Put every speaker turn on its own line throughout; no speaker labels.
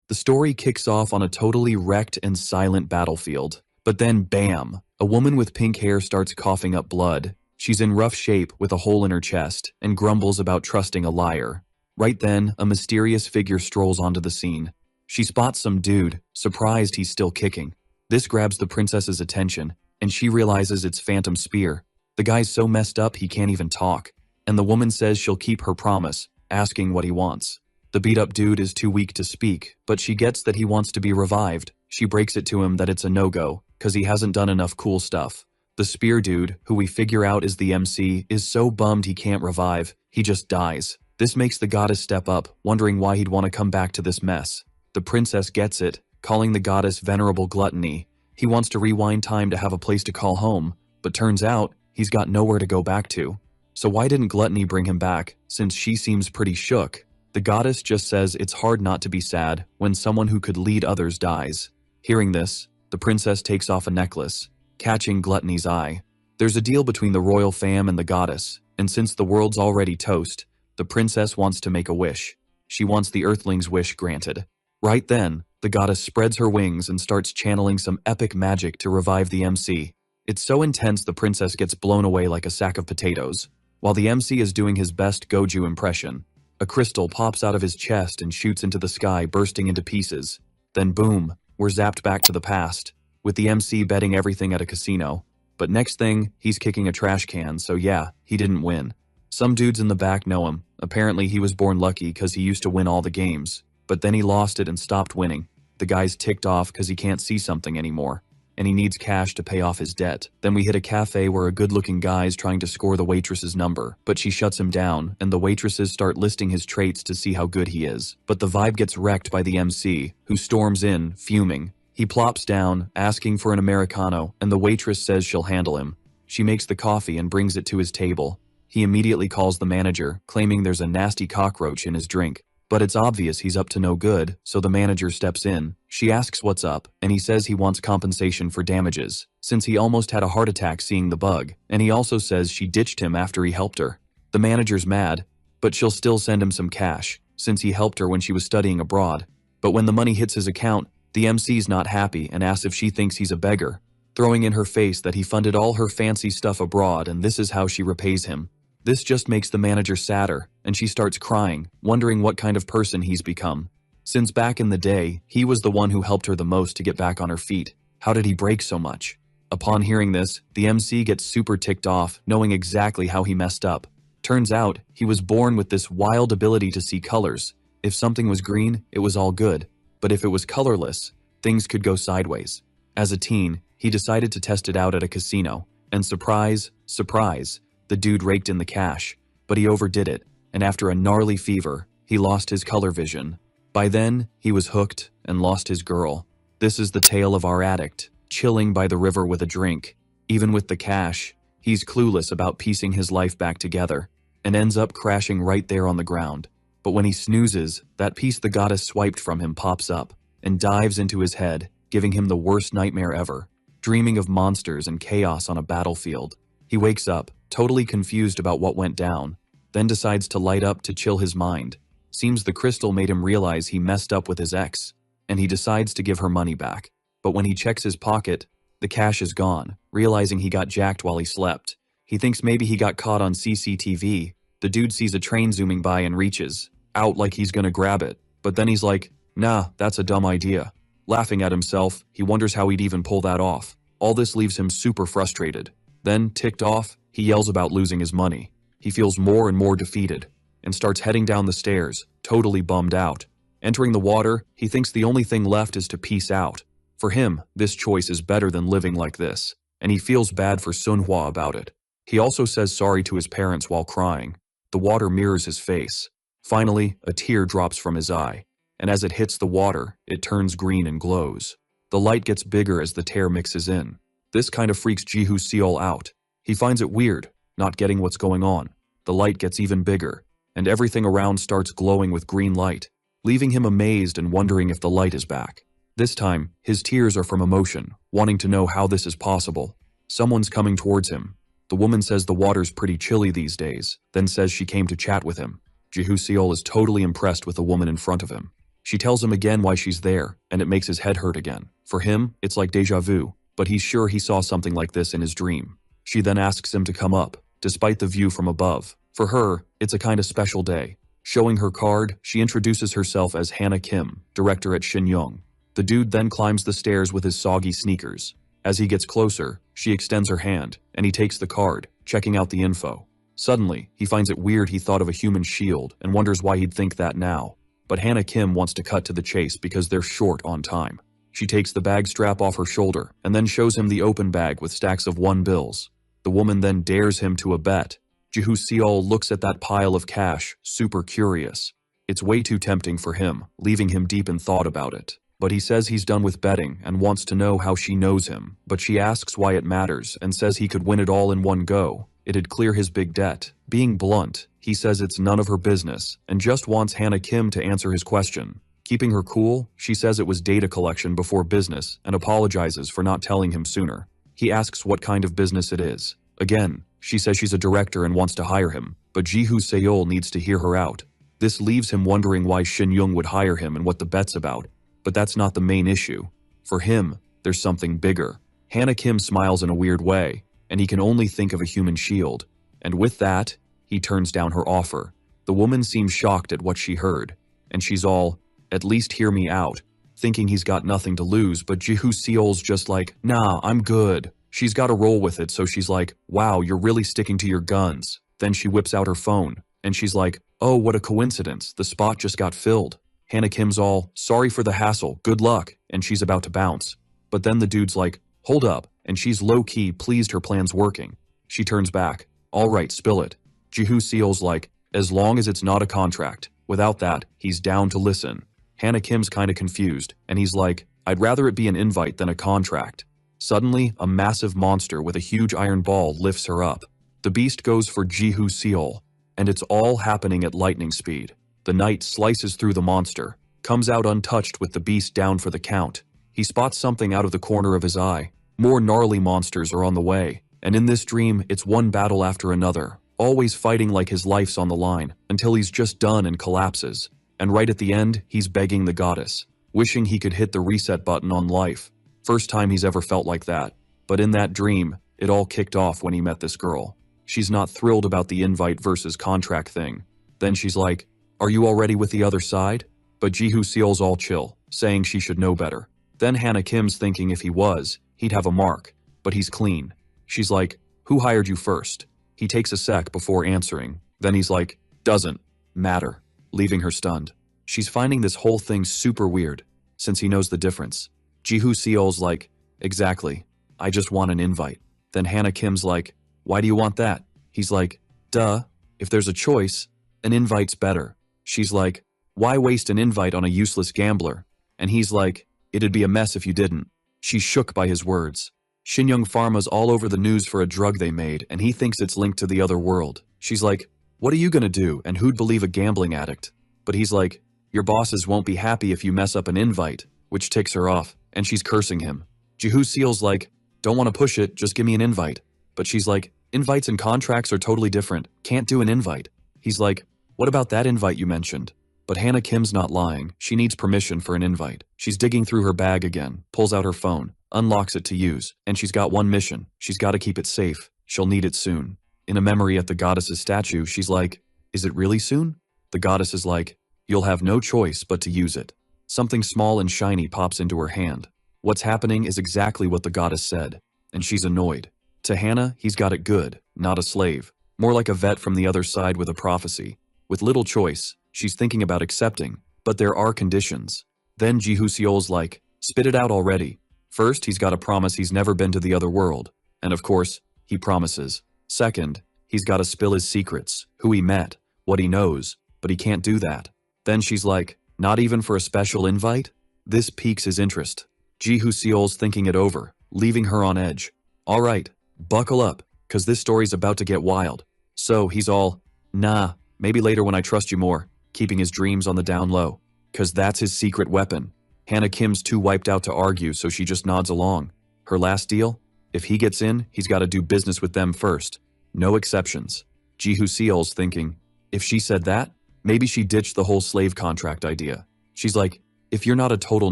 The story kicks off on a totally wrecked and silent battlefield. But then, bam! A woman with pink hair starts coughing up blood. She's in rough shape with a hole in her chest and grumbles about trusting a liar. Right then, a mysterious figure strolls onto the scene. She spots some dude, surprised he's still kicking. This grabs the princess's attention, and she realizes it's Phantom Spear. The guy's so messed up he can't even talk, and the woman says she'll keep her promise, asking what he wants. The beat-up dude is too weak to speak, but she gets that he wants to be revived. She breaks it to him that it's a no-go, cause he hasn't done enough cool stuff. The spear dude, who we figure out is the MC, is so bummed he can't revive, he just dies. This makes the goddess step up, wondering why he'd want to come back to this mess. The princess gets it, calling the goddess Venerable Gluttony. He wants to rewind time to have a place to call home, but turns out, he's got nowhere to go back to. So why didn't Gluttony bring him back, since she seems pretty shook? The goddess just says it's hard not to be sad when someone who could lead others dies. Hearing this, the princess takes off a necklace, catching Gluttony's eye. There's a deal between the royal fam and the goddess, and since the world's already toast, the princess wants to make a wish. She wants the earthling's wish granted. Right then, the goddess spreads her wings and starts channeling some epic magic to revive the MC. It's so intense the princess gets blown away like a sack of potatoes. While the MC is doing his best Goju impression, a crystal pops out of his chest and shoots into the sky, bursting into pieces. Then boom, we're zapped back to the past, with the MC betting everything at a casino. But next thing, he's kicking a trash can, so yeah, he didn't win. Some dudes in the back know him. Apparently he was born lucky cause he used to win all the games. But then he lost it and stopped winning. The guy's ticked off cause he can't see something anymore, and he needs cash to pay off his debt. Then we hit a cafe where a good-looking guy's trying to score the waitress's number, but she shuts him down, and the waitresses start listing his traits to see how good he is. But the vibe gets wrecked by the MC, who storms in, fuming. He plops down, asking for an Americano, and the waitress says she'll handle him. She makes the coffee and brings it to his table. He immediately calls the manager, claiming there's a nasty cockroach in his drink. But it's obvious he's up to no good, so the manager steps in. She asks what's up, and he says he wants compensation for damages, since he almost had a heart attack seeing the bug, and he also says she ditched him after he helped her. The manager's mad, but she'll still send him some cash, since he helped her when she was studying abroad. But when the money hits his account, the MC's not happy and asks if she thinks he's a beggar, throwing in her face that he funded all her fancy stuff abroad and this is how she repays him. This just makes the manager sadder, and she starts crying, wondering what kind of person he's become. Since back in the day, he was the one who helped her the most to get back on her feet. How did he break so much? Upon hearing this, the MC gets super ticked off, knowing exactly how he messed up. Turns out, he was born with this wild ability to see colors. If something was green, it was all good. But if it was colorless, things could go sideways. As a teen, he decided to test it out at a casino, and surprise, surprise, the dude raked in the cash, but he overdid it, and after a gnarly fever, he lost his color vision. By then, he was hooked and lost his girl. This is the tale of our addict, chilling by the river with a drink. Even with the cash, he's clueless about piecing his life back together, and ends up crashing right there on the ground. But when he snoozes, that piece the goddess swiped from him pops up, and dives into his head, giving him the worst nightmare ever, dreaming of monsters and chaos on a battlefield. He wakes up, totally confused about what went down, then decides to light up to chill his mind. Seems the crystal made him realize he messed up with his ex, and he decides to give her money back. But when he checks his pocket, the cash is gone, realizing he got jacked while he slept. He thinks maybe he got caught on CCTV. The dude sees a train zooming by and reaches out like he's gonna grab it, but then he's like, nah, that's a dumb idea. Laughing at himself, he wonders how he'd even pull that off. All this leaves him super frustrated. Then, ticked off, he yells about losing his money. He feels more and more defeated, and starts heading down the stairs, totally bummed out. Entering the water, he thinks the only thing left is to peace out. For him, this choice is better than living like this, and he feels bad for Sunhwa about it. He also says sorry to his parents while crying. The water mirrors his face. Finally, a tear drops from his eye, and as it hits the water, it turns green and glows. The light gets bigger as the tear mixes in. This kind of freaks Jihu Seol out. He finds it weird, not getting what's going on. The light gets even bigger, and everything around starts glowing with green light, leaving him amazed and wondering if the light is back. This time, his tears are from emotion, wanting to know how this is possible. Someone's coming towards him. The woman says the water's pretty chilly these days, then says she came to chat with him. Jihu Seol is totally impressed with the woman in front of him. She tells him again why she's there, and it makes his head hurt again. For him, it's like deja vu, but he's sure he saw something like this in his dream. She then asks him to come up, despite the view from above. For her, it's a kind of special day. Showing her card, she introduces herself as Hannah Kim, director at Shinyong. The dude then climbs the stairs with his soggy sneakers. As he gets closer, she extends her hand, and he takes the card, checking out the info. Suddenly, he finds it weird he thought of a human shield and wonders why he'd think that now. But Hannah Kim wants to cut to the chase because they're short on time. She takes the bag strap off her shoulder and then shows him the open bag with stacks of $1 bills. The woman then dares him to a bet. Jihu Seol looks at that pile of cash, super curious. It's way too tempting for him, leaving him deep in thought about it. But he says he's done with betting and wants to know how she knows him. But she asks why it matters and says he could win it all in one go. It'd clear his big debt. Being blunt, he says it's none of her business and just wants Hannah Kim to answer his question. Keeping her cool, she says it was data collection before business and apologizes for not telling him sooner. He asks what kind of business it is. Again, she says she's a director and wants to hire him, but Jihu Seol needs to hear her out. This leaves him wondering why Shin Young would hire him and what the bet's about. But that's not the main issue. For him, there's something bigger. Hannah Kim smiles in a weird way, and he can only think of a human shield. And with that, he turns down her offer. The woman seems shocked at what she heard, and she's all, "At least hear me out," thinking he's got nothing to lose, but Jihu Seol's just like, "Nah, I'm good." She's got to roll with it, so she's like, "Wow, you're really sticking to your guns." Then she whips out her phone, and she's like, "Oh, what a coincidence, the spot just got filled." Hannah Kim's all, "Sorry for the hassle, good luck," and she's about to bounce. But then the dude's like, "Hold up," and she's low-key pleased her plan's working. She turns back, "All right, spill it." Jihu Seol's like, "As long as it's not a contract." Without that, he's down to listen. Hannah Kim's kinda confused, and he's like, "I'd rather it be an invite than a contract." Suddenly, a massive monster with a huge iron ball lifts her up. The beast goes for Jihu Seol, and it's all happening at lightning speed. The knight slices through the monster, comes out untouched with the beast down for the count. He spots something out of the corner of his eye. More gnarly monsters are on the way, and in this dream, it's one battle after another, always fighting like his life's on the line, until he's just done and collapses. And right at the end, he's begging the goddess, wishing he could hit the reset button on life. First time he's ever felt like that. But in that dream, it all kicked off when he met this girl. She's not thrilled about the invite versus contract thing. Then she's like, "Are you already with the other side?" But Jihu Seol's all chill, saying she should know better. Then Hannah Kim's thinking if he was, he'd have a mark, but he's clean. She's like, "Who hired you first?" He takes a sec before answering. Then he's like, "Doesn't matter," leaving her stunned. She's finding this whole thing super weird, since he knows the difference. Jihu Seol's like, "Exactly, I just want an invite." Then Hannah Kim's like, "Why do you want that?" He's like, "Duh, if there's a choice, an invite's better." She's like, "Why waste an invite on a useless gambler?" And he's like, "It'd be a mess if you didn't." She's shook by his words. Shinyong Pharma's all over the news for a drug they made, and he thinks it's linked to the other world. She's like, "What are you gonna do, and who'd believe a gambling addict?" But he's like, "Your bosses won't be happy if you mess up an invite," which ticks her off, and she's cursing him. Jihu Seol's like, "Don't want to push it, just give me an invite." But she's like, "Invites and contracts are totally different, can't do an invite." He's like, "What about that invite you mentioned?" But Hannah Kim's not lying, she needs permission for an invite. She's digging through her bag again, pulls out her phone, unlocks it to use, and she's got one mission. She's got to keep it safe. She'll need it soon. In a memory at the goddess's statue, she's like, "Is it really soon?" The goddess is like, "You'll have no choice but to use it." Something small and shiny pops into her hand. What's happening is exactly what the goddess said, and she's annoyed. To Hannah, he's got it good, not a slave. More like a vet from the other side with a prophecy. With little choice, she's thinking about accepting, but there are conditions. Then Jihu Seol's like, "Spit it out already." First, he's got to promise he's never been to the other world. And of course, he promises. Second, he's got to spill his secrets, who he met, what he knows, but he can't do that. Then she's like, "Not even for a special invite?" This piques his interest. Jihu Seol's thinking it over, leaving her on edge. "All right, buckle up, cause this story's about to get wild." So he's all, "Nah, maybe later when I trust you more," keeping his dreams on the down low. Cause that's his secret weapon. Hannah Kim's too wiped out to argue, so she just nods along. Her last deal? If he gets in, he's got to do business with them first. No exceptions. Jihu Seol's thinking, if she said that, maybe she ditched the whole slave contract idea. She's like, if you're not a total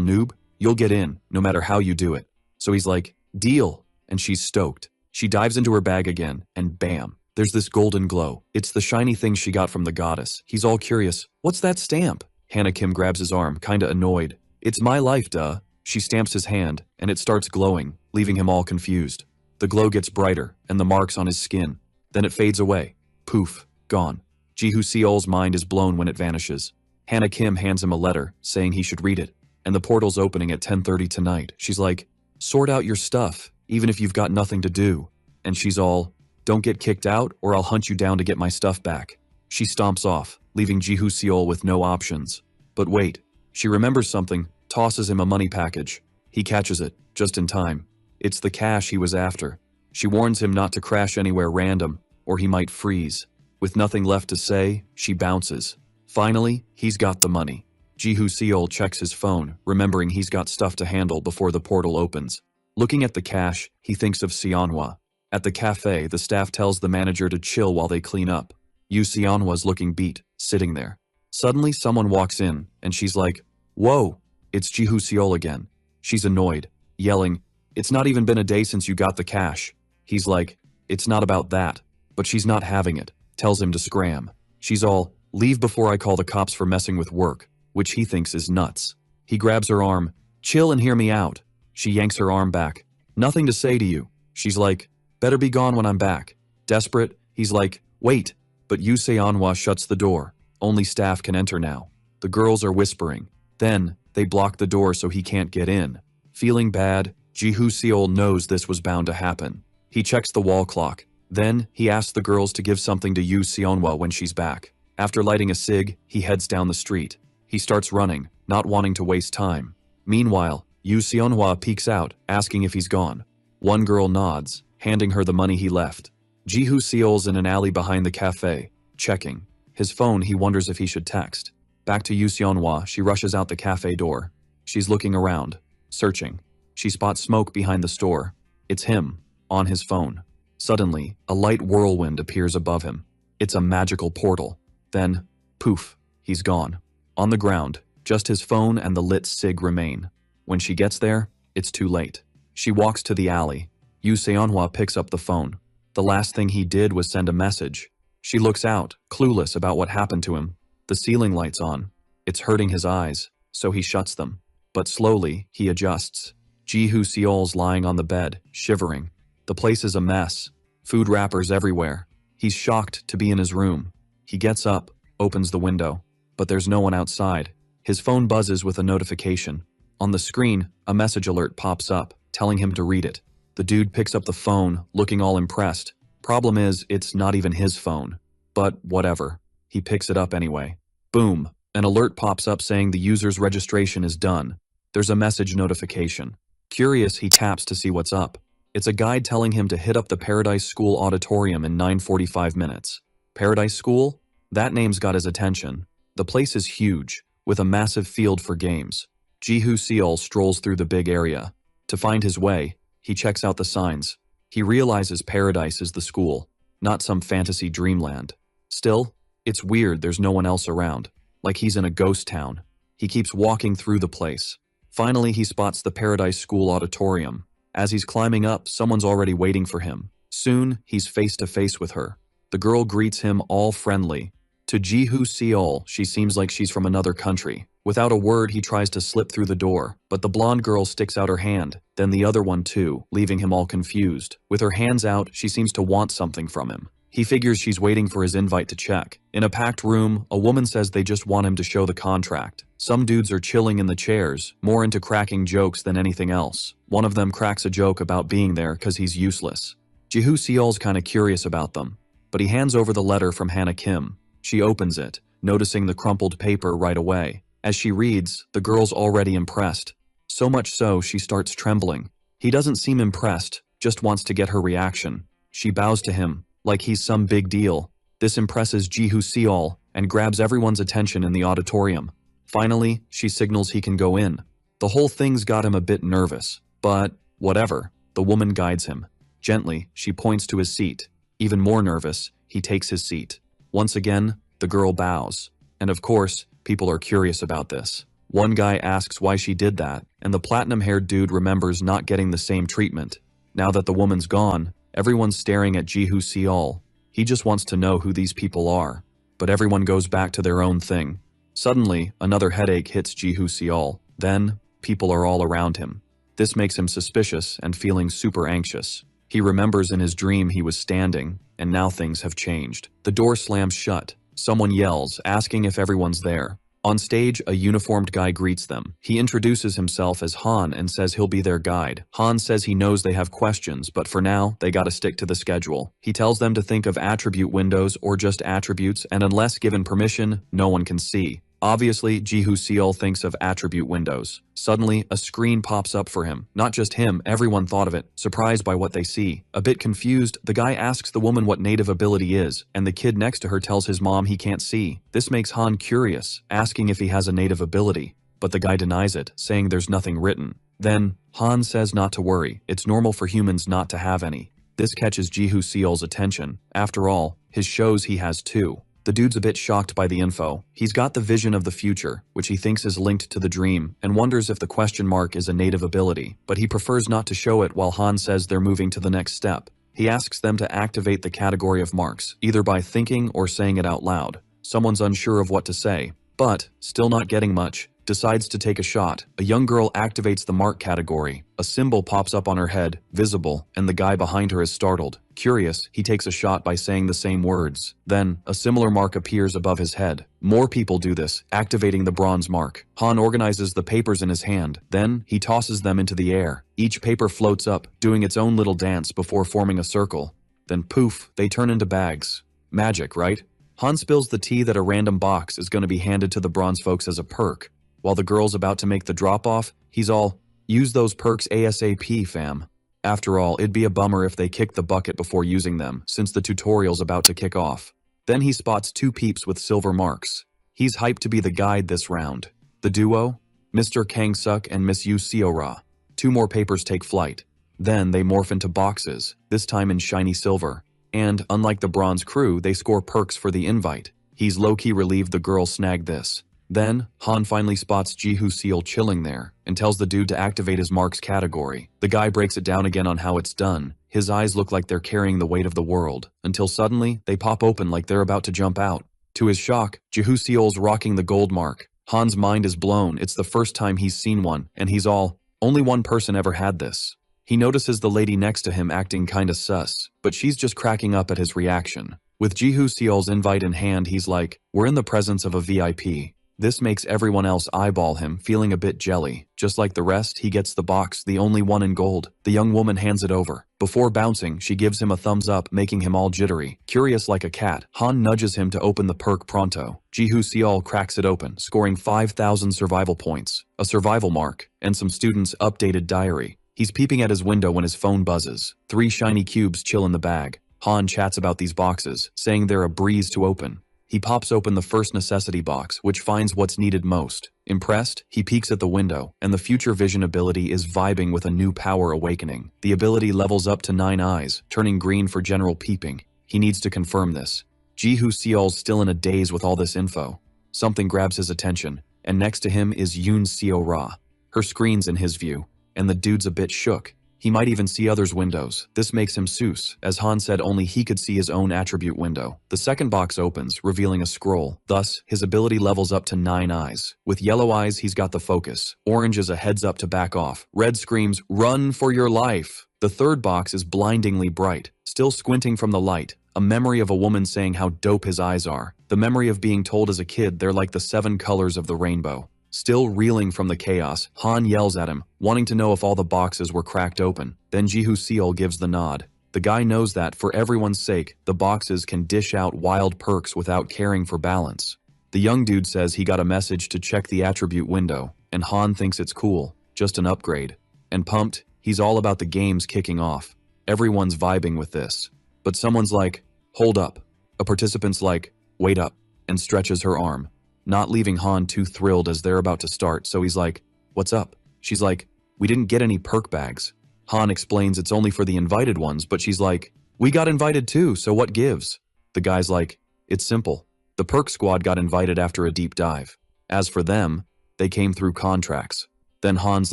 noob, you'll get in, no matter how you do it. So he's like, deal, and she's stoked. She dives into her bag again, and bam, there's this golden glow. It's the shiny thing she got from the goddess. He's all curious, what's that stamp? Hannah Kim grabs his arm, kinda annoyed. It's my life, duh. She stamps his hand, and it starts glowing, leaving him all confused. The glow gets brighter, and the marks on his skin. Then it fades away. Poof, gone. Ji-hoo Seol's mind is blown when it vanishes. Hannah Kim hands him a letter, saying he should read it, and the portal's opening at 10:30 tonight. She's like, sort out your stuff, even if you've got nothing to do. And she's all, don't get kicked out, or I'll hunt you down to get my stuff back. She stomps off, leaving Ji-hoo Seol with no options. But wait, she remembers something, tosses him a money package. He catches it, just in time. It's the cash he was after. She warns him not to crash anywhere random, or he might freeze. With nothing left to say, she bounces. Finally, he's got the money. Ji-hoo Seol checks his phone, remembering he's got stuff to handle before the portal opens. Looking at the cash, he thinks of Seonhwa. At the cafe, the staff tells the manager to chill while they clean up. Yu Seonhwa's looking beat, sitting there. Suddenly, someone walks in, and she's like, whoa, it's Ji-hoo Seol again. She's annoyed, yelling, it's not even been a day since you got the cash. He's like, it's not about that. But she's not having it, tells him to scram. She's all, leave before I call the cops for messing with work, which he thinks is nuts. He grabs her arm, chill and hear me out. She yanks her arm back. Nothing to say to you. She's like, better be gone when I'm back. Desperate, he's like, wait. But Yu Seonhwa shuts the door. Only staff can enter now. The girls are whispering. Then, they block the door so he can't get in. Feeling bad, Ji-hoo Seol knows this was bound to happen. He checks the wall clock. Then, he asks the girls to give something to Yu Seonhwa when she's back. After lighting a cig, he heads down the street. He starts running, not wanting to waste time. Meanwhile, Yu Seonhwa peeks out, asking if he's gone. One girl nods, handing her the money he left. Ji-hoo Seol's in an alley behind the cafe, checking. His phone, he wonders if he should text. Back to Yu Seonhwa, she rushes out the cafe door. She's looking around, searching. She spots smoke behind the store. It's him, on his phone. Suddenly, a light whirlwind appears above him. It's a magical portal. Then, poof, he's gone. On the ground, just his phone and the lit cig remain. When she gets there, it's too late. She walks to the alley. Yu Seonhwa picks up the phone. The last thing he did was send a message. She looks out, clueless about what happened to him. The ceiling light's on. It's hurting his eyes, so he shuts them. But slowly, he adjusts. Ji-hoo Seol's lying on the bed, shivering. The place is a mess. Food wrappers everywhere. He's shocked to be in his room. He gets up, opens the window. But there's no one outside. His phone buzzes with a notification. On the screen, a message alert pops up, telling him to read it. The dude picks up the phone, looking all impressed. Problem is, it's not even his phone. But whatever. He picks it up anyway. Boom. An alert pops up saying the user's registration is done. There's a message notification. Curious, he taps to see what's up. It's a guide telling him to hit up the Paradise School auditorium in 9:45 minutes. Paradise School? That name's got his attention. The place is huge, with a massive field for games. Ji-hoo Seol strolls through the big area. To find his way, he checks out the signs. He realizes Paradise is the school, not some fantasy dreamland. Still, it's weird there's no one else around, like he's in a ghost town. He keeps walking through the place. Finally, he spots the Paradise School auditorium. As he's climbing up, someone's already waiting for him. Soon, he's face to face with her. The girl greets him all friendly. To Ji-hoo Seol, she seems like she's from another country. Without a word, he tries to slip through the door, but the blonde girl sticks out her hand, then the other one too, leaving him all confused. With her hands out, she seems to want something from him. He figures she's waiting for his invite to check. In a packed room, a woman says they just want him to show the contract. Some dudes are chilling in the chairs, more into cracking jokes than anything else. One of them cracks a joke about being there because he's useless. Ji-hoo Seol's kinda curious about them, but he hands over the letter from Hannah Kim. She opens it, noticing the crumpled paper right away. As she reads, the girl's already impressed. So much so, she starts trembling. He doesn't seem impressed, just wants to get her reaction. She bows to him, like he's some big deal. This impresses Ji-hoo Seol and grabs everyone's attention in the auditorium. Finally, she signals he can go in. The whole thing's got him a bit nervous, but whatever. The woman guides him. Gently, she points to his seat. Even more nervous, he takes his seat. Once again, the girl bows. And of course, people are curious about this. One guy asks why she did that, and the platinum-haired dude remembers not getting the same treatment. Now that the woman's gone, everyone's staring at Jihu Seol. He just wants to know who these people are. But everyone goes back to their own thing. Suddenly, another headache hits Jihu Seol. Then, people are all around him. This makes him suspicious and feeling super anxious. He remembers in his dream he was standing, and now things have changed. The door slams shut. Someone yells, asking if everyone's there. On stage, a uniformed guy greets them. He introduces himself as Han and says he'll be their guide. Han says he knows they have questions, but for now, they gotta stick to the schedule. He tells them to think of attribute windows or just attributes, and unless given permission, no one can see. Obviously, Jihu Seol thinks of attribute windows. Suddenly, a screen pops up for him. Not just him, everyone thought of it, surprised by what they see. A bit confused, the guy asks the woman what native ability is, and the kid next to her tells his mom he can't see. This makes Han curious, asking if he has a native ability. But the guy denies it, saying there's nothing written. Then, Han says not to worry, it's normal for humans not to have any. This catches Jihu Seol's attention. After all, his shows he has too. The dude's a bit shocked by the info. He's got the vision of the future, which he thinks is linked to the dream, and wonders if the question mark is a native ability, but he prefers not to show it while Han says they're moving to the next step. He asks them to activate the category of marks, either by thinking or saying it out loud. Someone's unsure of what to say, but, still not getting much, decides to take a shot. A young girl activates the mark category. A symbol pops up on her head, visible, and the guy behind her is startled. Curious, he takes a shot by saying the same words. Then, a similar mark appears above his head. More people do this, activating the bronze mark. Han organizes the papers in his hand. Then, he tosses them into the air. Each paper floats up, doing its own little dance before forming a circle. Then poof, they turn into bags. Magic, right? Han spills the tea that a random box is going to be handed to the bronze folks as a perk. While the girl's about to make the drop-off, he's all, use those perks ASAP, fam. After all, it'd be a bummer if they kicked the bucket before using them, since the tutorial's about to kick off. Then he spots two peeps with silver marks. He's hyped to be the guide this round. The duo? Mr. Kang-suk and Miss Yu Seora. Two more papers take flight. Then they morph into boxes, this time in shiny silver. And, unlike the bronze crew, they score perks for the invite. He's low-key relieved the girl snagged this. Then, Han finally spots Jihu Seol chilling there, and tells the dude to activate his marks category. The guy breaks it down again on how it's done. His eyes look like they're carrying the weight of the world, until suddenly, they pop open like they're about to jump out. To his shock, Jihu Seol's rocking the gold mark. Han's mind is blown, it's the first time he's seen one, and he's all, only one person ever had this. He notices the lady next to him acting kinda sus, but she's just cracking up at his reaction. With Jihu Seol's invite in hand, he's like, we're in the presence of a VIP. This makes everyone else eyeball him, feeling a bit jelly. Just like the rest, he gets the box, the only one in gold. The young woman hands it over. Before bouncing, she gives him a thumbs up, making him all jittery. Curious like a cat, Han nudges him to open the perk pronto. Jihu Seol cracks it open, scoring 5,000 survival points, a survival mark, and some students' updated diary. He's peeping at his window when his phone buzzes. 3 shiny cubes chill in the bag. Han chats about these boxes, saying they're a breeze to open. He pops open the first necessity box, which finds what's needed most. Impressed, he peeks at the window, and the future vision ability is vibing with a new power awakening. The ability levels up to 9 eyes, turning green for general peeping. He needs to confirm this. Jihu Seol's still in a daze with all this info. Something grabs his attention, and next to him is Yoon Seo-ra. Her screen's in his view, and the dude's a bit shook. He might even see others' windows. This makes him sus, as Han said only he could see his own attribute window. The second box opens, revealing a scroll. Thus, his ability levels up to 9 eyes. With yellow eyes, he's got the focus. Orange is a heads up to back off. Red screams, run for your life. The third box is blindingly bright. Still squinting from the light, a memory of a woman saying how dope his eyes are. The memory of being told as a kid they're like the 7 colors of the rainbow. Still reeling from the chaos, Han yells at him, wanting to know if all the boxes were cracked open. Then Jihu Seol gives the nod. The guy knows that, for everyone's sake, the boxes can dish out wild perks without caring for balance. The young dude says he got a message to check the attribute window, and Han thinks it's cool, just an upgrade. And pumped, he's all about the games kicking off. Everyone's vibing with this. But someone's like, hold up. A participant's like, wait up, and stretches her arm. Not leaving Han too thrilled as they're about to start, so he's like, what's up? She's like, we didn't get any perk bags. Han explains it's only for the invited ones, but she's like, we got invited too, so what gives? The guy's like, it's simple. The perk squad got invited after a deep dive. As for them, They came through contracts. Then Han's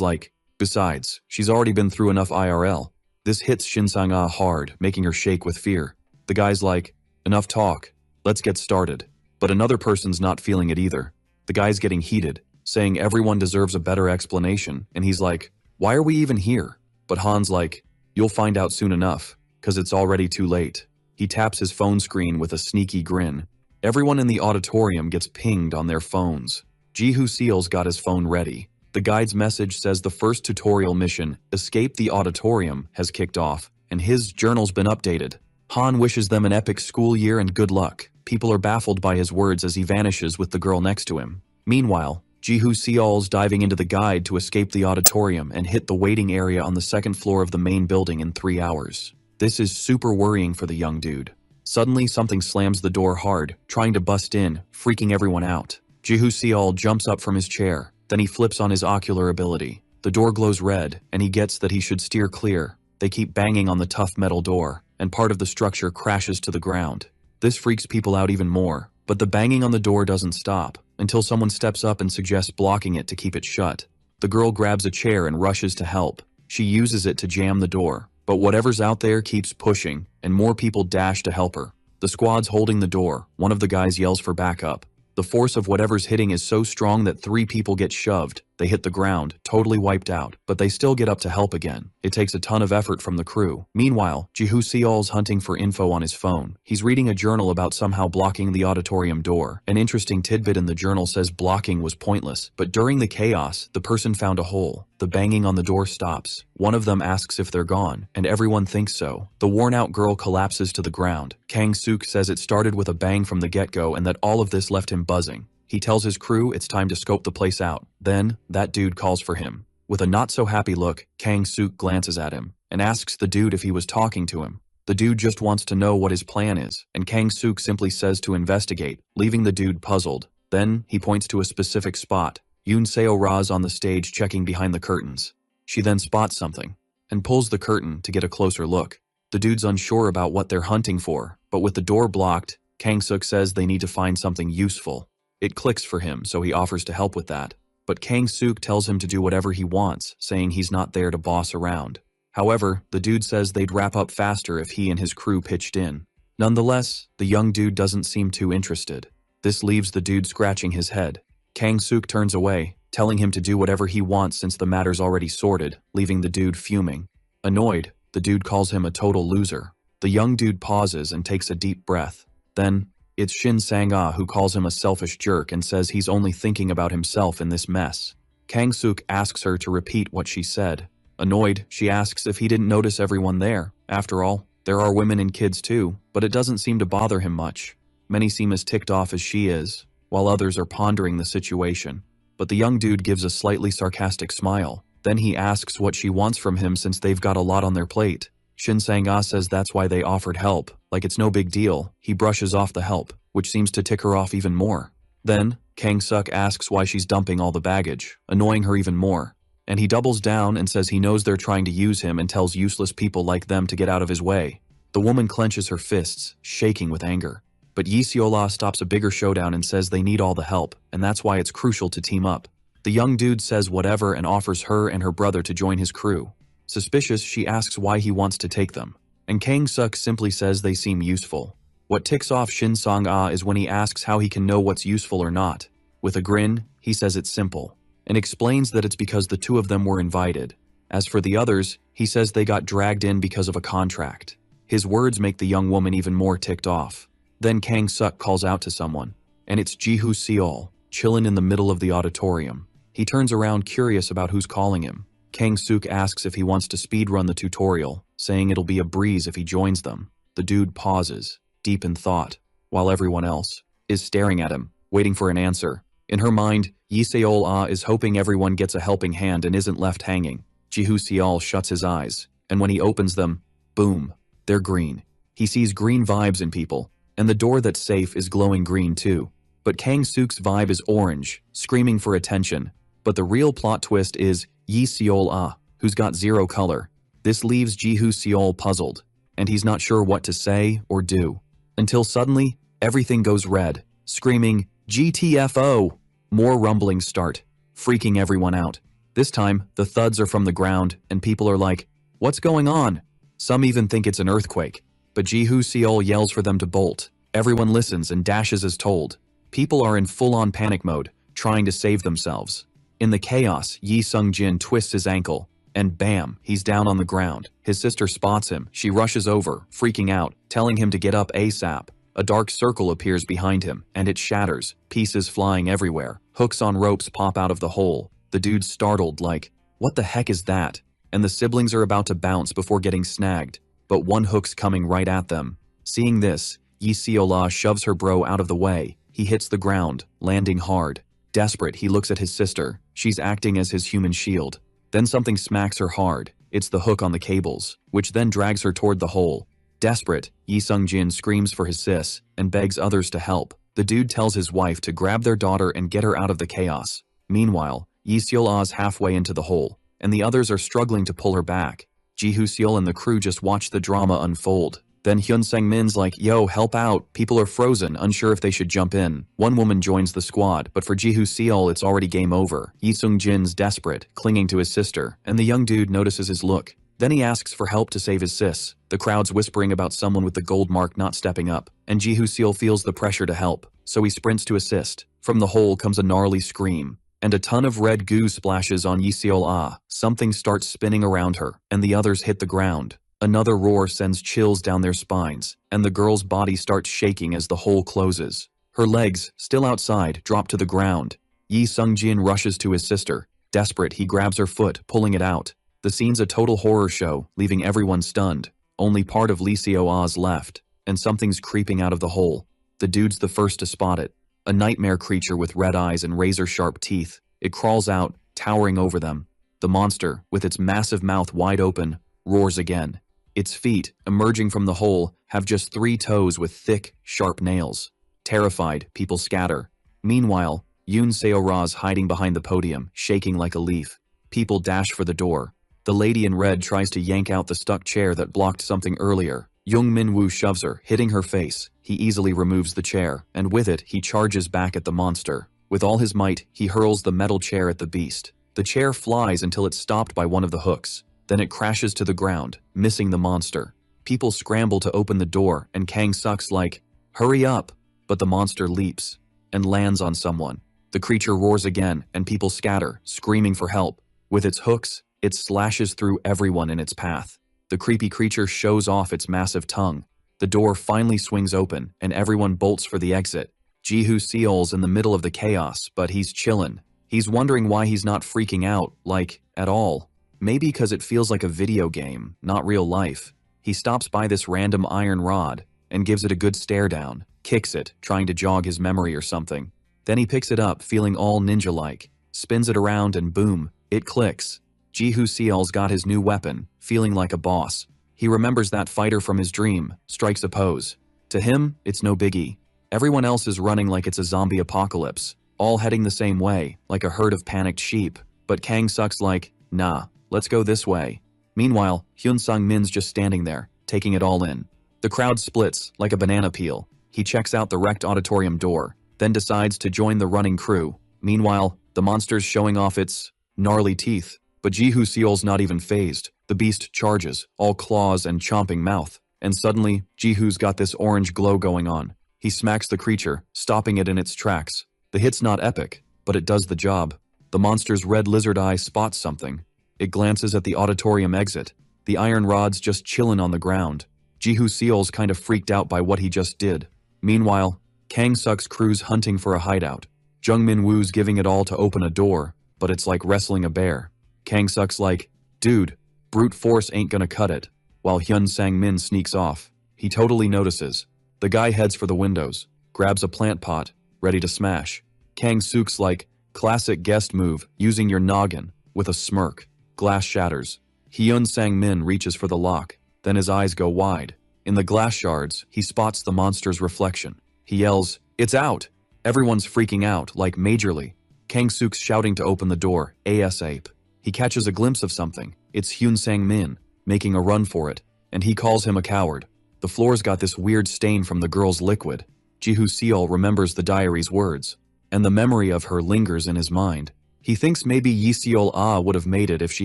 like, besides, she's already been through enough IRL. This hits Shin Sang-ah hard, making her shake with fear. The guy's like, enough talk. Let's get started. But another person's not feeling it either. The guy's getting heated, saying everyone deserves a better explanation, and he's like, why are we even here? But Han's like, you'll find out soon enough, 'cause it's already too late. He taps his phone screen with a sneaky grin. Everyone in the auditorium gets pinged on their phones. Ji-hoo Seal's got his phone ready. The guide's message says the first tutorial mission, Escape the Auditorium, has kicked off, and his journal's been updated. Han wishes them an epic school year and good luck. People are baffled by his words as he vanishes with the girl next to him. Meanwhile, Ji-hoo Seal's diving into the guide to escape the auditorium and hit the waiting area on the second floor of the main building in 3 hours. This is super worrying for the young dude. Suddenly, something slams the door hard, trying to bust in, freaking everyone out. Ji-hoo Seal jumps up from his chair. Then he flips on his ocular ability. The door glows red, and he gets that he should steer clear. They keep banging on the tough metal door, and part of the structure crashes to the ground. This freaks people out even more, but the banging on the door doesn't stop, until someone steps up and suggests blocking it to keep it shut. The girl grabs a chair and rushes to help. She uses it to jam the door, but whatever's out there keeps pushing, and more people dash to help her. The squad's holding the door. One of the guys yells for backup. The force of whatever's hitting is so strong that 3 people get shoved. They hit the ground, totally wiped out, but they still get up to help again. It takes a ton of effort from the crew. Meanwhile, Ji-hoo Seal's hunting for info on his phone. He's reading a journal about somehow blocking the auditorium door. An interesting tidbit in the journal says blocking was pointless, but during the chaos, the person found a hole. The banging on the door stops. One of them asks if they're gone, and everyone thinks so. The worn-out girl collapses to the ground. Kang-suk says it started with a bang from the get-go and that all of this left him buzzing. He tells his crew it's time to scope the place out. Then, that dude calls for him. With a not-so-happy look, Kang-suk glances at him and asks the dude if he was talking to him. The dude just wants to know what his plan is, and Kang-suk simply says to investigate, leaving the dude puzzled. Then, he points to a specific spot. Yoon Seo-ra's on the stage checking behind the curtains. She then spots something, and pulls the curtain to get a closer look. The dude's unsure about what they're hunting for, but with the door blocked, Kang-suk says they need to find something useful. It clicks for him, so he offers to help with that. But Kang-suk tells him to do whatever he wants, saying he's not there to boss around. However, the dude says they'd wrap up faster if he and his crew pitched in. Nonetheless, the young dude doesn't seem too interested. This leaves the dude scratching his head. Kang-suk turns away, telling him to do whatever he wants since the matter's already sorted, leaving the dude fuming. Annoyed, the dude calls him a total loser. The young dude pauses and takes a deep breath. Then, it's Shin Sang-ah who calls him a selfish jerk and says he's only thinking about himself in this mess. Kang-suk asks her to repeat what she said. Annoyed, she asks if he didn't notice everyone there. After all, there are women and kids too, but it doesn't seem to bother him much. Many seem as ticked off as she is, while others are pondering the situation. But the young dude gives a slightly sarcastic smile. Then he asks what she wants from him since they've got a lot on their plate. Shin Sang-ah says that's why they offered help, like it's no big deal. He brushes off the help, which seems to tick her off even more. Then, Kang-suk asks why she's dumping all the baggage, annoying her even more. And he doubles down and says he knows they're trying to use him and tells useless people like them to get out of his way. The woman clenches her fists, shaking with anger. But Yi Seola stops a bigger showdown and says they need all the help, and that's why it's crucial to team up. The young dude says whatever and offers her and her brother to join his crew. Suspicious, she asks why he wants to take them, and Kang-suk simply says they seem useful. What ticks off Shin Sang-ah is when he asks how he can know what's useful or not. With a grin, he says it's simple, and explains that it's because the two of them were invited. As for the others, he says they got dragged in because of a contract. His words make the young woman even more ticked off. Then Kang-suk calls out to someone, and it's Ji-hoo Seol, chillin' in the middle of the auditorium. He turns around curious about who's calling him. Kang-suk asks if he wants to speedrun the tutorial, saying it'll be a breeze if he joins them. The dude pauses, deep in thought, while everyone else is staring at him, waiting for an answer. In her mind, Yi Seol-ah is hoping everyone gets a helping hand and isn't left hanging. Ji-hoo Seol shuts his eyes, and when he opens them, boom, they're green. He sees green vibes in people, and the door that's safe is glowing green too. But Kang-suk's vibe is orange, screaming for attention. But the real plot twist is Yi Seol-ah, who's got zero color. This leaves Ji-hoo Seol puzzled, and he's not sure what to say or do. Until suddenly, everything goes red, screaming, GTFO! More rumblings start. freaking everyone out. This time, the thuds are from the ground, and people are like, "What's going on?" Some even think it's an earthquake. But Ji-Hoo-seol yells for them to bolt. Everyone listens and dashes as told. People are in full-on panic mode, trying to save themselves. In the chaos, Yi Sung-jin twists his ankle, and bam, he's down on the ground. His sister spots him. She rushes over, freaking out, telling him to get up ASAP. A dark circle appears behind him, and it shatters, pieces flying everywhere. Hooks on ropes pop out of the hole. The dude's startled, like, "What the heck is that?" And the siblings are about to bounce before getting snagged, but one hook's coming right at them. Seeing this, Yi Seola shoves her bro out of the way. He hits the ground, landing hard. Desperate, he looks at his sister. She's acting as his human shield. Then something smacks her hard. It's the hook on the cables, which then drags her toward the hole. Desperate, Yi Sung-jin screams for his sis and begs others to help. The dude tells his wife to grab their daughter and get her out of the chaos. Meanwhile, Yi Seol-ah's halfway into the hole, and the others are struggling to pull her back. Ji-Hoo-seol and the crew just watch the drama unfold. Then Hyun Sang-min's like, "Yo, help out. People are frozen, unsure if they should jump in." One woman joins the squad, but for Ji-Hoo-seol it's already game over. Yi Sung-jin's desperate, clinging to his sister, and the young dude notices his look. Then he asks for help to save his sis. The crowd's whispering about someone with the gold mark not stepping up, and Ji-Hoo-seol feels the pressure to help, so he sprints to assist. From the hole comes a gnarly scream, and a ton of red goo splashes on Yi Seol-ah. Something starts spinning around her, and the others hit the ground. Another roar sends chills down their spines, and the girl's body starts shaking as the hole closes. Her legs, still outside, drop to the ground. Yi Sung-jin rushes to his sister. Desperate, he grabs her foot, pulling it out. The scene's a total horror show, leaving everyone stunned. Only part of Lee Seo-ah's left, and something's creeping out of the hole. The dude's the first to spot it. A nightmare creature with red eyes and razor-sharp teeth. It crawls out, towering over them. The monster, with its massive mouth wide open, roars again. Its feet, emerging from the hole, have just 3 toes with thick, sharp nails. Terrified, people scatter. Meanwhile, Yoon Seo-ra's hiding behind the podium, shaking like a leaf. People dash for the door. The lady in red tries to yank out the stuck chair that blocked something earlier. Young Min-woo shoves her, hitting her face. He easily removes the chair, and with it, he charges back at the monster. With all his might, he hurls the metal chair at the beast. The chair flies until it's stopped by one of the hooks. Then it crashes to the ground, missing the monster. People scramble to open the door, and Kang Suk's like, "Hurry up!" But the monster leaps, and lands on someone. The creature roars again, and people scatter, screaming for help. With its hooks, it slashes through everyone in its path. The creepy creature shows off its massive tongue. The door finally swings open, and everyone bolts for the exit. Ji-Hoo-seol's in the middle of the chaos, but he's chillin'. He's wondering why he's not freaking out, like, at all. Maybe because it feels like a video game, not real life. He stops by this random iron rod and gives it a good stare down, kicks it, trying to jog his memory or something. Then he picks it up, feeling all ninja-like, spins it around and boom, it clicks. Ji-Hoo-seol's got his new weapon, feeling like a boss. He remembers that fighter from his dream, strikes a pose. To him, it's no biggie. Everyone else is running like it's a zombie apocalypse, all heading the same way, like a herd of panicked sheep. But Kang Suk's like, "Nah. Let's go this way." Meanwhile, Hyun Sang-min's just standing there, taking it all in. The crowd splits, like a banana peel. He checks out the wrecked auditorium door, then decides to join the running crew. Meanwhile, the monster's showing off its gnarly teeth. But Ji-Hoo-seol's not even phased. The beast charges, all claws and chomping mouth. And suddenly, Ji-Hoo's got this orange glow going on. He smacks the creature, stopping it in its tracks. The hit's not epic, but it does the job. The monster's red lizard eye spots something. It glances at the auditorium exit. The iron rod's just chillin' on the ground. Ji-Hoo-seol's kind of freaked out by what he just did. Meanwhile, Kang Suk's crew's hunting for a hideout. Jung Min-woo's giving it all to open a door, but it's like wrestling a bear. Kang Suk's like, "Dude, brute force ain't gonna cut it," while Hyun Sang-min sneaks off. He totally notices. The guy heads for the windows, grabs a plant pot, ready to smash. Kang Suk's like, "Classic guest move, using your noggin," with a smirk. Glass shatters. Hyun Sang-min reaches for the lock, then his eyes go wide. In the glass shards, he spots the monster's reflection. He yells, "It's out!" Everyone's freaking out, like majorly. Kang Suk's shouting to open the door, ASAP. He catches a glimpse of something. It's Hyun Sang-min, making a run for it, and he calls him a coward. The floor's got this weird stain from the girl's liquid. Ji-Hoo-seol remembers the diary's words, and the memory of her lingers in his mind. He thinks maybe Yi Seol-ah would have made it if she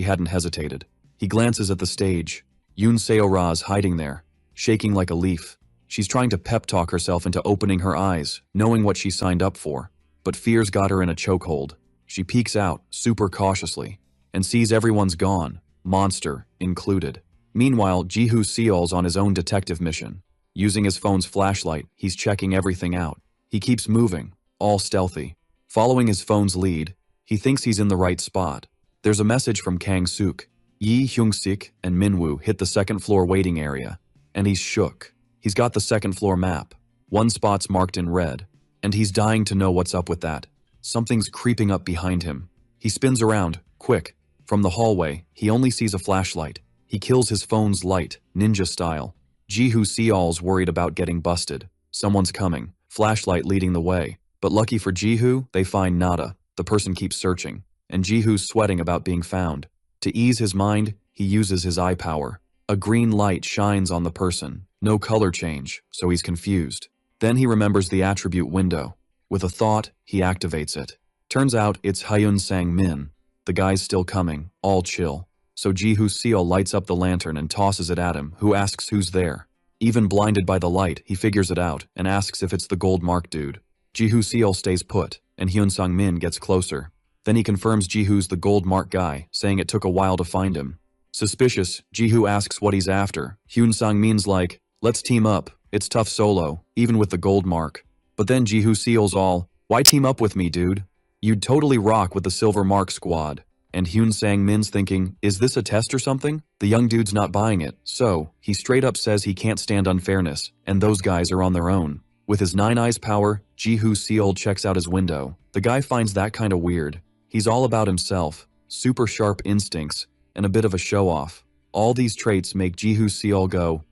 hadn't hesitated. He glances at the stage. Yoon Seo-ra's hiding there, shaking like a leaf. She's trying to pep talk herself into opening her eyes, knowing what she signed up for. But fear's got her in a chokehold. She peeks out, super cautiously, and sees everyone's gone, monster included. Meanwhile, Ji-hoo Seol's on his own detective mission. Using his phone's flashlight, he's checking everything out. He keeps moving, all stealthy. Following his phone's lead, he thinks he's in the right spot. There's a message from Kang-suk. Yi Hyung-sik and Minwoo hit the second-floor waiting area, and he's shook. He's got the second-floor map. One spot's marked in red, and he's dying to know what's up with that. Something's creeping up behind him. He spins around, quick. From the hallway, he only sees a flashlight. He kills his phone's light, ninja style. Ji-hoo Seol's worried about getting busted. Someone's coming, flashlight leading the way. But lucky for Ji-hoo, they find nada. The person keeps searching, and Ji-hoo's sweating about being found. To ease his mind, he uses his eye power. A green light shines on the person. No color change, so he's confused. Then he remembers the attribute window. With a thought, he activates it. Turns out it's Hyun Sang-min. The guy's still coming, all chill. So Ji-hoo Seol lights up the lantern and tosses it at him, who asks who's there. Even blinded by the light, he figures it out and asks if it's the gold mark dude. Ji-hoo Seol stays put, and Hyun Sang-min gets closer. Then he confirms Ji-hoo's the gold mark guy, saying it took a while to find him. Suspicious, Ji-hoo asks what he's after. Hyun Sang-min's like, let's team up. It's tough solo, even with the gold mark. But then Ji-hoo Seol's all, why team up with me, dude? You'd totally rock with the silver mark squad. And Hyun Sang-min's thinking, is this a test or something? The young dude's not buying it, so he straight up says he can't stand unfairness, and those guys are on their own. With his 9 eyes power, Ji-hoo Seol checks out his window. The guy finds that kinda weird. He's all about himself, super sharp instincts, and a bit of a show-off. All these traits make Ji-hoo Seol go,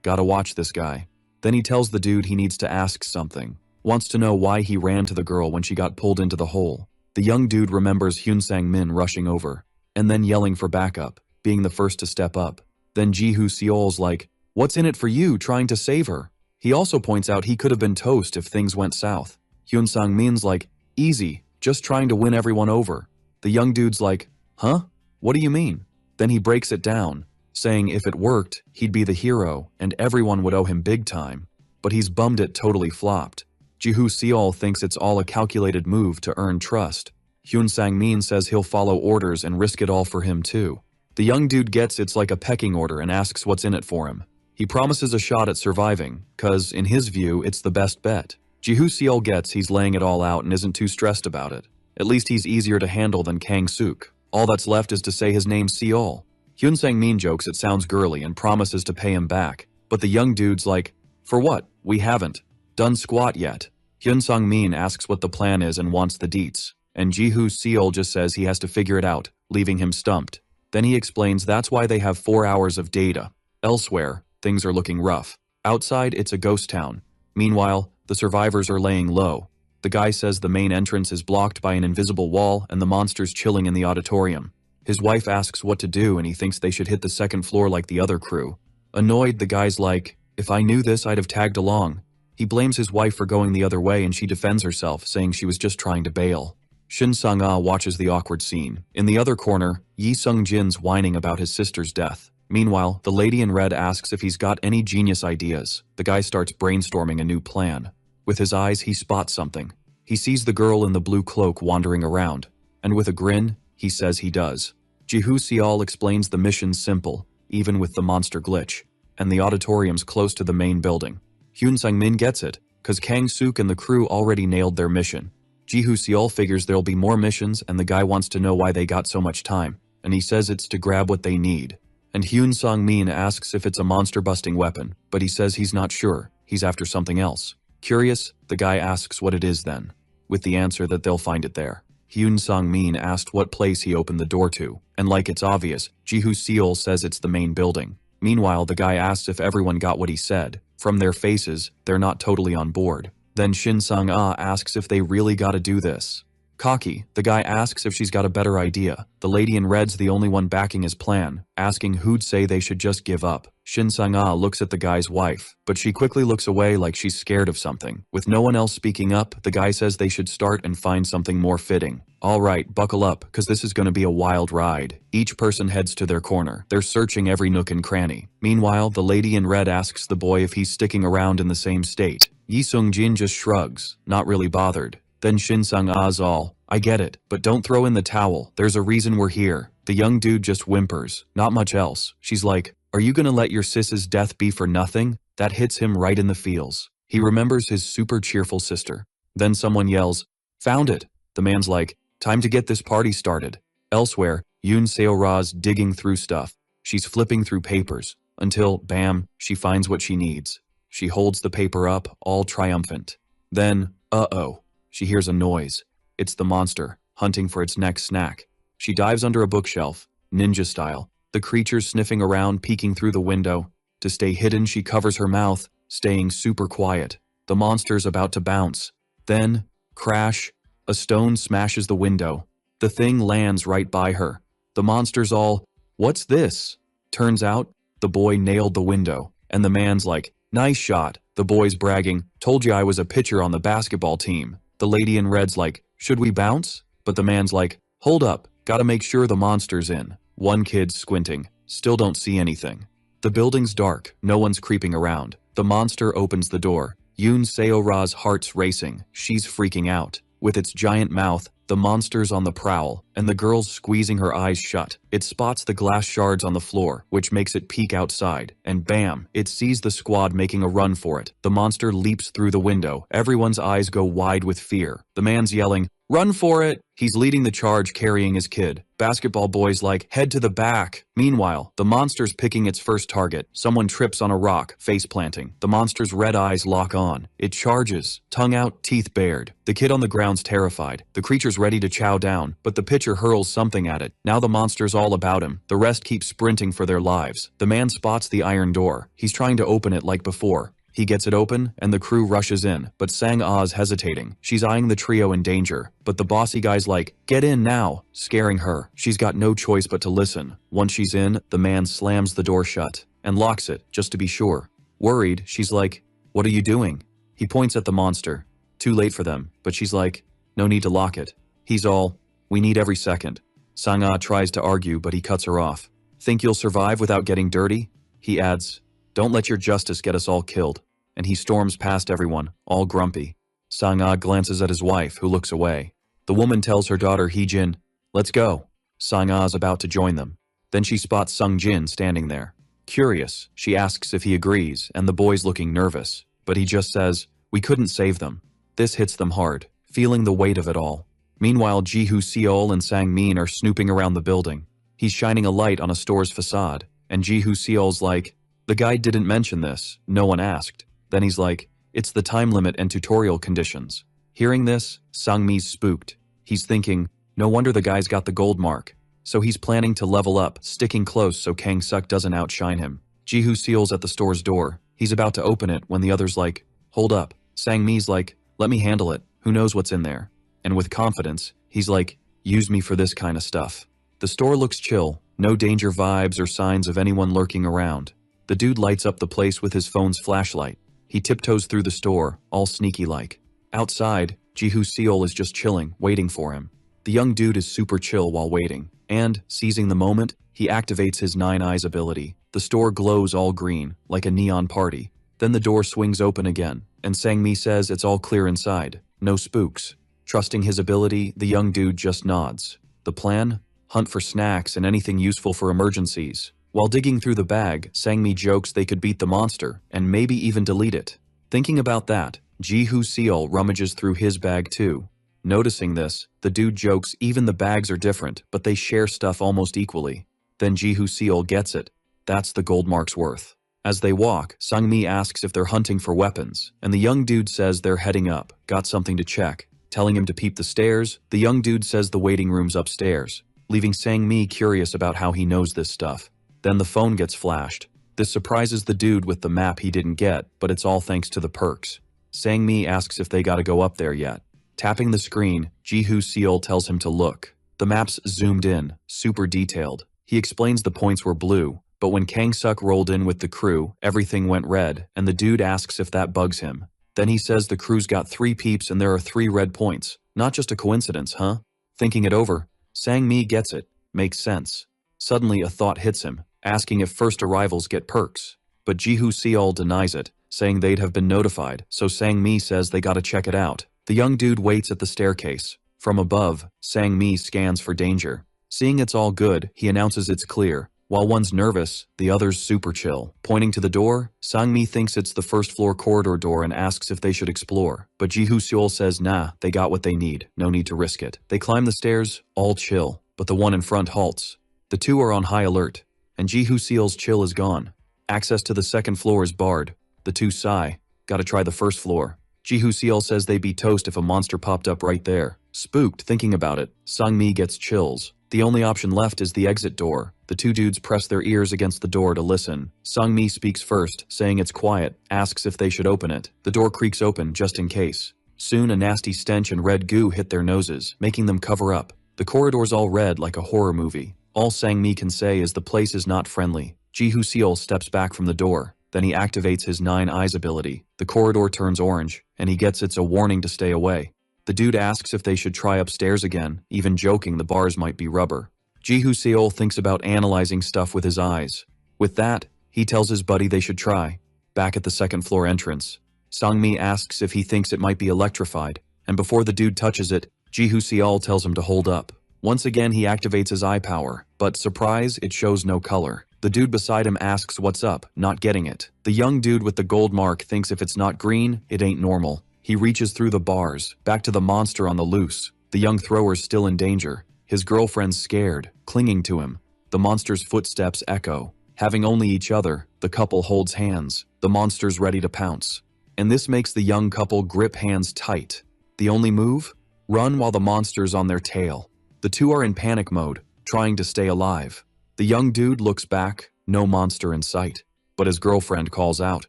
gotta watch this guy. Then he tells the dude he needs to ask something. Wants to know why he ran to the girl when she got pulled into the hole. The young dude remembers Hyun Sang-min rushing over, and then yelling for backup, being the first to step up. Then Ji-hoo Seol's like, what's in it for you trying to save her? He also points out he could have been toast if things went south. Hyun Sang-min's like, easy, just trying to win everyone over. The young dude's like, huh? What do you mean? Then he breaks it down, saying if it worked, he'd be the hero and everyone would owe him big time. But he's bummed it totally flopped. Ji-hoo Seol thinks it's all a calculated move to earn trust. Hyun Sang-min says he'll follow orders and risk it all for him too. The young dude gets it's like a pecking order and asks what's in it for him. He promises a shot at surviving, cause in his view, it's the best bet. Ji-hoo Seol gets he's laying it all out and isn't too stressed about it. At least he's easier to handle than Kang-suk. All that's left is to say his name's Seol. Hyun Sang-min jokes it sounds girly and promises to pay him back. But the young dude's like, for what? We haven't done squat yet. Hyun Sang-min asks what the plan is and wants the deets. And Ji-hoo Seol just says he has to figure it out, leaving him stumped. Then he explains that's why they have 4 hours of data. Elsewhere, things are looking rough. Outside, it's a ghost town. Meanwhile, the survivors are laying low. The guy says the main entrance is blocked by an invisible wall and the monster's chilling in the auditorium. His wife asks what to do and he thinks they should hit the second floor like the other crew. Annoyed, the guy's like, if I knew this, I'd have tagged along. He blames his wife for going the other way and she defends herself, saying she was just trying to bail. Shin Sang-ah watches the awkward scene. In the other corner, Yi Sung-jin's whining about his sister's death. Meanwhile, the lady in red asks if he's got any genius ideas. The guy starts brainstorming a new plan. With his eyes, he spots something. He sees the girl in the blue cloak wandering around, and with a grin, he says he does. Ji-hoo Seol explains the mission's simple, even with the monster glitch, and the auditorium's close to the main building. Hyun Sang-min gets it, cause Kang-suk and the crew already nailed their mission. Ji-hoo Seol figures there'll be more missions and the guy wants to know why they got so much time, and he says it's to grab what they need. And Hyun Sang-min asks if it's a monster-busting weapon, but he says he's not sure, he's after something else. Curious, the guy asks what it is then, with the answer that they'll find it there. Hyun Sang-min asked what place he opened the door to, and like it's obvious, Ji-hoo Seol says it's the main building. Meanwhile, the guy asks if everyone got what he said. From their faces, they're not totally on board. Then Shin Sang-ah asks if they really gotta do this. Cocky, the guy asks if she's got a better idea. The lady in red's the only one backing his plan, asking who'd say they should just give up. Shin Sang-ah looks at the guy's wife, but she quickly looks away like she's scared of something. With no one else speaking up, the guy says they should start and find something more fitting. Alright, buckle up, cause this is gonna be a wild ride. Each person heads to their corner. They're searching every nook and cranny. Meanwhile, the lady in red asks the boy if he's sticking around in the same state. Yi Sung-jin just shrugs, not really bothered. Then Shin Sang-ah's all, I get it, but don't throw in the towel, there's a reason we're here. The young dude just whimpers, not much else. She's like, are you gonna let your sis's death be for nothing? That hits him right in the feels. He remembers his super cheerful sister. Then someone yells, found it. The man's like, time to get this party started. Elsewhere, Yoon Seo-ra's digging through stuff. She's flipping through papers, until, bam, she finds what she needs. She holds the paper up, all triumphant. Then, uh-oh. She hears a noise. It's the monster, hunting for its next snack. She dives under a bookshelf, ninja style, the creature's sniffing around, peeking through the window. To stay hidden, she covers her mouth, staying super quiet. The monster's about to bounce. Then, crash, a stone smashes the window. The thing lands right by her. The monster's all, what's this? Turns out, the boy nailed the window, and the man's like, nice shot. The boy's bragging, told you I was a pitcher on the basketball team. The lady in red's like, should we bounce? But the man's like, hold up, gotta make sure the monster's in. One kid's squinting, still don't see anything. The building's dark, no one's creeping around. The monster opens the door. Yoon Seo-ra's heart's racing, she's freaking out. With its giant mouth, the monster's on the prowl, and the girl's squeezing her eyes shut. It spots the glass shards on the floor, which makes it peek outside, and bam, it sees the squad making a run for it. The monster leaps through the window. Everyone's eyes go wide with fear. The man's yelling, run for it! He's leading the charge carrying his kid. Basketball boy's like, head to the back. Meanwhile, the monster's picking its first target. Someone trips on a rock, face planting. The monster's red eyes lock on. It charges, tongue out, teeth bared. The kid on the ground's terrified. The creature's ready to chow down, but the pitcher hurls something at it. Now the monster's all about him. The rest keep sprinting for their lives. The man spots the iron door. He's trying to open it like before. He gets it open, and the crew rushes in, but Sang-ah's hesitating. She's eyeing the trio in danger, but the bossy guy's like, get in now, scaring her. She's got no choice but to listen. Once she's in, the man slams the door shut, and locks it, just to be sure. Worried, she's like, what are you doing? He points at the monster. Too late for them, but she's like, no need to lock it. He's all, we need every second. Sang-ah tries to argue, but he cuts her off. Think you'll survive without getting dirty? He adds, don't let your justice get us all killed. And he storms past everyone, all grumpy. Sang-ah glances at his wife, who looks away. The woman tells her daughter Hee-jin, let's go. Sang-ah's about to join them. Then she spots Sung-jin standing there. Curious, she asks if he agrees, and the boy's looking nervous. But he just says, we couldn't save them. This hits them hard, feeling the weight of it all. Meanwhile, Ji-hoo Seol and Sang-min are snooping around the building. He's shining a light on a store's facade, and Ji-hoo Seol's like, the guide didn't mention this, no one asked. Then he's like, it's the time limit and tutorial conditions. Hearing this, Sang-mi's spooked. He's thinking, no wonder the guy's got the gold mark. So he's planning to level up, sticking close so Kang-suk doesn't outshine him. Ji-hoo Seol's at the store's door. He's about to open it when the other's like, hold up. Sang-mi's like, let me handle it, who knows what's in there. And with confidence, he's like, use me for this kind of stuff. The store looks chill, no danger vibes or signs of anyone lurking around. The dude lights up the place with his phone's flashlight. He tiptoes through the store, all sneaky-like. Outside, Ji-hoo Seol is just chilling, waiting for him. The young dude is super chill while waiting, and, seizing the moment, he activates his Nine Eyes ability. The store glows all green, like a neon party. Then the door swings open again, and Sang-mi says it's all clear inside, no spooks. Trusting his ability, the young dude just nods. The plan? Hunt for snacks and anything useful for emergencies. While digging through the bag, Sang-mi jokes they could beat the monster, and maybe even delete it. Thinking about that, Ji-hoo Seol rummages through his bag too. Noticing this, the dude jokes even the bags are different, but they share stuff almost equally. Then Ji-hoo Seol gets it. That's the gold mark's worth. As they walk, Sang-mi asks if they're hunting for weapons, and the young dude says they're heading up, got something to check. Telling him to peep the stairs, the young dude says the waiting room's upstairs, leaving Sang-mi curious about how he knows this stuff. Then the phone gets flashed. This surprises the dude with the map he didn't get, but it's all thanks to the perks. Sang-mi asks if they gotta go up there yet. Tapping the screen, Ji-Hoo-seol tells him to look. The map's zoomed in, super detailed. He explains the points were blue, but when Kang-suk rolled in with the crew, everything went red, and the dude asks if that bugs him. Then he says the crew's got 3 peeps and there are 3 red points. Not just a coincidence, huh? Thinking it over, Sang-mi gets it. Makes sense. Suddenly a thought hits him, asking if first arrivals get perks. But Ji-Hoo-seol denies it, saying they'd have been notified, so Sang-mi says they gotta check it out. The young dude waits at the staircase. From above, Sang-mi scans for danger. Seeing it's all good, he announces it's clear. While one's nervous, the other's super chill. Pointing to the door, Sang-mi thinks it's the first floor corridor door and asks if they should explore. But Ji-Hoo-seol says nah, they got what they need, no need to risk it. They climb the stairs, all chill, but the one in front halts. The two are on high alert, and Ji-Hoo-seol's chill is gone. Access to the second floor is barred. The two sigh, gotta try the first floor. Ji-Hoo-seol says they'd be toast if a monster popped up right there. Spooked thinking about it, Sang-mi gets chills. The only option left is the exit door. The two dudes press their ears against the door to listen. Sang-mi speaks first, saying it's quiet, asks if they should open it. The door creaks open just in case. Soon a nasty stench and red goo hit their noses, making them cover up. The corridor's all red like a horror movie. All Sang-mi can say is the place is not friendly. Ji-Hoo-seol steps back from the door. Then he activates his 9 eyes ability. The corridor turns orange, and he gets it's a warning to stay away. The dude asks if they should try upstairs again, even joking the bars might be rubber. Ji-Hoo-seol thinks about analyzing stuff with his eyes. With that, he tells his buddy they should try. Back at the second floor entrance, Sang-mi asks if he thinks it might be electrified, and before the dude touches it, Ji-Hoo-seol tells him to hold up. Once again he activates his eye power, but surprise, it shows no color. The dude beside him asks what's up, not getting it. The young dude with the gold mark thinks if it's not green, it ain't normal. He reaches through the bars, back to the monster on the loose. The young thrower's still in danger. His girlfriend's scared, clinging to him. The monster's footsteps echo. Having only each other, the couple holds hands. The monster's ready to pounce. And this makes the young couple grip hands tight. The only move? Run while the monster's on their tail. The two are in panic mode, trying to stay alive. The young dude looks back, no monster in sight. But his girlfriend calls out.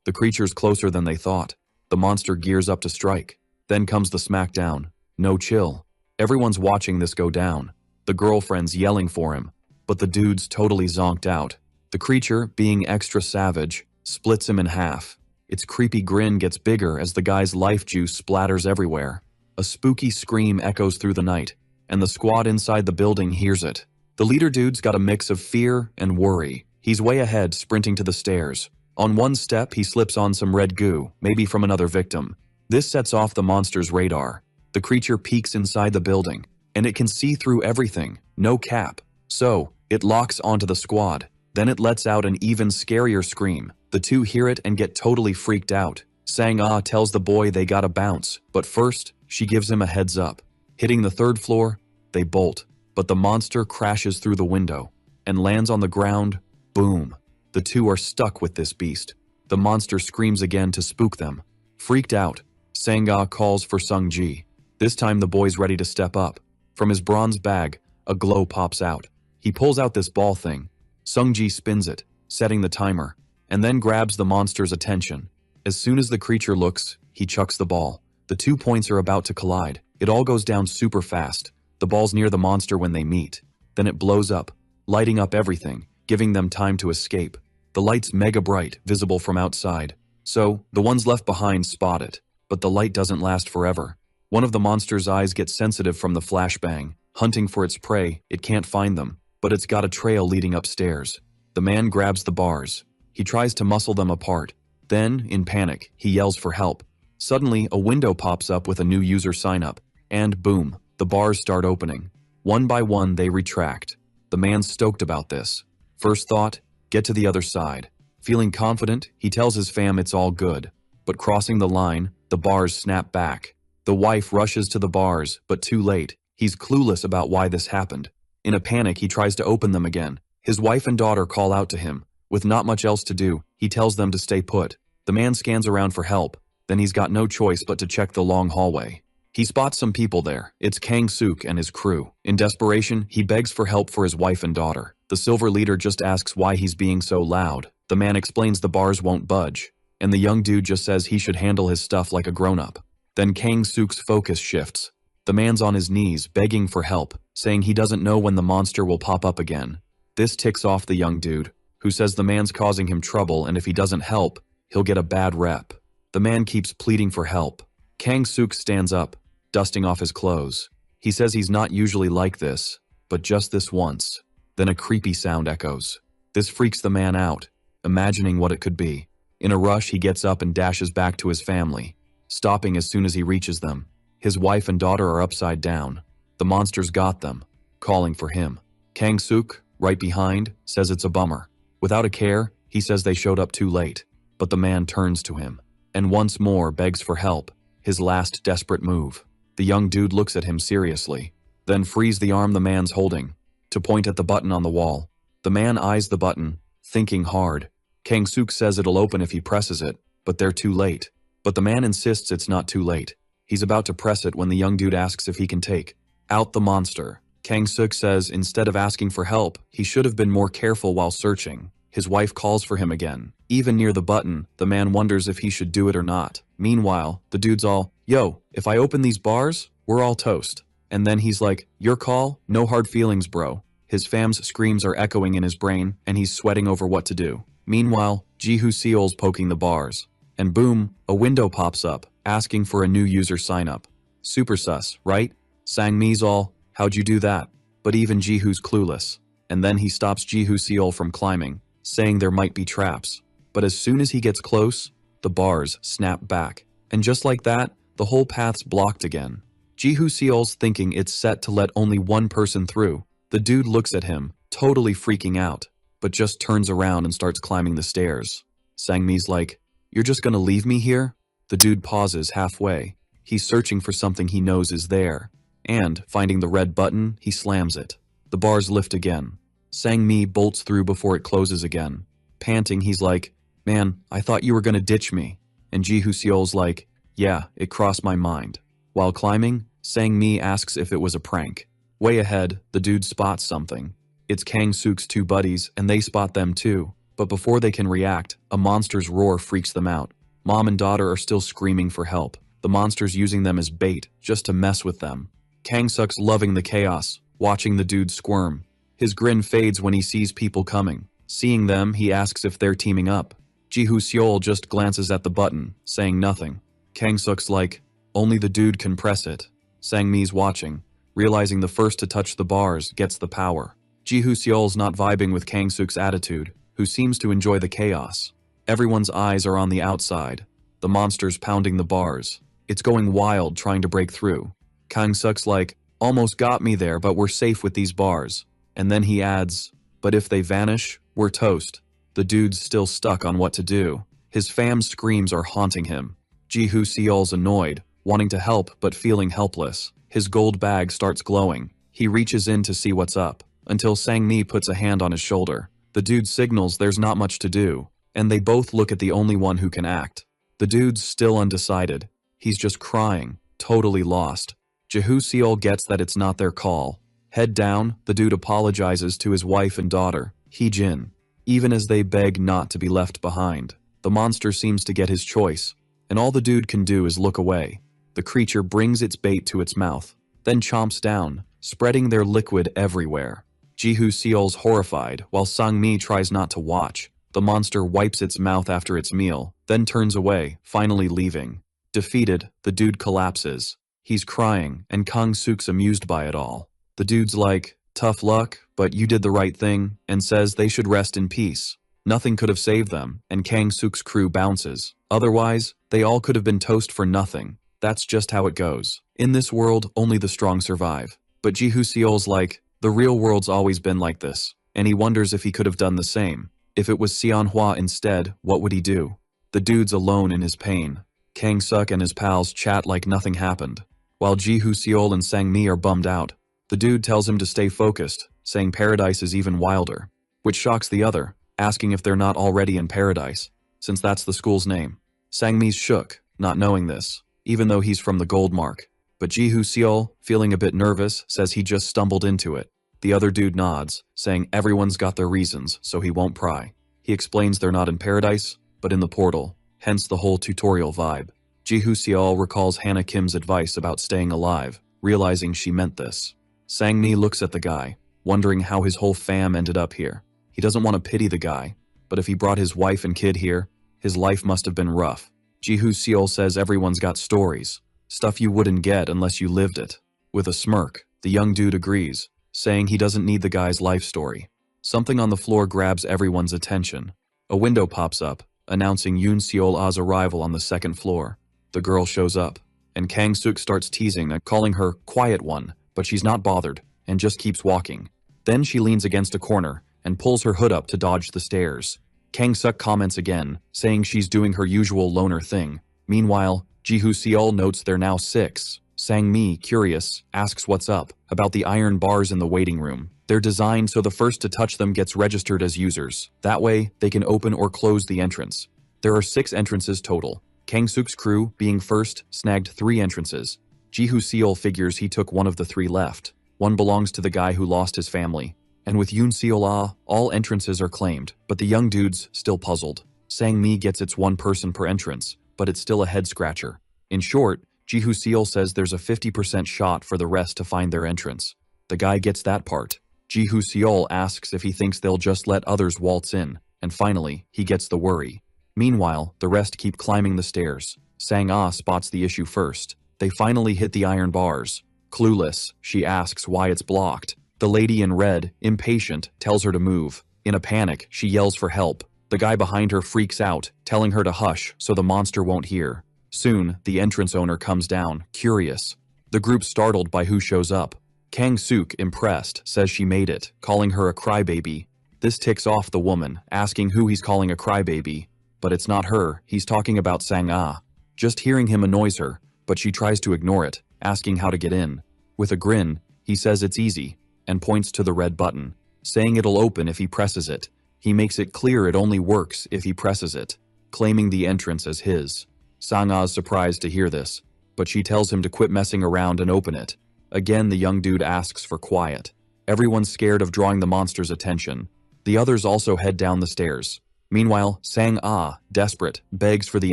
The creature's closer than they thought. The monster gears up to strike. Then comes the smackdown. No chill. Everyone's watching this go down. The girlfriend's yelling for him, but the dude's totally zonked out. The creature, being extra savage, splits him in half. Its creepy grin gets bigger as the guy's life juice splatters everywhere. A spooky scream echoes through the night, and the squad inside the building hears it. The leader dude's got a mix of fear and worry. He's way ahead, sprinting to the stairs. On one step, he slips on some red goo, maybe from another victim. This sets off the monster's radar. The creature peeks inside the building, and it can see through everything, no cap. So, it locks onto the squad. Then it lets out an even scarier scream. The two hear it and get totally freaked out. Sang-ah tells the boy they gotta bounce, but first, she gives him a heads up. Hitting the 3rd floor, they bolt, but the monster crashes through the window and lands on the ground. Boom. The two are stuck with this beast. The monster screams again to spook them. Freaked out, Sang-ah calls for Sung-ji. This time the boy's ready to step up. From his bronze bag, a glow pops out. He pulls out this ball thing. Sung-ji spins it, setting the timer, and then grabs the monster's attention. As soon as the creature looks, he chucks the ball. The 2 points are about to collide. It all goes down super fast. The ball's near the monster when they meet. Then it blows up, lighting up everything, giving them time to escape. The light's mega bright, visible from outside. So, the ones left behind spot it. But the light doesn't last forever. One of the monster's eyes gets sensitive from the flashbang. Hunting for its prey, it can't find them, but it's got a trail leading upstairs. The man grabs the bars. He tries to muscle them apart. Then, in panic, he yells for help. Suddenly, a window pops up with a new user sign-up. And boom, the bars start opening. One by one, they retract. The man's stoked about this. First thought, get to the other side. Feeling confident, he tells his fam it's all good. But crossing the line, the bars snap back. The wife rushes to the bars, but too late. He's clueless about why this happened. In a panic, he tries to open them again. His wife and daughter call out to him. With not much else to do, he tells them to stay put. The man scans around for help. Then he's got no choice but to check the long hallway. He spots some people there. It's Kang-suk and his crew. In desperation, he begs for help for his wife and daughter. The silver leader just asks why he's being so loud. The man explains the bars won't budge, and the young dude just says he should handle his stuff like a grown-up. Then Kang Suk's focus shifts. The man's on his knees, begging for help, saying he doesn't know when the monster will pop up again. This ticks off the young dude, who says the man's causing him trouble and if he doesn't help, he'll get a bad rep. The man keeps pleading for help. Kang Suk stands up, dusting off his clothes. He says he's not usually like this, but just this once. Then a creepy sound echoes. This freaks the man out, imagining what it could be. In a rush, he gets up and dashes back to his family, stopping as soon as he reaches them. His wife and daughter are upside down. The monsters got them, calling for him. Kang Suk, right behind, says it's a bummer. Without a care, he says they showed up too late. But the man turns to him, and once more begs for help, his last desperate move. The young dude looks at him seriously, then frees the arm the man's holding, to point at the button on the wall. The man eyes the button, thinking hard. Kang Suk says it'll open if he presses it, but they're too late. But the man insists it's not too late. He's about to press it when the young dude asks if he can take out the monster. Kang Suk says instead of asking for help, he should have been more careful while searching. His wife calls for him again. Even near the button, the man wonders if he should do it or not. Meanwhile, the dude's all, "Yo, if I open these bars, we're all toast." And then he's like, "Your call, no hard feelings, bro." His fam's screams are echoing in his brain, and he's sweating over what to do. Meanwhile, Jihu Seol's poking the bars. And boom, a window pops up, asking for a new user sign-up. Super sus, right? Sangmi's all, "How'd you do that?" But even Jihu's clueless. And then he stops Jihu Seol from climbing, saying there might be traps. But as soon as he gets close, the bars snap back. And just like that, the whole path's blocked again. Jihu Seol's thinking it's set to let only one person through. The dude looks at him, totally freaking out, but just turns around and starts climbing the stairs. Sangmi's like, "You're just gonna leave me here?" The dude pauses halfway. He's searching for something he knows is there. And, finding the red button, he slams it. The bars lift again. Sangmi bolts through before it closes again. Panting, he's like, "Man, I thought you were gonna ditch me." And Jihu Seol's like, "Yeah, it crossed my mind." While climbing, Sangmi asks if it was a prank. Way ahead, the dude spots something. It's Kang Suk's two buddies, and they spot them too. But before they can react, a monster's roar freaks them out. Mom and daughter are still screaming for help. The monster's using them as bait, just to mess with them. Kang Suk's loving the chaos, watching the dude squirm. His grin fades when he sees people coming. Seeing them, he asks if they're teaming up. Jihu Seol just glances at the button, saying nothing. Kang Suk's like, "Only the dude can press it." Sangmi's watching, realizing the first to touch the bars gets the power. Jihu Seol's not vibing with Kang Suk's attitude, who seems to enjoy the chaos. Everyone's eyes are on the outside. The monster's pounding the bars. It's going wild trying to break through. Kang Suk's like, "Almost got me there, but we're safe with these bars." And then he adds, "But if they vanish, we're toast." The dude's still stuck on what to do. His fam's screams are haunting him. Jihu Seol's annoyed, wanting to help but feeling helpless. His gold bag starts glowing. He reaches in to see what's up, until Sangmi puts a hand on his shoulder. The dude signals there's not much to do, and they both look at the only one who can act. The dude's still undecided. He's just crying, totally lost. Jihu Seol gets that it's not their call. Head down, the dude apologizes to his wife and daughter, Hee-jin. Even as they beg not to be left behind, the monster seems to get his choice, and all the dude can do is look away. The creature brings its bait to its mouth, then chomps down, spreading their liquid everywhere. Jihu Seol's horrified, while Sangmi tries not to watch. The monster wipes its mouth after its meal, then turns away, finally leaving. Defeated, the dude collapses. He's crying, and Kang Suk's amused by it all. The dude's like, "Tough luck, but you did the right thing," and says they should rest in peace. Nothing could have saved them, and Kang Suk's crew bounces. Otherwise, they all could have been toast for nothing. That's just how it goes. In this world, only the strong survive. But Jihu Seol's like, the real world's always been like this, and he wonders if he could have done the same. If it was Seonhwa instead, what would he do? The dude's alone in his pain. Kang Suk and his pals chat like nothing happened, while Jihu Seol and Sangmi are bummed out. The dude tells him to stay focused, saying paradise is even wilder, which shocks the other, asking if they're not already in paradise, since that's the school's name. Sangmi's shook, not knowing this, even though he's from the gold mark. But Jihu Seol, feeling a bit nervous, says he just stumbled into it. The other dude nods, saying everyone's got their reasons, so he won't pry. He explains they're not in paradise, but in the portal, hence the whole tutorial vibe. Ji-hoo Seol recalls Hannah Kim's advice about staying alive, realizing she meant this. Sang-mi looks at the guy, wondering how his whole fam ended up here. He doesn't want to pity the guy, but if he brought his wife and kid here, his life must have been rough. Ji-hoo Seol says everyone's got stories, stuff you wouldn't get unless you lived it. With a smirk, the young dude agrees, saying he doesn't need the guy's life story. Something on the floor grabs everyone's attention. A window pops up, announcing Yoon Seol-ah's arrival on the second floor. The girl shows up, and Kang-suk starts teasing and calling her quiet one, but she's not bothered, and just keeps walking. Then she leans against a corner and pulls her hood up to dodge the stairs. Kang-suk comments again, saying she's doing her usual loner thing. Meanwhile, Ji-hoo Seol notes they're now 6. Sang-mi, curious, asks what's up, about the iron bars in the waiting room. They're designed so the first to touch them gets registered as users. That way, they can open or close the entrance. There are 6 entrances total. Kang-suk's crew, being first, snagged 3 entrances. Ji-hoo Seol figures he took one of the 3 left. One belongs to the guy who lost his family. And with Yoon Seol-ah, all entrances are claimed, but the young dude's still puzzled. Sang-mi gets its 1 person per entrance, but it's still a head-scratcher. In short, Ji-hoo Seol says there's a 50% shot for the rest to find their entrance. The guy gets that part. Ji-hoo Seol asks if he thinks they'll just let others waltz in, and finally, he gets the worry. Meanwhile, the rest keep climbing the stairs. Sang-ah spots the issue first. They finally hit the iron bars. Clueless, she asks why it's blocked. The lady in red, impatient, tells her to move. In a panic, she yells for help. The guy behind her freaks out, telling her to hush so the monster won't hear. Soon, the entrance owner comes down, curious. The group's startled by who shows up. Kang-suk, impressed, says she made it, calling her a crybaby. This ticks off the woman, asking who he's calling a crybaby. But it's not her, he's talking about Sang-ah. Just hearing him annoys her, but she tries to ignore it, asking how to get in. With a grin, he says it's easy, and points to the red button, saying it'll open if he presses it. He makes it clear it only works if he presses it, claiming the entrance as his. Sang-ah's surprised to hear this, but she tells him to quit messing around and open it. Again, the young dude asks for quiet. Everyone's scared of drawing the monster's attention. The others also head down the stairs. Meanwhile, Sang-ah, desperate, begs for the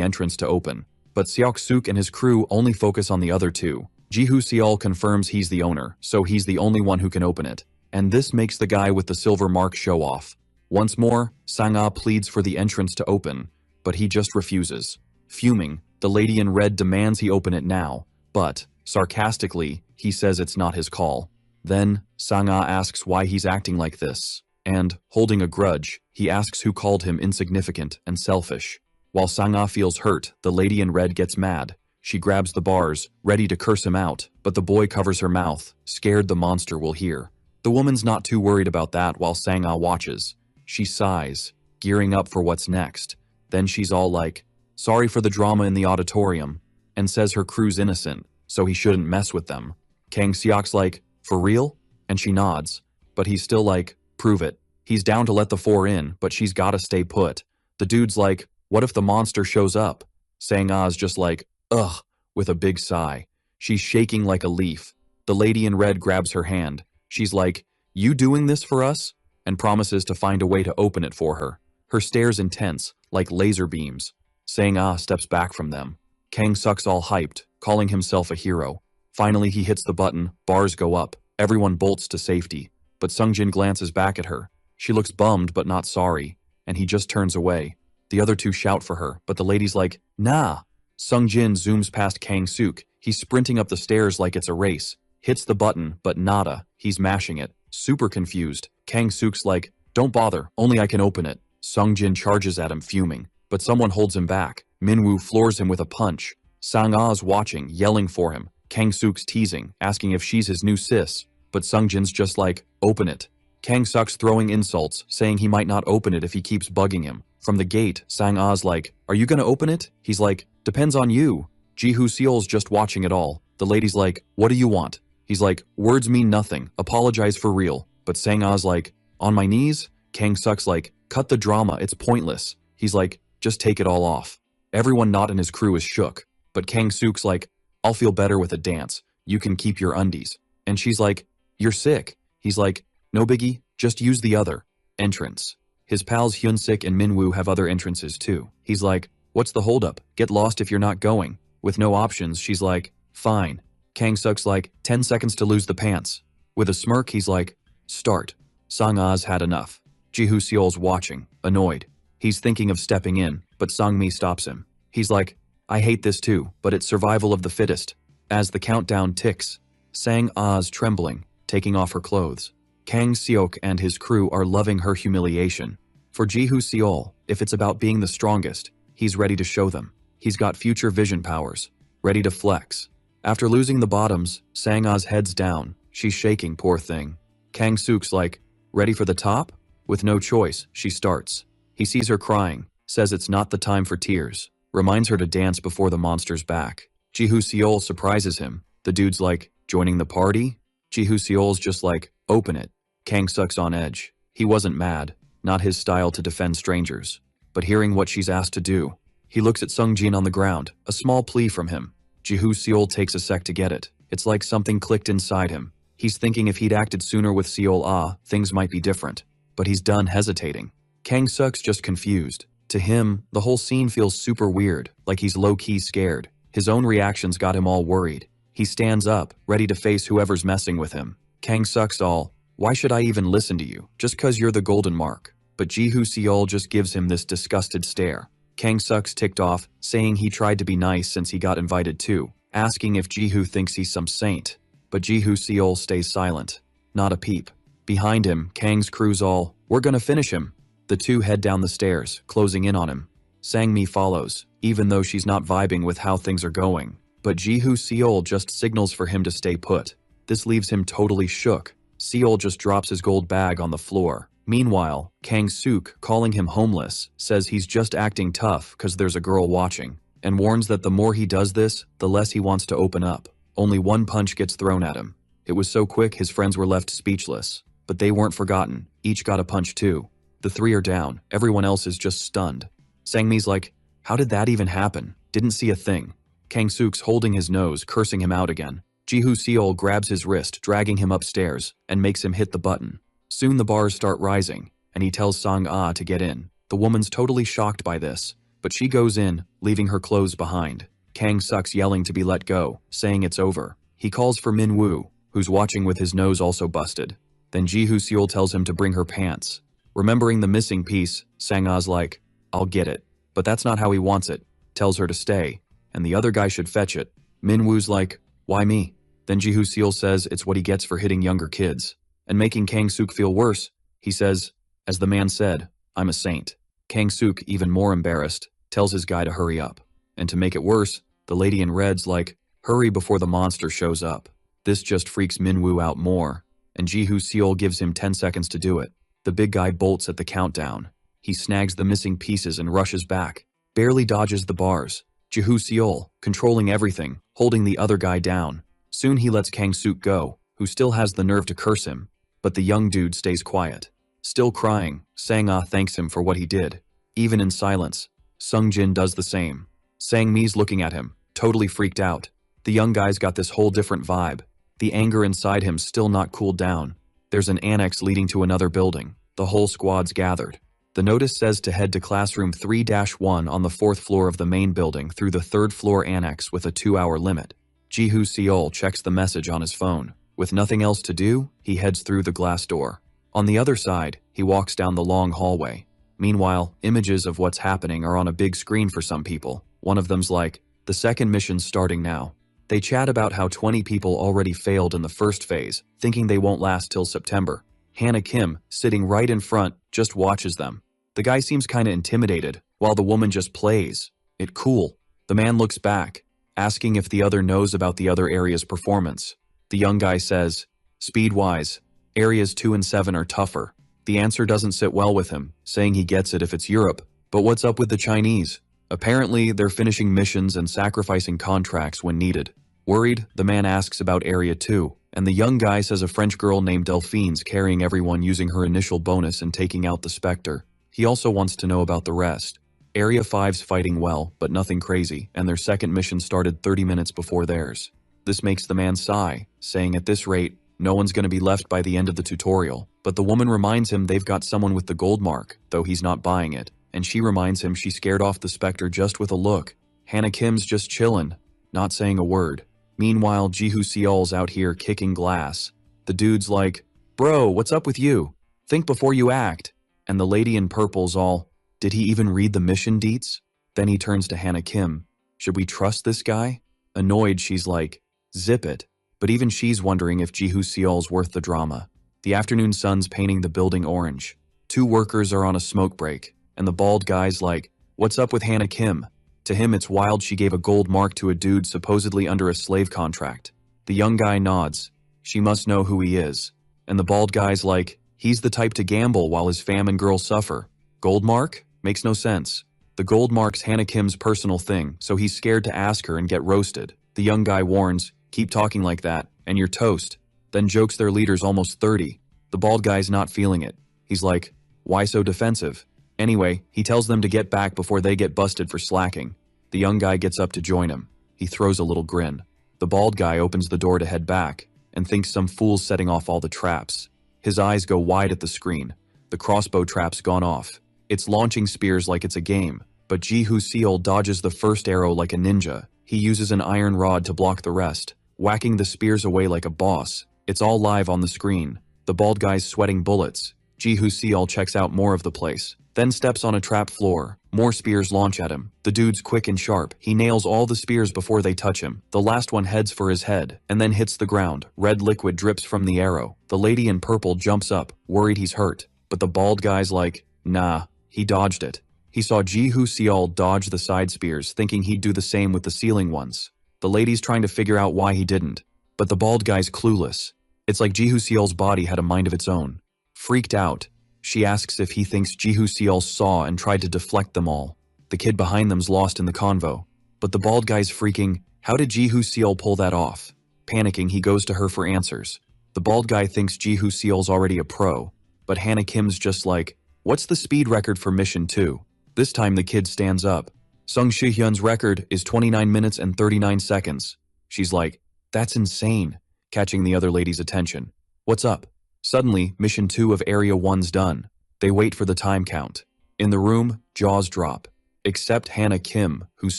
entrance to open. But Seok-suk and his crew only focus on the other 2. Ji-hoo Seol confirms he's the owner, so he's the only one who can open it. And this makes the guy with the silver mark show off. Once more, Sang-ah pleads for the entrance to open, but he just refuses. Fuming, the lady in red demands he open it now, but, sarcastically, he says it's not his call. Then, Sang-ah asks why he's acting like this, and, holding a grudge, he asks who called him insignificant and selfish. While Sang-ah feels hurt, the lady in red gets mad. She grabs the bars, ready to curse him out, but the boy covers her mouth, scared the monster will hear. The woman's not too worried about that while Sang-ah watches. She sighs, gearing up for what's next. Then she's all like, sorry for the drama in the auditorium, and says her crew's innocent, so he shouldn't mess with them. Kang-seok's like, for real? And she nods, but he's still like, prove it. He's down to let the 4 in, but she's gotta stay put. The dude's like, what if the monster shows up? Sang-ah's just like, ugh, with a big sigh. She's shaking like a leaf. The lady in red grabs her hand. She's like, you doing this for us? And promises to find a way to open it for her. Her stare's intense, like laser beams. Sang-ah steps back from them. Kang-suk's all hyped, calling himself a hero. Finally, he hits the button, bars go up. Everyone bolts to safety. But Sungjin glances back at her. She looks bummed but not sorry, and he just turns away. The other 2 shout for her, but the lady's like, nah. Sungjin zooms past Kang-suk. He's sprinting up the stairs like it's a race. Hits the button, but nada. He's mashing it. Super confused. Kang-suk's like, don't bother, only I can open it. Sungjin charges at him, fuming, but someone holds him back. Minwoo floors him with a punch. Sang-ah's watching, yelling for him. Kang-suk's teasing, asking if she's his new sis, but Sungjin's just like, open it. Kang-suk's throwing insults, saying he might not open it if he keeps bugging him. From the gate, Sang-ah's like, are you gonna open it? He's like, depends on you. Ji-hoo Seol's just watching it all. The lady's like, what do you want? He's like, words mean nothing, apologize for real. But Sang-ah's like, on my knees? Kang-suk's like, cut the drama, it's pointless. He's like, just take it all off. Everyone not in his crew is shook, but Kang-suk's like, I'll feel better with a dance. You can keep your undies. And she's like, you're sick. He's like, no biggie, just use the other entrance. His pals Hyunsik and Minwoo have other entrances too. He's like, what's the holdup? Get lost if you're not going. With no options, she's like, fine. Kang-suk's like, 10 seconds to lose the pants. With a smirk, he's like, start. Sang-a's had enough. Ji-Hoo-seol's watching, annoyed. He's thinking of stepping in, but Sang-mi stops him. He's like, I hate this too, but it's survival of the fittest. As the countdown ticks, Sang-a's trembling, taking off her clothes. Kang-seok and his crew are loving her humiliation. For Ji-Hoo-seol, if it's about being the strongest, he's ready to show them. He's got future vision powers, ready to flex. After losing the bottoms, Sang-a's head's down. She's shaking, poor thing. Kang-suk's like, ready for the top? With no choice, she starts. He sees her crying, says it's not the time for tears, reminds her to dance before the monster's back. Ji-Hoo-seol surprises him. The dude's like, joining the party? Ji-Hoo-seol's just like, open it. Kang-suk's on edge. He wasn't mad, not his style to defend strangers. But hearing what she's asked to do, he looks at Sung-jin on the ground, a small plea from him. Ji-Hoo-seol takes a sec to get it. It's like something clicked inside him. He's thinking if he'd acted sooner with Seol-ah, things might be different. But he's done hesitating. Kang-suk's just confused. To him, the whole scene feels super weird, like he's low-key scared. His own reactions got him all worried. He stands up, ready to face whoever's messing with him. Kang-suk's all, why should I even listen to you, just cause you're the golden mark? But Ji-Hoo-seol just gives him this disgusted stare. Kang-suk's ticked off, saying he tried to be nice since he got invited too, asking if Ji-Hoo thinks he's some saint. But Ji-Hoo-seol stays silent. Not a peep. Behind him, Kang's crew's all, we're gonna finish him. The two head down the stairs, closing in on him. Sang-mi follows, even though she's not vibing with how things are going. But Ji-Hoo-seol just signals for him to stay put. This leaves him totally shook. Seol just drops his gold bag on the floor. Meanwhile, Kang-suk, calling him homeless, says he's just acting tough cause there's a girl watching, and warns that the more he does this, the less he wants to open up. Only one punch gets thrown at him. It was so quick his friends were left speechless. But they weren't forgotten. Each got a punch too. The three are down. Everyone else is just stunned. Sang-mi's like, how did that even happen? Didn't see a thing. Kang-suk's holding his nose, cursing him out again. Ji-Hoo-seol grabs his wrist, dragging him upstairs, and makes him hit the button. Soon the bars start rising, and he tells Sang-ah to get in. The woman's totally shocked by this, but she goes in, leaving her clothes behind. Kang-suk's yelling to be let go, saying it's over. He calls for Min-woo, who's watching with his nose also busted. Then Ji-Hoo-seol tells him to bring her pants. Remembering the missing piece, Sang-ah's like, I'll get it. But that's not how he wants it. Tells her to stay, and the other guy should fetch it. Min-woo's like, why me? Then Ji-Hoo-seol says it's what he gets for hitting younger kids. And making Kang-suk feel worse, he says, as the man said, I'm a saint. Kang-suk, even more embarrassed, tells his guy to hurry up. And to make it worse, the lady in red's like, hurry before the monster shows up. This just freaks Min-woo out more, and Ji-Hoo-seol gives him 10 seconds to do it. The big guy bolts at the countdown. He snags the missing pieces and rushes back, barely dodges the bars. Ji-Hoo-seol, controlling everything, holding the other guy down. Soon he lets Kang-suk go, who still has the nerve to curse him, but the young dude stays quiet. Still crying, Sang-ah thanks him for what he did. Even in silence, Sung-jin does the same. Sang-mi's looking at him, totally freaked out. The young guy's got this whole different vibe. The anger inside him still not cooled down. There's an annex leading to another building. The whole squad's gathered. The notice says to head to classroom 3-1 on the 4th floor of the main building through the 3rd floor annex with a 2-hour limit. Ji-Hoo-seol checks the message on his phone. With nothing else to do, he heads through the glass door. On the other side, he walks down the long hallway. Meanwhile, images of what's happening are on a big screen for some people. One of them's like, the second mission's starting now. They chat about how 20 people already failed in the first phase, thinking they won't last till September. Hannah Kim, sitting right in front, just watches them. The guy seems kinda intimidated, while the woman just plays. It cool. The man looks back, asking if the other knows about the other area's performance. The young guy says, speed-wise, areas 2 and 7 are tougher. The answer doesn't sit well with him, saying he gets it if it's Europe. But what's up with the Chinese? Apparently, they're finishing missions and sacrificing contracts when needed. Worried, the man asks about Area 2, and the young guy says a French girl named Delphine's carrying everyone using her initial bonus and taking out the Spectre. He also wants to know about the rest. Area 5's fighting well, but nothing crazy, and their second mission started 30 minutes before theirs. This makes the man sigh, saying at this rate, no one's gonna be left by the end of the tutorial. But the woman reminds him they've got someone with the gold mark, though he's not buying it, and she reminds him she scared off the Spectre just with a look. Hannah Kim's just chillin'. not saying a word. Meanwhile, Jihu Seol's out here kicking glass. The dude's like, "Bro, what's up with you? Think before you act." And the lady in purple's all, "Did he even read the mission deets?" Then he turns to Hannah Kim. "Should we trust this guy?" Annoyed, she's like, "Zip it." But even she's wondering if Jihu Seol's worth the drama. The afternoon sun's painting the building orange. 2 workers are on a smoke break, and the bald guy's like, "What's up with Hannah Kim?" To him, it's wild she gave a gold mark to a dude supposedly under a slave contract. The young guy nods. She must know who he is. And the bald guy's like, he's the type to gamble while his fam and girl suffer. Gold mark? Makes no sense. The gold mark's Hannah Kim's personal thing, so he's scared to ask her and get roasted. The young guy warns, "Keep talking like that, and you're toast." Then jokes their leader's almost 30. The bald guy's not feeling it. He's like, "Why so defensive?" Anyway, he tells them to get back before they get busted for slacking. The young guy gets up to join him. He throws a little grin. The bald guy opens the door to head back, and thinks some fool's setting off all the traps. His eyes go wide at the screen. The crossbow trap's gone off. It's launching spears like it's a game, but Jihu Seol dodges the first arrow like a ninja. He uses an iron rod to block the rest, whacking the spears away like a boss. It's all live on the screen. The bald guy's sweating bullets. Jihu Seol checks out more of the place, then steps on a trap floor. More spears launch at him. The dude's quick and sharp. He nails all the spears before they touch him. The last one heads for his head, and then hits the ground. Red liquid drips from the arrow. The lady in purple jumps up, worried he's hurt. But the bald guy's like, nah, he dodged it. He saw Jihu Seol dodge the side spears, thinking he'd do the same with the ceiling ones. The lady's trying to figure out why he didn't. But the bald guy's clueless. It's like Jihu Seol's body had a mind of its own. Freaked out, she asks if he thinks Jihu Seol saw and tried to deflect them all. The kid behind them's lost in the convo. But the bald guy's freaking, how did Jihu Seol pull that off? Panicking, he goes to her for answers. The bald guy thinks Jihu Seol's already a pro. But Hannah Kim's just like, what's the speed record for mission 2? This time the kid stands up. Sung Shi-hyun's record is 29 minutes and 39 seconds. She's like, that's insane, catching the other lady's attention. What's up? Suddenly, mission 2 of Area 1's done. They wait for the time count. In the room, jaws drop. Except Hannah Kim, who's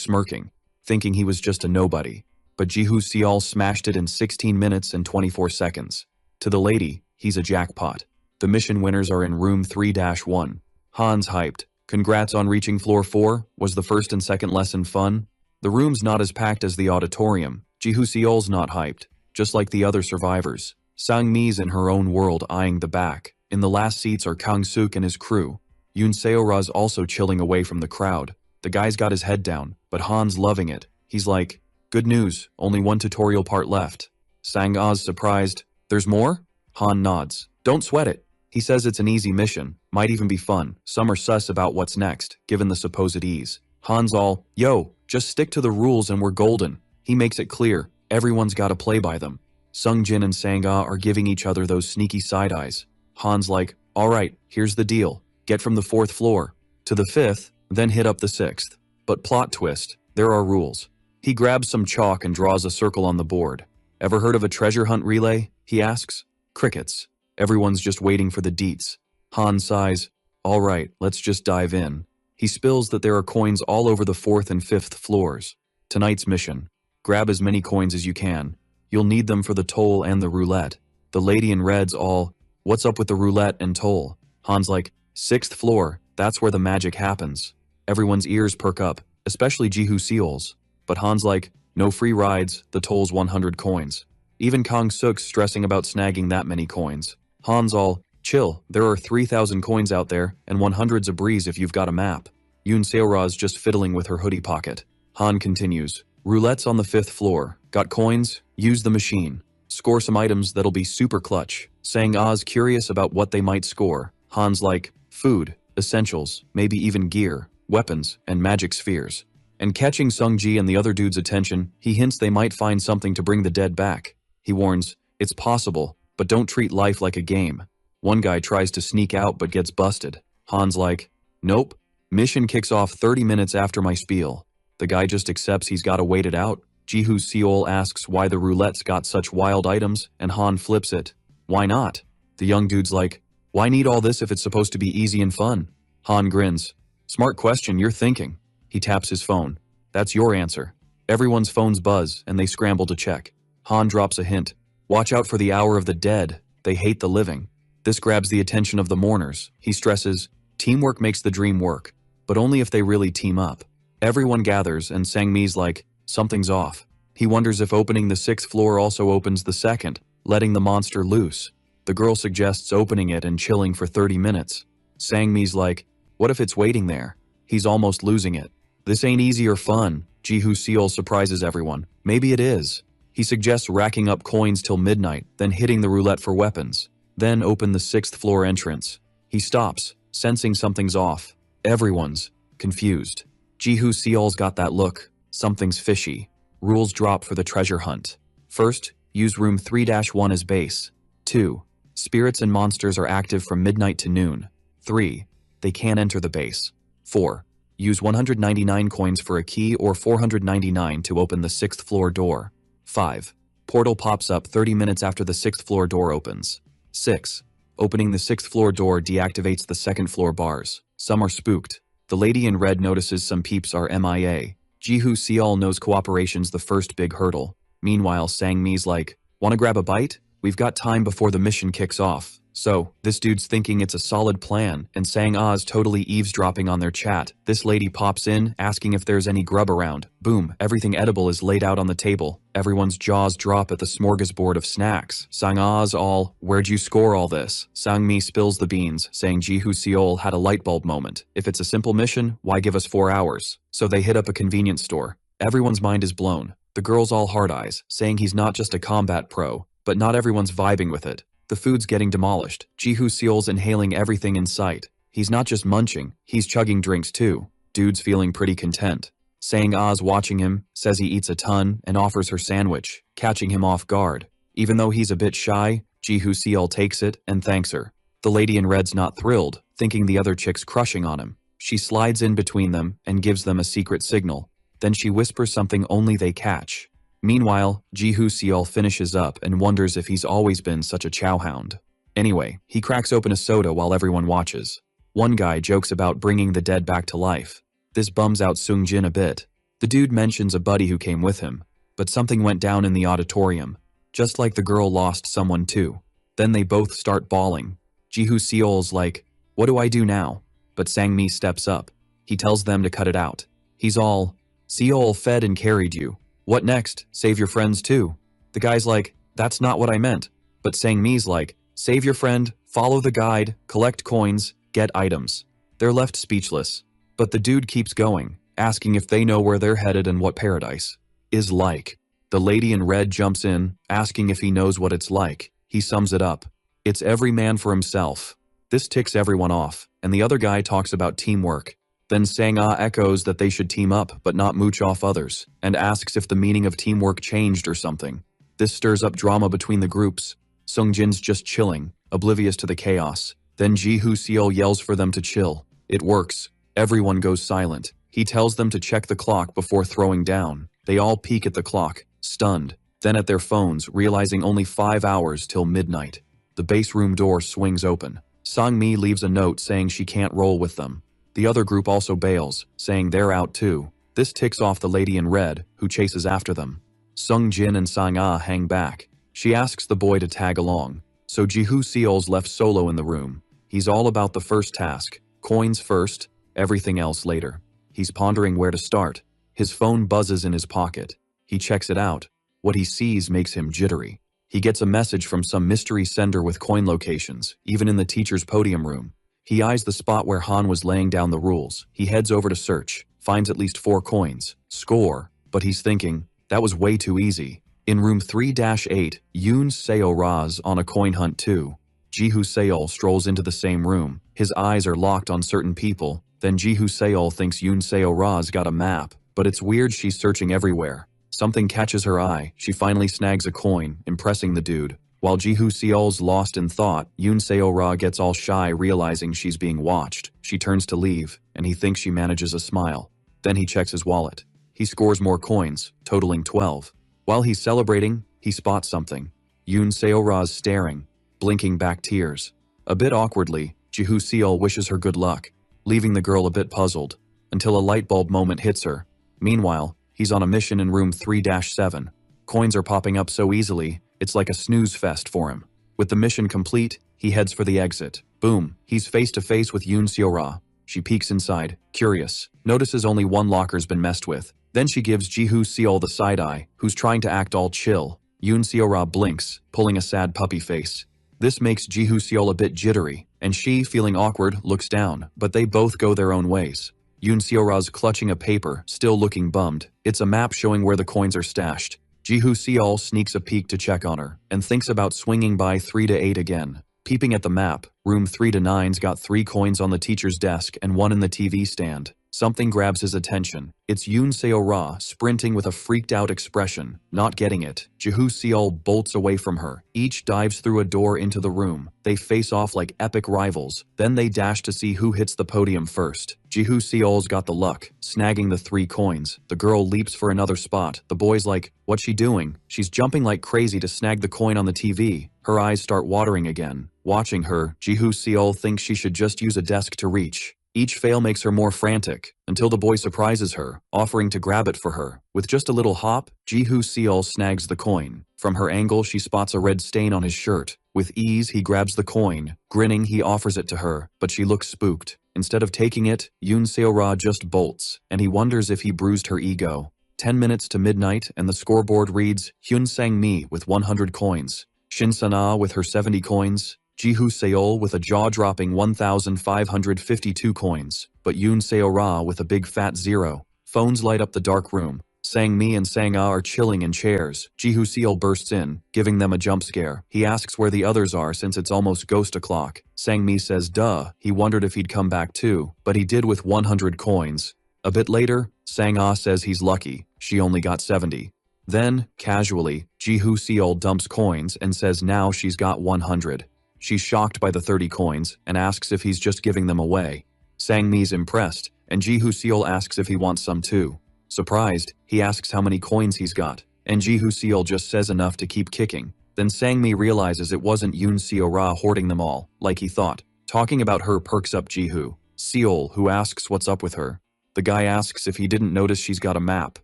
smirking, thinking he was just a nobody. But Jihu Seol smashed it in 16 minutes and 24 seconds. To the lady, he's a jackpot. The mission winners are in room 3-1. Han's hyped. Congrats on reaching floor 4. Was the first and second lesson fun? The room's not as packed as the auditorium. Jihu Seol's not hyped, just like the other survivors. Sang-mi's in her own world eyeing the back. In the last seats are Kang-suk and his crew. Yoon Seo-ra's also chilling away from the crowd. The guy's got his head down, but Han's loving it. He's like, good news, only one tutorial part left. Sang-ah's surprised, there's more? Han nods, don't sweat it. He says it's an easy mission, might even be fun. Some are sus about what's next, given the supposed ease. Han's all, yo, just stick to the rules and we're golden. He makes it clear, everyone's gotta play by them. Sung-jin and Sang-ah are giving each other those sneaky side eyes. Han's like, alright, here's the deal. Get from the 4th floor to the 5th, then hit up the 6th. But plot twist, there are rules. He grabs some chalk and draws a circle on the board. Ever heard of a treasure hunt relay? He asks. Crickets. Everyone's just waiting for the deets. Han sighs, alright, let's just dive in. He spills that there are coins all over the 4th and 5th floors. Tonight's mission. Grab as many coins as you can. You'll need them for the toll and the roulette. The lady in red's all, what's up with the roulette and toll? Han's like, 6th floor, that's where the magic happens. Everyone's ears perk up, especially Jihu Seol's. But Han's like, no free rides, the toll's 100 coins. Even Kang-suk's stressing about snagging that many coins. Han's all, chill, there are 3,000 coins out there, and 100's a breeze if you've got a map. Yoon Seo-ra's just fiddling with her hoodie pocket. Han continues, roulette's on the 5th floor. Got coins? Use the machine. Score some items that'll be super clutch. Sang-ah's curious about what they might score. Han's like, food, essentials, maybe even gear, weapons, and magic spheres. And catching Sung-ji and the other dude's attention, he hints they might find something to bring the dead back. He warns, it's possible, but don't treat life like a game. One guy tries to sneak out but gets busted. Han's like, nope. Mission kicks off 30 minutes after my spiel. The guy just accepts he's gotta wait it out. Jihu Seol asks why the roulette's got such wild items, and Han flips it. Why not? The young dude's like, why need all this if it's supposed to be easy and fun? Han grins. Smart question, you're thinking. He taps his phone. That's your answer. Everyone's phones buzz, and they scramble to check. Han drops a hint. Watch out for the hour of the dead. They hate the living. This grabs the attention of the mourners. He stresses, teamwork makes the dream work, but only if they really team up. Everyone gathers, and Sang-mi's like, something's off. He wonders if opening the 6th floor also opens the 2nd, letting the monster loose. The girl suggests opening it and chilling for 30 minutes. Sang-mi's like, what if it's waiting there? He's almost losing it. This ain't easy or fun. Ji-Hoo-seol surprises everyone. Maybe it is. He suggests racking up coins till midnight, then hitting the roulette for weapons. Then open the 6th floor entrance. He stops, sensing something's off. Everyone's confused. Ji-Hoo-seol's got that look. Something's fishy. Rules drop for the treasure hunt. First, use room 3-1 as base. 2. Spirits and monsters are active from midnight to noon. 3. They can't enter the base. 4. Use 199 coins for a key or 499 to open the 6th floor door. 5. Portal pops up 30 minutes after the 6th floor door opens. 6. Opening the 6th floor door deactivates the 2nd floor bars. Some are spooked. The lady in red notices some peeps are MIA. Ji-Hoo-seol knows cooperation's the first big hurdle. Meanwhile, Sang-mi's like, wanna grab a bite? We've got time before the mission kicks off. So, this dude's thinking it's a solid plan, and Sang-ah's totally eavesdropping on their chat. This lady pops in, asking if there's any grub around. Boom, everything edible is laid out on the table. Everyone's jaws drop at the smorgasbord of snacks. Sang-ah's all, where'd you score all this? Sang-mi spills the beans, saying Ji-Hoo-seol had a lightbulb moment. If it's a simple mission, why give us 4 hours? So they hit up a convenience store. Everyone's mind is blown. The girl's all hard eyes, saying he's not just a combat pro, but not everyone's vibing with it. The food's getting demolished. Ji-Hoo-seol's inhaling everything in sight. He's not just munching, he's chugging drinks too. Dude's feeling pretty content. Sang-ah's watching him, says he eats a ton, and offers her sandwich, catching him off guard. Even though he's a bit shy, Ji-Hoo-seol takes it and thanks her. The lady in red's not thrilled, thinking the other chick's crushing on him. She slides in between them and gives them a secret signal. Then she whispers something only they catch. Meanwhile, Ji-Hoo-seol finishes up and wonders if he's always been such a chowhound. Anyway, he cracks open a soda while everyone watches. One guy jokes about bringing the dead back to life. This bums out Sung-jin a bit. The dude mentions a buddy who came with him, but something went down in the auditorium, just like the girl lost someone too. Then they both start bawling. Ji-Hoo-seol's like, what do I do now? But Sang-mi steps up. He tells them to cut it out. He's all, Seol fed and carried you. What next? Save your friends too. The guy's like, that's not what I meant. But Sang-mi's like, save your friend, follow the guide, collect coins, get items. They're left speechless. But the dude keeps going, asking if they know where they're headed and what paradise is like. The lady in red jumps in, asking if he knows what it's like. He sums it up. It's every man for himself. This ticks everyone off, and the other guy talks about teamwork. Then Sang-ah echoes that they should team up but not mooch off others, and asks if the meaning of teamwork changed or something. This stirs up drama between the groups. Sung-jin's just chilling, oblivious to the chaos. Then Ji-Hoo-seol yells for them to chill. It works. Everyone goes silent. He tells them to check the clock before throwing down. They all peek at the clock, stunned, then at their phones, realizing only 5 hours till midnight. The base room door swings open. Sang-mi leaves a note saying she can't roll with them. The other group also bails, saying they're out too. This ticks off the lady in red, who chases after them. Sung-jin and Sang-ah hang back. She asks the boy to tag along. So Ji-Hoo-seol's left solo in the room. He's all about the first task. Coins first, everything else later. He's pondering where to start. His phone buzzes in his pocket. He checks it out. What he sees makes him jittery. He gets a message from some mystery sender with coin locations, even in the teacher's podium room. He eyes the spot where Han was laying down the rules. He heads over to search, finds at least 4 coins. Score, but he's thinking, that was way too easy. In room 3-8, Yoon Seo-ra's on a coin hunt too. Ji-Hoo-seol strolls into the same room. His eyes are locked on certain people. Then Ji-Hoo-seol thinks Yoon Seo-ra's got a map, but it's weird she's searching everywhere. Something catches her eye. She finally snags a coin, impressing the dude. While Ji-Hoo-seol's lost in thought, Yoon Seo-ra gets all shy realizing she's being watched. She turns to leave, and he thinks she manages a smile. Then he checks his wallet. He scores more coins, totaling 12. While he's celebrating, he spots something. Yoon Seo-ra's staring, blinking back tears. A bit awkwardly, Ji-Hoo-seol wishes her good luck, leaving the girl a bit puzzled, until a light bulb moment hits her. Meanwhile, He's on a mission in room 3-7. Coins are popping up so easily, it's like a snooze fest for him. With the mission complete, he heads for the exit. Boom, he's face to face with Yoon Seo-ra. She peeks inside, curious, notices only one locker's been messed with. Then she gives Ji-hoo Seol the side eye, who's trying to act all chill. Yoon Seo-ra blinks, pulling a sad puppy face. This makes Ji-hoo Seol a bit jittery, and she, feeling awkward, looks down, but they both go their own ways. Yoon Seo-ra's clutching a paper, still looking bummed. It's a map showing where the coins are stashed. Ji-hoo Seol sneaks a peek to check on her, and thinks about swinging by 3-8 again. Peeping at the map, room 3-9's got 3 coins on the teacher's desk and 1 in the TV stand. Something grabs his attention. It's Yoon Seo-ra sprinting with a freaked-out expression, not getting it. Ji-hoo Seol bolts away from her. Each dives through a door into the room. They face off like epic rivals. Then they dash to see who hits the podium first. Ji-hoo Seol's got the luck, snagging the 3 coins. The girl leaps for another spot. The boy's like, "What's she doing?" She's jumping like crazy to snag the coin on the TV. Her eyes start watering again. Watching her, Ji-hoo Seol thinks she should just use a desk to reach. Each fail makes her more frantic, until the boy surprises her, offering to grab it for her. With just a little hop, Ji-hoo Seol snags the coin. From her angle, she spots a red stain on his shirt. With ease, he grabs the coin. Grinning, he offers it to her, but she looks spooked. Instead of taking it, Yoon Seo-ra just bolts, and he wonders if he bruised her ego. 10 minutes to midnight, and the scoreboard reads Hyun Sang-mi with 100 coins, Shin Sana with her 70 coins, Ji-hoo Seol with a jaw-dropping 1,552 coins, but Yoon Seo-ra with a big fat 0. Phones light up the dark room. Sang-mi and Sang-ah are chilling in chairs. Ji-hoo Seol bursts in, giving them a jump scare. He asks where the others are since it's almost ghost o'clock. Sang-mi says duh, he wondered if he'd come back too, but he did with 100 coins. A bit later, Sang-ah says he's lucky, she only got 70. Then, casually, Ji-hoo Seol dumps coins and says now she's got 100. She's shocked by the 30 coins and asks if he's just giving them away. Sang-mi's impressed, and Ji-hoo Seol asks if he wants some too. Surprised, he asks how many coins he's got, and Ji-hoo Seol just says enough to keep kicking. Then Sang-mi realizes it wasn't Yoon Seo-ra hoarding them all, like he thought. Talking about her perks up Ji-hoo Seol, who asks what's up with her. The guy asks if he didn't notice she's got a map.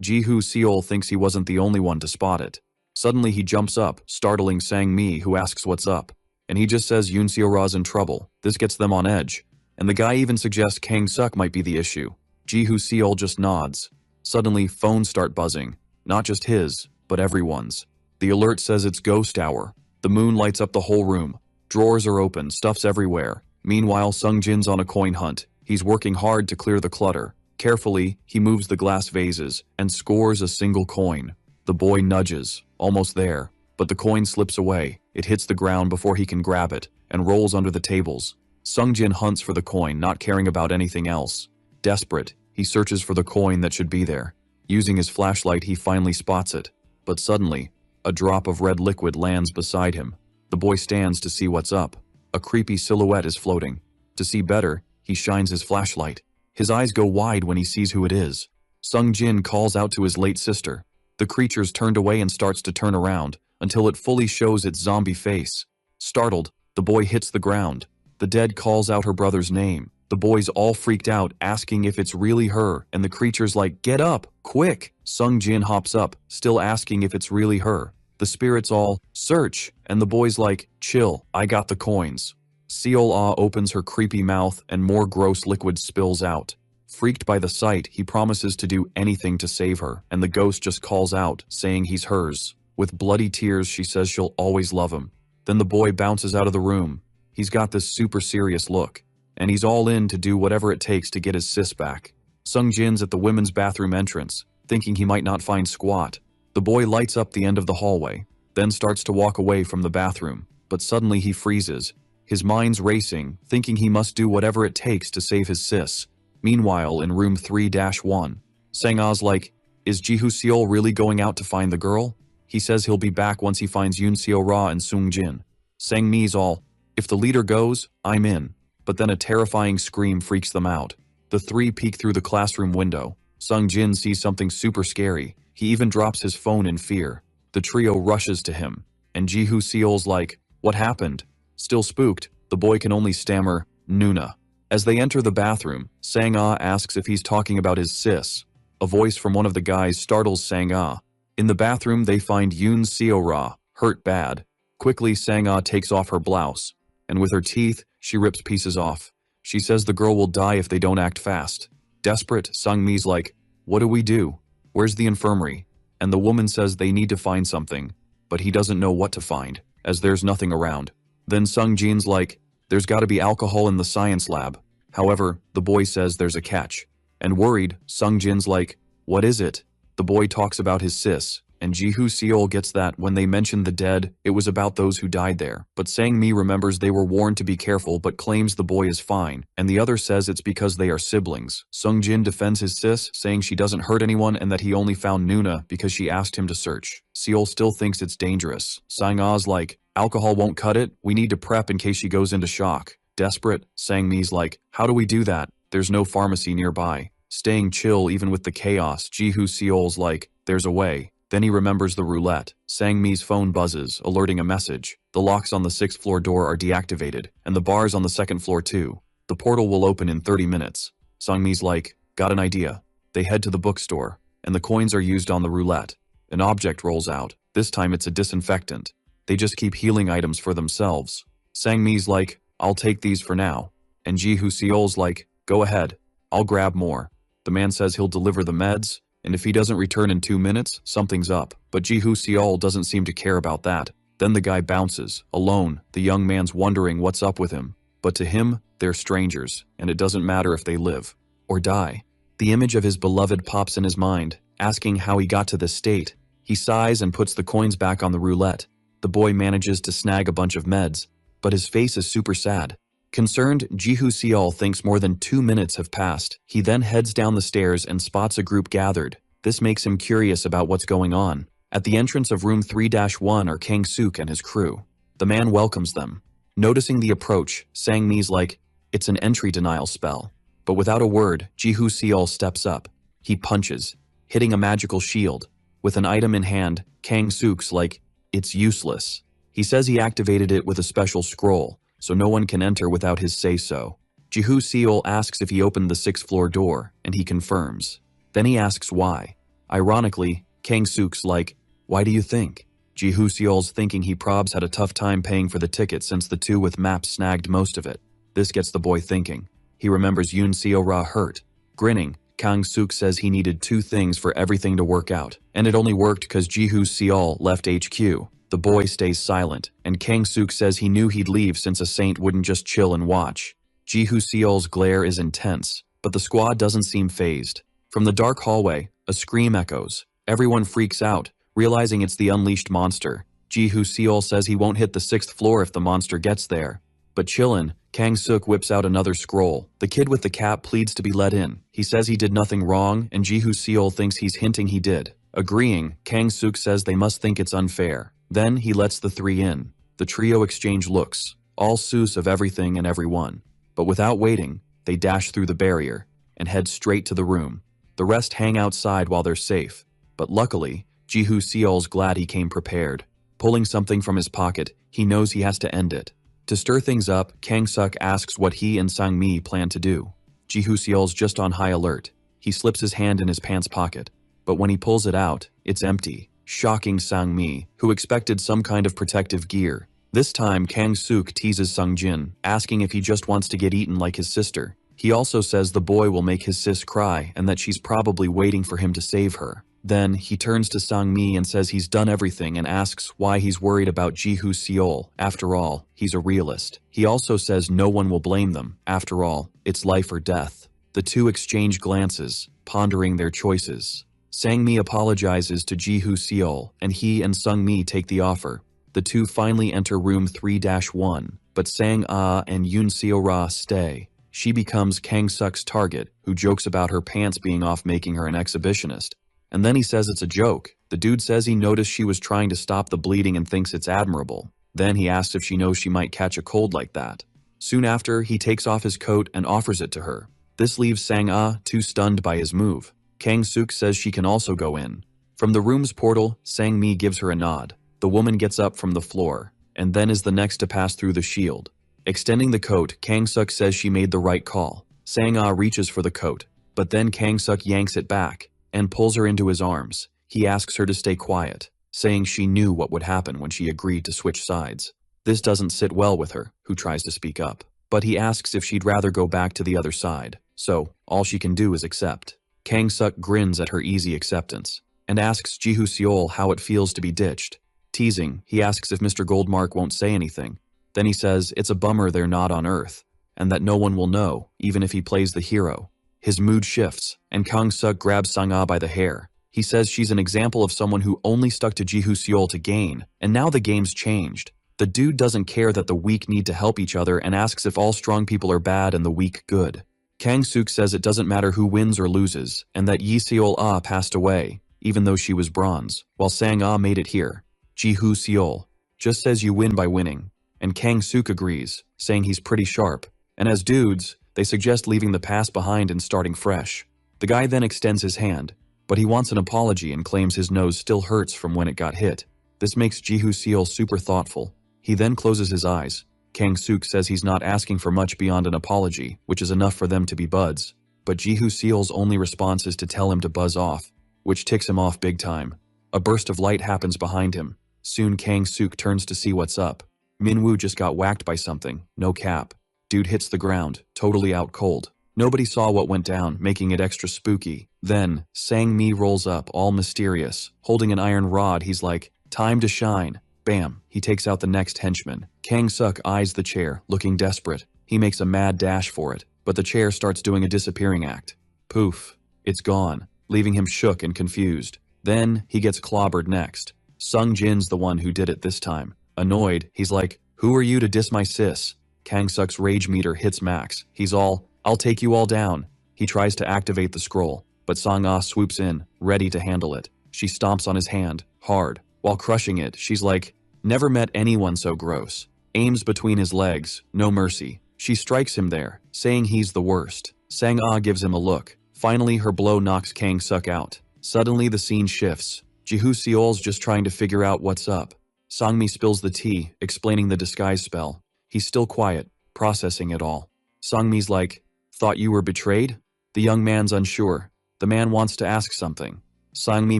Ji-hoo Seol thinks he wasn't the only one to spot it. Suddenly he jumps up, startling Sang-mi, who asks what's up. And he just says Yoon Seo-ra's in trouble. This gets them on edge. And the guy even suggests Kang Suk might be the issue. Ji-hoo Seol just nods. Suddenly, phones start buzzing. Not just his, but everyone's. The alert says it's ghost hour. The moon lights up the whole room. Drawers are open, stuff's everywhere. Meanwhile, Sung-jin's on a coin hunt. He's working hard to clear the clutter. Carefully, he moves the glass vases and scores a single coin. The boy nudges, almost there. But the coin slips away. It hits the ground before he can grab it, and rolls under the tables. Sung-jin hunts for the coin, not caring about anything else. Desperate, he searches for the coin that should be there. Using his flashlight, he finally spots it. But suddenly, a drop of red liquid lands beside him. The boy stands to see what's up. A creepy silhouette is floating. To see better, he shines his flashlight. His eyes go wide when he sees who it is. Sung-jin calls out to his late sister. The creature's turned away and starts to turn around, until it fully shows its zombie face. Startled, the boy hits the ground. The dead calls out her brother's name. The boy's all freaked out, asking if it's really her, and the creature's like, "Get up, quick!" Sung-jin hops up, still asking if it's really her. The spirit's all, "Search!" and the boy's like, "Chill, I got the coins." Seol-ah opens her creepy mouth and more gross liquid spills out. Freaked by the sight, he promises to do anything to save her, and the ghost just calls out, saying he's hers. With bloody tears, she says she'll always love him. Then the boy bounces out of the room. He's got this super serious look, and he's all in to do whatever it takes to get his sis back. Sung-jin's at the women's bathroom entrance, thinking he might not find squat. The boy lights up the end of the hallway, then starts to walk away from the bathroom, but suddenly he freezes. His mind's racing, thinking he must do whatever it takes to save his sis. Meanwhile, in room 3-1, Sang-ah's like, "Is Ji-hoo Seol really going out to find the girl?" He says he'll be back once he finds Yoon Seo-ra and Sung-jin. Sang-mi's all, "If the leader goes, I'm in." But then a terrifying scream freaks them out. The 3 peek through the classroom window. Sung-jin sees something super scary. He even drops his phone in fear. The trio rushes to him, and Ji-hoo Seol's like, "What happened?" Still spooked, the boy can only stammer, "Nuna." As they enter the bathroom, Sang-ah asks if he's talking about his sis. A voice from one of the guys startles Sang-ah. In the bathroom, they find Yoon Seo-ra, hurt bad. Quickly, Sang-ah takes off her blouse, and with her teeth, she rips pieces off. She says the girl will die if they don't act fast. Desperate, Sung-mi's like, "What do we do? Where's the infirmary?" And the woman says they need to find something, but he doesn't know what to find, as there's nothing around. Then Sung-jin's like, "There's gotta be alcohol in the science lab." However, the boy says there's a catch. And worried, Sung-jin's like, "What is it?" The boy talks about his sis, and Ji-hoo Seol gets that when they mentioned the dead, it was about those who died there. But Sang-mi remembers they were warned to be careful but claims the boy is fine, and the other says it's because they are siblings. Sung-jin defends his sis, saying she doesn't hurt anyone and that he only found Nuna because she asked him to search. Seol still thinks it's dangerous. Sang-ah's like, "Alcohol won't cut it, we need to prep in case she goes into shock." Desperate, Sang-mi's like, "How do we do that? There's no pharmacy nearby." Staying chill even with the chaos, Ji-hoo Seol's like, "There's a way." Then he remembers the roulette. Sang-mi's phone buzzes, alerting a message. The locks on the 6th floor door are deactivated, and the bars on the 2nd floor too. The portal will open in 30 minutes. Sang-mi's like, "Got an idea." They head to the bookstore, and the coins are used on the roulette. An object rolls out. This time it's a disinfectant. They just keep healing items for themselves. Sang-mi's like, "I'll take these for now." And Ji-hoo Seol's like, "Go ahead. I'll grab more." The man says he'll deliver the meds, and if he doesn't return in 2 minutes, something's up. But Ji-hoo Seol doesn't seem to care about that. Then the guy bounces, alone. The young man's wondering what's up with him. But to him, they're strangers, and it doesn't matter if they live or die. The image of his beloved pops in his mind, asking how he got to this state. He sighs and puts the coins back on the roulette. The boy manages to snag a bunch of meds, but his face is super sad. Concerned, Ji-hoo Seol thinks more than 2 minutes have passed. He then heads down the stairs and spots a group gathered. This makes him curious about what's going on. At the entrance of room 3-1 are Kang-suk and his crew. The man welcomes them. Noticing the approach, Sang-mi's like, "It's an entry denial spell." But without a word, Ji-hoo Seol steps up. He punches, hitting a magical shield. With an item in hand, Kang-suk's like, "It's useless." He says he activated it with a special scroll, so no one can enter without his say-so. Ji-hoo Seol asks if he opened the 6th floor door, and he confirms. Then he asks why. Ironically, Kang-suk's like, "Why do you think?" Ji-hoo Seol's thinking he probs had a tough time paying for the ticket since the two with maps snagged most of it. This gets the boy thinking. He remembers Yoon Seo-ra hurt. Grinning, Kang-suk says he needed 2 things for everything to work out, and it only worked because Ji-hoo Seol left HQ. The boy stays silent, and Kang-suk says he knew he'd leave since a saint wouldn't just chill and watch. Ji-hoo Seol's glare is intense, but the squad doesn't seem fazed. From the dark hallway, a scream echoes. Everyone freaks out, realizing it's the unleashed monster. Ji-hoo Seol says he won't hit the 6th floor if the monster gets there. But chillin', Kang-suk whips out another scroll. The kid with the cap pleads to be let in. He says he did nothing wrong, and Ji-hoo Seol thinks he's hinting he did. Agreeing, Kang-suk says they must think it's unfair. Then he lets the 3 in. The trio exchange looks, all sus of everything and everyone. But without waiting, they dash through the barrier and head straight to the room. The rest hang outside while they're safe. But luckily, Ji-hoo Seol's glad he came prepared. Pulling something from his pocket, he knows he has to end it. To stir things up, Kang-suk asks what he and Sang-mi plan to do. Ji-hoo Seol's just on high alert. He slips his hand in his pants pocket. But when he pulls it out, it's empty. Shocking Sang-mi, who expected some kind of protective gear. This time, Kang-suk teases Sung-jin, asking if he just wants to get eaten like his sister. He also says the boy will make his sis cry and that she's probably waiting for him to save her. Then, he turns to Sang-mi and says he's done everything and asks why he's worried about Ji-hoo Seol. After all, he's a realist. He also says no one will blame them. After all, it's life or death. The two exchange glances, pondering their choices. Sang-mi apologizes to Ji-hoo Seol, and he and Sung-mi take the offer. The two finally enter room 3-1, but Sang-ah and Yoon Seo-ra stay. She becomes Kang-suk's target, who jokes about her pants being off making her an exhibitionist. And then he says it's a joke. The dude says he noticed she was trying to stop the bleeding and thinks it's admirable. Then he asks if she knows she might catch a cold like that. Soon after, he takes off his coat and offers it to her. This leaves Sang-ah too stunned by his move. Kang-suk says she can also go in. From the room's portal, Sang-mi gives her a nod. The woman gets up from the floor, and then is the next to pass through the shield. Extending the coat, Kang-suk says she made the right call. Sang-ah reaches for the coat, but then Kang-suk yanks it back. and pulls her into his arms. He asks her to stay quiet, saying she knew what would happen when she agreed to switch sides. This doesn't sit well with her, who tries to speak up. But he asks if she'd rather go back to the other side, so all she can do is accept. Kang-suk grins at her easy acceptance, and asks Ji-Hoo-seol how it feels to be ditched. Teasing, he asks if Mr. Goldmark won't say anything. Then he says it's a bummer they're not on Earth, and that no one will know, even if he plays the hero. His mood shifts, and Kang-suk grabs Sang-ah by the hair. He says she's an example of someone who only stuck to Ji-Hoo-seol to gain, and now the game's changed. The dude doesn't care that the weak need to help each other and asks if all strong people are bad and the weak good. Kang-suk says it doesn't matter who wins or loses, and that Yi-seol-ah passed away, even though she was bronze, while Sang-ah made it here. Ji-Hoo-seol just says you win by winning, and Kang-suk agrees, saying he's pretty sharp, and as dudes, they suggest leaving the past behind and starting fresh. The guy then extends his hand, but he wants an apology and claims his nose still hurts from when it got hit. This makes Ji-Hoo-seol super thoughtful. He then closes his eyes. Kang-suk says he's not asking for much beyond an apology, which is enough for them to be buds, but Ji-Hoo-seol's only response is to tell him to buzz off, which ticks him off big time. A burst of light happens behind him. Soon Kang-suk turns to see what's up. Minwoo just got whacked by something, no cap. Dude hits the ground, totally out cold. Nobody saw what went down, making it extra spooky. Then, Sang-mi rolls up, all mysterious. Holding an iron rod, he's like, "Time to shine." Bam, he takes out the next henchman. Kang-suk eyes the chair, looking desperate. He makes a mad dash for it, but the chair starts doing a disappearing act. Poof, it's gone, leaving him shook and confused. Then, he gets clobbered next. Sung Jin's the one who did it this time. Annoyed, he's like, "Who are you to diss my sis?" Kang-suk's rage meter hits max. He's all, "I'll take you all down." He tries to activate the scroll, but Sang-ah swoops in, ready to handle it. She stomps on his hand, hard. While crushing it, she's like, "Never met anyone so gross." Aims between his legs, no mercy. She strikes him there, saying he's the worst. Sang-ah gives him a look. Finally, her blow knocks Kang-suk out. Suddenly, the scene shifts. Ji-Hoo-seol's just trying to figure out what's up. Sang-mi spills the tea, explaining the disguise spell. He's still quiet, processing it all. Sang-mi's like, "Thought you were betrayed?" The young man's unsure. The man wants to ask something. Sang-mi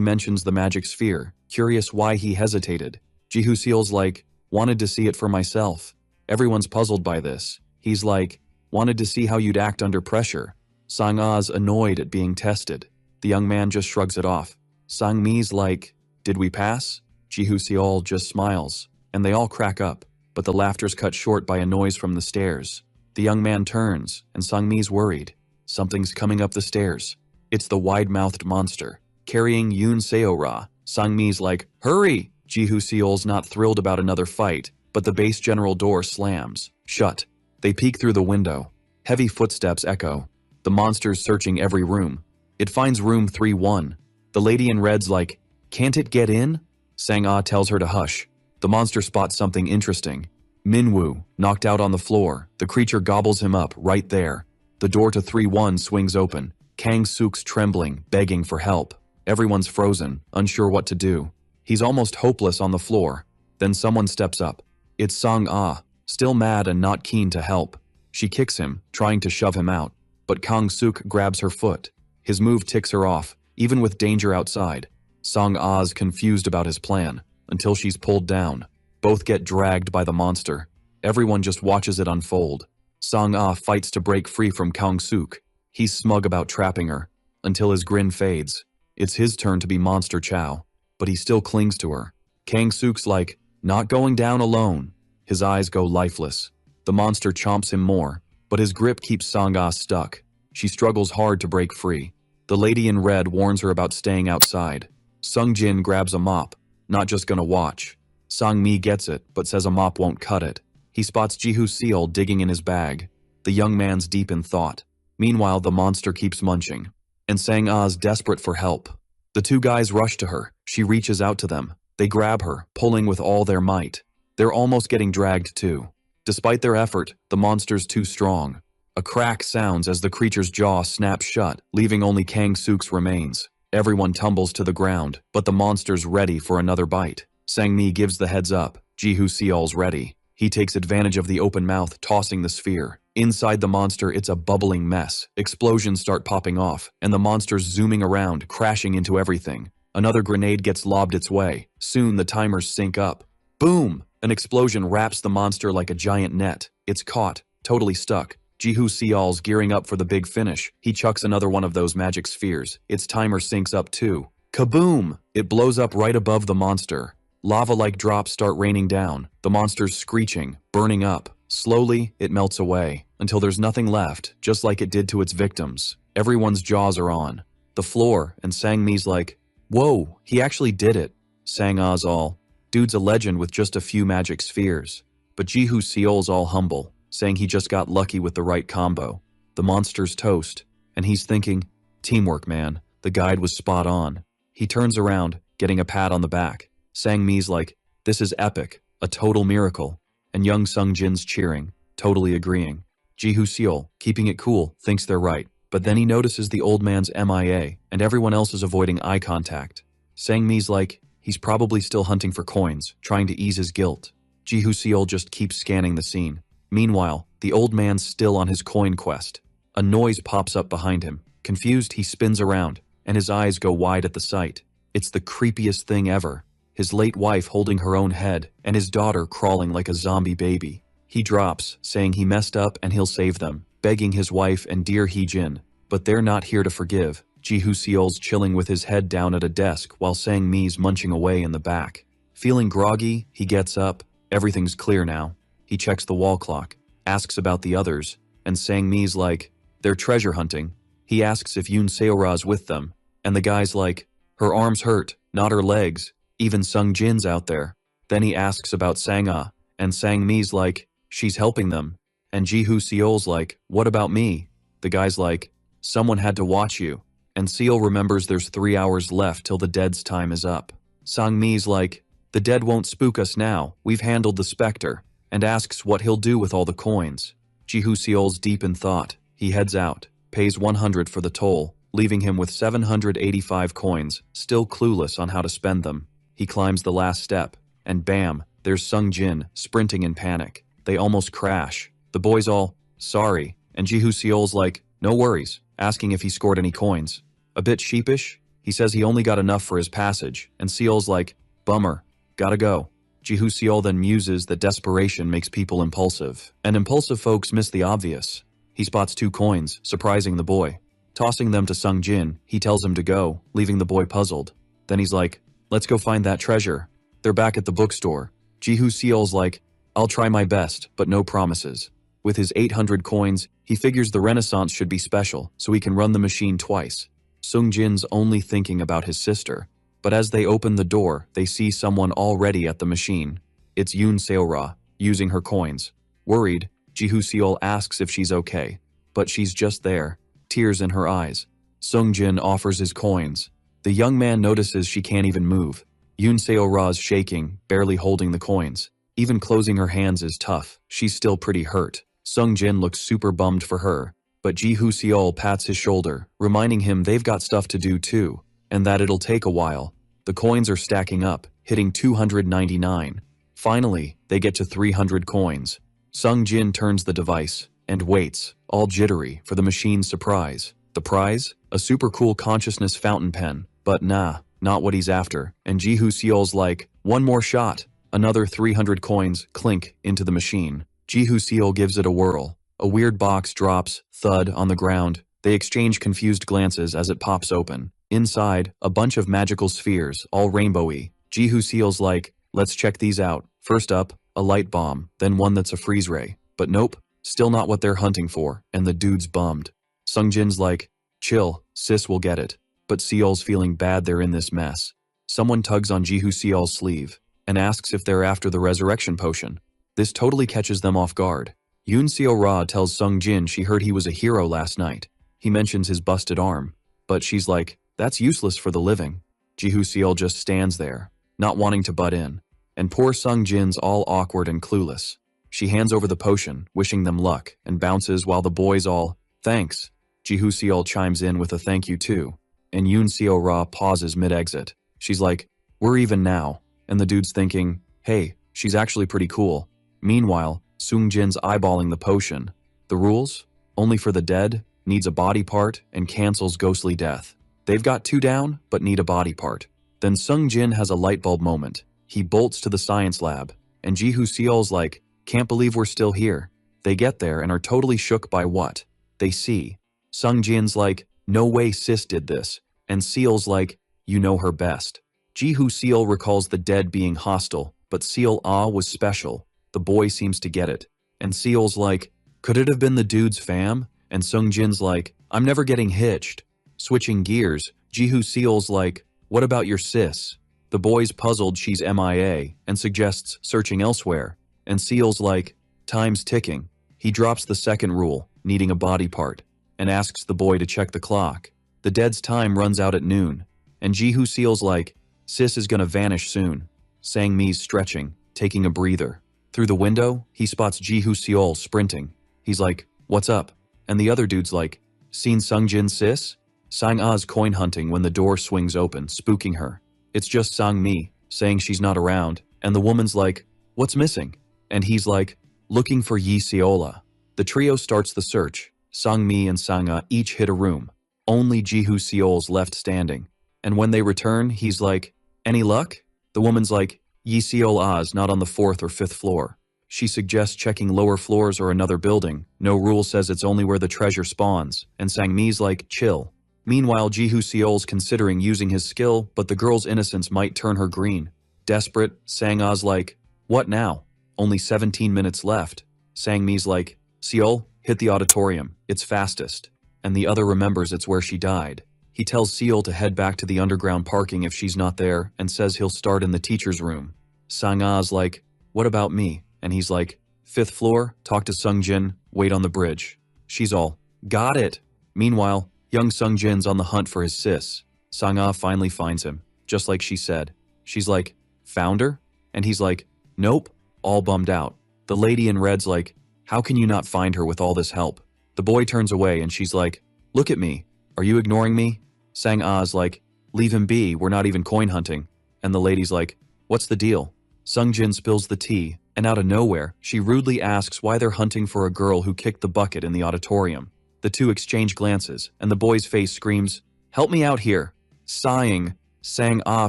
mentions the magic sphere, curious why he hesitated. Ji-Hoo-seol's like, "Wanted to see it for myself." Everyone's puzzled by this. He's like, "Wanted to see how you'd act under pressure." Sang-ah's annoyed at being tested. The young man just shrugs it off. Sang-mi's like, "Did we pass?" Ji-Hoo-seol just smiles, and they all crack up, but the laughter's cut short by a noise from the stairs. The young man turns, and Sang-mi's worried. Something's coming up the stairs. It's the wide-mouthed monster, carrying Yoon Seo-ra. Sang-mi's like, "Hurry!" Ji-Hoo-seol's not thrilled about another fight, but the base general door slams shut. They peek through the window. Heavy footsteps echo. The monster's searching every room. It finds room 3-1. The lady in red's like, "Can't it get in?" Sang-ah tells her to hush. The monster spots something interesting. Minwoo, knocked out on the floor. The creature gobbles him up right there. The door to 3-1 swings open. Kang-suk's trembling, begging for help. Everyone's frozen, unsure what to do. He's almost hopeless on the floor. Then someone steps up. It's Sang-ah, still mad and not keen to help. She kicks him, trying to shove him out, but Kang-suk grabs her foot. His move ticks her off, even with danger outside. Sang-ah's confused about his plan, until she's pulled down. Both get dragged by the monster. Everyone just watches it unfold. Sang-ah fights to break free from Kang-suk. He's smug about trapping her, until his grin fades. It's his turn to be Monster Chow, but he still clings to her. Kang-suk's like, "Not going down alone." His eyes go lifeless. The monster chomps him more, but his grip keeps Sang-ah stuck. She struggles hard to break free. The lady in red warns her about staying outside. Sung Jin grabs a mop, not just gonna watch. Sang-mi gets it, but says a mop won't cut it. He spots Ji-Hoo-seol digging in his bag. The young man's deep in thought. Meanwhile, the monster keeps munching, and Sang-ah's desperate for help. The two guys rush to her. She reaches out to them. They grab her, pulling with all their might. They're almost getting dragged too. Despite their effort, the monster's too strong. A crack sounds as the creature's jaw snaps shut, leaving only Kang-suk's remains. Everyone tumbles to the ground, but the monster's ready for another bite. Sang-mi gives the heads up. Ji-Hoo-seol's ready. He takes advantage of the open mouth, tossing the sphere. Inside the monster, it's a bubbling mess. Explosions start popping off, and the monster's zooming around, crashing into everything. Another grenade gets lobbed its way. Soon the timers sync up. Boom! An explosion wraps the monster like a giant net. It's caught, totally stuck. Jihu Seol's gearing up for the big finish. He chucks another one of those magic spheres. Its timer syncs up too. Kaboom! It blows up right above the monster. Lava-like drops start raining down. The monster's screeching, burning up. Slowly, it melts away, until there's nothing left, just like it did to its victims. Everyone's jaws are on the floor, and Sang-mi's like, "Whoa, he actually did it." Sang-ah's all, "Dude's a legend with just a few magic spheres." But Jihu Seol's all humble, saying he just got lucky with the right combo. The monster's toast, and he's thinking, "Teamwork, man. The guide was spot on." He turns around, getting a pat on the back. Sang-mi's like, "This is epic, a total miracle." And young Sung-jin's cheering, totally agreeing. Jihu Seol, keeping it cool, thinks they're right. But then he notices the old man's MIA, and everyone else is avoiding eye contact. Sang-mi's like, he's probably still hunting for coins, trying to ease his guilt. Jihu Seol just keeps scanning the scene. Meanwhile, the old man's still on his coin quest. A noise pops up behind him. Confused, he spins around, and his eyes go wide at the sight. It's the creepiest thing ever. His late wife holding her own head, and his daughter crawling like a zombie baby. He drops, saying he messed up and he'll save them, begging his wife and dear Hee-jin. But they're not here to forgive. Jihu Seol's chilling with his head down at a desk while Sang-mi's munching away in the back. Feeling groggy, he gets up. Everything's clear now. He checks the wall clock, asks about the others, and Sang-mi's like, "They're treasure hunting." He asks if Yoon Seora's with them, and the guy's like, "Her arms hurt, not her legs. Even Sung-jin's out there." Then he asks about Sang-ah, and Sang-mi's like, "She's helping them." And Jihu Seol's like, "What about me?" The guy's like, "Someone had to watch you." And Seol remembers there's 3 hours left till the dead's time is up. Sang-mi's like, "The dead won't spook us now, we've handled the specter," and asks what he'll do with all the coins. Jihu Seol's deep in thought. He heads out, pays 100 for the toll, leaving him with 785 coins, still clueless on how to spend them. He climbs the last step, and bam, there's Sung-jin, sprinting in panic. They almost crash. The boy's all, "Sorry," and Jihu Seol's like, "No worries," asking if he scored any coins. A bit sheepish, he says he only got enough for his passage, and Seol's like, "Bummer, gotta go." Jihu Seol then muses that desperation makes people impulsive, and impulsive folks miss the obvious. He spots 2 coins, surprising the boy. Tossing them to Sung-jin, he tells him to go, leaving the boy puzzled. Then he's like, "Let's go find that treasure." They're back at the bookstore. Jihu Seol's like, "I'll try my best, but no promises." With his 800 coins, he figures the Renaissance should be special, so he can run the machine twice. Sung-jin's only thinking about his sister, but as they open the door, they see someone already at the machine. It's Yoon Seora, using her coins. Worried, Jihu Seol asks if she's okay, but she's just there, tears in her eyes. Sung-jin offers his coins. The young man notices she can't even move. Yoon Seora's shaking, barely holding the coins. Even closing her hands is tough. She's still pretty hurt. Sung-jin looks super bummed for her, but Jihu Seol pats his shoulder, reminding him they've got stuff to do too, and that it'll take a while. The coins are stacking up, hitting 299. Finally, they get to 300 coins. Sung-jin turns the device, and waits, all jittery, for the machine's surprise. The prize? A super cool consciousness fountain pen. But nah, not what he's after, and Jihu Seol's like, "One more shot." Another 300 coins clink into the machine. Jihu Seol gives it a whirl. A weird box drops, thud, on the ground. They exchange confused glances as it pops open. Inside, a bunch of magical spheres, all rainbowy. Jihu Seol's like, "Let's check these out." First up, a light bomb, then one that's a freeze ray. But nope, still not what they're hunting for, and the dude's bummed. Sung-jin's like, "Chill, sis will get it." But Seol's feeling bad they're in this mess. Someone tugs on Jihu Seol's sleeve, and asks if they're after the resurrection potion. This totally catches them off guard. Yoon Seora tells Sung-jin she heard he was a hero last night. He mentions his busted arm, but she's like, "That's useless for the living." Jihu Seol just stands there, not wanting to butt in, and poor Sung-jin's all awkward and clueless. She hands over the potion, wishing them luck, and bounces while the boys all, "Thanks." Jihu Seol chimes in with a thank you too, and Yoon Seora pauses mid-exit. She's like, "We're even now," and the dude's thinking, "Hey, she's actually pretty cool." Meanwhile, Sung-jin's eyeballing the potion. The rules? Only for the dead, needs a body part, and cancels ghostly death. They've got 2 down, but need a body part. Then Sung Jin has a light bulb moment. He bolts to the science lab, and Ji Hoo Seol's like, can't believe we're still here. They get there and are totally shook by what they see. Sung Jin's like, no way sis did this, and Seol's like, you know her best. Ji Hoo Seol recalls the dead being hostile, but Seol was special. The boy seems to get it. And Seol's like, could it have been the dude's fam? And Sung Jin's like, I'm never getting hitched. Switching gears, Ji Hoo Seol's like, what about your sis? The boy's puzzled she's MIA and suggests searching elsewhere. And Seol's like, time's ticking. He drops the second rule, needing a body part, and asks the boy to check the clock. The dead's time runs out at noon. And Ji Hoo Seol's like, sis is gonna vanish soon. Sang Mi's stretching, taking a breather. Through the window, he spots Ji Hoo Seol sprinting. He's like, what's up? And the other dude's like, seen Sung Jin's sis? Sang Ah's coin hunting when the door swings open, spooking her. It's just Sang Mi, saying she's not around, and the woman's like, what's missing? And he's like, looking for Yi Seola. The trio starts the search. Sang Mi and Sang Ah each hit a room. Only Ji Hoo Seol's left standing. And when they return, he's like, any luck? The woman's like, Yi Seola's not on the 4th or 5th floor. She suggests checking lower floors or another building. No rule says it's only where the treasure spawns, and Sang Mi's like, chill. Meanwhile, Ji Hoo Seol's considering using his skill, but the girl's innocence might turn her green. Desperate, Sang Ah's like, what now? Only 17 minutes left. Sang Mi's like, Seol, hit the auditorium, it's fastest. And the other remembers it's where she died. He tells Seol to head back to the underground parking if she's not there, and says he'll start in the teacher's room. Sang Ah's like, what about me? And he's like, 5th floor, talk to Sung Jin, wait on the bridge. She's all, got it. Meanwhile, young Sung Jin's on the hunt for his sis. Sang Ah finally finds him, just like she said. She's like, found her? And he's like, nope, all bummed out. The lady in red's like, how can you not find her with all this help? The boy turns away and she's like, look at me, are you ignoring me? Sang Ah's like, leave him be, we're not even coin hunting. And the lady's like, what's the deal? Sung Jin spills the tea, and out of nowhere, she rudely asks why they're hunting for a girl who kicked the bucket in the auditorium. The two exchange glances, and the boy's face screams, help me out here. Sighing, Sang Ah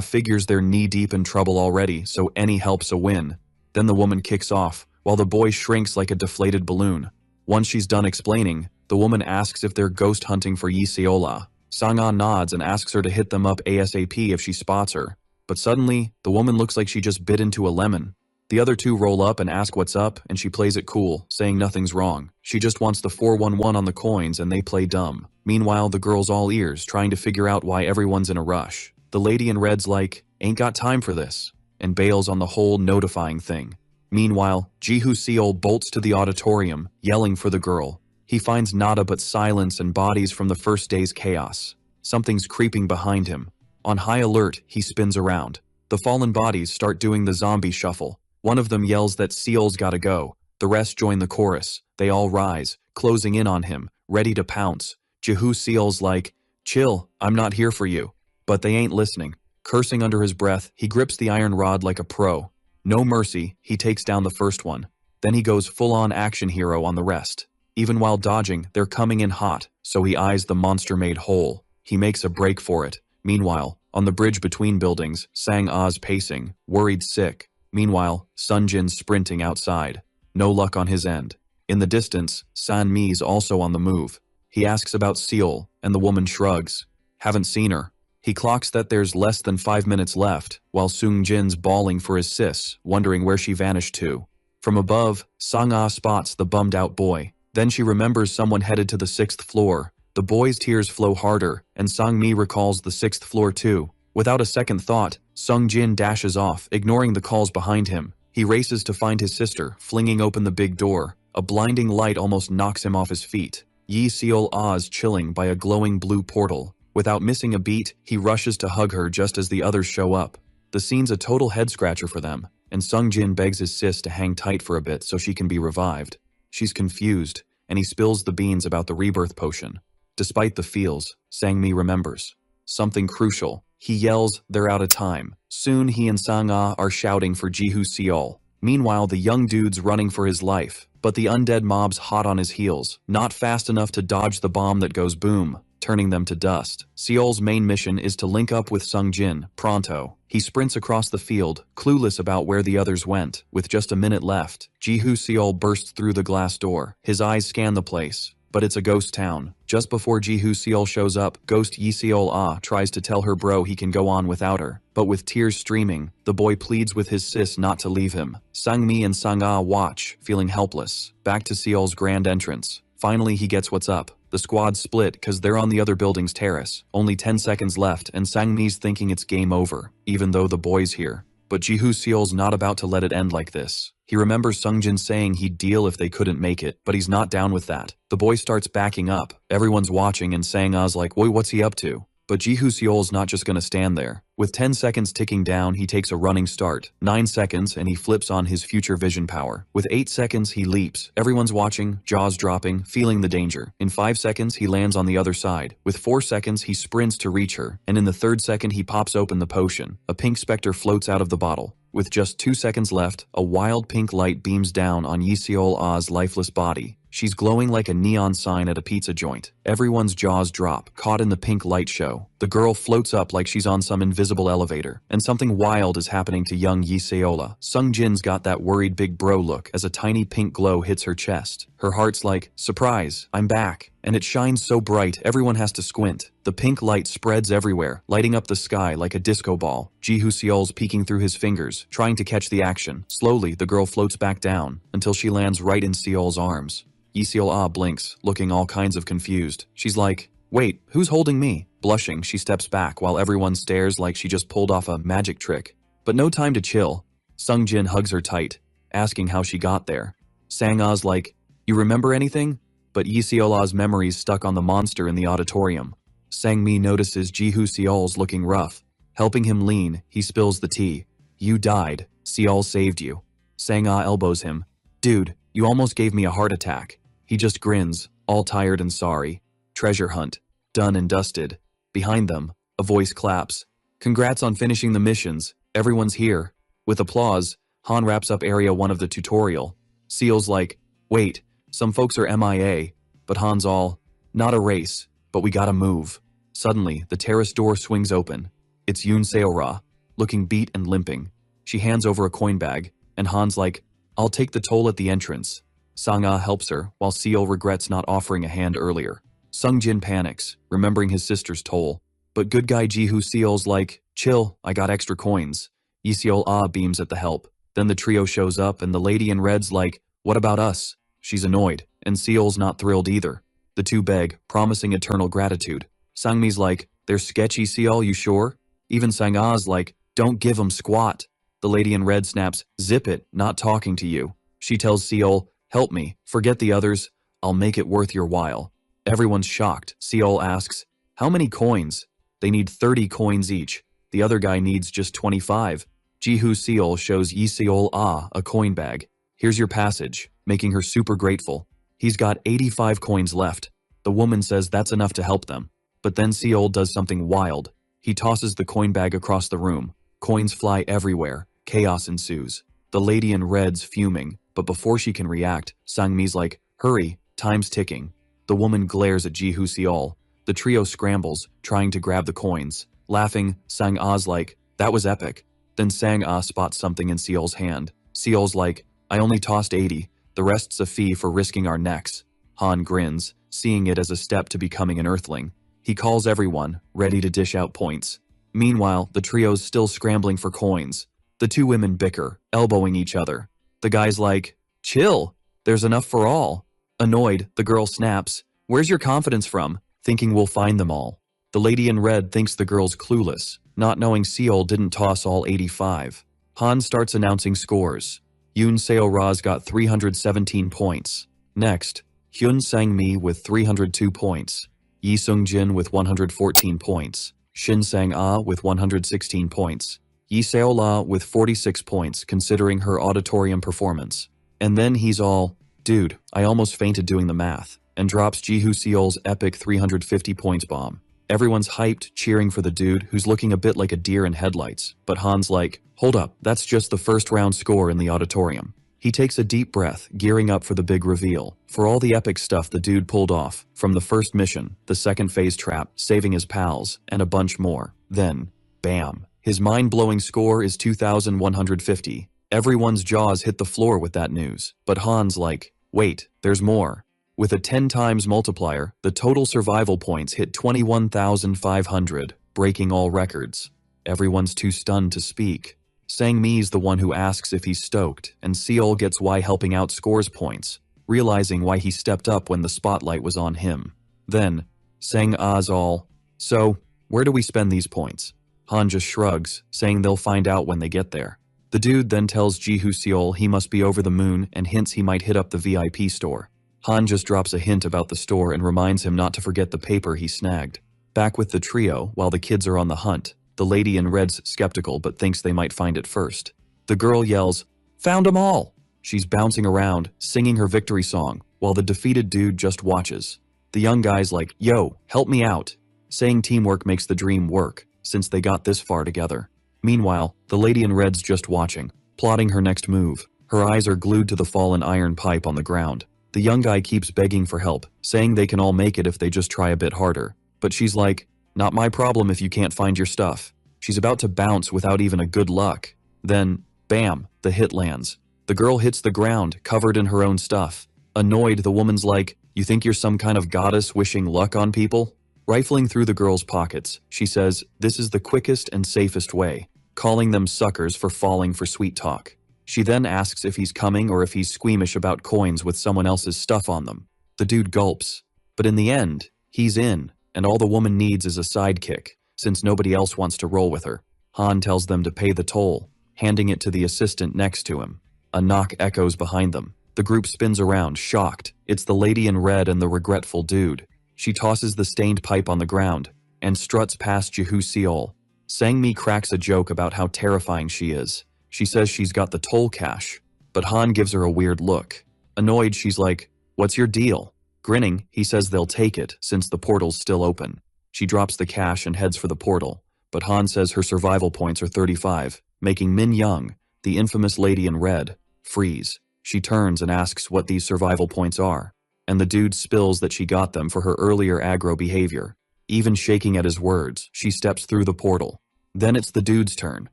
figures they're knee-deep in trouble already, so any help's a win. Then the woman kicks off, while the boy shrinks like a deflated balloon. Once she's done explaining, the woman asks if they're ghost hunting for Yi Seola. Sang Ah nods and asks her to hit them up ASAP if she spots her. But suddenly, the woman looks like she just bit into a lemon. The other two roll up and ask what's up, and she plays it cool, saying nothing's wrong. She just wants the 411 on the coins and they play dumb. Meanwhile, the girl's all ears, trying to figure out why everyone's in a rush. The lady in red's like, ain't got time for this, and bails on the whole notifying thing. Meanwhile, Ji Hoo Seol bolts to the auditorium, yelling for the girl. He finds nada but silence and bodies from the first day's chaos. Something's creeping behind him. On high alert, he spins around. The fallen bodies start doing the zombie shuffle. One of them yells that Seol's gotta go. The rest join the chorus. They all rise, closing in on him, ready to pounce. Ji Hoo Seol's like, chill, I'm not here for you. But they ain't listening. Cursing under his breath, he grips the iron rod like a pro. No mercy, he takes down the first one. Then he goes full-on action hero on the rest. Even while dodging, they're coming in hot, so he eyes the monster-made hole. He makes a break for it. Meanwhile, on the bridge between buildings, Sang Ah's pacing, worried sick. Meanwhile, Sung Jin's sprinting outside. No luck on his end. In the distance, Sang Mi's also on the move. He asks about Seol, and the woman shrugs. Haven't seen her. He clocks that there's less than 5 minutes left, while Sung Jin's bawling for his sis, wondering where she vanished to. From above, Sang Ah spots the bummed-out boy. Then she remembers someone headed to the 6th floor. The boy's tears flow harder, and Sang Mi recalls the 6th floor too. Without a second thought, Sung Jin dashes off, ignoring the calls behind him. He races to find his sister, flinging open the big door. A blinding light almost knocks him off his feet. Yi Seol chilling by a glowing blue portal. Without missing a beat, he rushes to hug her just as the others show up. The scene's a total head-scratcher for them, and Sung Jin begs his sis to hang tight for a bit so she can be revived. She's confused, and he spills the beans about the rebirth potion. Despite the feels, Sang Mi remembers. Something crucial. He yells, they're out of time. Soon he and Sang Ah are shouting for Ji Hoo Seol. Meanwhile, the young dude's running for his life. But the undead mob's hot on his heels, not fast enough to dodge the bomb that goes boom, turning them to dust. Seol's main mission is to link up with Sungjin, pronto. He sprints across the field, clueless about where the others went. With just a minute left, Jihu Seol bursts through the glass door. His eyes scan the place, but it's a ghost town. Just before Jihu Seol shows up, Ghost Yi Seol Ah tries to tell her bro he can go on without her. But with tears streaming, the boy pleads with his sis not to leave him. Sangmi and Sang-ah watch, feeling helpless. Back to Seol's grand entrance. Finally he gets what's up. The squad split cause they're on the other building's terrace. Only 10 seconds left and Sangmi's thinking it's game over, even though the boy's here. But Jihu Seol's not about to let it end like this. He remembers Sungjin saying he'd deal if they couldn't make it, but he's not down with that. The boy starts backing up. Everyone's watching and Sang-ah's like, "Wait, what's he up to?" But Jihu Seol's not just gonna stand there. With 10 seconds ticking down, he takes a running start. 9 seconds and he flips on his future vision power. With 8 seconds, he leaps. Everyone's watching, jaws dropping, feeling the danger. In 5 seconds, he lands on the other side. With 4 seconds, he sprints to reach her. And in the 3rd second, he pops open the potion. A pink specter floats out of the bottle. With just 2 seconds left, a wild pink light beams down on Yi Seol Ah's lifeless body. She's glowing like a neon sign at a pizza joint. Everyone's jaws drop, caught in the pink light show. The girl floats up like she's on some invisible elevator. And something wild is happening to young Yi Seola. Sungjin's got that worried big bro look as a tiny pink glow hits her chest. Her heart's like, surprise, I'm back. And it shines so bright, everyone has to squint. The pink light spreads everywhere, lighting up the sky like a disco ball. Jihu Seol's peeking through his fingers, trying to catch the action. Slowly, the girl floats back down, until she lands right in Seol's arms. Yi Seol Ah blinks, looking all kinds of confused. She's like, wait, who's holding me? Blushing, she steps back while everyone stares like she just pulled off a magic trick. But no time to chill. Sungjin hugs her tight, asking how she got there. Sang-ah's like, you remember anything? But Yi Seol Ah's memories stuck on the monster in the auditorium. Sang-mi notices Jihu Seol's looking rough. Helping him lean, he spills the tea. You died. Seol saved you. Sang-ah elbows him. Dude, you almost gave me a heart attack. He just grins, all tired and sorry. Treasure hunt. Done and dusted. Behind them, a voice claps. Congrats on finishing the missions. Everyone's here. With applause, Han wraps up Area 1 of the tutorial. Seol's like, wait, some folks are MIA. But Han's all, not a race, but we gotta move. Suddenly, the terrace door swings open. It's Yoon Seora, looking beat and limping. She hands over a coin bag, and Han's like, I'll take the toll at the entrance. Sang-ah helps her, while Seol regrets not offering a hand earlier. Sungjin panics, remembering his sister's toll. But good guy Jihu Seol's like, chill, I got extra coins. Yi Seol Ah beams at the help. Then the trio shows up and the lady in red's like, what about us? She's annoyed, and Seol's not thrilled either. The two beg, promising eternal gratitude. Sangmi's like, they're sketchy Seol, you sure? Even Sang-ah's like, don't give 'em squat. The lady in red snaps, zip it, not talking to you. She tells Seol, help me, forget the others, I'll make it worth your while. Everyone's shocked. Seol asks, how many coins? They need 30 coins each. The other guy needs just 25. Jihu Seol shows Yi Seol Ah a coin bag. Here's your passage, making her super grateful. He's got 85 coins left. The woman says that's enough to help them. But then Seol does something wild. He tosses the coin bag across the room. Coins fly everywhere. Chaos ensues. The lady in red's fuming, but before she can react, Sangmi's like, hurry, time's ticking. The woman glares at Jihu Seol. The trio scrambles, trying to grab the coins. Laughing, Sang-ah's like, that was epic. Then Sang-ah spots something in Seol's hand. Seol's like, I only tossed 80, the rest's a fee for risking our necks. Han grins, seeing it as a step to becoming an earthling. He calls everyone, ready to dish out points. Meanwhile, the trio's still scrambling for coins. The two women bicker, elbowing each other. The guy's like, chill, there's enough for all. Annoyed, the girl snaps, where's your confidence from? Thinking we'll find them all. The lady in red thinks the girl's clueless, not knowing Seol didn't toss all 85. Han starts announcing scores. Yoon Seo-ra's got 317 points. Next, Hyun Sang-mi with 302 points. Yi Sung-jin with 114 points. Shin Sang-ah with 116 points. Yi Seola with 46 points considering her auditorium performance. And then he's all, dude, I almost fainted doing the math, and drops Jihu Seol's epic 350 points bomb. Everyone's hyped, cheering for the dude who's looking a bit like a deer in headlights, but Han's like, hold up, that's just the first round score in the auditorium. He takes a deep breath, gearing up for the big reveal. For all the epic stuff the dude pulled off, from the first mission, the second phase trap, saving his pals, and a bunch more. Then, bam. His mind-blowing score is 2,150. Everyone's jaws hit the floor with that news. But Han's like, wait, there's more. With a 10 times multiplier, the total survival points hit 21,500, breaking all records. Everyone's too stunned to speak. Sang-mi's the one who asks if he's stoked, and Seol gets why helping out scores points, realizing why he stepped up when the spotlight was on him. Then, Sang-ah's all, so, where do we spend these points? Han just shrugs, saying they'll find out when they get there. The dude then tells Jihu Seol he must be over the moon and hints he might hit up the VIP store. Han just drops a hint about the store and reminds him not to forget the paper he snagged. Back with the trio, while the kids are on the hunt, the lady in red's skeptical but thinks they might find it first. The girl yells, "Found 'em all!" She's bouncing around, singing her victory song, while the defeated dude just watches. The young guy's like, "Yo, help me out," saying teamwork makes the dream work, since they got this far together. Meanwhile, the lady in red's just watching, plotting her next move. Her eyes are glued to the fallen iron pipe on the ground. The young guy keeps begging for help, saying they can all make it if they just try a bit harder. But she's like, "Not my problem if you can't find your stuff." She's about to bounce without even a good luck. Then, bam, the hit lands. The girl hits the ground, covered in her own stuff. Annoyed, the woman's like, "You think you're some kind of goddess wishing luck on people?" Rifling through the girl's pockets, she says, this is the quickest and safest way, calling them suckers for falling for sweet talk. She then asks if he's coming or if he's squeamish about coins with someone else's stuff on them. The dude gulps. But in the end, he's in, and all the woman needs is a sidekick, since nobody else wants to roll with her. Han tells them to pay the toll, handing it to the assistant next to him. A knock echoes behind them. The group spins around, shocked. It's the lady in red and the regretful dude. She tosses the stained pipe on the ground, and struts past Jihu Seol. Sang-mi cracks a joke about how terrifying she is. She says she's got the toll cash, but Han gives her a weird look. Annoyed, she's like, "What's your deal?" Grinning, he says they'll take it, since the portal's still open. She drops the cash and heads for the portal, but Han says her survival points are 35, making Min Young, the infamous lady in red, freeze. She turns and asks what these survival points are, and the dude spills that she got them for her earlier aggro behavior. Even shaking at his words, she steps through the portal. Then it's the dude's turn,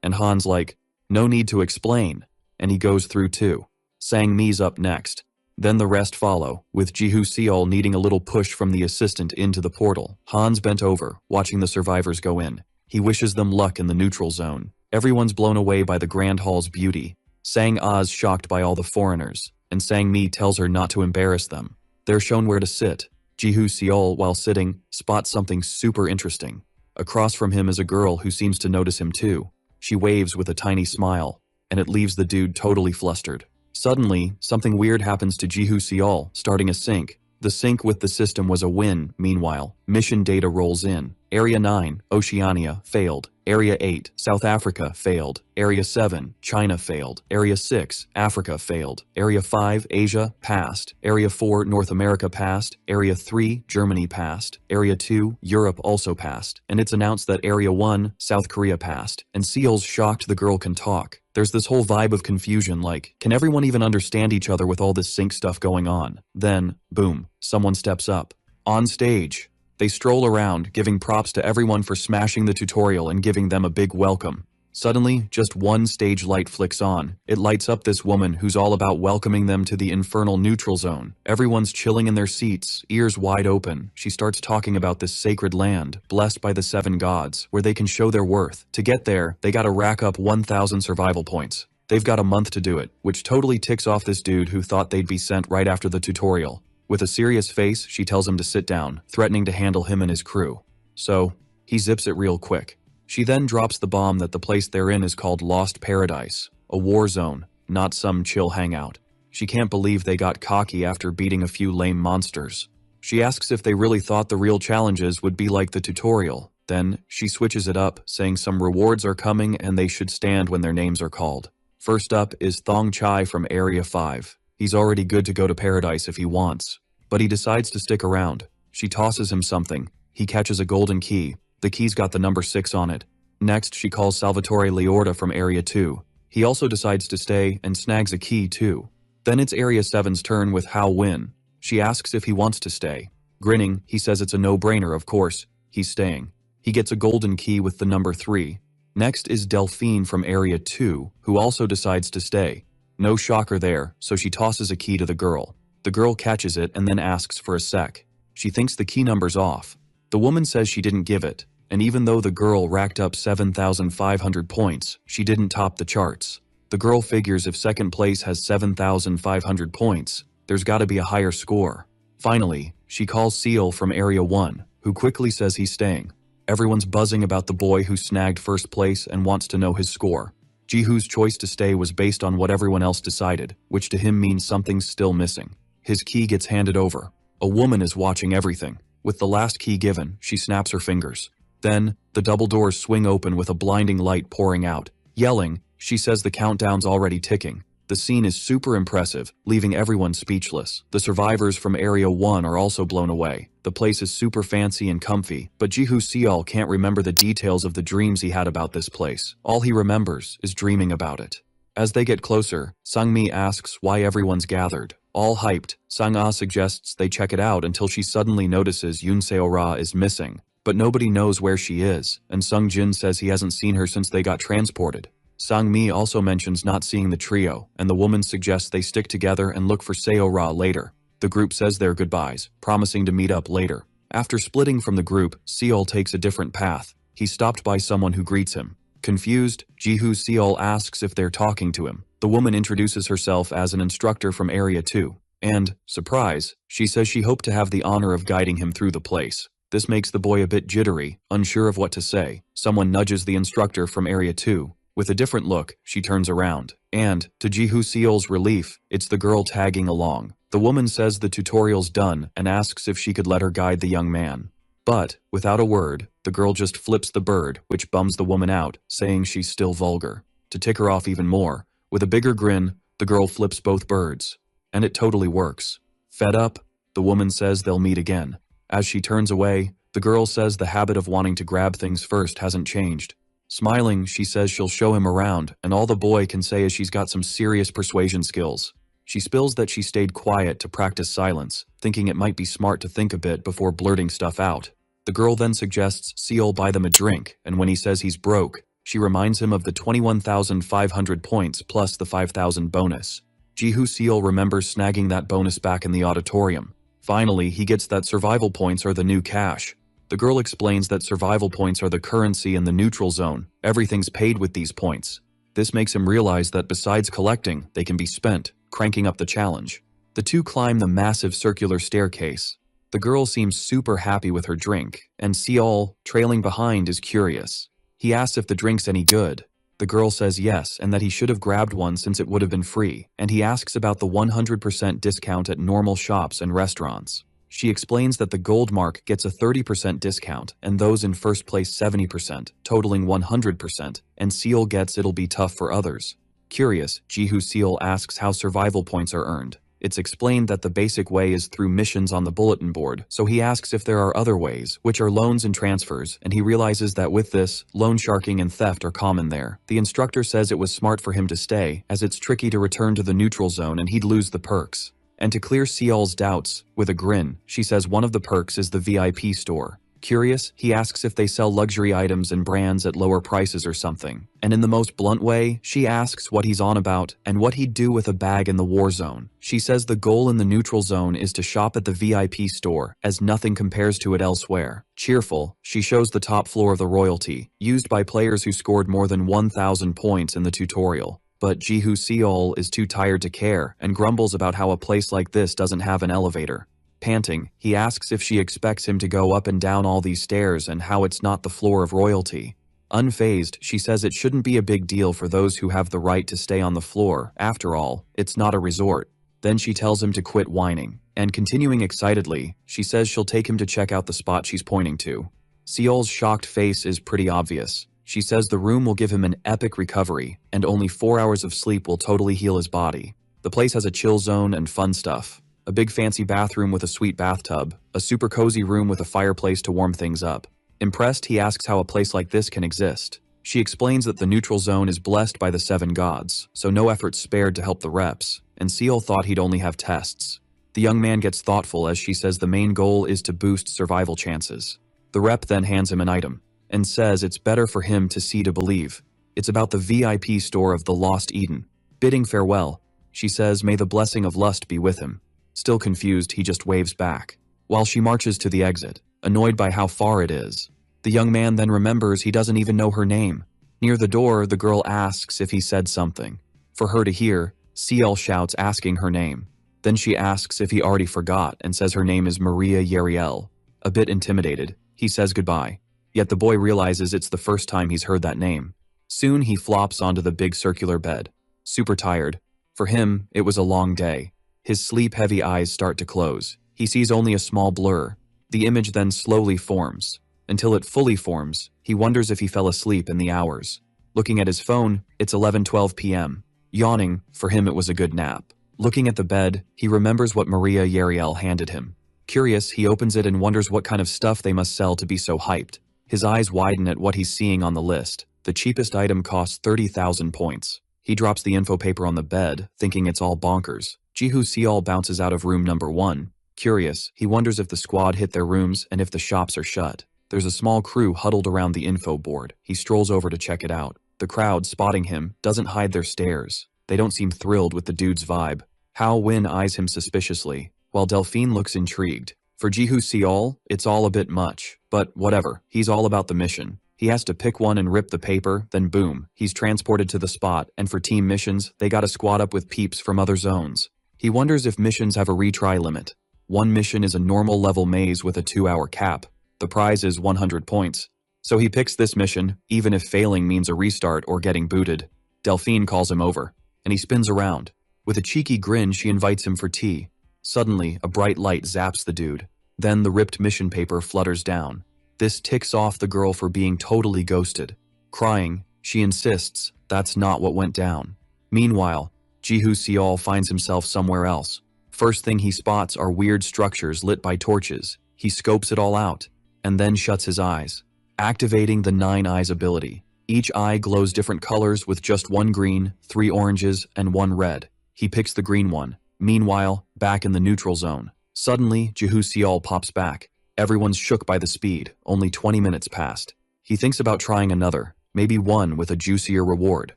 and Han's like, "No need to explain," and he goes through too. Sang-mi's up next. Then the rest follow, with Jihu Seol needing a little push from the assistant into the portal. Han's bent over, watching the survivors go in. He wishes them luck in the neutral zone. Everyone's blown away by the Grand Hall's beauty. Sang-ah's shocked by all the foreigners, and Sang-mi tells her not to embarrass them. They're shown where to sit. Jihu Seol, while sitting, spots something super interesting. Across from him is a girl who seems to notice him too. She waves with a tiny smile, and it leaves the dude totally flustered. Suddenly, something weird happens to Jihu Seol, starting a sync. The sync with the system was a win. Meanwhile, mission data rolls in. Area 9, Oceania, failed. Area 8, South Africa, failed. Area 7, China, failed. Area 6, Africa, failed. Area 5, Asia, passed. Area 4, North America, passed. Area 3, Germany, passed. Area 2, Europe, also passed. And it's announced that Area 1, South Korea, passed. And Seol's shocked the girl can talk. There's this whole vibe of confusion, like, can everyone even understand each other with all this sync stuff going on? Then, boom, someone steps up. On stage. They stroll around, giving props to everyone for smashing the tutorial and giving them a big welcome. Suddenly, just one stage light flicks on. It lights up this woman who's all about welcoming them to the infernal neutral zone. Everyone's chilling in their seats, ears wide open. She starts talking about this sacred land, blessed by the 7 gods, where they can show their worth. To get there, they gotta rack up 1,000 survival points. They've got a month to do it, which totally ticks off this dude who thought they'd be sent right after the tutorial. With a serious face, she tells him to sit down, threatening to handle him and his crew. So, he zips it real quick. She then drops the bomb that the place they're in is called Lost Paradise, a war zone, not some chill hangout. She can't believe they got cocky after beating a few lame monsters. She asks if they really thought the real challenges would be like the tutorial. Then, she switches it up, saying some rewards are coming and they should stand when their names are called. First up is Thong Chai from Area 5. He's already good to go to paradise if he wants, but he decides to stick around. She tosses him something. He catches a golden key. The key's got the number 6 on it. Next, she calls Salvatore Liorda from Area 2. He also decides to stay and snags a key too. Then it's Area 7's turn with Hao Win. She asks if he wants to stay. Grinning, he says it's a no-brainer, of course. He's staying. He gets a golden key with the number 3. Next is Delphine from Area 2, who also decides to stay. No shocker there, so she tosses a key to the girl. The girl catches it and then asks for a sec. She thinks the key number's off. The woman says she didn't give it, and even though the girl racked up 7,500 points, she didn't top the charts. The girl figures if second place has 7,500 points, there's gotta be a higher score. Finally, she calls Seal from Area 1, who quickly says he's staying. Everyone's buzzing about the boy who snagged first place and wants to know his score. Jiho's choice to stay was based on what everyone else decided, which to him means something's still missing. His key gets handed over. A woman is watching everything. With the last key given, she snaps her fingers. Then, the double doors swing open with a blinding light pouring out. Yelling, she says the countdown's already ticking. The scene is super impressive, leaving everyone speechless. The survivors from Area 1 are also blown away. The place is super fancy and comfy, but Jihu Seol can't remember the details of the dreams he had about this place. All he remembers is dreaming about it. As they get closer, Sangmi asks why everyone's gathered. All hyped, Sang-ah suggests they check it out until she suddenly notices Yoon Seo-ra is missing. But nobody knows where she is, and Sung Jin says he hasn't seen her since they got transported. Sang-mi also mentions not seeing the trio, and the woman suggests they stick together and look for Seo-ra later. The group says their goodbyes, promising to meet up later. After splitting from the group, Seol takes a different path. He's stopped by someone who greets him. Confused, Jihu Seol asks if they're talking to him. The woman introduces herself as an instructor from Area 2. And, surprise, she says she hoped to have the honor of guiding him through the place. This makes the boy a bit jittery, unsure of what to say. Someone nudges the instructor from Area 2. With a different look, she turns around. And, to Jihu Seol's relief, it's the girl tagging along. The woman says the tutorial's done and asks if she could let her guide the young man. But, without a word, the girl just flips the bird, which bums the woman out, saying she's still vulgar. To tick her off even more, with a bigger grin, the girl flips both birds. And it totally works. Fed up, the woman says they'll meet again. As she turns away, the girl says the habit of wanting to grab things first hasn't changed. Smiling, she says she'll show him around, and all the boy can say is she's got some serious persuasion skills. She spills that she stayed quiet to practice silence, thinking it might be smart to think a bit before blurting stuff out. The girl then suggests Seol buy them a drink, and when he says he's broke, she reminds him of the 21,500 points plus the 5,000 bonus. Jihu Seol remembers snagging that bonus back in the auditorium. Finally, he gets that survival points are the new cash. The girl explains that survival points are the currency in the neutral zone. Everything's paid with these points. This makes him realize that besides collecting, they can be spent, cranking up the challenge. The two climb the massive circular staircase. The girl seems super happy with her drink, and Seol, trailing behind, is curious. He asks if the drink's any good. The girl says yes, and that he should have grabbed one since it would have been free, and he asks about the 100% discount at normal shops and restaurants. She explains that the gold mark gets a 30% discount, and those in first place 70%, totaling 100%, and Seol gets it'll be tough for others. Curious, Jihu Seol asks how survival points are earned. It's explained that the basic way is through missions on the bulletin board, so he asks if there are other ways, which are loans and transfers, and he realizes that with this, loan sharking and theft are common there. The instructor says it was smart for him to stay, as it's tricky to return to the neutral zone and he'd lose the perks. And to clear Seol's doubts, with a grin, she says one of the perks is the VIP store. Curious, he asks if they sell luxury items and brands at lower prices or something. And in the most blunt way, she asks what he's on about and what he'd do with a bag in the war zone. She says the goal in the neutral zone is to shop at the VIP store, as nothing compares to it elsewhere. Cheerful, she shows the top floor of the royalty, used by players who scored more than 1,000 points in the tutorial. But Jihu Seol is too tired to care and grumbles about how a place like this doesn't have an elevator. Panting, he asks if she expects him to go up and down all these stairs and how it's not the floor of royalty. Unfazed, she says it shouldn't be a big deal for those who have the right to stay on the floor. After all, it's not a resort. Then she tells him to quit whining. And continuing excitedly, she says she'll take him to check out the spot she's pointing to. Seol's shocked face is pretty obvious. She says the room will give him an epic recovery, and only 4 hours of sleep will totally heal his body. The place has a chill zone and fun stuff. A big fancy bathroom with a sweet bathtub, a super cozy room with a fireplace to warm things up. Impressed, he asks how a place like this can exist. She explains that the neutral zone is blessed by the 7 gods, so no effort spared to help the reps, and Seal thought he'd only have tests. The young man gets thoughtful as she says the main goal is to boost survival chances. The rep then hands him an item, and says it's better for him to see to believe. It's about the VIP store of the Lost Eden. Bidding farewell, she says may the blessing of lust be with him. Still confused, he just waves back, while she marches to the exit, annoyed by how far it is. The young man then remembers he doesn't even know her name. Near the door, the girl asks if he said something. For her to hear, CL shouts asking her name. Then she asks if he already forgot and says her name is Maria Yariel. A bit intimidated, he says goodbye. Yet the boy realizes it's the first time he's heard that name. Soon he flops onto the big circular bed. Super tired. For him, it was a long day. His sleep-heavy eyes start to close. He sees only a small blur. The image then slowly forms. Until it fully forms, he wonders if he fell asleep in the hours. Looking at his phone, it's 11:12 p.m. Yawning, for him it was a good nap. Looking at the bed, he remembers what Maria Yariel handed him. Curious, he opens it and wonders what kind of stuff they must sell to be so hyped. His eyes widen at what he's seeing on the list. The cheapest item costs 30,000 points. He drops the info paper on the bed, thinking it's all bonkers. Jihu Seol bounces out of room number 1. Curious, he wonders if the squad hit their rooms and if the shops are shut. There's a small crew huddled around the info board. He strolls over to check it out. The crowd, spotting him, doesn't hide their stares. They don't seem thrilled with the dude's vibe. Hao Win eyes him suspiciously, while Delphine looks intrigued. For Jihu Seol, it's all a bit much, but whatever, he's all about the mission. He has to pick one and rip the paper, then boom, he's transported to the spot, and for team missions, they gotta squad up with peeps from other zones. He wonders if missions have a retry limit. One mission is a normal level maze with a 2-hour cap. The prize is 100 points. So he picks this mission, even if failing means a restart or getting booted. Delphine calls him over, and he spins around. With a cheeky grin, she invites him for tea. Suddenly, a bright light zaps the dude. Then the ripped mission paper flutters down. This ticks off the girl for being totally ghosted. Crying, she insists that's not what went down. Meanwhile, Jihu Seol finds himself somewhere else. First thing he spots are weird structures lit by torches. He scopes it all out, and then shuts his eyes, activating the 9 eyes ability. Each eye glows different colors with just 1 green, 3 oranges, and 1 red. He picks the green one. Meanwhile, back in the neutral zone, suddenly Jihu Seol pops back. Everyone's shook by the speed. Only 20 minutes passed. He thinks about trying another, maybe one with a juicier reward.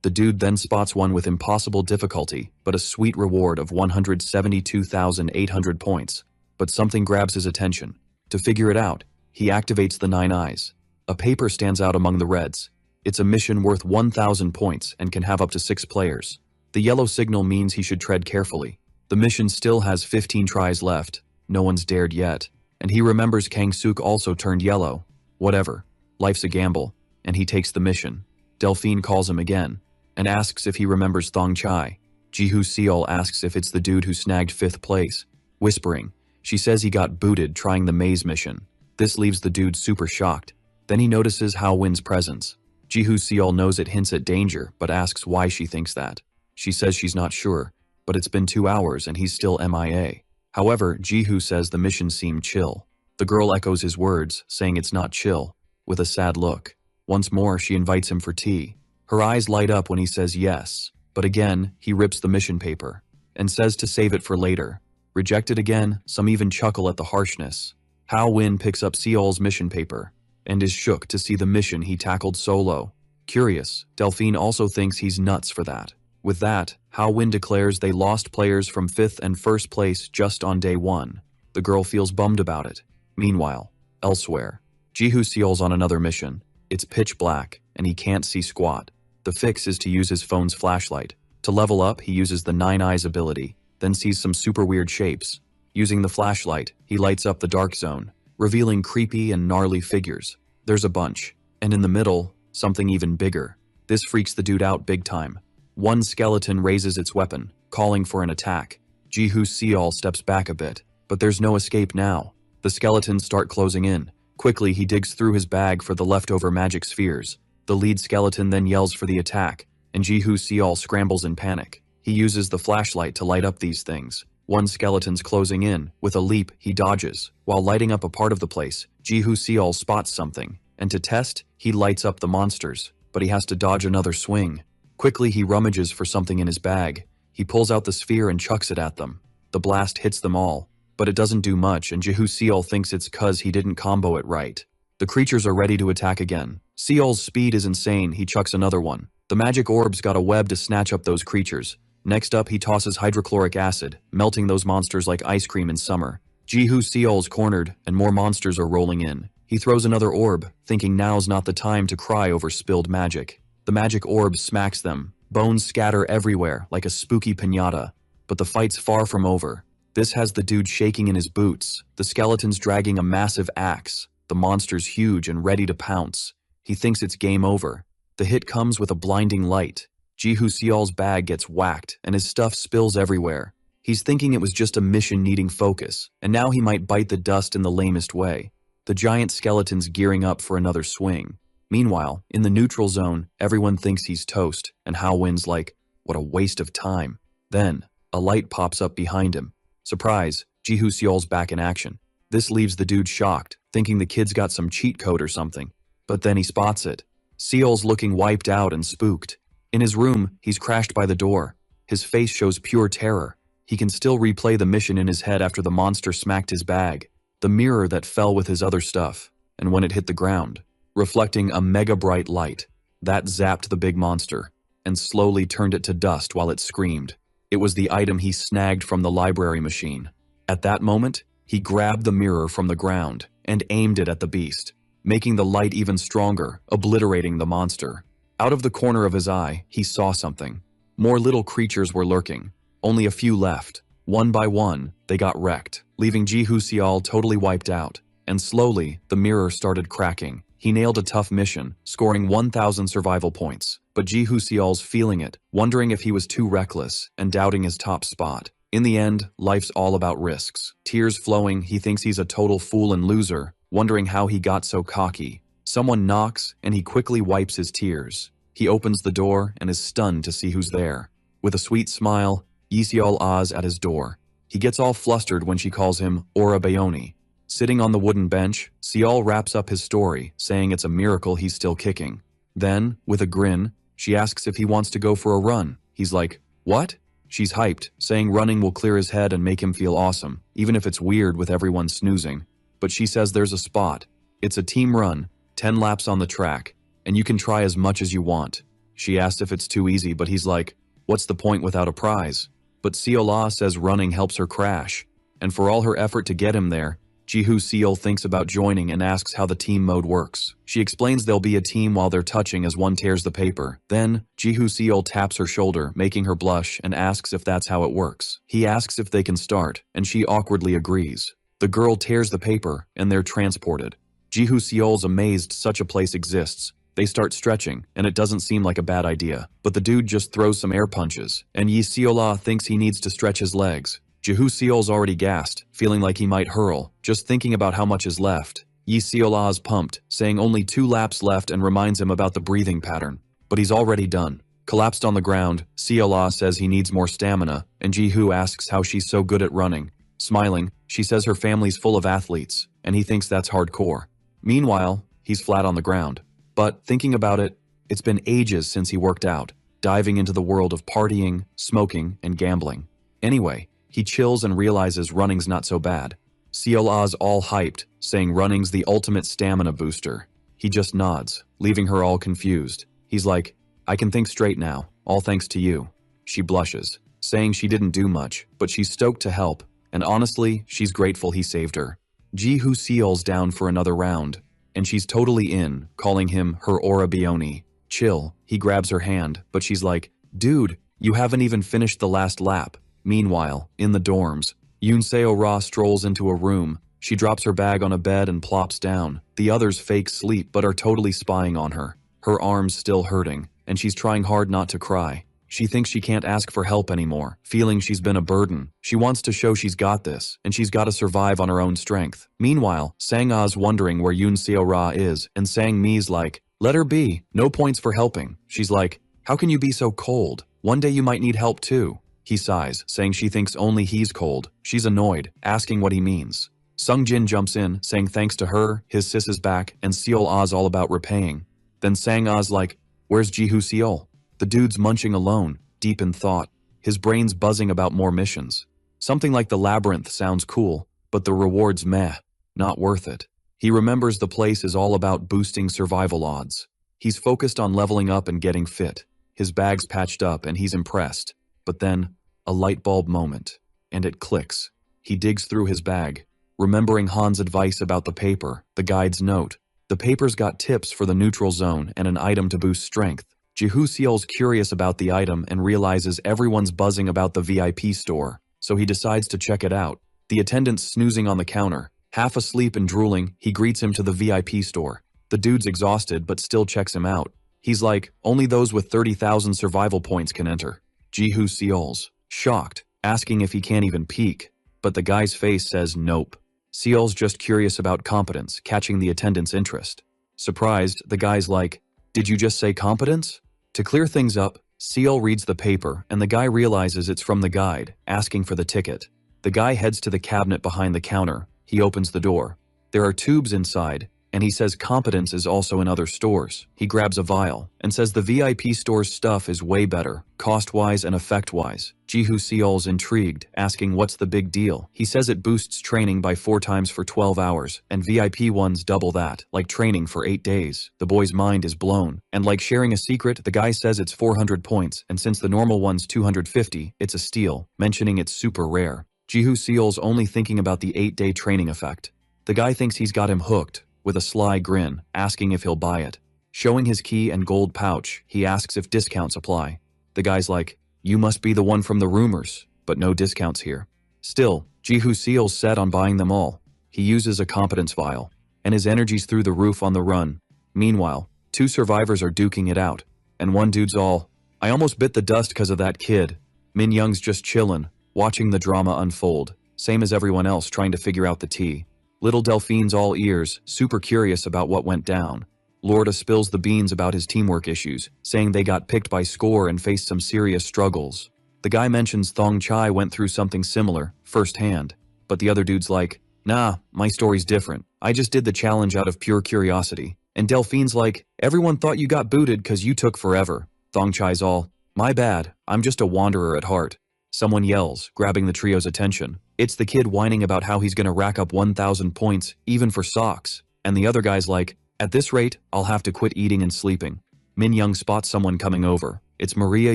The dude then spots one with impossible difficulty, but a sweet reward of 172,800 points. But something grabs his attention. To figure it out, he activates the 9 eyes. A paper stands out among the reds. It's a mission worth 1,000 points and can have up to 6 players. The yellow signal means he should tread carefully. The mission still has 15 tries left. No one's dared yet. And he remembers Kang Suk also turned yellow. Whatever. Life's a gamble. And he takes the mission. Delphine calls him again and asks if he remembers Thong Chai. Jihu Seol asks if it's the dude who snagged 5th place. Whispering, she says he got booted trying the maze mission. This leaves the dude super shocked. Then he notices Hao Win's presence. Jihu Seol knows it hints at danger, but asks why she thinks that. She says she's not sure, but it's been 2 hours and he's still MIA. However, Jihu says the mission seemed chill. The girl echoes his words, saying it's not chill, with a sad look. Once more, she invites him for tea. Her eyes light up when he says yes, but again, he rips the mission paper and says to save it for later. Rejected again, some even chuckle at the harshness. Hao Win picks up Seol's mission paper and is shook to see the mission he tackled solo. Curious, Delphine also thinks he's nuts for that. With that, Hao Win declares they lost players from 5th and 1st place just on day 1. The girl feels bummed about it. Meanwhile, elsewhere, Jihu Seol's on another mission. It's pitch black, and he can't see squat. The fix is to use his phone's flashlight. To level up, he uses the 9 eyes ability, then sees some super weird shapes. Using the flashlight, he lights up the dark zone, revealing creepy and gnarly figures. There's a bunch, and in the middle, something even bigger. This freaks the dude out big time. One skeleton raises its weapon, calling for an attack. Jihu Seol steps back a bit, but there's no escape now. The skeletons start closing in. Quickly, he digs through his bag for the leftover magic spheres. The lead skeleton then yells for the attack, and Jihu Seol scrambles in panic. He uses the flashlight to light up these things. One skeleton's closing in. With a leap, he dodges. While lighting up a part of the place, Jihu Seol spots something, and to test, he lights up the monsters. but he has to dodge another swing. Quickly, he rummages for something in his bag. He pulls out the sphere and chucks it at them. The blast hits them all, but it doesn't do much, and Jehu thinks it's 'cause he didn't combo it right. The creatures are ready to attack again. Seol's speed is insane. He chucks another one. The magic orb's got a web to snatch up those creatures. Next up, he tosses hydrochloric acid, melting those monsters like ice cream in summer. Jehu's cornered, and more monsters are rolling in. He throws another orb, thinking now's not the time to cry over spilled magic. The magic orb smacks them. Bones scatter everywhere, like a spooky piñata. But the fight's far from over. This has the dude shaking in his boots, the skeletons dragging a massive axe, the monster's huge and ready to pounce. He thinks it's game over. The hit comes with a blinding light. Jehu's bag gets whacked, and his stuff spills everywhere. He's thinking it was just a mission needing focus, and now he might bite the dust in the lamest way. The giant skeleton's gearing up for another swing. Meanwhile, in the neutral zone, everyone thinks he's toast, and Hao Win's like, what a waste of time. Then, a light pops up behind him. Surprise, Jehu's back in action. This leaves the dude shocked, thinking the kid's got some cheat code or something. But then he spots it. Seol's looking wiped out and spooked. In his room, he's crashed by the door. His face shows pure terror. He can still replay the mission in his head after the monster smacked his bag. The mirror that fell with his other stuff, and when it hit the ground, reflecting a mega bright light. That zapped the big monster, and slowly turned it to dust while it screamed. It was the item he snagged from the library machine. At that moment, he grabbed the mirror from the ground and aimed it at the beast, making the light even stronger, obliterating the monster. Out of the corner of his eye, he saw something. More little creatures were lurking. Only a few left. One by one, they got wrecked, leaving Jehu totally wiped out. And slowly, the mirror started cracking. He nailed a tough mission, scoring 1,000 survival points. But Jehu's feeling it, wondering if he was too reckless, and doubting his top spot. In the end, life's all about risks. Tears flowing, he thinks he's a total fool and loser, wondering how he got so cocky. Someone knocks, and he quickly wipes his tears. He opens the door and is stunned to see who's there. With a sweet smile, Yeseol-Ah's at his door. He gets all flustered when she calls him Ora Bayoni. Sitting on the wooden bench, Seol wraps up his story, saying it's a miracle he's still kicking. Then, with a grin, she asks if he wants to go for a run. He's like, what? She's hyped, saying running will clear his head and make him feel awesome, even if it's weird with everyone snoozing. But she says there's a spot. It's a team run, 10 laps on the track, and you can try as much as you want. She asks if it's too easy, but he's like, what's the point without a prize? But Seol-Ah says running helps her crash, and for all her effort to get him there, Jehu thinks about joining and asks how the team mode works. She explains there'll be a team while they're touching as one tears the paper. Then, Jehu taps her shoulder, making her blush, and asks if that's how it works. He asks if they can start, and she awkwardly agrees. The girl tears the paper, and they're transported. Jehu's amazed such a place exists. They start stretching, and it doesn't seem like a bad idea. But the dude just throws some air punches, and Yeseol-Ah thinks he needs to stretch his legs. Jehu's already gassed, feeling like he might hurl, just thinking about how much is left. Yeseol-Ah's pumped, saying only 2 laps left and reminds him about the breathing pattern. But he's already done. Collapsed on the ground, Seol-Ah says he needs more stamina, and Jehu asks how she's so good at running. Smiling, she says her family's full of athletes, and he thinks that's hardcore. Meanwhile, he's flat on the ground. But, thinking about it, it's been ages since he worked out, diving into the world of partying, smoking, and gambling. Anyway, he chills and realizes running's not so bad. Seol-Ah's all hyped, saying running's the ultimate stamina booster. He just nods, leaving her all confused. He's like, I can think straight now, all thanks to you. She blushes, saying she didn't do much, but she's stoked to help, and honestly, she's grateful he saved her. Jehu's down for another round, and she's totally in, calling him her Ora Bayoni. Chill, he grabs her hand, but she's like, dude, you haven't even finished the last lap. Meanwhile, in the dorms, Yoon-seo-Ra strolls into a room. She drops her bag on a bed and plops down. The others fake sleep but are totally spying on her. Her arm's still hurting, and she's trying hard not to cry. She thinks she can't ask for help anymore, feeling she's been a burden. She wants to show she's got this, and she's got to survive on her own strength. Meanwhile, Sang-Ah's wondering where Yoon-seo-Ra is, and Sang-Mi's like, let her be, no points for helping. She's like, how can you be so cold? One day you might need help too. He sighs, saying she thinks only he's cold. She's annoyed, asking what he means. Sung-Jin jumps in, saying thanks to her, his sis is back, and Seol-Ah's all about repaying. Then Sang-Ah's like, Where's Jihu Seol? The dude's munching alone, deep in thought. His brain's buzzing about more missions. Something like the labyrinth sounds cool, but the reward's meh. Not worth it. He remembers the place is all about boosting survival odds. He's focused on leveling up and getting fit. His bag's patched up and he's impressed. But then, a light bulb moment. And it clicks. He digs through his bag, remembering Han's advice about the paper, the guide's note. The paper's got tips for the neutral zone and an item to boost strength. Jihu Seol's curious about the item and realizes everyone's buzzing about the VIP store, so he decides to check it out. The attendant's snoozing on the counter. Half asleep and drooling, he greets him to the VIP store. The dude's exhausted but still checks him out. He's like, only those with 30,000 survival points can enter. Jihu Seol's shocked, asking if he can't even peek. But the guy's face says nope. Seol's just curious about competence, catching the attendant's interest. Surprised, the guy's like, did you just say competence? To clear things up, Seol reads the paper and the guy realizes it's from the guide, asking for the ticket. The guy heads to the cabinet behind the counter. He opens the door. There are tubes inside, and he says competence is also in other stores. He grabs a vial and says the VIP store's stuff is way better, cost-wise and effect-wise. Jihu Seol's intrigued, asking what's the big deal. He says it boosts training by 4 times for 12 hours, and VIP ones double that, like training for 8 days. The boy's mind is blown, and like sharing a secret, the guy says it's 400 points, and since the normal one's 250, it's a steal, mentioning it's super rare. Jihu Seol's only thinking about the 8-day training effect. The guy thinks he's got him hooked, with a sly grin, asking if he'll buy it. Showing his key and gold pouch, he asks if discounts apply. The guy's like, you must be the one from the rumors, but no discounts here. Still, Jihu Seol's set on buying them all. He uses a competence vial, and his energy's through the roof on the run. Meanwhile, 2 survivors are duking it out, and one dude's all, I almost bit the dust cause of that kid. Min Young's just chillin', watching the drama unfold, same as everyone else trying to figure out the tea. Little Delphine's all ears, super curious about what went down. Lorda spills the beans about his teamwork issues, saying they got picked by score and faced some serious struggles. The guy mentions Thong Chai went through something similar, firsthand. But the other dude's like, nah, my story's different. I just did the challenge out of pure curiosity. And Delphine's like, everyone thought you got booted cause you took forever. Thong Chai's all, my bad, I'm just a wanderer at heart. Someone yells, grabbing the trio's attention. It's the kid whining about how he's gonna rack up 1,000 points, even for socks. And the other guy's like, at this rate, I'll have to quit eating and sleeping. Min Young spots someone coming over. It's Maria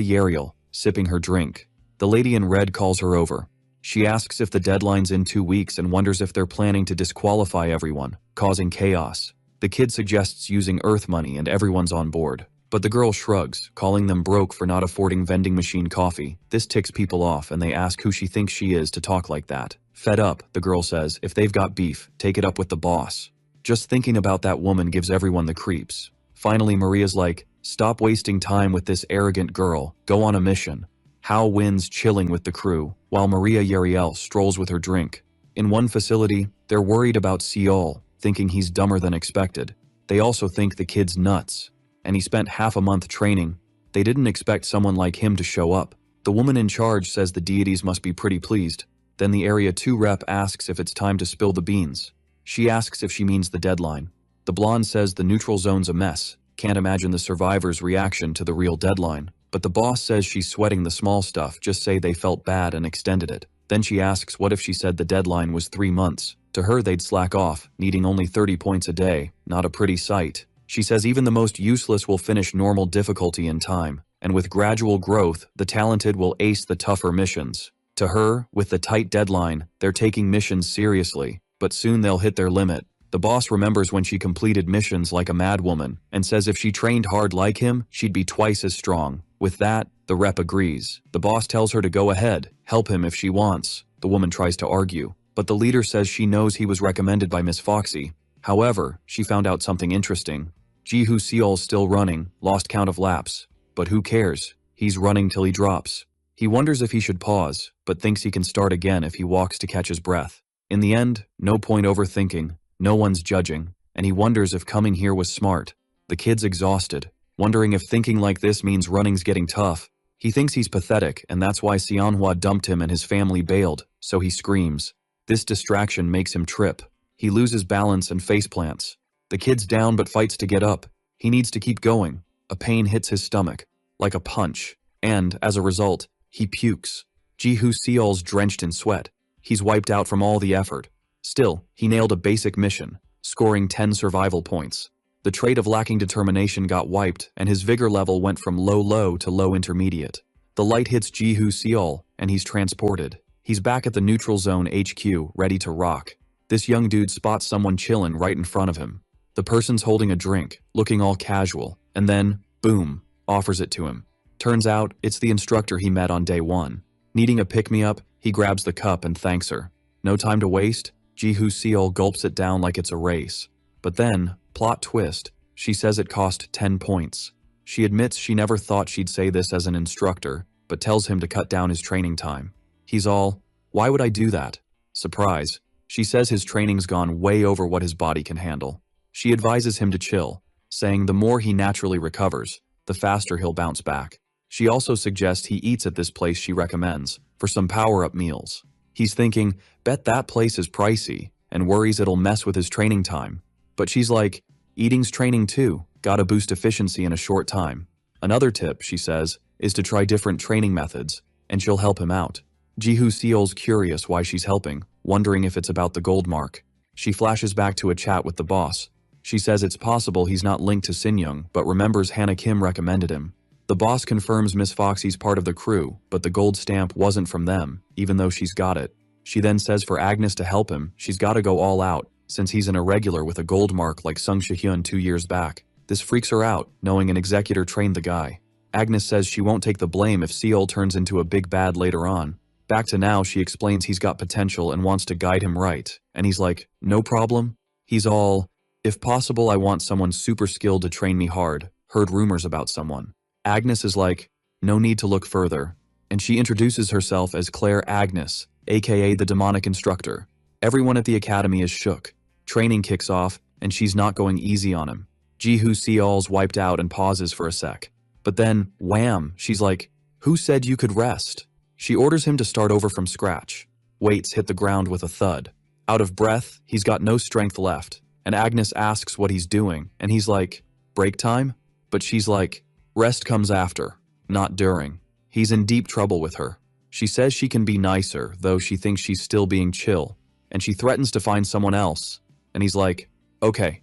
Yahello, sipping her drink. The lady in red calls her over. She asks if the deadline's in 2 weeks and wonders if they're planning to disqualify everyone, causing chaos. The kid suggests using Earth money and everyone's on board. But the girl shrugs, calling them broke for not affording vending machine coffee. This ticks people off and they ask who she thinks she is to talk like that. Fed up, the girl says, if they've got beef, take it up with the boss. Just thinking about that woman gives everyone the creeps. Finally, Maria's like, stop wasting time with this arrogant girl, go on a mission. Hao wins chilling with the crew, while Maria Yariel strolls with her drink. In one facility, they're worried about Seol, thinking he's dumber than expected. They also think the kid's nuts. And he spent half a month training. They didn't expect someone like him to show up. The woman in charge says the deities must be pretty pleased. Then the Area 2 rep asks if it's time to spill the beans. She asks if she means the deadline. The blonde says the neutral zone's a mess. Can't imagine the survivors' reaction to the real deadline. But the boss says she's sweating the small stuff, just say they felt bad and extended it. Then she asks what if she said the deadline was 3 months. To her they'd slack off, needing only 30 points a day. Not a pretty sight. She says even the most useless will finish normal difficulty in time, and with gradual growth, the talented will ace the tougher missions. To her, with the tight deadline, they're taking missions seriously, but soon they'll hit their limit. The boss remembers when she completed missions like a madwoman, and says if she trained hard like him, she'd be twice as strong. With that, the rep agrees. The boss tells her to go ahead, help him if she wants. The woman tries to argue, but the leader says she knows he was recommended by Miss Foxy. However, she found out something interesting. Jihu Seol's still running, lost count of laps. But who cares? He's running till he drops. He wonders if he should pause, but thinks he can start again if he walks to catch his breath. In the end, no point overthinking, no one's judging, and he wonders if coming here was smart. The kid's exhausted, wondering if thinking like this means running's getting tough. He thinks he's pathetic, and that's why Xianhua dumped him and his family bailed, so he screams. This distraction makes him trip. He loses balance and faceplants. The kid's down but fights to get up. He needs to keep going. A pain hits his stomach, like a punch, and, as a result, he pukes. Ji-hoo Seol's drenched in sweat. He's wiped out from all the effort. Still, he nailed a basic mission, scoring 10 survival points. The trait of lacking determination got wiped, and his vigor level went from low to low intermediate. The light hits Ji-hoo Seol, and he's transported. He's back at the neutral zone HQ, ready to rock. This young dude spots someone chillin' right in front of him. The person's holding a drink, looking all casual, and then, boom, offers it to him. Turns out, it's the instructor he met on day 1. Needing a pick-me-up, he grabs the cup and thanks her. No time to waste, Ji-hoo Seol gulps it down like it's a race. But then, plot twist, she says it cost 10 points. She admits she never thought she'd say this as an instructor, but tells him to cut down his training time. He's all, why would I do that? Surprise. She says his training's gone way over what his body can handle. She advises him to chill, saying the more he naturally recovers, the faster he'll bounce back. She also suggests he eats at this place she recommends, for some power-up meals. He's thinking, bet that place is pricey, and worries it'll mess with his training time. But she's like, eating's training too, gotta boost efficiency in a short time. Another tip, she says, is to try different training methods, and she'll help him out. Ji-hoo Seol's curious why she's helping, wondering if it's about the gold mark. She flashes back to a chat with the boss. She says it's possible he's not linked to Sinyoung, but remembers Hannah Kim recommended him. The boss confirms Miss Foxy's part of the crew, but the gold stamp wasn't from them, even though she's got it. She then says for Agnes to help him, she's gotta go all out, since he's an irregular with a gold mark like Sung Shi-hyun 2 years back. This freaks her out, knowing an executor trained the guy. Agnes says she won't take the blame if Seol turns into a big bad later on. Back to now, she explains he's got potential and wants to guide him right, and he's like, no problem. He's all, if possible I want someone super skilled to train me hard, heard rumors about someone. Agnes is like, no need to look further, and she introduces herself as Claire Agnes, aka the demonic instructor. Everyone at the academy is shook. Training kicks off, and she's not going easy on him. Ji-hoo Seol's wiped out and pauses for a sec. But then, wham, she's like, who said you could rest? She orders him to start over from scratch. Weights hit the ground with a thud. Out of breath, he's got no strength left, and Agnes asks what he's doing, and he's like, break time? But she's like, rest comes after, not during. He's in deep trouble with her. She says she can be nicer, though she thinks she's still being chill, and she threatens to find someone else, and he's like, okay,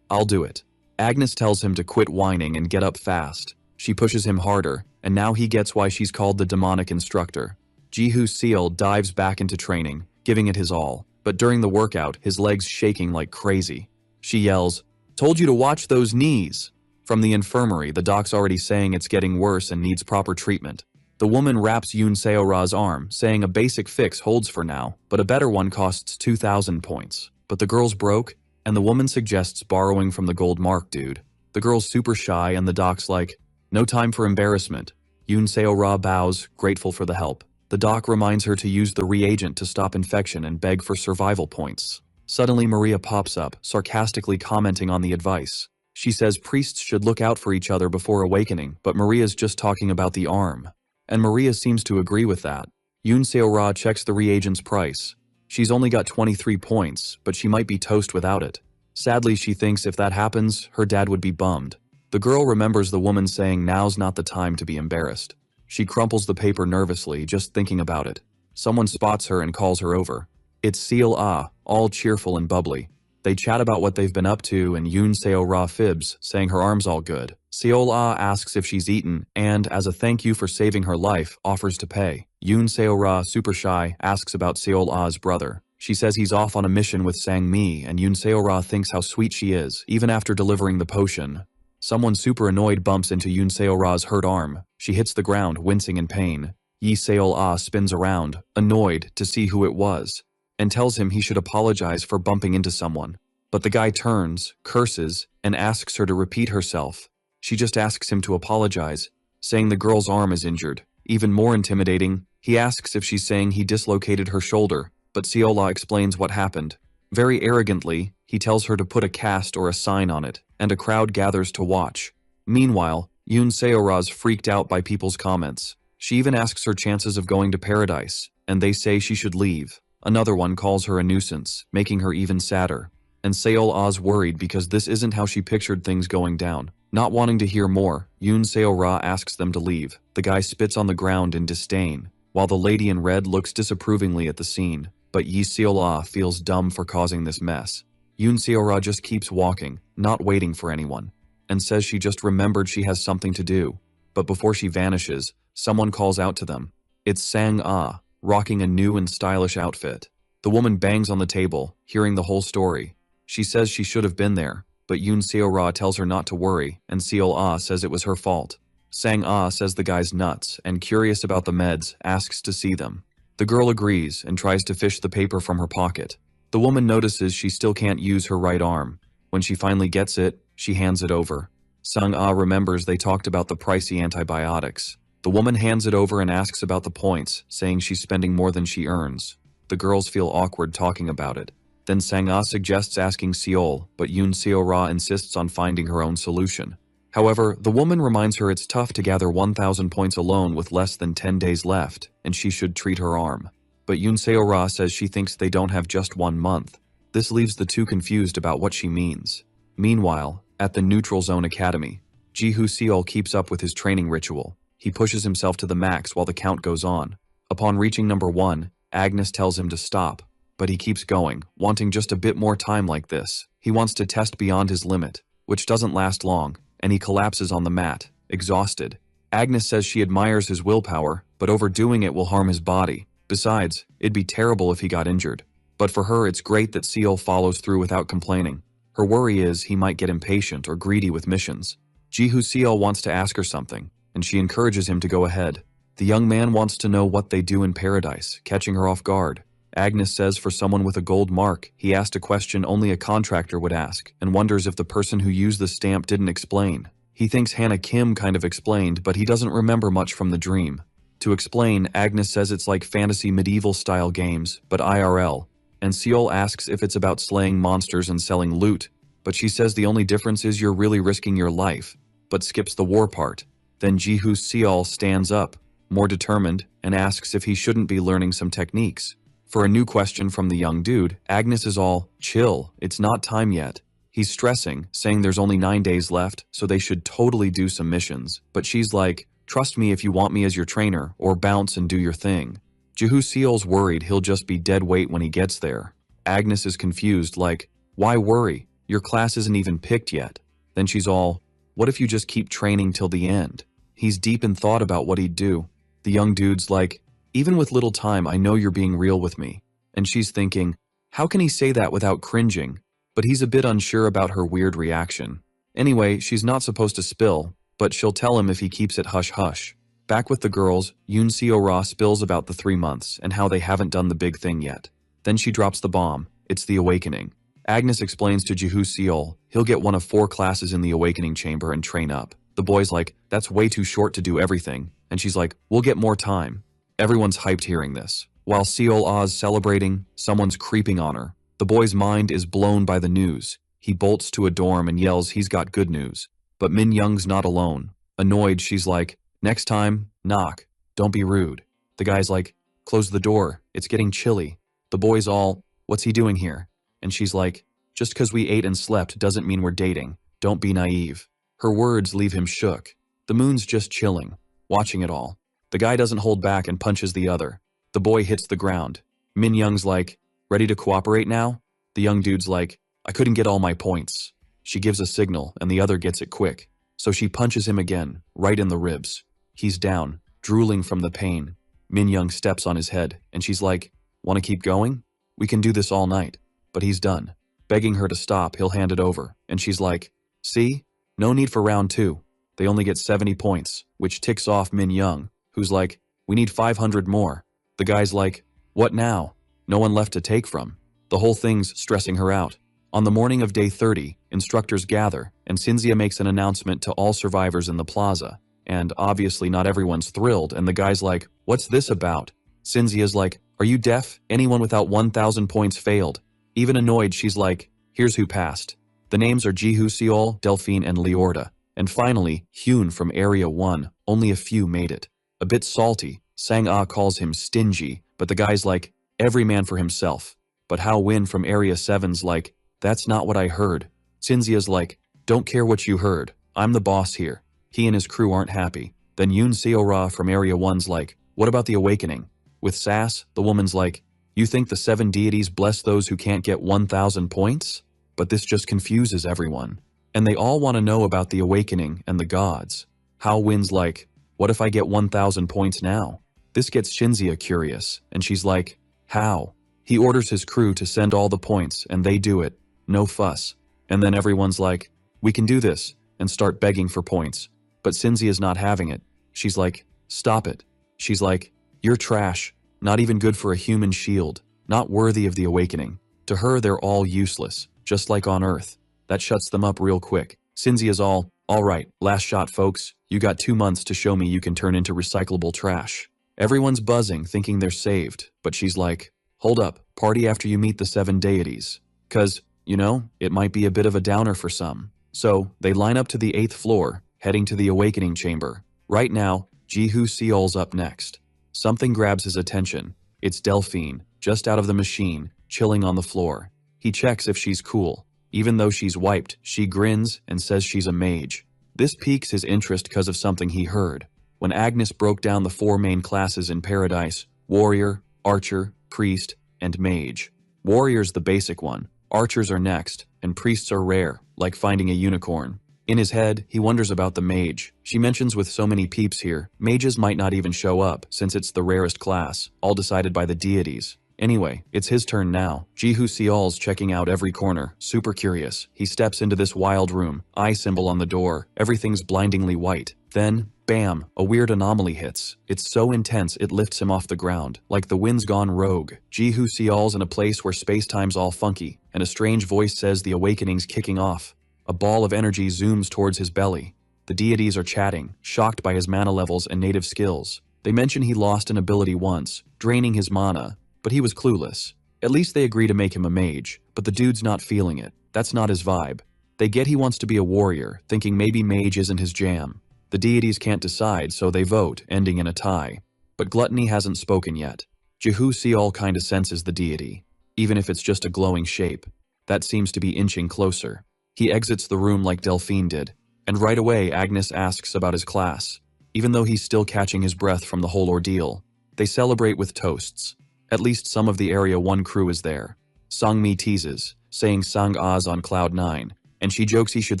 I'll do it. Agnes tells him to quit whining and get up fast. She pushes him harder, and now he gets why she's called the demonic instructor. Ji-hoo Seol dives back into training, giving it his all, but during the workout, his legs shaking like crazy. She yells, told you to watch those knees. From the infirmary, the doc's already saying it's getting worse and needs proper treatment. The woman wraps Yoon Seo-ra's arm, saying a basic fix holds for now, but a better one costs 2,000 points. But the girl's broke, and the woman suggests borrowing from the gold mark dude. The girl's super shy, and the doc's like, no time for embarrassment. Yoon Seo-ra bows, grateful for the help. The doc reminds her to use the reagent to stop infection and beg for survival points. Suddenly Maria pops up, sarcastically commenting on the advice. She says priests should look out for each other before awakening, but Maria's just talking about the arm. And Maria seems to agree with that. Yoon Seo-ra checks the reagent's price. She's only got 23 points, but she might be toast without it. Sadly, she thinks if that happens, her dad would be bummed. The girl remembers the woman saying now's not the time to be embarrassed. She crumples the paper nervously, just thinking about it. Someone spots her and calls her over. It's Seol-ah, all cheerful and bubbly. They chat about what they've been up to, and Yoon Seo-ra fibs, saying her arm's all good. Seol-ah asks if she's eaten, and, as a thank you for saving her life, offers to pay. Yoon Seo-ra, super shy, asks about Seol-ah's brother. She says he's off on a mission with Sang-mi, and Yoon Seo-ra thinks how sweet she is, even after delivering the potion. Someone super annoyed bumps into Yoon Seo-ra's hurt arm. She hits the ground, wincing in pain. Yi Seol-ah spins around, annoyed to see who it was, and tells him he should apologize for bumping into someone. But the guy turns, curses, and asks her to repeat herself. She just asks him to apologize, saying the girl's arm is injured. Even more intimidating, he asks if she's saying he dislocated her shoulder, but Seol-ah explains what happened. Very arrogantly, he tells her to put a cast or a sign on it, and a crowd gathers to watch. Meanwhile, Yoon Seo-ra's freaked out by people's comments. She even asks her chances of going to paradise, and they say she should leave. Another one calls her a nuisance, making her even sadder. And Seol Ah's worried because this isn't how she pictured things going down. Not wanting to hear more, Yoon Seo-ra asks them to leave. The guy spits on the ground in disdain, while the lady in red looks disapprovingly at the scene. But Yi Seol-ah feels dumb for causing this mess. Yoon Seo-ra just keeps walking, not waiting for anyone, and says she just remembered she has something to do. But before she vanishes, someone calls out to them. It's Sang-ah, rocking a new and stylish outfit. The woman bangs on the table, hearing the whole story. She says she should have been there, but Yoon Seo-ra tells her not to worry, and Seol-ah says it was her fault. Sang-ah says the guy's nuts, and curious about the meds, asks to see them. The girl agrees and tries to fish the paper from her pocket. The woman notices she still can't use her right arm. When she finally gets it, she hands it over. Sang-ah remembers they talked about the pricey antibiotics. The woman hands it over and asks about the points, saying she's spending more than she earns. The girls feel awkward talking about it. Then Sang-ah suggests asking Seol, but Yoon Seo-ra insists on finding her own solution. However, the woman reminds her it's tough to gather 1,000 points alone with less than 10 days left, and she should treat her arm. But Yoon Seo-ra says she thinks they don't have just 1 month. This leaves the two confused about what she means. Meanwhile, at the Neutral Zone Academy, Ji-hoo Seol keeps up with his training ritual. He pushes himself to the max while the count goes on. Upon reaching number 1, Agnes tells him to stop, but he keeps going, wanting just a bit more time like this. He wants to test beyond his limit, which doesn't last long, and he collapses on the mat, exhausted. Agnes says she admires his willpower, but overdoing it will harm his body. Besides, it'd be terrible if he got injured. But for her, it's great that Seol follows through without complaining. Her worry is he might get impatient or greedy with missions. Ji-hoo Seol wants to ask her something, and she encourages him to go ahead. The young man wants to know what they do in paradise, catching her off guard. Agnes says for someone with a gold mark, he asked a question only a contractor would ask, and wonders if the person who used the stamp didn't explain. He thinks Hannah Kim kind of explained, but he doesn't remember much from the dream. To explain, Agnes says it's like fantasy medieval-style games, but IRL, and Seol asks if it's about slaying monsters and selling loot, but she says the only difference is you're really risking your life, but skips the war part. Then Ji-hoo Seol stands up, more determined, and asks if he shouldn't be learning some techniques. For a new question from the young dude, Agnes is all, chill, it's not time yet. He's stressing, saying there's only 9 days left, so they should totally do some missions, but she's like, trust me if you want me as your trainer, or bounce and do your thing. Ji-hoo Seol's worried he'll just be dead weight when he gets there. Agnes is confused, like, why worry? Your class isn't even picked yet. Then she's all, what if you just keep training till the end? He's deep in thought about what he'd do. The young dude's like, even with little time, I know you're being real with me. And she's thinking, how can he say that without cringing? But he's a bit unsure about her weird reaction. Anyway, she's not supposed to spill, but she'll tell him if he keeps it hush-hush. Back with the girls, Yoon Seo-ra spills about the 3 months and how they haven't done the big thing yet. Then she drops the bomb. It's the awakening. Agnes explains to Ji-hoo Seol he'll get one of 4 classes in the awakening chamber and train up. The boy's like, that's way too short to do everything. And she's like, we'll get more time. Everyone's hyped hearing this. While Seol Ah's celebrating, someone's creeping on her. The boy's mind is blown by the news. He bolts to a dorm and yells he's got good news. But Min Young's not alone. Annoyed, she's like, next time, knock. Don't be rude. The guy's like, close the door. It's getting chilly. The boy's all, what's he doing here? And she's like, just 'cause we ate and slept doesn't mean we're dating. Don't be naive. Her words leave him shook. The moon's just chilling, watching it all. The guy doesn't hold back and punches the other. The boy hits the ground. Min Young's like, ready to cooperate now? The young dude's like, I couldn't get all my points. She gives a signal and the other gets it quick. So she punches him again, right in the ribs. He's down, drooling from the pain. Min Young steps on his head and she's like, wanna keep going? We can do this all night. But he's done. Begging her to stop, he'll hand it over. And she's like, see? No need for round 2. They only get 70 points, which ticks off Min Young, who's like, we need 500 more. The guy's like, what now? No one left to take from. The whole thing's stressing her out. On the morning of day 30, instructors gather, and Cinzia makes an announcement to all survivors in the plaza. And obviously not everyone's thrilled, and the guy's like, what's this about? Cinzia's like, are you deaf? Anyone without 1,000 points failed. Even annoyed, she's like, here's who passed. The names are Ji-hoo Seol, Delphine, and Leorda. And finally, Hyun from Area 1. Only a few made it. A bit salty, Sang-ah calls him stingy, but the guy's like, every man for himself. But Hao Win from Area 7's like, That's not what I heard. Cinzia's like, don't care what you heard. I'm the boss here. He and his crew aren't happy. Then Yoon Seo-ra from Area 1's like, what about the awakening? With sass, the woman's like, you think the 7 deities bless those who can't get 1,000 points? But this just confuses everyone. And they all want to know about the awakening and the gods. Hao Win's like, what if I get 1,000 points now? This gets Shinzia curious, and she's like, how? He orders his crew to send all the points, and they do it. No fuss. And then everyone's like, we can do this, and start begging for points. But Shinzia's not having it. She's like, stop it. She's like, you're trash. Not even good for a human shield. Not worthy of the awakening. To her, they're all useless, just like on Earth. That shuts them up real quick. Shinzia's all right, last shot folks. You got 2 months to show me you can turn into recyclable trash. Everyone's buzzing, thinking they're saved. But she's like, hold up, party after you meet the 7 deities. 'Cause, you know, it might be a bit of a downer for some. So, they line up to the 8th floor, heading to the awakening chamber. Right now, Jihu Seol's up next. Something grabs his attention. It's Delphine, just out of the machine, chilling on the floor. He checks if she's cool. Even though she's wiped, she grins and says she's a mage. This piques his interest because of something he heard. When Agnes broke down the 4 main classes in Paradise, warrior, archer, priest, and mage. Warrior's the basic one, archers are next, and priests are rare, like finding a unicorn. In his head, he wonders about the mage. She mentions with so many peeps here, mages might not even show up, since it's the rarest class, all decided by the deities. Anyway, it's his turn now. Jihu Seol's checking out every corner, super curious. He steps into this wild room, eye symbol on the door, everything's blindingly white. Then, bam, a weird anomaly hits. It's so intense it lifts him off the ground, like the wind's gone rogue. Jihu Seol's in a place where space-time's all funky, and a strange voice says the awakening's kicking off. A ball of energy zooms towards his belly. The deities are chatting, shocked by his mana levels and native skills. They mention he lost an ability once, draining his mana, but he was clueless. At least they agree to make him a mage, but the dude's not feeling it. That's not his vibe. They get he wants to be a warrior, thinking maybe mage isn't his jam. The deities can't decide, so they vote, ending in a tie. But Gluttony hasn't spoken yet. Jihu Seol kinda senses the deity, even if it's just a glowing shape. That seems to be inching closer. He exits the room like Delphine did, and right away Agnes asks about his class, even though he's still catching his breath from the whole ordeal. They celebrate with toasts. At least some of the Area 1 crew is there. Sangmi teases, saying Sang-A's on cloud 9, and she jokes he should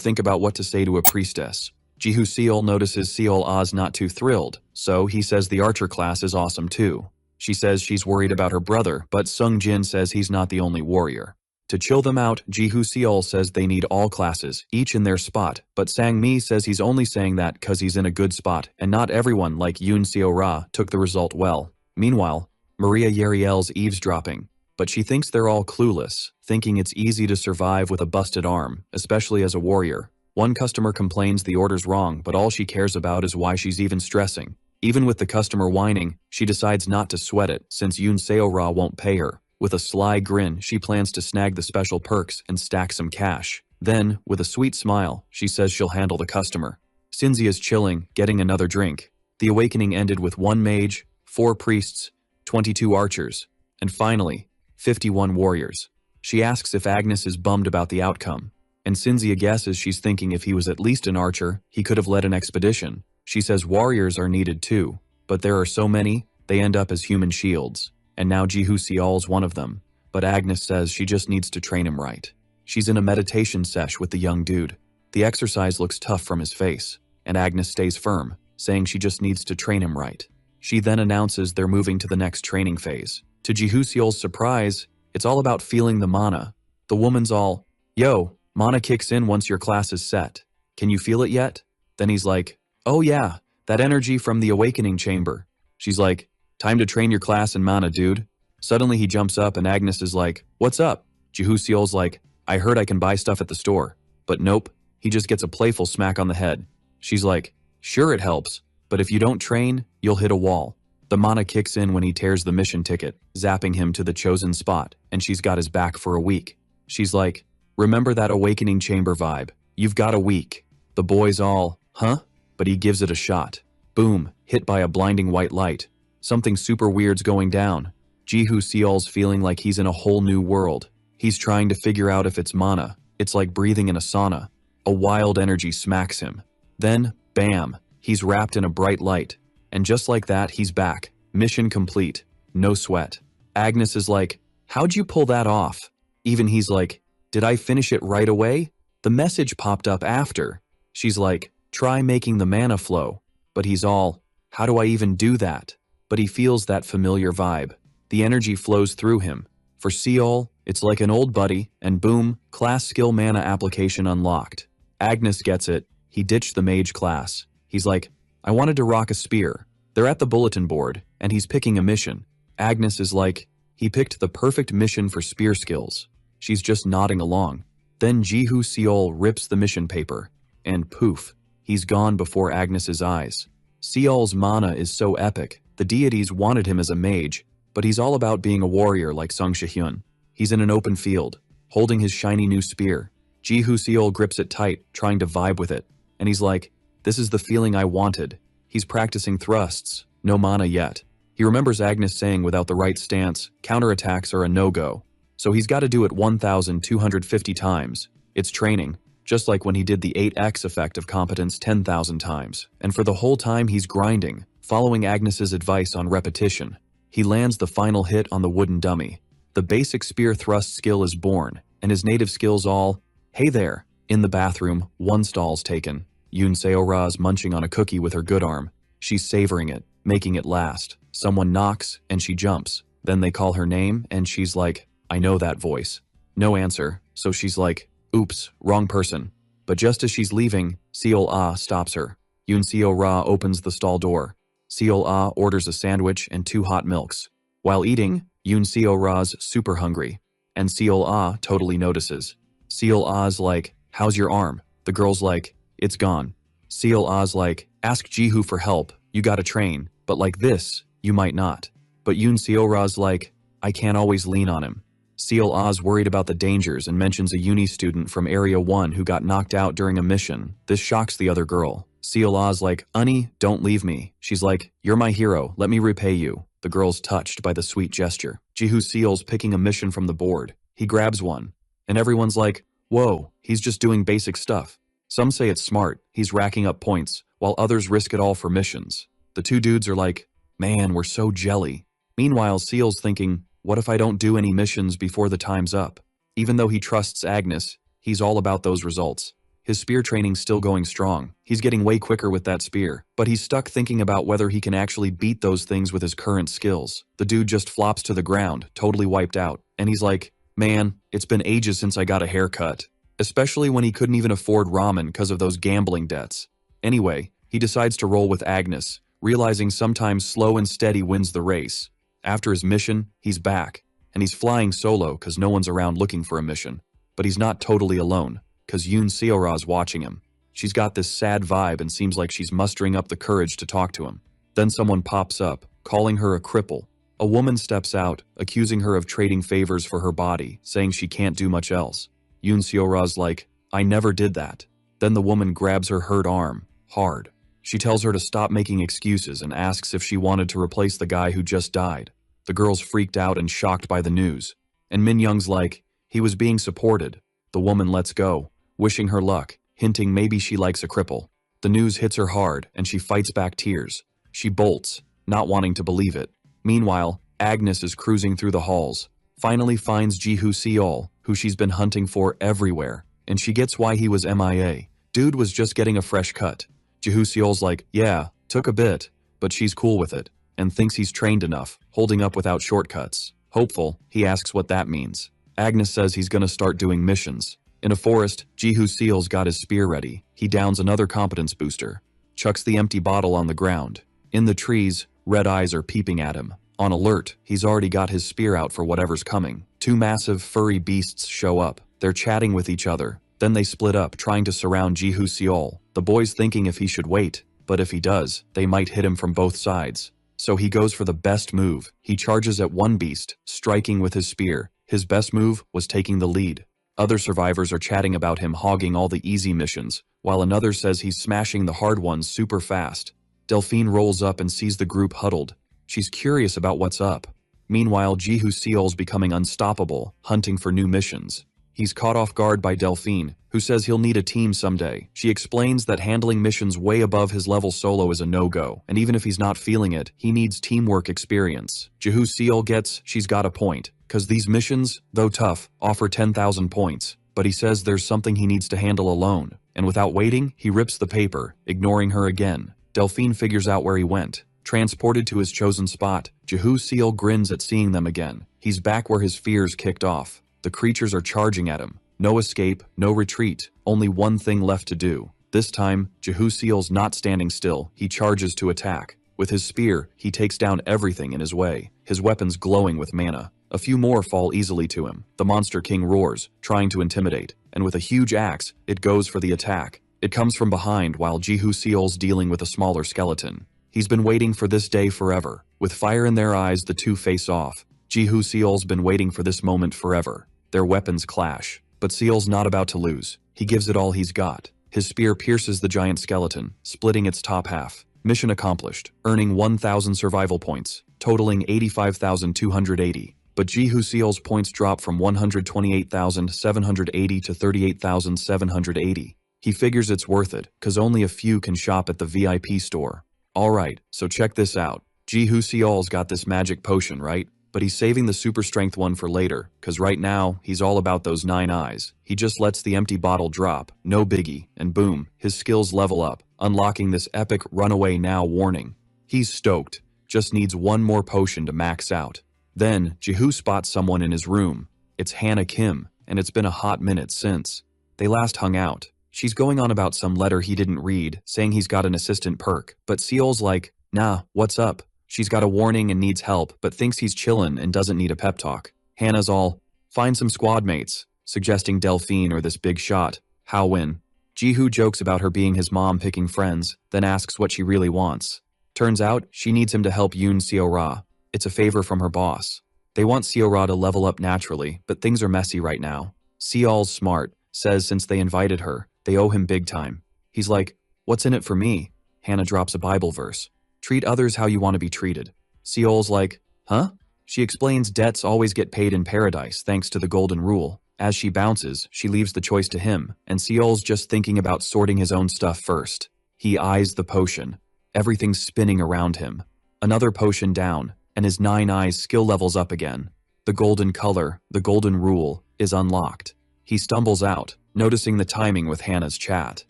think about what to say to a priestess. Jihu Seol notices Seol-A's not too thrilled, so he says the archer class is awesome too. She says she's worried about her brother, but Sung-Jin says he's not the only warrior. To chill them out, Jihu Seol says they need all classes, each in their spot, but Sang-Mi says he's only saying that cause he's in a good spot, and not everyone like Yoon Seo-ra took the result well. Meanwhile, Maria Yeriel's eavesdropping, but she thinks they're all clueless, thinking it's easy to survive with a busted arm, especially as a warrior. One customer complains the order's wrong, but all she cares about is why she's even stressing. Even with the customer whining, she decides not to sweat it since Yoon Seo-ra won't pay her. With a sly grin, she plans to snag the special perks and stack some cash. Then, with a sweet smile, she says she'll handle the customer. Shinzia's chilling, getting another drink. The awakening ended with 1 mage, 4 priests, 22 archers, and finally, 51 warriors. She asks if Agnes is bummed about the outcome, and Shinzia guesses she's thinking if he was at least an archer, he could have led an expedition. She says warriors are needed too, but there are so many, they end up as human shields, and now Jihu Seol's one of them, but Agnes says she just needs to train him right. She's in a meditation sesh with the young dude. The exercise looks tough from his face, and Agnes stays firm, saying she just needs to train him right. She then announces they're moving to the next training phase. To Jihu Seol's surprise, it's all about feeling the mana. The woman's all, yo, mana kicks in once your class is set. Can you feel it yet? Then he's like, oh yeah, that energy from the awakening chamber. She's like, time to train your class in mana, dude. Suddenly he jumps up and Agnes is like, what's up? Jihu Seol's like, I heard I can buy stuff at the store. But nope, he just gets a playful smack on the head. She's like, sure it helps, but if you don't train, you'll hit a wall. The mana kicks in when he tears the mission ticket, zapping him to the chosen spot, and she's got his back for a week. She's like, remember that awakening chamber vibe. You've got a week. The boy's all, huh? But he gives it a shot. Boom, hit by a blinding white light. Something super weird's going down. Jihu Seol's feeling like he's in a whole new world. He's trying to figure out if it's mana. It's like breathing in a sauna. A wild energy smacks him. Then, bam, he's wrapped in a bright light. And just like that, he's back. Mission complete. No sweat. Agnes is like, how'd you pull that off? Even he's like, did I finish it right away? The message popped up after. She's like, try making the mana flow. But he's all, how do I even do that? But he feels that familiar vibe. The energy flows through him. For Seol, it's like an old buddy, and boom, class skill mana application unlocked. Agnes gets it. He ditched the mage class. He's like, I wanted to rock a spear. They're at the bulletin board, and he's picking a mission. Agnes is like, he picked the perfect mission for spear skills. She's just nodding along. Then Jihu Seol rips the mission paper, and poof, he's gone before Agnes's eyes. Seol's mana is so epic, the deities wanted him as a mage, but he's all about being a warrior like Sung Shihyun. He's in an open field, holding his shiny new spear. Jihu Seol grips it tight, trying to vibe with it, and he's like, this is the feeling I wanted. He's practicing thrusts, no mana yet. He remembers Agnes saying without the right stance, counterattacks are a no-go. So he's got to do it 1,250 times. It's training, just like when he did the 8x effect of competence 10,000 times. And for the whole time he's grinding, following Agnes's advice on repetition. He lands the final hit on the wooden dummy. The basic spear thrust skill is born, and his native skills all, hey there. In the bathroom, one stall's taken. Yoon Seo-ra's munching on a cookie with her good arm. She's savoring it, making it last. Someone knocks, and she jumps. Then they call her name, and she's like, I know that voice. No answer, so she's like, oops, wrong person. But just as she's leaving, Seol-ah stops her. Yoon Seo-ra opens the stall door. Seol-ah orders a sandwich and 2 hot milks. While eating, Yoon Seo-ra's super hungry, and Seol-ah totally notices. Seol-ah's like, how's your arm? The girl's like, it's gone. Seol-ah's like, ask Jihu for help, you gotta train, but like this, you might not. But Yoon Seo-ra's like, I can't always lean on him. Seol-ah's worried about the dangers and mentions a uni student from Area 1 who got knocked out during a mission. This shocks the other girl. Seol-ah's like, Unnie, don't leave me. She's like, you're my hero, let me repay you. The girl's touched by the sweet gesture. Jihu Seol's picking a mission from the board. He grabs one. And everyone's like, whoa, he's just doing basic stuff. Some say it's smart, he's racking up points, while others risk it all for missions. The two dudes are like, man, we're so jelly. Meanwhile, Seol's thinking, what if I don't do any missions before the time's up? Even though he trusts Agnes, he's all about those results. His spear training's still going strong. He's getting way quicker with that spear, but he's stuck thinking about whether he can actually beat those things with his current skills. The dude just flops to the ground, totally wiped out, and he's like, man, it's been ages since I got a haircut. Especially when he couldn't even afford ramen because of those gambling debts. Anyway, he decides to roll with Agnes, realizing sometimes slow and steady wins the race. After his mission, he's back, and he's flying solo because no one's around looking for a mission. But he's not totally alone, because Yoon Seo-ra's watching him. She's got this sad vibe and seems like she's mustering up the courage to talk to him. Then someone pops up, calling her a cripple. A woman steps out, accusing her of trading favors for her body, saying she can't do much else. Yoon Seo-ra's like, I never did that. Then the woman grabs her hurt arm, hard. She tells her to stop making excuses and asks if she wanted to replace the guy who just died. The girl's freaked out and shocked by the news. And Min Young's like, he was being supported. The woman lets go, wishing her luck, hinting maybe she likes a cripple. The news hits her hard and she fights back tears. She bolts, not wanting to believe it. Meanwhile, Agnes is cruising through the halls, finally finds Jihu Seol, who she's been hunting for everywhere, and she gets why he was MIA. Dude was just getting a fresh cut. Jihu Seol's like, yeah, took a bit, but she's cool with it, and thinks he's trained enough, holding up without shortcuts. Hopeful, he asks what that means. Agnes says he's gonna start doing missions. In a forest, Jihu Seol's got his spear ready. He downs another competence booster, chucks the empty bottle on the ground. In the trees, red eyes are peeping at him. On alert, he's already got his spear out for whatever's coming. 2 massive, furry beasts show up. They're chatting with each other. Then they split up, trying to surround Jihu Seol. The boy's thinking if he should wait, but if he does, they might hit him from both sides. So he goes for the best move. He charges at one beast, striking with his spear. His best move was taking the lead. Other survivors are chatting about him hogging all the easy missions, while another says he's smashing the hard ones super fast. Delphine rolls up and sees the group huddled. She's curious about what's up. Meanwhile, Jihu Seol's becoming unstoppable, hunting for new missions. He's caught off guard by Delphine, who says he'll need a team someday. She explains that handling missions way above his level solo is a no-go, and even if he's not feeling it, he needs teamwork experience. Jihu Seol gets she's got a point, cause these missions, though tough, offer 10,000 points. But he says there's something he needs to handle alone, and without waiting, he rips the paper, ignoring her again. Delphine figures out where he went. Transported to his chosen spot, Jihu Seol grins at seeing them again. He's back where his fears kicked off. The creatures are charging at him. No escape, no retreat, only one thing left to do. This time, Jihu Seol's not standing still. He charges to attack. With his spear, he takes down everything in his way, his weapons glowing with mana. A few more fall easily to him. The Monster King roars, trying to intimidate, and with a huge axe, it goes for the attack. It comes from behind while Jihu Seol's dealing with a smaller skeleton. He's been waiting for this day forever. With fire in their eyes, the two face off. Jihu Seol's been waiting for this moment forever. Their weapons clash, but Seol's not about to lose. He gives it all he's got. His spear pierces the giant skeleton, splitting its top half. Mission accomplished, earning 1,000 survival points, totaling 85,280. But Jihu Seol's points drop from 128,780 to 38,780. He figures it's worth it, cause only a few can shop at the VIP store. Alright, so check this out. Jihu Seol's got this magic potion, right? But he's saving the super strength one for later, cause right now, he's all about those 9 eyes. He just lets the empty bottle drop, no biggie, and boom, his skills level up, unlocking this epic runaway now warning. He's stoked, just needs one more potion to max out. Then, Jihu spots someone in his room. It's Hannah Kim, and it's been a hot minute since they last hung out. She's going on about some letter he didn't read, saying he's got an assistant perk, but Seol's like, nah, what's up? She's got a warning and needs help, but thinks he's chillin' and doesn't need a pep talk. Hannah's all, find some squad mates, suggesting Delphine or this big shot, Hao-Win. Jihu jokes about her being his mom picking friends, then asks what she really wants. Turns out, she needs him to help Yoon Seo-ra. It's a favor from her boss. They want Seo-ra to level up naturally, but things are messy right now. Seol's smart, says since they invited her, they owe him big time. He's like, what's in it for me? Hannah drops a Bible verse. Treat others how you want to be treated. Seol's like, huh? She explains debts always get paid in paradise thanks to the golden rule. As she bounces, she leaves the choice to him, and Seol's just thinking about sorting his own stuff first. He eyes the potion. Everything's spinning around him. Another potion down, and his 9 eyes skill levels up again. The golden color, the golden rule, is unlocked. He stumbles out, noticing the timing with Hannah's chat.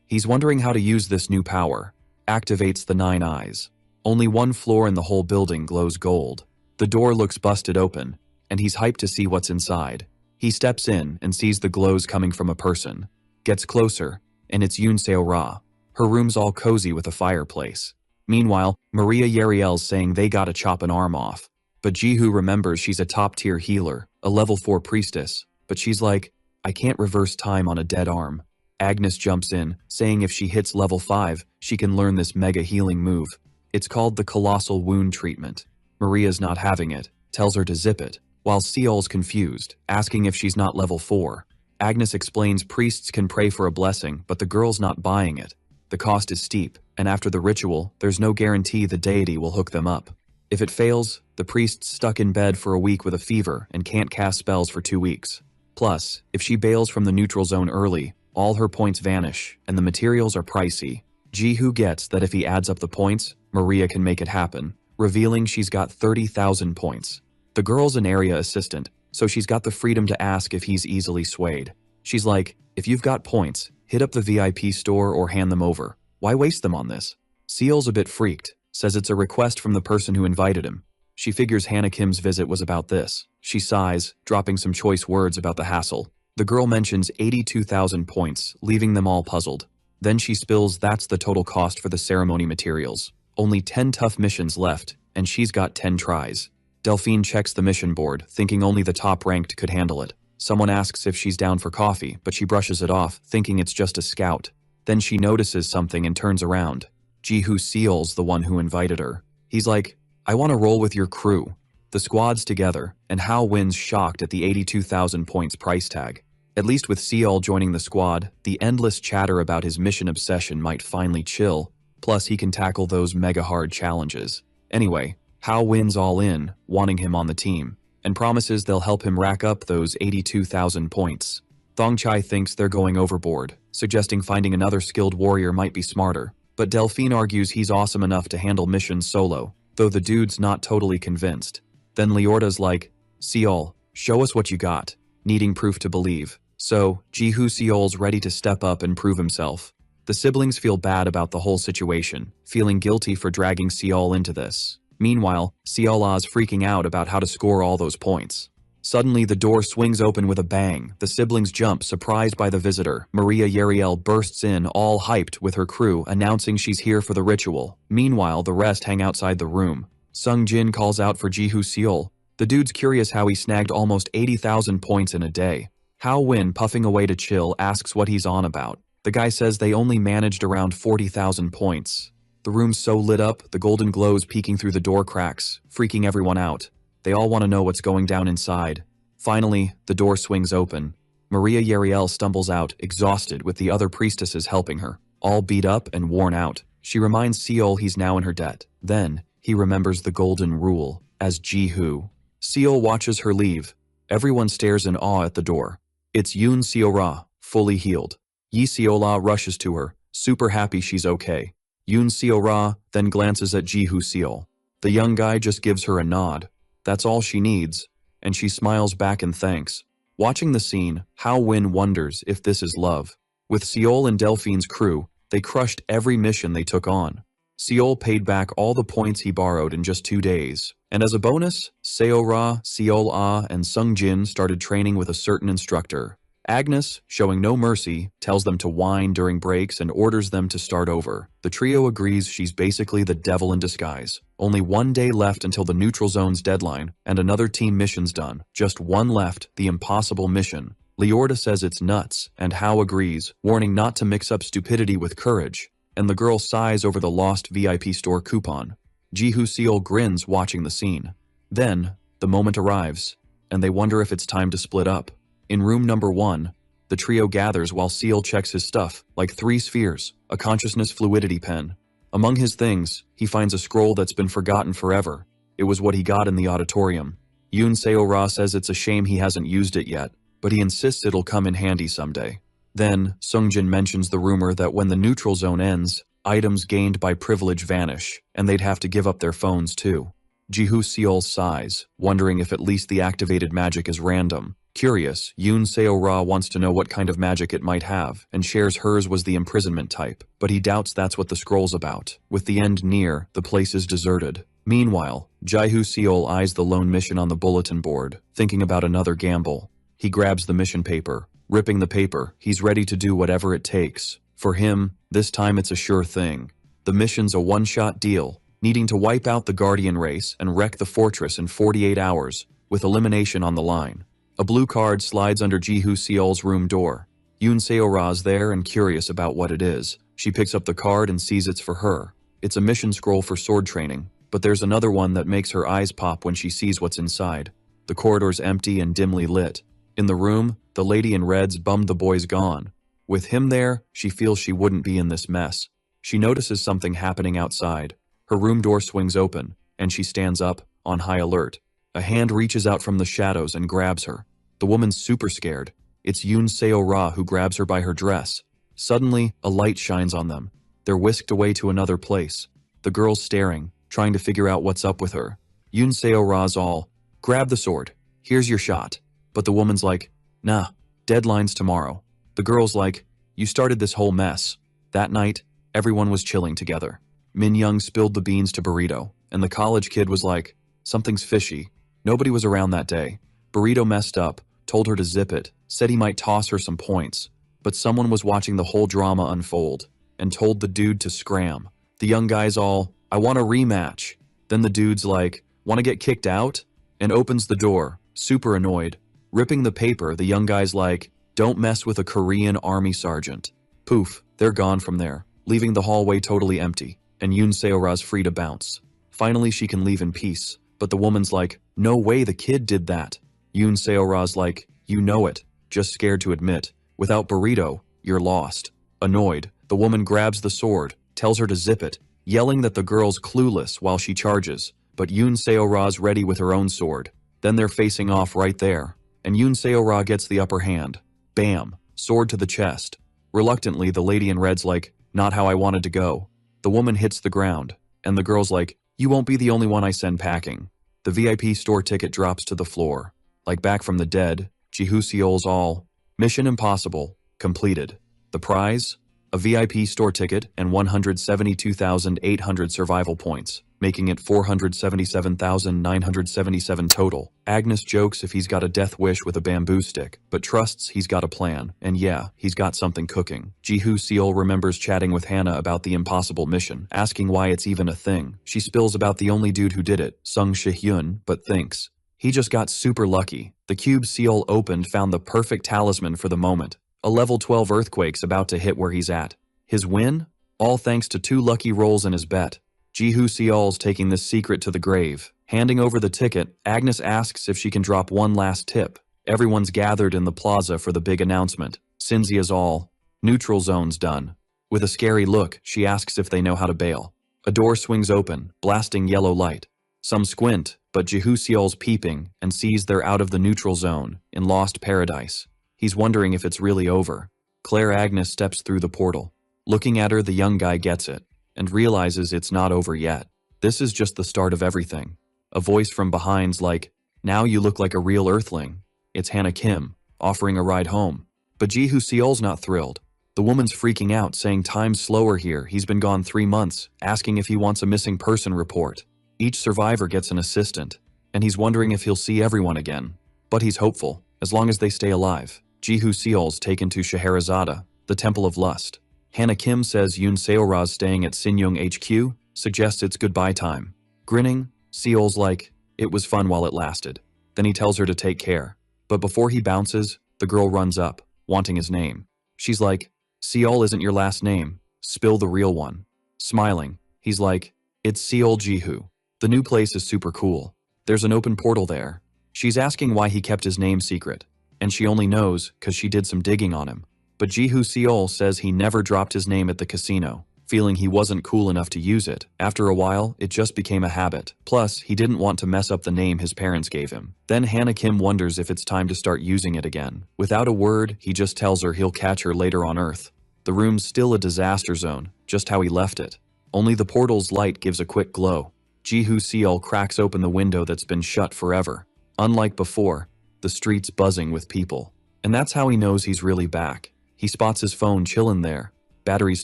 He's wondering how to use this new power. Activates the 9 eyes. Only one floor in the whole building glows gold. The door looks busted open, and he's hyped to see what's inside. He steps in and sees the glows coming from a person. Gets closer, and it's Yoon Seo-ra. Her room's all cozy with a fireplace. Meanwhile, Maria Yariel's saying they gotta chop an arm off. But Jihu remembers she's a top-tier healer, a level 4 priestess. But she's like, I can't reverse time on a dead arm. Agnes jumps in, saying if she hits level 5, she can learn this mega healing move. It's called the Colossal Wound Treatment. Maria's not having it, tells her to zip it, while Seol's confused, asking if she's not level 4. Agnes explains priests can pray for a blessing, but the girl's not buying it. The cost is steep, and after the ritual, there's no guarantee the deity will hook them up. If it fails, the priest's stuck in bed for a week with a fever and can't cast spells for 2 weeks. Plus, if she bails from the neutral zone early, all her points vanish, and the materials are pricey. Jihu gets that if he adds up the points, Maria can make it happen, revealing she's got 30,000 points. The girl's an area assistant, so she's got the freedom to ask if he's easily swayed. She's like, if you've got points, hit up the VIP store or hand them over. Why waste them on this? Seol's a bit freaked, says it's a request from the person who invited him. She figures Hannah Kim's visit was about this. She sighs, dropping some choice words about the hassle. The girl mentions 82,000 points, leaving them all puzzled. Then she spills that's the total cost for the ceremony materials. Only 10 tough missions left, and she's got 10 tries. Delphine checks the mission board, thinking only the top-ranked could handle it. Someone asks if she's down for coffee, but she brushes it off, thinking it's just a scout. Then she notices something and turns around. Jihu Seol's the one who invited her. He's like, I want to roll with your crew. The squad's together, and Hao-Win's shocked at the 82,000 points price tag. At least with Seol joining the squad, the endless chatter about his mission obsession might finally chill, plus he can tackle those mega hard challenges. Anyway, Hao wins all in, wanting him on the team, and promises they'll help him rack up those 82,000 points. Thongchai thinks they're going overboard, suggesting finding another skilled warrior might be smarter, but Delphine argues he's awesome enough to handle missions solo, though the dude's not totally convinced. Then Liorda's like, Seol, show us what you got, needing proof to believe. So, Jihu Seol's ready to step up and prove himself. The siblings feel bad about the whole situation, feeling guilty for dragging Seol into this. Meanwhile, Seola's freaking out about how to score all those points. Suddenly, the door swings open with a bang. The siblings jump, surprised by the visitor. Maria Yariel bursts in, all hyped, with her crew, announcing she's here for the ritual. Meanwhile, the rest hang outside the room. Sung Jin calls out for Jihu Seol. The dude's curious how he snagged almost 80,000 points in a day. Hao Win, puffing away to chill, asks what he's on about. The guy says they only managed around 40,000 points. The room's so lit up, the golden glow's peeking through the door cracks, freaking everyone out. They all want to know what's going down inside. Finally, the door swings open. Maria Yariel stumbles out, exhausted, with the other priestesses helping her, all beat up and worn out. She reminds Seol he's now in her debt. Then, he remembers the golden rule, as Jihu. Seol watches her leave. Everyone stares in awe at the door. It's Yoon Seora, fully healed. Yi Seola rushes to her, super happy she's okay. Yoon Seora then glances at Jihu Seol. The young guy just gives her a nod. That's all she needs, and she smiles back in thanks. Watching the scene, Hao Win wonders if this is love. With Seol and Delphine's crew, they crushed every mission they took on. Seol paid back all the points he borrowed in just 2 days. And as a bonus, Seora, Seol-ah, and Sung Jin started training with a certain instructor. Agnes, showing no mercy, tells them to whine during breaks and orders them to start over. The trio agrees she's basically the devil in disguise. Only 1 day left until the neutral zone's deadline, and another team mission's done. Just one left, the impossible mission. Liorda says it's nuts, and Hao agrees, warning not to mix up stupidity with courage. And the girl sighs over the lost VIP store coupon. Jihu Seol grins watching the scene. Then, the moment arrives, and they wonder if it's time to split up. In room number 1, the trio gathers while Seol checks his stuff, like 3 spheres, a consciousness fluidity pen. Among his things, he finds a scroll that's been forgotten forever. It was what he got in the auditorium. Yoon Seo-ra says it's a shame he hasn't used it yet, but he insists it'll come in handy someday. Then, Sungjin mentions the rumor that when the neutral zone ends, items gained by privilege vanish, and they'd have to give up their phones too. Jihu Seol sighs, wondering if at least the activated magic is random. Curious, Yoon Seo-ra wants to know what kind of magic it might have, and shares hers was the imprisonment type, but he doubts that's what the scroll's about. With the end near, the place is deserted. Meanwhile, Jihu Seol eyes the lone mission on the bulletin board, thinking about another gamble. He grabs the mission paper. Ripping the paper, he's ready to do whatever it takes. For him, this time it's a sure thing. The mission's a one-shot deal, needing to wipe out the Guardian race and wreck the fortress in 48 hours, with elimination on the line. A blue card slides under Jihu Seol's room door. Yoon Seo-ra's there and curious about what it is. She picks up the card and sees it's for her. It's a mission scroll for sword training, but there's another one that makes her eyes pop when she sees what's inside. The corridor's empty and dimly lit. In the room, the lady in red's bummed the boy's gone. With him there, she feels she wouldn't be in this mess. She notices something happening outside. Her room door swings open, and she stands up, on high alert. A hand reaches out from the shadows and grabs her. The woman's super scared. It's Yoon Seo-ra who grabs her by her dress. Suddenly, a light shines on them. They're whisked away to another place. The girl's staring, trying to figure out what's up with her. Yoon Seo-ra's all, grab the sword. Here's your shot. But the woman's like, nah, deadline's tomorrow. The girl's like, you started this whole mess. That night, everyone was chilling together. Min Young spilled the beans to Burrito, and the college kid was like, something's fishy. Nobody was around that day. Burrito messed up, told her to zip it, said he might toss her some points. But someone was watching the whole drama unfold, and told the dude to scram. The young guy's all, I want a rematch. Then the dude's like, wanna get kicked out? And opens the door, super annoyed. Ripping the paper, the young guy's like, don't mess with a Korean army sergeant. Poof, they're gone from there, leaving the hallway totally empty, and Yoon Seo-ra's free to bounce. Finally, she can leave in peace, but the woman's like, no way the kid did that. Yoon Seo-ra's like, you know it, just scared to admit. Without Burrito, you're lost. Annoyed, the woman grabs the sword, tells her to zip it, yelling that the girl's clueless while she charges, but Yoon Seo-ra's ready with her own sword. Then they're facing off right there, and Yoon Seo-ra gets the upper hand. Bam! Sword to the chest. Reluctantly, the lady in red's like, "Not how I wanted to go." The woman hits the ground, and the girl's like, "You won't be the only one I send packing." The VIP store ticket drops to the floor. Like back from the dead, Ji-hoo Seol's all. Mission impossible. Completed. The prize? A VIP store ticket and 172,800 survival points, making it 477,977 total. Agnes jokes if he's got a death wish with a bamboo stick, but trusts he's got a plan, and yeah, he's got something cooking. Ji-hoo Seol remembers chatting with Hannah about the impossible mission, asking why it's even a thing. She spills about the only dude who did it, Sung Shi-hyun, but thinks, he just got super lucky. The cube Seol opened found the perfect talisman for the moment. A level 12 earthquake's about to hit where he's at. His win? All thanks to 2 lucky rolls in his bet. Ji-hoo Seol's taking this secret to the grave. Handing over the ticket, Agnes asks if she can drop one last tip. Everyone's gathered in the plaza for the big announcement. Cinzia's all. Neutral zone's done. With a scary look, she asks if they know how to bail. A door swings open, blasting yellow light. Some squint, but Ji-hoo Seol's peeping and sees they're out of the neutral zone, in Lost Paradise. He's wondering if it's really over. Claire Agnes steps through the portal. Looking at her, the young guy gets it, and realizes it's not over yet. This is just the start of everything. A voice from behind's like, "Now you look like a real earthling." It's Hannah Kim, offering a ride home. But Ji-hoo Seol's not thrilled. The woman's freaking out, saying time's slower here, he's been gone 3 months, asking if he wants a missing person report. Each survivor gets an assistant, and he's wondering if he'll see everyone again. But he's hopeful, as long as they stay alive. Ji-hoo Seol's taken to Scheherazade, the Temple of Lust. Hannah Kim says Yoon Seo-ra's staying at Sinyoung HQ, suggests it's goodbye time. Grinning, Seol's like, "It was fun while it lasted." Then he tells her to take care. But before he bounces, the girl runs up, wanting his name. She's like, "Seol isn't your last name. Spill the real one." Smiling, he's like, "It's Seol Ji-hoo." The new place is super cool. There's an open portal there. She's asking why he kept his name secret, and she only knows because she did some digging on him. But Ji-hoo Seol says he never dropped his name at the casino, feeling he wasn't cool enough to use it. After a while, it just became a habit. Plus, he didn't want to mess up the name his parents gave him. Then Hannah Kim wonders if it's time to start using it again. Without a word, he just tells her he'll catch her later on Earth. The room's still a disaster zone, just how he left it. Only the portal's light gives a quick glow. Ji-hoo Seol cracks open the window that's been shut forever. Unlike before, the street's buzzing with people. And that's how he knows he's really back. He spots his phone chillin' there. Battery's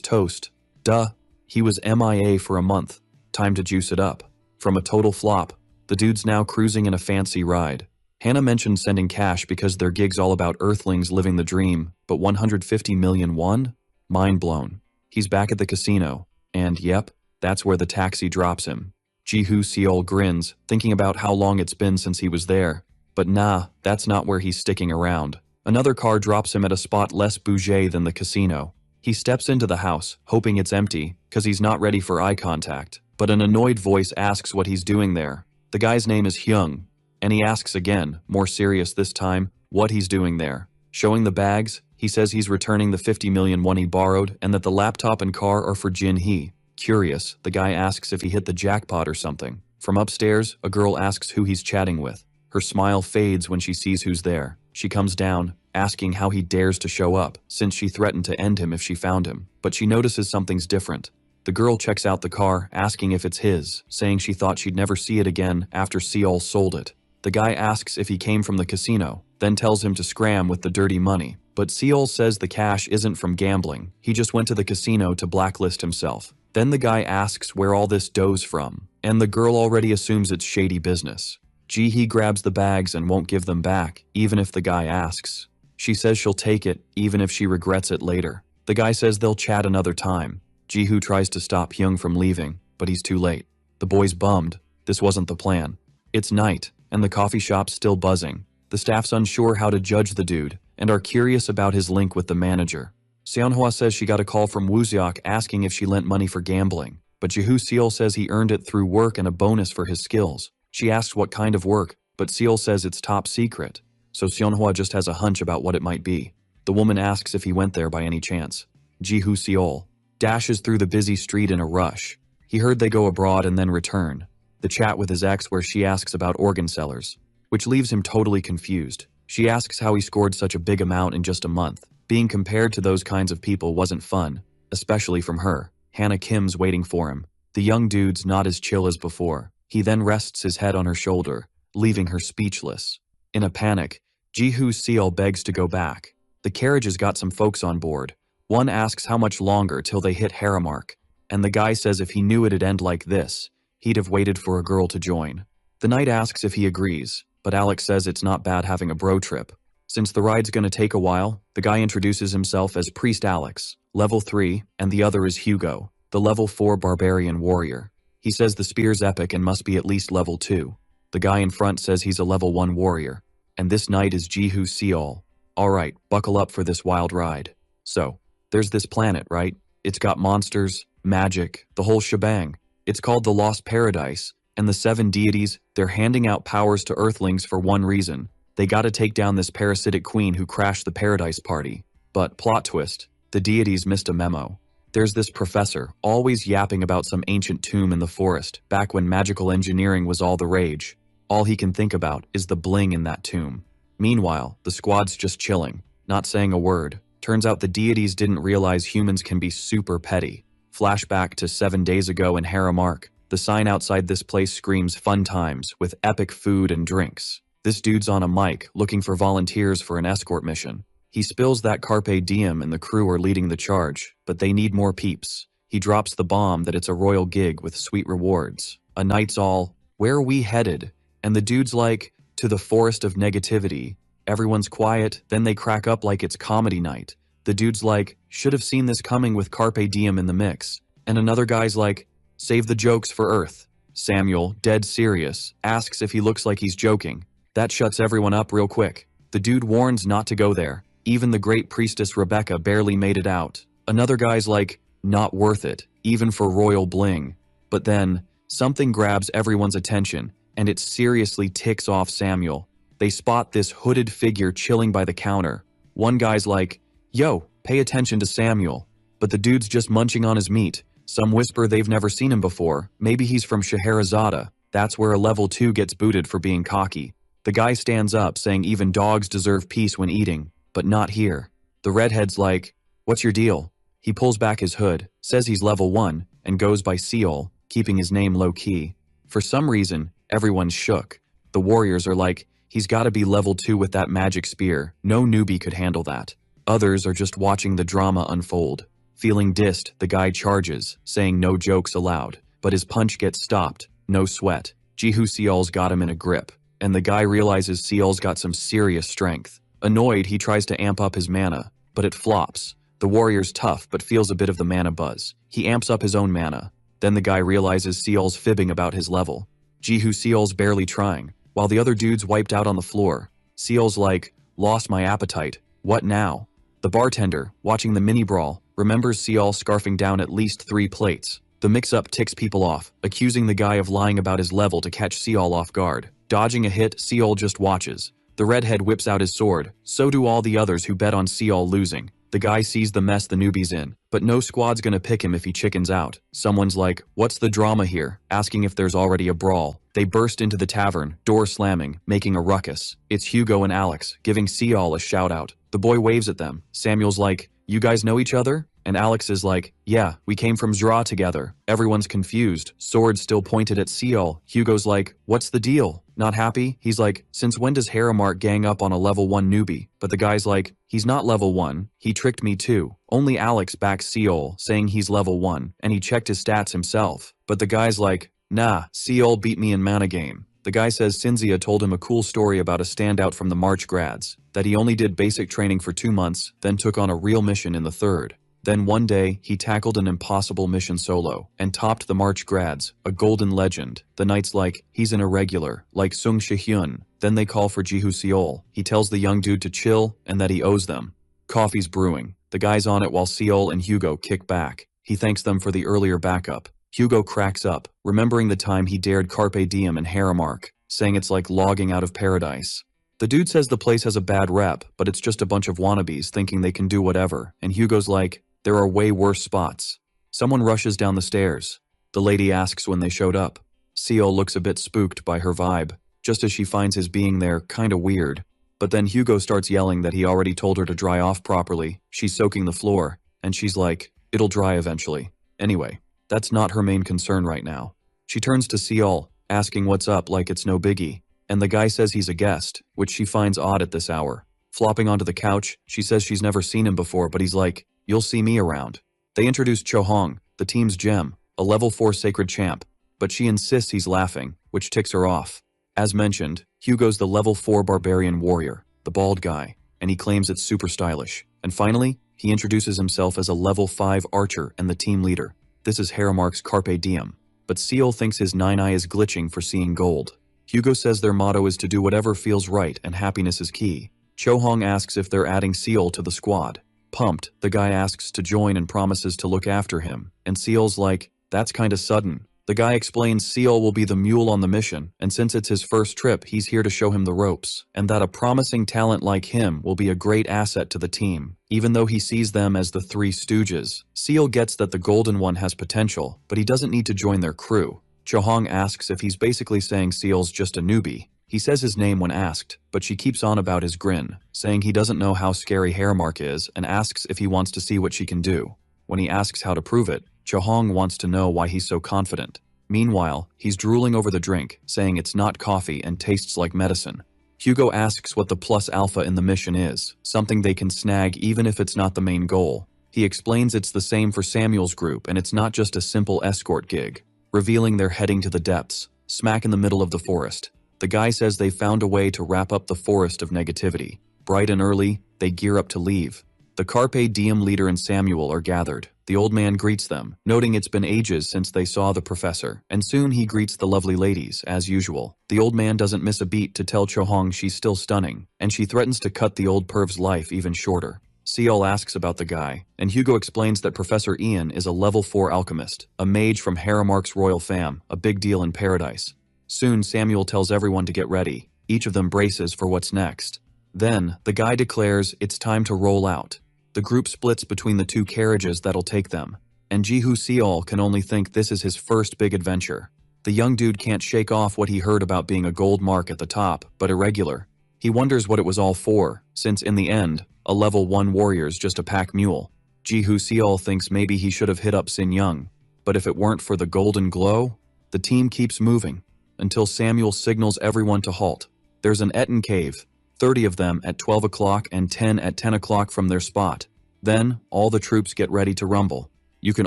toast. Duh. He was MIA for a month. Time to juice it up. From a total flop, the dude's now cruising in a fancy ride. Hannah mentioned sending cash because their gig's all about earthlings living the dream, but 150 million won? Mind blown. He's back at the casino, and yep, that's where the taxi drops him. Ji-hoo Seol grins, thinking about how long it's been since he was there. But nah, that's not where he's sticking around. Another car drops him at a spot less bougé than the casino. He steps into the house, hoping it's empty, cause he's not ready for eye contact. But an annoyed voice asks what he's doing there. The guy's name is Hyung, and he asks again, more serious this time, what he's doing there. Showing the bags, he says he's returning the 50 million won he borrowed and that the laptop and car are for Jin-hee. Curious, the guy asks if he hit the jackpot or something. From upstairs, a girl asks who he's chatting with. Her smile fades when she sees who's there. She comes down, asking how he dares to show up, since she threatened to end him if she found him. But she notices something's different. The girl checks out the car, asking if it's his, saying she thought she'd never see it again after Seol sold it. The guy asks if he came from the casino, then tells him to scram with the dirty money. But Seol says the cash isn't from gambling. He just went to the casino to blacklist himself. Then the guy asks where all this dough's from, and the girl already assumes it's shady business. Ji-hee grabs the bags and won't give them back, even if the guy asks. She says she'll take it, even if she regrets it later. The guy says they'll chat another time. Ji-hoo tries to stop Hyung from leaving, but he's too late. The boy's bummed. This wasn't the plan. It's night, and the coffee shop's still buzzing. The staff's unsure how to judge the dude, and are curious about his link with the manager. Seonhwa says she got a call from Wooseok asking if she lent money for gambling, but Ji-hoo Seol says he earned it through work and a bonus for his skills. She asks what kind of work, but Seol says it's top secret, so Seonhwa just has a hunch about what it might be. The woman asks if he went there by any chance. Ji-hoo Seol dashes through the busy street in a rush. He heard they go abroad and then return. the chat with his ex where she asks about organ sellers, which leaves him totally confused. She asks how he scored such a big amount in just a month. Being compared to those kinds of people wasn't fun, especially from her. Hannah Kim's waiting for him. The young dude's not as chill as before. He then rests his head on her shoulder, leaving her speechless. In a panic, Ji-Hoo Seol begs to go back. The carriage has got some folks on board. One asks how much longer till they hit Haramark, and the guy says if he knew it'd end like this, he'd have waited for a girl to join. The knight asks if he agrees, but Alex says it's not bad having a bro trip. Since the ride's gonna take a while, the guy introduces himself as Priest Alex, level 3, and the other is Hugo, the level 4 barbarian warrior. He says the spear's epic and must be at least level 2. The guy in front says he's a level 1 warrior, and this knight is Ji-Hoo Seol. Alright, buckle up for this wild ride. So, there's this planet, right? It's got monsters, magic, the whole shebang. It's called the Lost Paradise, and the 7 deities, they're handing out powers to Earthlings for one reason. They gotta take down this parasitic queen who crashed the paradise party. But, plot twist, the deities missed a memo. There's this professor, always yapping about some ancient tomb in the forest, back when magical engineering was all the rage. All he can think about is the bling in that tomb. Meanwhile, the squad's just chilling, not saying a word. Turns out the deities didn't realize humans can be super petty. Flashback to 7 days ago in Haramark. The sign outside this place screams fun times, with epic food and drinks. This dude's on a mic, looking for volunteers for an escort mission. He spills that carpe diem and the crew are leading the charge, but they need more peeps. He drops the bomb that it's a royal gig with sweet rewards. A knight's all, "Where are we headed?" And the dude's like, "To the forest of negativity." Everyone's quiet, then they crack up like it's comedy night. The dude's like, "Should have seen this coming with carpe diem in the mix." And another guy's like, "Save the jokes for Earth." Samuel, dead serious, asks if he looks like he's joking. That shuts everyone up real quick. The dude warns not to go there. Even the great priestess Rebecca barely made it out. Another guy's like, "Not worth it, even for royal bling." But then, something grabs everyone's attention, and it seriously ticks off Samuel. They spot this hooded figure chilling by the counter. One guy's like, "Yo, pay attention to Samuel." But the dude's just munching on his meat. Some whisper they've never seen him before. Maybe he's from Scheherazade. That's where a level 2 gets booted for being cocky. The guy stands up saying even dogs deserve peace when eating, but not here. The redhead's like, "What's your deal?" He pulls back his hood, says he's level 1, and goes by Seol, keeping his name low-key. For some reason, everyone's shook. The warriors are like, "He's gotta be level 2 with that magic spear. No newbie could handle that." Others are just watching the drama unfold. Feeling dissed, the guy charges, saying no jokes allowed. But his punch gets stopped. No sweat. Ji-Hoo Seol's got him in a grip. And the guy realizes Seol's got some serious strength. Annoyed, he tries to amp up his mana, but it flops. The warrior's tough, but feels a bit of the mana buzz. He amps up his own mana. Then the guy realizes Seol's fibbing about his level. Ji-Hoo Seol's barely trying, while the other dude's wiped out on the floor. Seol's like, "Lost my appetite. What now?" The bartender, watching the mini-brawl, remembers Seol scarfing down at least 3 plates. The mix-up ticks people off, accusing the guy of lying about his level to catch Seol off guard. Dodging a hit, Seol just watches. The redhead whips out his sword. So do all the others who bet on Seol losing. The guy sees the mess the newbie's in, but no squad's gonna pick him if he chickens out. Someone's like, "What's the drama here?" asking if there's already a brawl. They burst into the tavern, door slamming, making a ruckus. It's Hugo and Alex, giving Seol a shout-out. The boy waves at them. Samuel's like, "You guys know each other?" And Alex is like, "Yeah, we came from Zra together." Everyone's confused, swords still pointed at Seol. Hugo's like, "What's the deal? Not happy?" He's like, "Since when does Haramark gang up on a level 1 newbie?" But the guy's like, "He's not level 1, he tricked me too." Only Alex backs Seol, saying he's level 1, and he checked his stats himself. But the guy's like, "Nah, Seol beat me in mana game." The guy says Cinzia told him a cool story about a standout from the March grads, that he only did basic training for 2 months, then took on a real mission in the 3rd. Then one day, he tackled an impossible mission solo, and topped the March grads, a golden legend. The knight's like, he's an irregular, like Sung Shi-hyun. Then they call for Ji-Hoo Seol. He tells the young dude to chill, and that he owes them. Coffee's brewing. The guy's on it while Seol and Hugo kick back. He thanks them for the earlier backup. Hugo cracks up, remembering the time he dared Carpe Diem in Haramark, saying it's like logging out of paradise. The dude says the place has a bad rep, but it's just a bunch of wannabes thinking they can do whatever, and Hugo's like, "There are way worse spots." Someone rushes down the stairs. The lady asks when they showed up. Seal looks a bit spooked by her vibe, just as she finds his being there kinda weird. But then Hugo starts yelling that he already told her to dry off properly. She's soaking the floor, and she's like, it'll dry eventually. Anyway, that's not her main concern right now. She turns to Seal, asking what's up like it's no biggie, and the guy says he's a guest, which she finds odd at this hour. Flopping onto the couch, she says she's never seen him before, but he's like, you'll see me around. They introduce Chohong, the team's gem, a level 4 sacred champ, but she insists he's laughing, which ticks her off. As mentioned, Hugo's the level 4 barbarian warrior, the bald guy, and he claims it's super stylish. And finally, he introduces himself as a level 5 archer and the team leader. This is Haramark's Carpe Diem, but Seal thinks his 9-eye is glitching for seeing gold. Hugo says their motto is to do whatever feels right and happiness is key. Chohong asks if they're adding Seal to the squad. Pumped, the guy asks to join and promises to look after him, and Seal's like, that's kinda sudden. The guy explains Seal will be the mule on the mission, and since it's his first trip, he's here to show him the ropes, and that a promising talent like him will be a great asset to the team, even though he sees them as the Three Stooges. Seal gets that the Golden One has potential, but he doesn't need to join their crew. Chohong asks if he's basically saying Seal's just a newbie. He says his name when asked, but she keeps on about his grin, saying he doesn't know how scary Haramark is and asks if he wants to see what she can do. When he asks how to prove it, Chohong wants to know why he's so confident. Meanwhile, he's drooling over the drink, saying it's not coffee and tastes like medicine. Hugo asks what the plus alpha in the mission is, something they can snag even if it's not the main goal. He explains it's the same for Samuel's group and it's not just a simple escort gig, revealing they're heading to the depths, smack in the middle of the forest. The guy says they found a way to wrap up the forest of negativity. Bright and early, they gear up to leave. The Carpe Diem leader and Samuel are gathered. The old man greets them, noting it's been ages since they saw the professor, and soon he greets the lovely ladies, as usual. The old man doesn't miss a beat to tell Chohong she's still stunning, and she threatens to cut the old perv's life even shorter. Seal asks about the guy, and Hugo explains that Professor Ian is a level 4 alchemist, a mage from Haramark's royal fam, a big deal in paradise. Soon Samuel tells everyone to get ready. Each of them braces for what's next. Then, the guy declares it's time to roll out. The group splits between the two carriages that'll take them, and Jihu Seol can only think this is his first big adventure. The young dude can't shake off what he heard about being a gold mark at the top, but irregular. He wonders what it was all for, since in the end, a level 1 warrior's just a pack mule. Jihu Seol thinks maybe he should have hit up Sin Young, but if it weren't for the golden glow, the team keeps moving, until Samuel signals everyone to halt. There's an Etten cave, 30 of them at 12 o'clock and 10 at 10 o'clock from their spot. Then, all the troops get ready to rumble. You can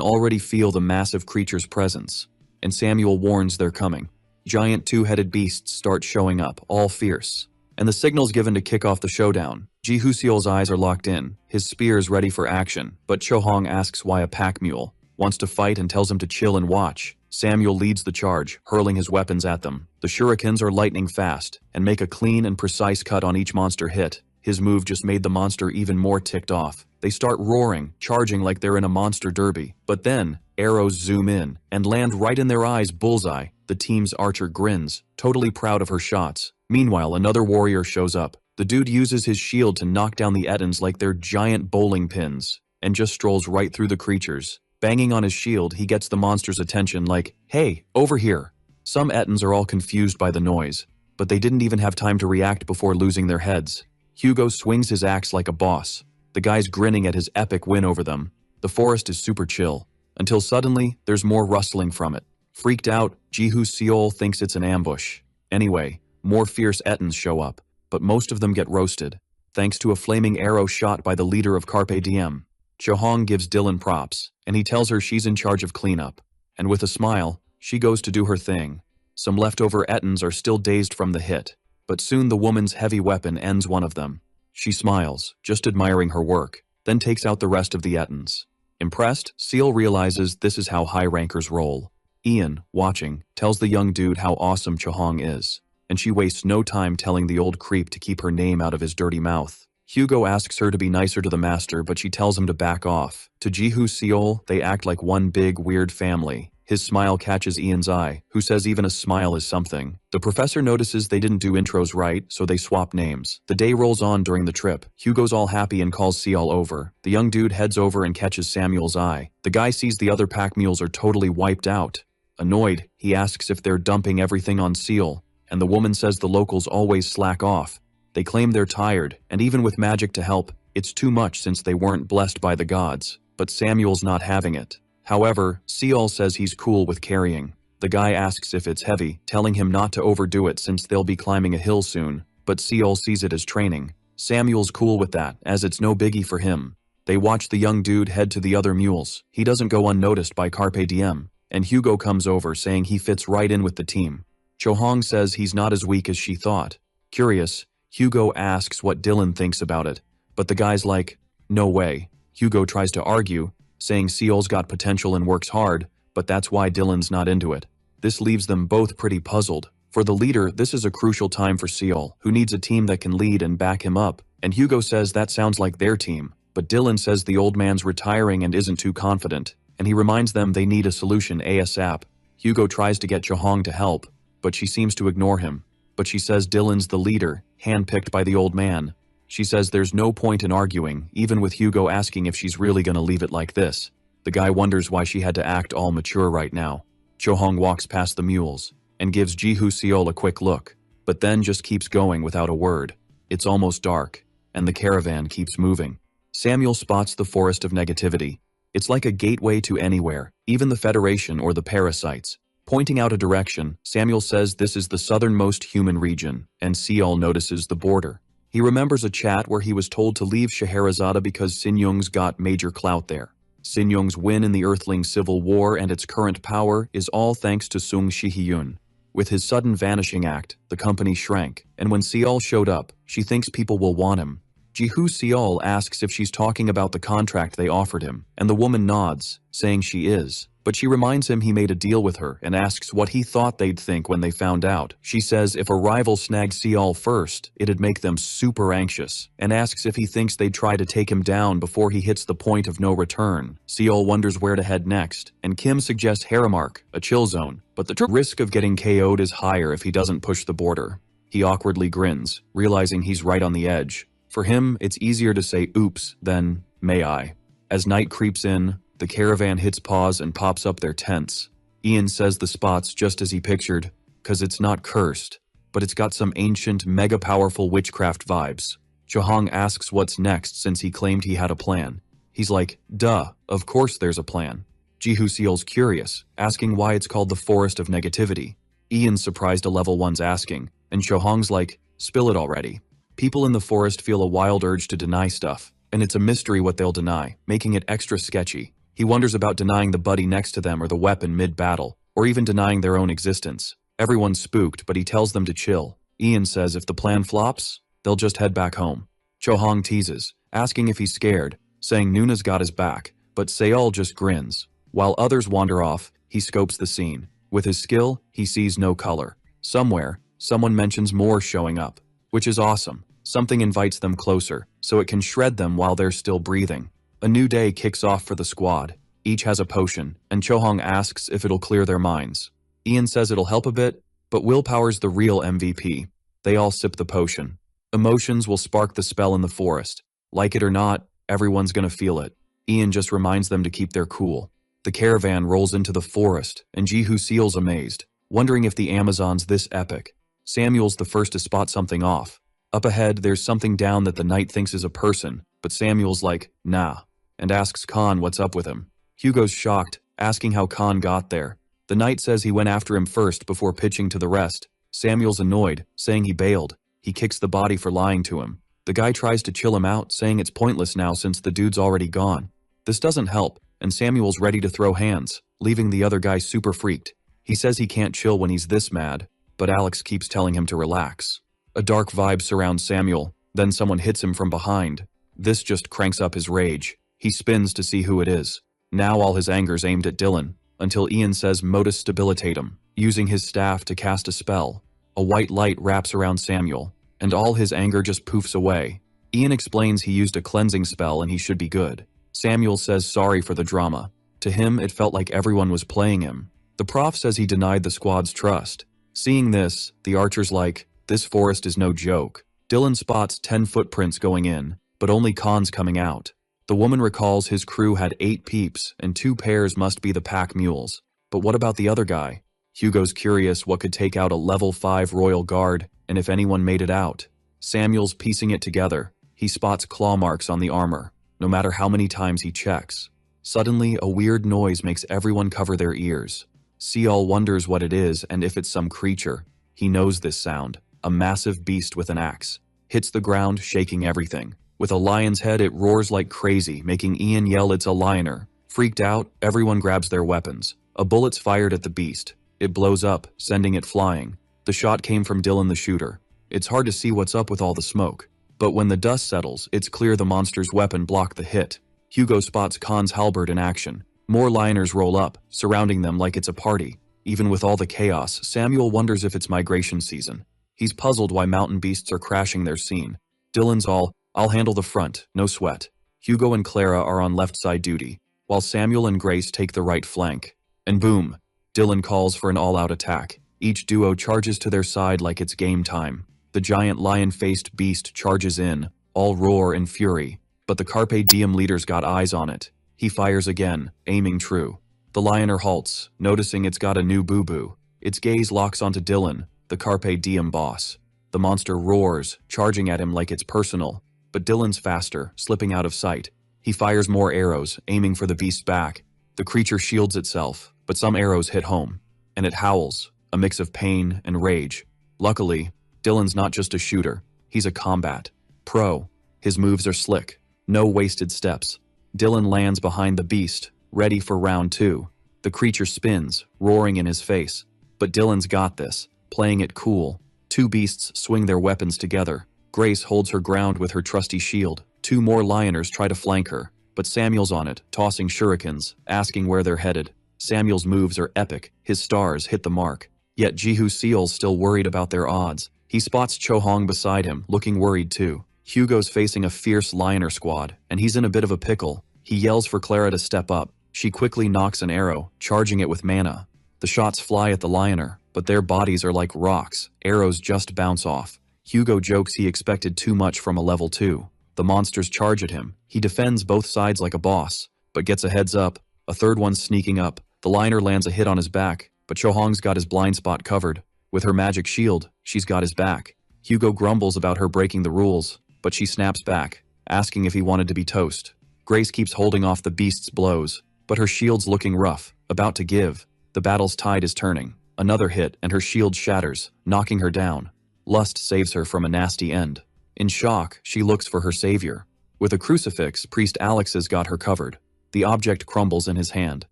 already feel the massive creature's presence, and Samuel warns they're coming. Giant two-headed beasts start showing up, all fierce, and the signal's given to kick off the showdown. Jihu Seol's eyes are locked in, his spear's ready for action, but Chohong asks why a pack mule, wants to fight and tells him to chill and watch. Samuel leads the charge, hurling his weapons at them. The shurikens are lightning fast, and make a clean and precise cut on each monster hit. His move just made the monster even more ticked off. They start roaring, charging like they're in a monster derby. But then, arrows zoom in, and land right in their eyes bullseye. The team's archer grins, totally proud of her shots. Meanwhile, another warrior shows up. The dude uses his shield to knock down the Ettins like they're giant bowling pins, and just strolls right through the creatures. Banging on his shield, he gets the monster's attention like, hey, over here. Some Ettins are all confused by the noise, but they didn't even have time to react before losing their heads. Hugo swings his axe like a boss. The guy's grinning at his epic win over them. The forest is super chill, until suddenly, there's more rustling from it. Freaked out, Jihu Seol thinks it's an ambush. Anyway, more fierce Ettins show up, but most of them get roasted, thanks to a flaming arrow shot by the leader of Carpe Diem. Chohong gives Dylan props, and he tells her she's in charge of cleanup. And with a smile, she goes to do her thing. Some leftover Ettins are still dazed from the hit, but soon the woman's heavy weapon ends one of them. She smiles, just admiring her work, then takes out the rest of the Ettins. Impressed, Seal realizes this is how high rankers roll. Ian, watching, tells the young dude how awesome Chohong is, and she wastes no time telling the old creep to keep her name out of his dirty mouth. Hugo asks her to be nicer to the master, but she tells him to back off. To Jihu Seol, they act like one big, weird family. His smile catches Ian's eye, who says even a smile is something. The professor notices they didn't do intros right, so they swap names. The day rolls on during the trip. Hugo's all happy and calls Seol over. The young dude heads over and catches Samuel's eye. The guy sees the other pack mules are totally wiped out. Annoyed, he asks if they're dumping everything on Seal, and the woman says the locals always slack off. They claim they're tired, and even with magic to help, it's too much since they weren't blessed by the gods, but Samuel's not having it. However, Seal says he's cool with carrying. The guy asks if it's heavy, telling him not to overdo it since they'll be climbing a hill soon, but Seal sees it as training. Samuel's cool with that, as it's no biggie for him. They watch the young dude head to the other mules. He doesn't go unnoticed by Carpe Diem, and Hugo comes over saying he fits right in with the team. Chohong says he's not as weak as she thought. Curious, Hugo asks what Dylan thinks about it, but the guy's like, no way. Hugo tries to argue, saying Seal's got potential and works hard, but that's why Dylan's not into it. This leaves them both pretty puzzled. For the leader, this is a crucial time for Seal, who needs a team that can lead and back him up, and Hugo says that sounds like their team, but Dylan says the old man's retiring and isn't too confident, and he reminds them they need a solution ASAP. Hugo tries to get Chohong to help, but she seems to ignore him. But she says Dylan's the leader, handpicked by the old man. She says there's no point in arguing, even with Hugo asking if she's really gonna leave it like this. The guy wonders why she had to act all mature right now. Chohong walks past the mules, and gives Jihu Seol a quick look, but then just keeps going without a word. It's almost dark, and the caravan keeps moving. Samuel spots the forest of negativity. It's like a gateway to anywhere, even the Federation or the parasites. Pointing out a direction, Samuel says this is the southernmost human region, and Seol notices the border. He remembers a chat where he was told to leave Scheherazade because Sinyoung's got major clout there. Sinyoung's win in the Earthling Civil War and its current power is all thanks to Sung Shihyun. With his sudden vanishing act, the company shrank, and when Seol showed up, she thinks people will want him. Jihu Seol asks if she's talking about the contract they offered him, and the woman nods, saying she is. But she reminds him he made a deal with her and asks what he thought they'd think when they found out. She says if a rival snagged Seol first, it'd make them super anxious, and asks if he thinks they'd try to take him down before he hits the point of no return. Seol wonders where to head next, and Kim suggests Haramark, a chill zone, but the risk of getting KO'd is higher if he doesn't push the border. He awkwardly grins, realizing he's right on the edge. For him, it's easier to say oops than may I. As night creeps in, the caravan hits pause and pops up their tents. Ian says the spot's just as he pictured, cause it's not cursed, but it's got some ancient, mega-powerful witchcraft vibes. Chohong asks what's next since he claimed he had a plan. He's like, duh, of course there's a plan. Jihu Seol's curious, asking why it's called the Forest of Negativity. Ian's surprised a level 1's asking, and Chohong's like, spill it already. People in the forest feel a wild urge to deny stuff, and it's a mystery what they'll deny, making it extra sketchy. He wonders about denying the buddy next to them or the weapon mid-battle, or even denying their own existence. Everyone's spooked, but he tells them to chill. Ian says if the plan flops, they'll just head back home. Chohong teases, asking if he's scared, saying Nuna's got his back, but Seol just grins. While others wander off, he scopes the scene. With his skill, he sees no color. Somewhere, someone mentions more showing up, which is awesome. Something invites them closer, so it can shred them while they're still breathing. A new day kicks off for the squad. Each has a potion, and Chohong asks if it'll clear their minds. Ian says it'll help a bit, but willpower's the real MVP. They all sip the potion. Emotions will spark the spell in the forest. Like it or not, everyone's gonna feel it. Ian just reminds them to keep their cool. The caravan rolls into the forest, and Jihu Seol's amazed, wondering if the Amazon's this epic. Samuel's the first to spot something off. Up ahead, there's something down that the knight thinks is a person, but Samuel's like, nah, and asks Khan what's up with him. Hugo's shocked, asking how Khan got there. The knight says he went after him first before pitching to the rest. Samuel's annoyed, saying he bailed. He kicks the body for lying to him. The guy tries to chill him out, saying it's pointless now since the dude's already gone. This doesn't help, and Samuel's ready to throw hands, leaving the other guy super freaked. He says he can't chill when he's this mad, but Alex keeps telling him to relax. A dark vibe surrounds Samuel, then someone hits him from behind. This just cranks up his rage. He spins to see who it is. Now all his anger's aimed at Dylan, until Ian says modus stabilitatum, using his staff to cast a spell. A white light wraps around Samuel, and all his anger just poofs away. Ian explains he used a cleansing spell and he should be good. Samuel says sorry for the drama. To him, it felt like everyone was playing him. The prof says he denied the squad's trust. Seeing this, the archer's like, this forest is no joke. Dylan spots 10 footprints going in, but only Khan's coming out. The woman recalls his crew had 8 peeps, and 2 pairs must be the pack mules. But what about the other guy? Hugo's curious what could take out a level 5 royal guard and if anyone made it out. Samuel's piecing it together. He spots claw marks on the armor, no matter how many times he checks. Suddenly, a weird noise makes everyone cover their ears. Seol wonders what it is and if it's some creature. He knows this sound. A massive beast with an axe. Hits the ground, shaking everything. With a lion's head, it roars like crazy, making Ian yell it's a lioner. Freaked out, everyone grabs their weapons. A bullet's fired at the beast. It blows up, sending it flying. The shot came from Dylan the shooter. It's hard to see what's up with all the smoke. But when the dust settles, it's clear the monster's weapon blocked the hit. Hugo spots Khan's halberd in action. More lioners roll up, surrounding them like it's a party. Even with all the chaos, Samuel wonders if it's migration season. He's puzzled why mountain beasts are crashing their scene. Dylan's all, "I'll handle the front, no sweat." Hugo and Clara are on left side duty, while Samuel and Grace take the right flank. And boom, Dylan calls for an all-out attack. Each duo charges to their side like it's game time. The giant lion-faced beast charges in, all roar and fury. But the Carpe Diem leader's got eyes on it. He fires again, aiming true. The lioner halts, noticing it's got a new boo-boo. Its gaze locks onto Dylan, the Carpe Diem boss. The monster roars, charging at him like it's personal. But Dylan's faster, slipping out of sight. He fires more arrows, aiming for the beast's back. The creature shields itself, but some arrows hit home. And it howls, a mix of pain and rage. Luckily, Dylan's not just a shooter. He's a combat pro. His moves are slick. No wasted steps. Dylan lands behind the beast, ready for round 2. The creature spins, roaring in his face. But Dylan's got this, playing it cool. 2 beasts swing their weapons together. Grace holds her ground with her trusty shield. 2 more lioners try to flank her, but Samuel's on it, tossing shurikens, asking where they're headed. Samuel's moves are epic. His stars hit the mark. Yet Jihu Seal's still worried about their odds. He spots Cho Hong beside him, looking worried too. Hugo's facing a fierce lioner squad, and he's in a bit of a pickle. He yells for Clara to step up. She quickly knocks an arrow, charging it with mana. The shots fly at the lioner, but their bodies are like rocks. Arrows just bounce off. Hugo jokes he expected too much from a level 2. The monsters charge at him. He defends both sides like a boss, but gets a heads up. A third one's sneaking up. The lioner lands a hit on his back, but Cho Hong's got his blind spot covered. With her magic shield, she's got his back. Hugo grumbles about her breaking the rules, but she snaps back, asking if he wanted to be toast. Grace keeps holding off the beast's blows, but her shield's looking rough, about to give. The battle's tide is turning. Another hit, and her shield shatters, knocking her down. Lust saves her from a nasty end. In shock, she looks for her savior. With a crucifix, Priest Alex has got her covered. The object crumbles in his hand.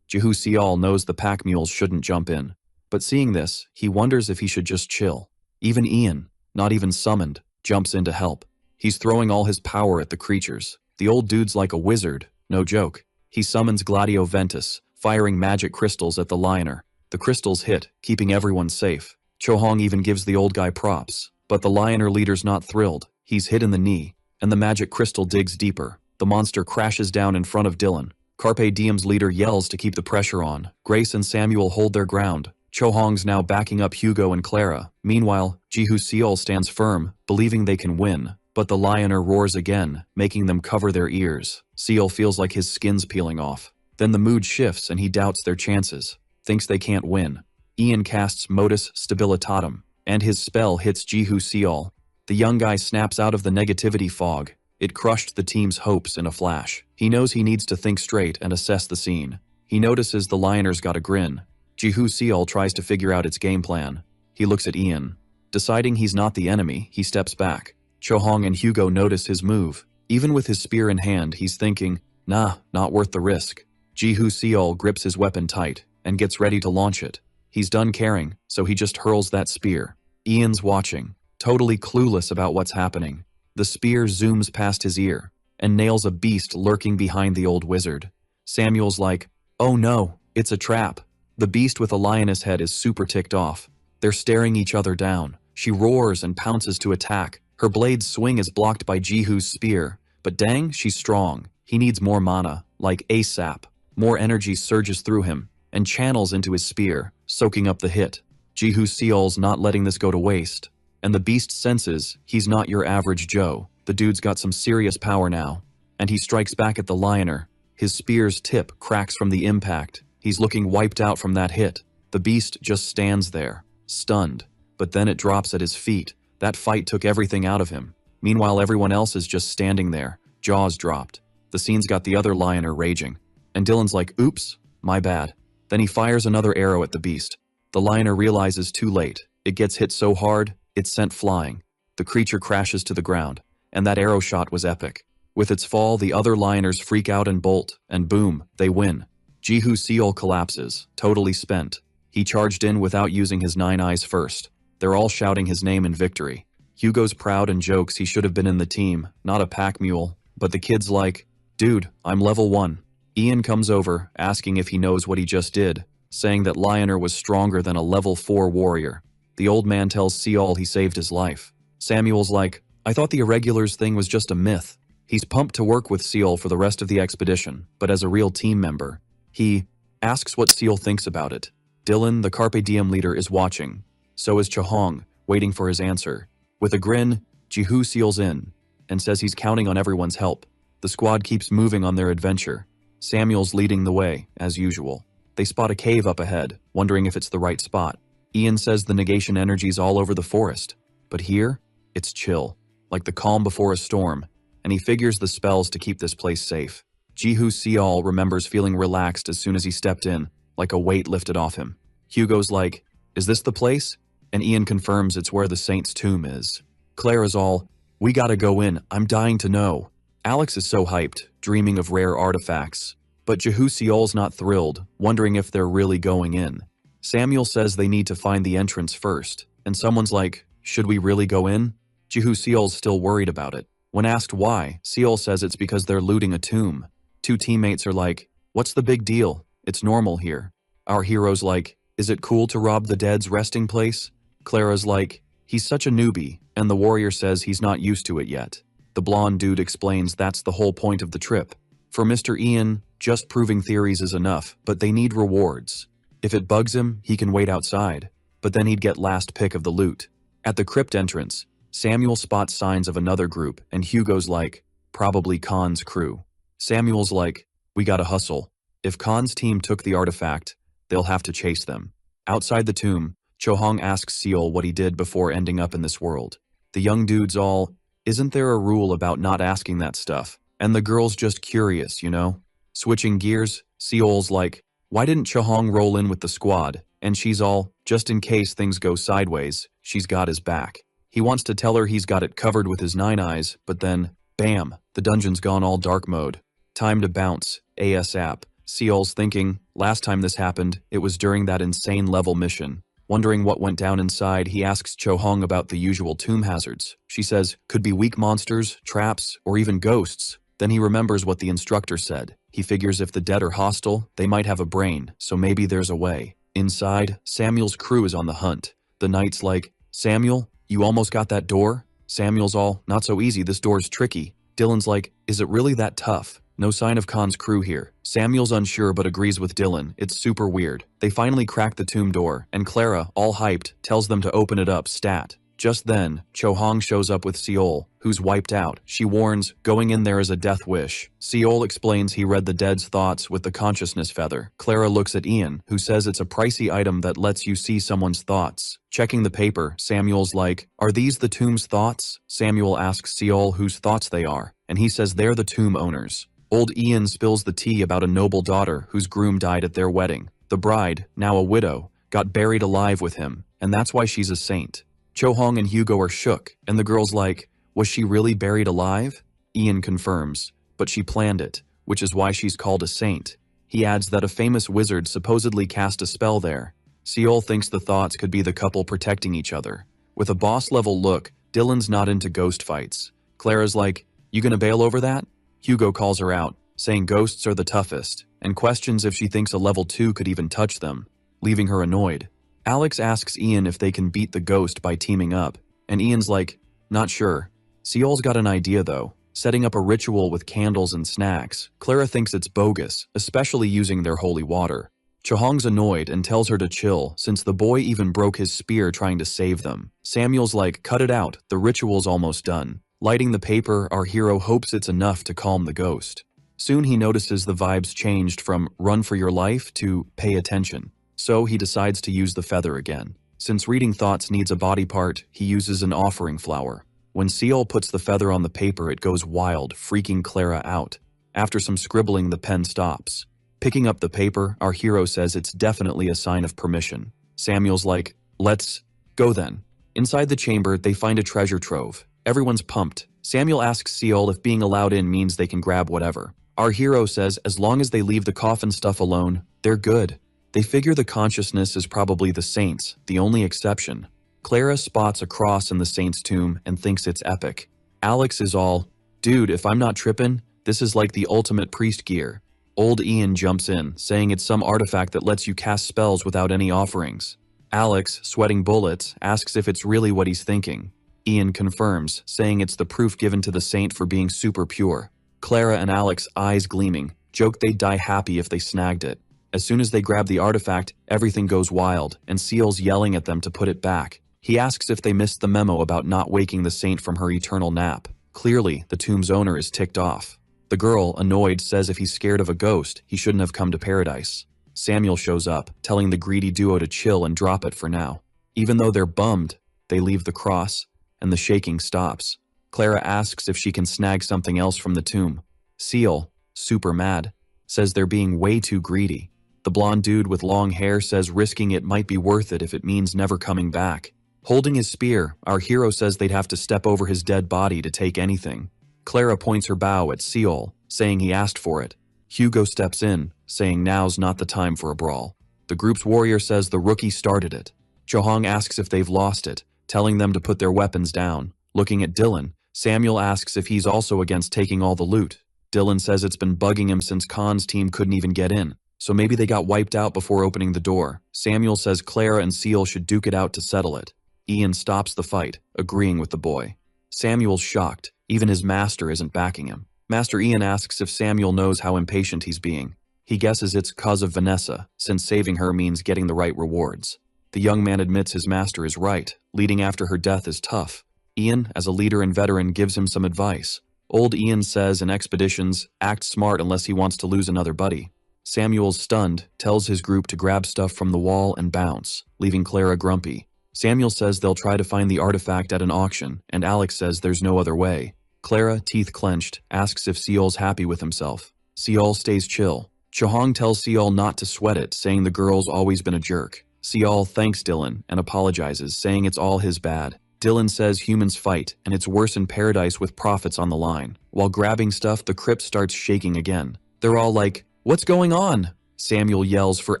Jihu Seol knows the pack mules shouldn't jump in. But seeing this, he wonders if he should just chill. Even Ian, not even summoned, jumps in to help. He's throwing all his power at the creatures. The old dude's like a wizard, no joke. He summons Gladio Ventus, firing magic crystals at the lioner. The crystals hit, keeping everyone safe. Cho Hong even gives the old guy props. But the lioner leader's not thrilled. He's hit in the knee, and the magic crystal digs deeper. The monster crashes down in front of Dylan. Carpe Diem's leader yells to keep the pressure on. Grace and Samuel hold their ground. Cho Hong's now backing up Hugo and Clara. Meanwhile, Jihu Seol stands firm, believing they can win. But the lioner roars again, making them cover their ears. Seol feels like his skin's peeling off. Then the mood shifts and he doubts their chances. Thinks they can't win. Ian casts Modus Stabilitatum, and his spell hits Jihu Seol. The young guy snaps out of the negativity fog. It crushed the team's hopes in a flash. He knows he needs to think straight and assess the scene. He notices the lioner's got a grin. Jihu Seol tries to figure out its game plan. He looks at Ian. Deciding he's not the enemy, he steps back. Cho Hong and Hugo notice his move. Even with his spear in hand, he's thinking, nah, not worth the risk. Jihu Seol grips his weapon tight and gets ready to launch it. He's done caring, so he just hurls that spear. Ian's watching, totally clueless about what's happening. The spear zooms past his ear and nails a beast lurking behind the old wizard. Samuel's like, oh no, it's a trap. The beast with a lioness head is super ticked off. They're staring each other down. She roars and pounces to attack. Her blade's swing is blocked by Jihu's spear, but dang, she's strong. He needs more mana, like ASAP. More energy surges through him and channels into his spear, soaking up the hit. Jihu Seol's not letting this go to waste. And the beast senses he's not your average Joe. The dude's got some serious power now. And he strikes back at the lioner. His spear's tip cracks from the impact, He's looking wiped out from that hit. The beast just stands there, stunned. But then it drops at his feet. That fight took everything out of him. Meanwhile, everyone else is just standing there, jaws dropped. The scene's got the other lioner raging. And Dylan's like, oops, my bad. Then he fires another arrow at the beast. The lioner realizes too late. It gets hit so hard, it's sent flying. The creature crashes to the ground, and that arrow shot was epic. With its fall, the other lioners freak out and bolt, and boom, they win. Jihu Seol collapses, totally spent. He charged in without using his 9 eyes first. They're all shouting his name in victory. Hugo's proud and jokes he should have been in the team, not a pack mule, but the kid's like, dude, I'm level 1. Ian comes over, asking if he knows what he just did, saying that Lioner was stronger than a level 4 warrior. The old man tells Seol he saved his life. Samuel's like, I thought the irregulars thing was just a myth. He's pumped to work with Seol for the rest of the expedition, but as a real team member. He asks what Seol thinks about it. Dylan, the Carpe Diem leader, is watching. So is Chahong, waiting for his answer. With a grin, Jihu seals in, and says he's counting on everyone's help. The squad keeps moving on their adventure. Samuel's leading the way, as usual. They spot a cave up ahead, wondering if it's the right spot. Ian says the negation energy's all over the forest. But here, it's chill, like the calm before a storm, and he figures the spells to keep this place safe. Jihu Seol remembers feeling relaxed as soon as he stepped in, like a weight lifted off him. Hugo's like, is this the place? And Ian confirms it's where the saint's tomb is. Clara's all, we gotta go in, I'm dying to know. Alex is so hyped, dreaming of rare artifacts. But Jihu Seol's not thrilled, wondering if they're really going in. Samuel says they need to find the entrance first, and someone's like, should we really go in? Jihu Seol's still worried about it. When asked why, Seol says it's because they're looting a tomb. 2 teammates are like, what's the big deal? It's normal here. Our hero's like, is it cool to rob the dead's resting place? Clara's like, he's such a newbie, and the warrior says he's not used to it yet. The blonde dude explains that's the whole point of the trip. For Mr. Ian, just proving theories is enough, but they need rewards. If it bugs him, he can wait outside, but then he'd get last pick of the loot. At the crypt entrance, Samuel spots signs of another group, and Hugo's like, probably Khan's crew. Samuel's like, we gotta hustle. If Khan's team took the artifact, they'll have to chase them. Outside the tomb, Chohong asks Seol what he did before ending up in this world. The young dude's all, isn't there a rule about not asking that stuff? And the girl's just curious, you know? Switching gears, Seol's like, why didn't Chohong roll in with the squad? And she's all, just in case things go sideways, she's got his back. He wants to tell her he's got it covered with his 9 eyes, but then, bam, the dungeon's gone all dark mode. Time to bounce, ASAP. Seol's thinking, last time this happened, it was during that insane level mission. Wondering what went down inside, he asks Chohong about the usual tomb hazards. She says, could be weak monsters, traps, or even ghosts. Then he remembers what the instructor said. He figures if the dead are hostile, they might have a brain, so maybe there's a way. Inside, Samuel's crew is on the hunt. The knight's like, Samuel, you almost got that door? Samuel's all, not so easy, this door's tricky. Dylan's like, is it really that tough? No sign of Khan's crew here. Samuel's unsure but agrees with Dylan, it's super weird. They finally crack the tomb door, and Clara, all hyped, tells them to open it up stat. Just then, Chohong shows up with Seol, who's wiped out. She warns, going in there is a death wish. Seol explains he read the dead's thoughts with the consciousness feather. Clara looks at Ian, who says it's a pricey item that lets you see someone's thoughts. Checking the paper, Samuel's like, are these the tomb's thoughts? Samuel asks Seol whose thoughts they are, and he says they're the tomb owners. Old Ian spills the tea about a noble daughter whose groom died at their wedding. The bride, now a widow, got buried alive with him, and that's why she's a saint. Chohong and Hugo are shook, and the girl's like, was she really buried alive? Ian confirms, but she planned it, which is why she's called a saint. He adds that a famous wizard supposedly cast a spell there. Seol thinks the thoughts could be the couple protecting each other. With a boss-level look, Dylan's not into ghost fights. Clara's like, you gonna bail over that? Hugo calls her out, saying ghosts are the toughest, and questions if she thinks a level 2 could even touch them, leaving her annoyed. Alex asks Ian if they can beat the ghost by teaming up, and Ian's like, not sure. Seol's got an idea though, setting up a ritual with candles and snacks. Clara thinks it's bogus, especially using their holy water. Chohong's annoyed and tells her to chill, since the boy even broke his spear trying to save them. Samuel's like, cut it out, the ritual's almost done. Lighting the paper, our hero hopes it's enough to calm the ghost. Soon he notices the vibes changed from run for your life to pay attention. So he decides to use the feather again. Since reading thoughts needs a body part, he uses an offering flower. When Seol puts the feather on the paper, it goes wild, freaking Clara out. After some scribbling, the pen stops. Picking up the paper, our hero says it's definitely a sign of permission. Samuel's like, let's go then. Inside the chamber, they find a treasure trove. Everyone's pumped. Samuel asks Seol if being allowed in means they can grab whatever. Our hero says as long as they leave the coffin stuff alone, they're good. They figure the consciousness is probably the saints, the only exception. Clara spots a cross in the saint's tomb and thinks it's epic. Alex is all, dude, if I'm not tripping, this is like the ultimate priest gear. Old Ian jumps in, saying it's some artifact that lets you cast spells without any offerings. Alex, sweating bullets, asks if it's really what he's thinking. Ian confirms, saying it's the proof given to the saint for being super pure. Clara and Alex, eyes gleaming, joke they'd die happy if they snagged it. As soon as they grab the artifact, everything goes wild, and Seal's yelling at them to put it back. He asks if they missed the memo about not waking the saint from her eternal nap. Clearly, the tomb's owner is ticked off. The girl, annoyed, says if he's scared of a ghost, he shouldn't have come to paradise. Samuel shows up, telling the greedy duo to chill and drop it for now. Even though they're bummed, they leave the cross, and the shaking stops. Clara asks if she can snag something else from the tomb. Seal, super mad, says they're being way too greedy. The blonde dude with long hair says risking it might be worth it if it means never coming back. Holding his spear, our hero says they'd have to step over his dead body to take anything. Clara points her bow at Seol, saying he asked for it. Hugo steps in, saying now's not the time for a brawl. The group's warrior says the rookie started it. Johong asks if they've lost it, telling them to put their weapons down. Looking at Dylan, Samuel asks if he's also against taking all the loot. Dylan says it's been bugging him since Khan's team couldn't even get in, so maybe they got wiped out before opening the door. Samuel says Clara and Seal should duke it out to settle it. Ian stops the fight, agreeing with the boy. Samuel's shocked, even his master isn't backing him. Master Ian asks if Samuel knows how impatient he's being. He guesses it's 'cause of Vanessa, since saving her means getting the right rewards. The young man admits his master is right, leading after her death is tough. Ian, as a leader and veteran, gives him some advice. Old Ian says in expeditions, act smart unless he wants to lose another buddy. Samuel's stunned, tells his group to grab stuff from the wall and bounce, leaving Clara grumpy. Samuel says they'll try to find the artifact at an auction, and Alex says there's no other way. Clara, teeth clenched, asks if Seol's happy with himself. Seol stays chill. Johong tells Seol not to sweat it, saying the girl's always been a jerk. Seol thanks Dylan and apologizes, saying it's all his bad. Dylan says humans fight, and it's worse in paradise with profits on the line. While grabbing stuff, the crypt starts shaking again. They're all like, what's going on? Samuel yells for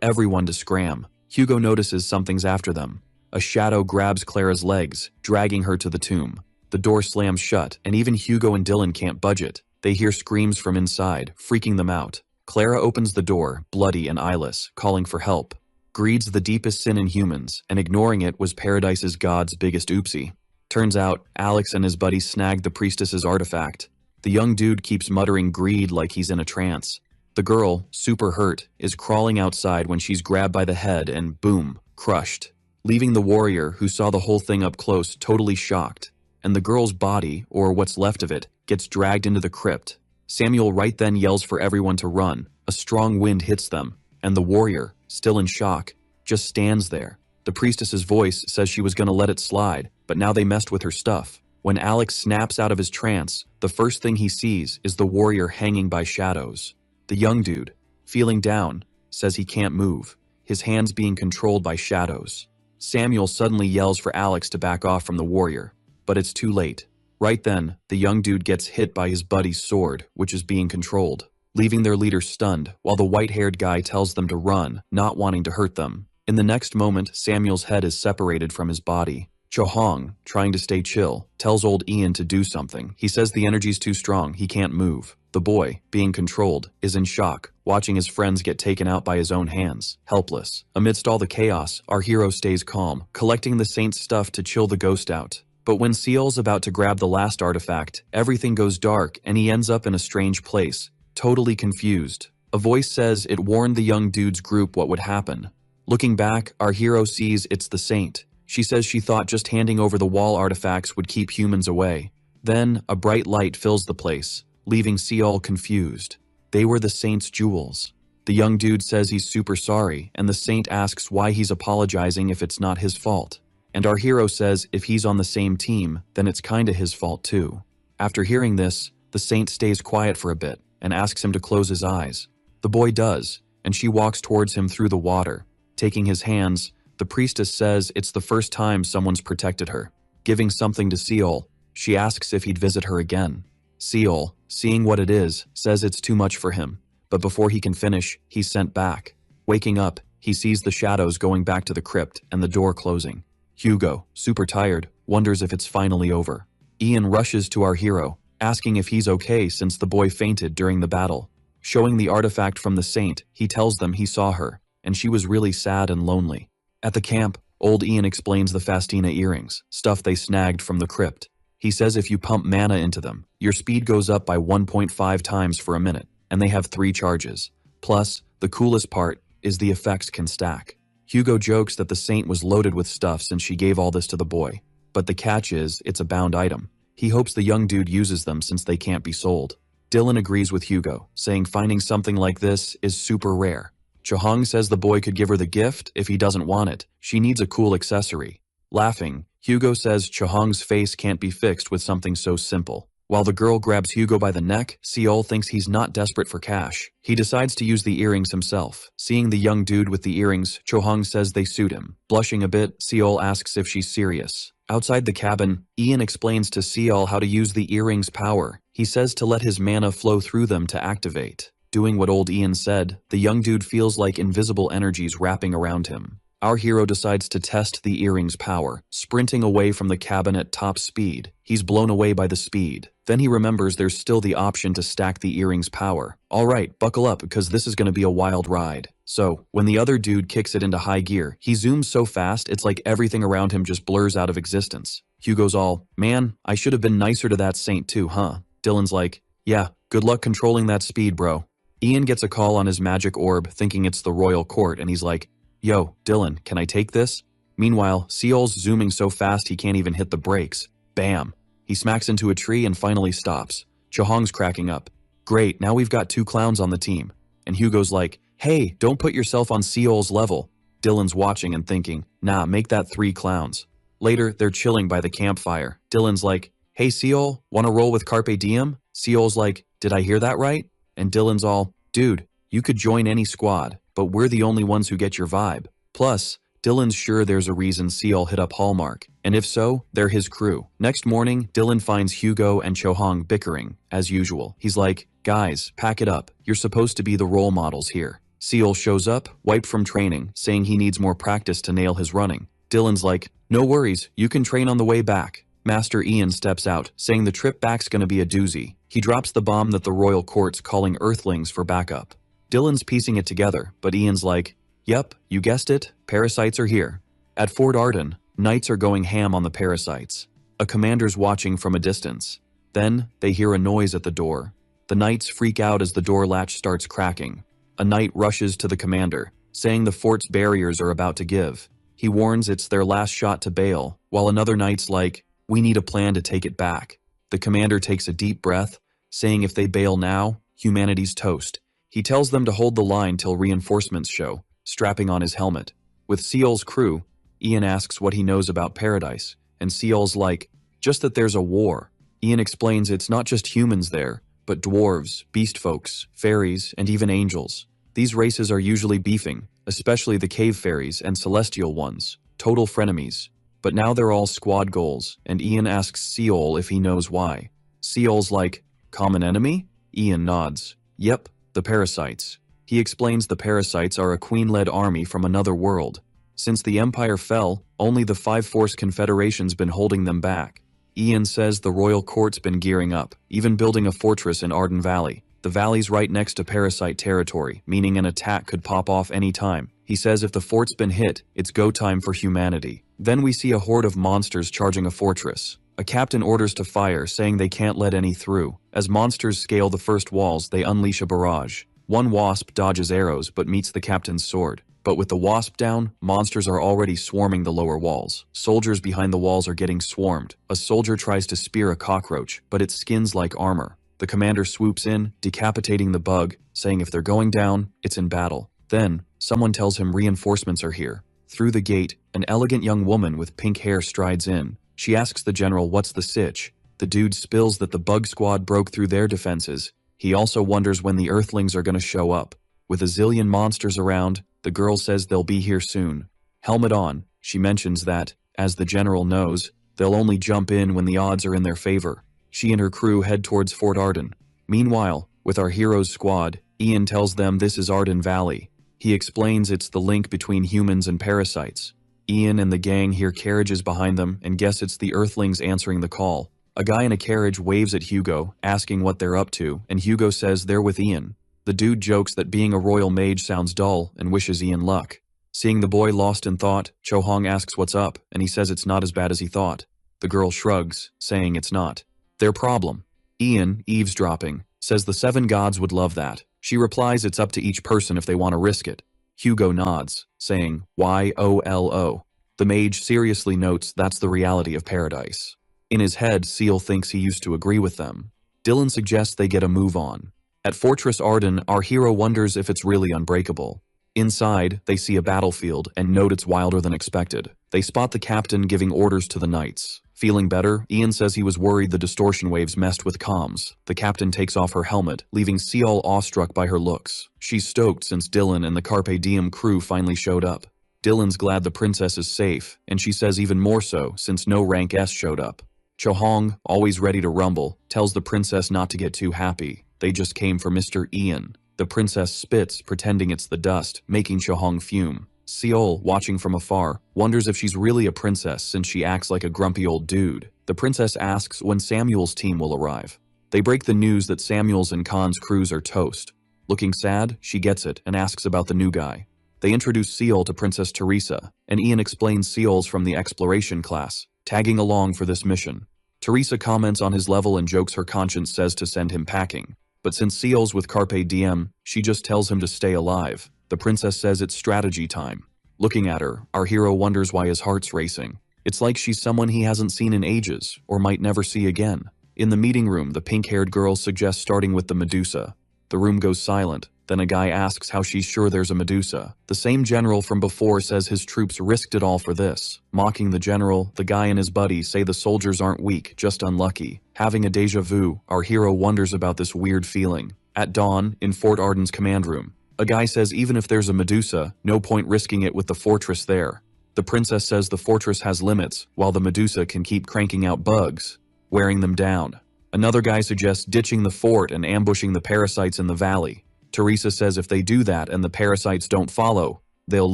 everyone to scram. Hugo notices something's after them. A shadow grabs Clara's legs, dragging her to the tomb. The door slams shut, and even Hugo and Dylan can't budge it. They hear screams from inside, freaking them out. Clara opens the door, bloody and eyeless, calling for help. Greed's the deepest sin in humans, and ignoring it was Paradise's god's biggest oopsie. Turns out, Alex and his buddy snagged the priestess's artifact. The young dude keeps muttering greed like he's in a trance. The girl, super hurt, is crawling outside when she's grabbed by the head and boom, crushed, leaving the warrior, who saw the whole thing up close, totally shocked. And the girl's body, or what's left of it, gets dragged into the crypt. Samuel right then yells for everyone to run. A strong wind hits them, and the warrior, still in shock, just stands there. The priestess's voice says she was gonna let it slide, but now they messed with her stuff. When Alex snaps out of his trance, the first thing he sees is the warrior hanging by shadows. The young dude, feeling down, says he can't move, his hands being controlled by shadows. Samuel suddenly yells for Alex to back off from the warrior, but it's too late. Right then, the young dude gets hit by his buddy's sword, which is being controlled, leaving their leader stunned, while the white-haired guy tells them to run, not wanting to hurt them. In the next moment, Samuel's head is separated from his body. Johong, trying to stay chill, tells old Ian to do something. He says the energy's too strong, he can't move. The boy, being controlled, is in shock, watching his friends get taken out by his own hands, helpless. Amidst all the chaos, our hero stays calm, collecting the saint's stuff to chill the ghost out. But when Seol's about to grab the last artifact, everything goes dark and he ends up in a strange place, totally confused. A voice says it warned the young dude's group what would happen. Looking back, our hero sees it's the saint. She says she thought just handing over the wall artifacts would keep humans away. Then, a bright light fills the place, leaving Seol confused. They were the saint's jewels. The young dude says he's super sorry, and the saint asks why he's apologizing if it's not his fault. And our hero says if he's on the same team, then it's kinda his fault too. After hearing this, the saint stays quiet for a bit and asks him to close his eyes. The boy does, and she walks towards him through the water. Taking his hands, the priestess says it's the first time someone's protected her. Giving something to Seol, she asks if he'd visit her again. Seol, seeing what it is, says it's too much for him, but before he can finish, he's sent back. Waking up, he sees the shadows going back to the crypt and the door closing. Hugo, super tired, wonders if it's finally over. Ian rushes to our hero, asking if he's okay since the boy fainted during the battle. Showing the artifact from the saint, he tells them he saw her, and she was really sad and lonely. At the camp, old Ian explains the Fastina earrings, stuff they snagged from the crypt. He says if you pump mana into them, your speed goes up by 1.5 times for a minute, and they have 3 charges. Plus, the coolest part is the effects can stack. Hugo jokes that the saint was loaded with stuff since she gave all this to the boy. But the catch is, it's a bound item. He hopes the young dude uses them since they can't be sold. Dylan agrees with Hugo, saying finding something like this is super rare. Chahong says the boy could give her the gift if he doesn't want it. She needs a cool accessory. Laughing, Hugo says Chahong's face can't be fixed with something so simple. While the girl grabs Hugo by the neck, Seol thinks he's not desperate for cash. He decides to use the earrings himself. Seeing the young dude with the earrings, Chahong says they suit him. Blushing a bit, Seol asks if she's serious. Outside the cabin, Ian explains to Seol how to use the earrings' power. He says to let his mana flow through them to activate. Doing what old Ian said, the young dude feels like invisible energies wrapping around him. Our hero decides to test the earrings' power, sprinting away from the cabin at top speed. He's blown away by the speed. Then he remembers there's still the option to stack the earrings' power. Alright, buckle up because this is going to be a wild ride. So, when the other dude kicks it into high gear, he zooms so fast it's like everything around him just blurs out of existence. Hugo's all, man, I should have been nicer to that saint too, huh? Dylan's like, yeah, good luck controlling that speed, bro. Ian gets a call on his magic orb thinking it's the royal court and he's like, yo, Dylan, can I take this? Meanwhile, Seol's zooming so fast he can't even hit the brakes. Bam! He smacks into a tree and finally stops. Chahong's cracking up. Great, now we've got 2 clowns on the team. And Hugo's like, hey, don't put yourself on Seol's level. Dylan's watching and thinking, nah, make that 3 clowns. Later, they're chilling by the campfire. Dylan's like, hey Seol, wanna roll with Carpe Diem? Seol's like, did I hear that right? And Dylan's all, dude, you could join any squad, but we're the only ones who get your vibe. Plus, Dylan's sure there's a reason Seol hit up Hallmark, and if so, they're his crew. Next morning, Dylan finds Hugo and Chahong bickering, as usual. He's like, guys, pack it up. You're supposed to be the role models here. Seol shows up, wiped from training, saying he needs more practice to nail his running. Dylan's like, no worries, you can train on the way back. Master Ian steps out, saying the trip back's gonna be a doozy. He drops the bomb that the royal court's calling Earthlings for backup. Dylan's piecing it together, but Ian's like, yep, you guessed it, parasites are here. At Fort Arden, knights are going ham on the parasites. A commander's watching from a distance. Then, they hear a noise at the door. The knights freak out as the door latch starts cracking. A knight rushes to the commander, saying the fort's barriers are about to give. He warns it's their last shot to bail, while another knight's like, we need a plan to take it back. The commander takes a deep breath, saying if they bail now, humanity's toast. He tells them to hold the line till reinforcements show, strapping on his helmet. With Seol's crew, Ian asks what he knows about Paradise, and Seol's like, just that there's a war. Ian explains it's not just humans there, but dwarves, beast folks, fairies, and even angels. These races are usually beefing, especially the cave fairies and celestial ones, total frenemies. But now they're all squad goals, and Ian asks Seol if he knows why. Seol's like, common enemy? Ian nods. Yep, the parasites. He explains the parasites are a queen-led army from another world. Since the Empire fell, only the 5-force confederation's been holding them back. Ian says the royal court's been gearing up, even building a fortress in Arden Valley. The valley's right next to parasite territory, meaning an attack could pop off any time. He says if the fort's been hit, it's go time for humanity. Then we see a horde of monsters charging a fortress. A captain orders to fire, saying they can't let any through. As monsters scale the first walls, they unleash a barrage. One wasp dodges arrows but meets the captain's sword. But with the wasp down, monsters are already swarming the lower walls. Soldiers behind the walls are getting swarmed. A soldier tries to spear a cockroach, but it skins like armor. The commander swoops in, decapitating the bug, saying if they're going down, it's in battle. Then, someone tells him reinforcements are here. Through the gate, an elegant young woman with pink hair strides in. She asks the general what's the sitch. The dude spills that the bug squad broke through their defenses. He also wonders when the Earthlings are gonna show up. With a zillion monsters around, the girl says they'll be here soon. Helmet on, she mentions that, as the general knows, they'll only jump in when the odds are in their favor. She and her crew head towards Fort Arden. Meanwhile, with our hero's squad, Ian tells them this is Arden Valley. He explains it's the link between humans and parasites. Ian and the gang hear carriages behind them and guess it's the Earthlings answering the call. A guy in a carriage waves at Hugo, asking what they're up to, and Hugo says they're with Ian. The dude jokes that being a royal mage sounds dull and wishes Ian luck. Seeing the boy lost in thought, Cho Hong asks what's up, and he says it's not as bad as he thought. The girl shrugs, saying it's not their problem. Ian, eavesdropping, says the 7 gods would love that. She replies it's up to each person if they want to risk it. Hugo nods, saying, YOLO. The mage seriously notes that's the reality of paradise. In his head, Seal thinks he used to agree with them. Dylan suggests they get a move on. At Fortress Arden, our hero wonders if it's really unbreakable. Inside, they see a battlefield and note it's wilder than expected. They spot the captain giving orders to the knights. Feeling better, Ian says he was worried the distortion waves messed with comms. The captain takes off her helmet, leaving Seal awestruck by her looks. She's stoked since Dylan and the Carpe Diem crew finally showed up. Dylan's glad the princess is safe, and she says even more so since no rank S showed up. Cho Hong, always ready to rumble, tells the princess not to get too happy. They just came for Mr. Ian. The princess spits, pretending it's the dust, making Cho Hong fume. Seol, watching from afar, wonders if she's really a princess since she acts like a grumpy old dude. The princess asks when Samuel's team will arrive. They break the news that Samuel's and Khan's crews are toast. Looking sad, she gets it and asks about the new guy. They introduce Seol to Princess Teresa, and Ian explains Seol's from the exploration class, tagging along for this mission. Teresa comments on his level and jokes her conscience says to send him packing. But since Seol's with Carpe Diem, she just tells him to stay alive. The princess says it's strategy time. Looking at her, our hero wonders why his heart's racing. It's like she's someone he hasn't seen in ages, or might never see again. In the meeting room, the pink-haired girl suggests starting with the Medusa. The room goes silent. Then a guy asks how she's sure there's a Medusa. The same general from before says his troops risked it all for this. Mocking the general, the guy and his buddy say the soldiers aren't weak, just unlucky. Having a déjà vu, our hero wonders about this weird feeling. At dawn, in Fort Arden's command room, a guy says even if there's a Medusa, no point risking it with the fortress there. The princess says the fortress has limits, while the Medusa can keep cranking out bugs, wearing them down. Another guy suggests ditching the fort and ambushing the parasites in the valley. Teresa says if they do that and the parasites don't follow, they'll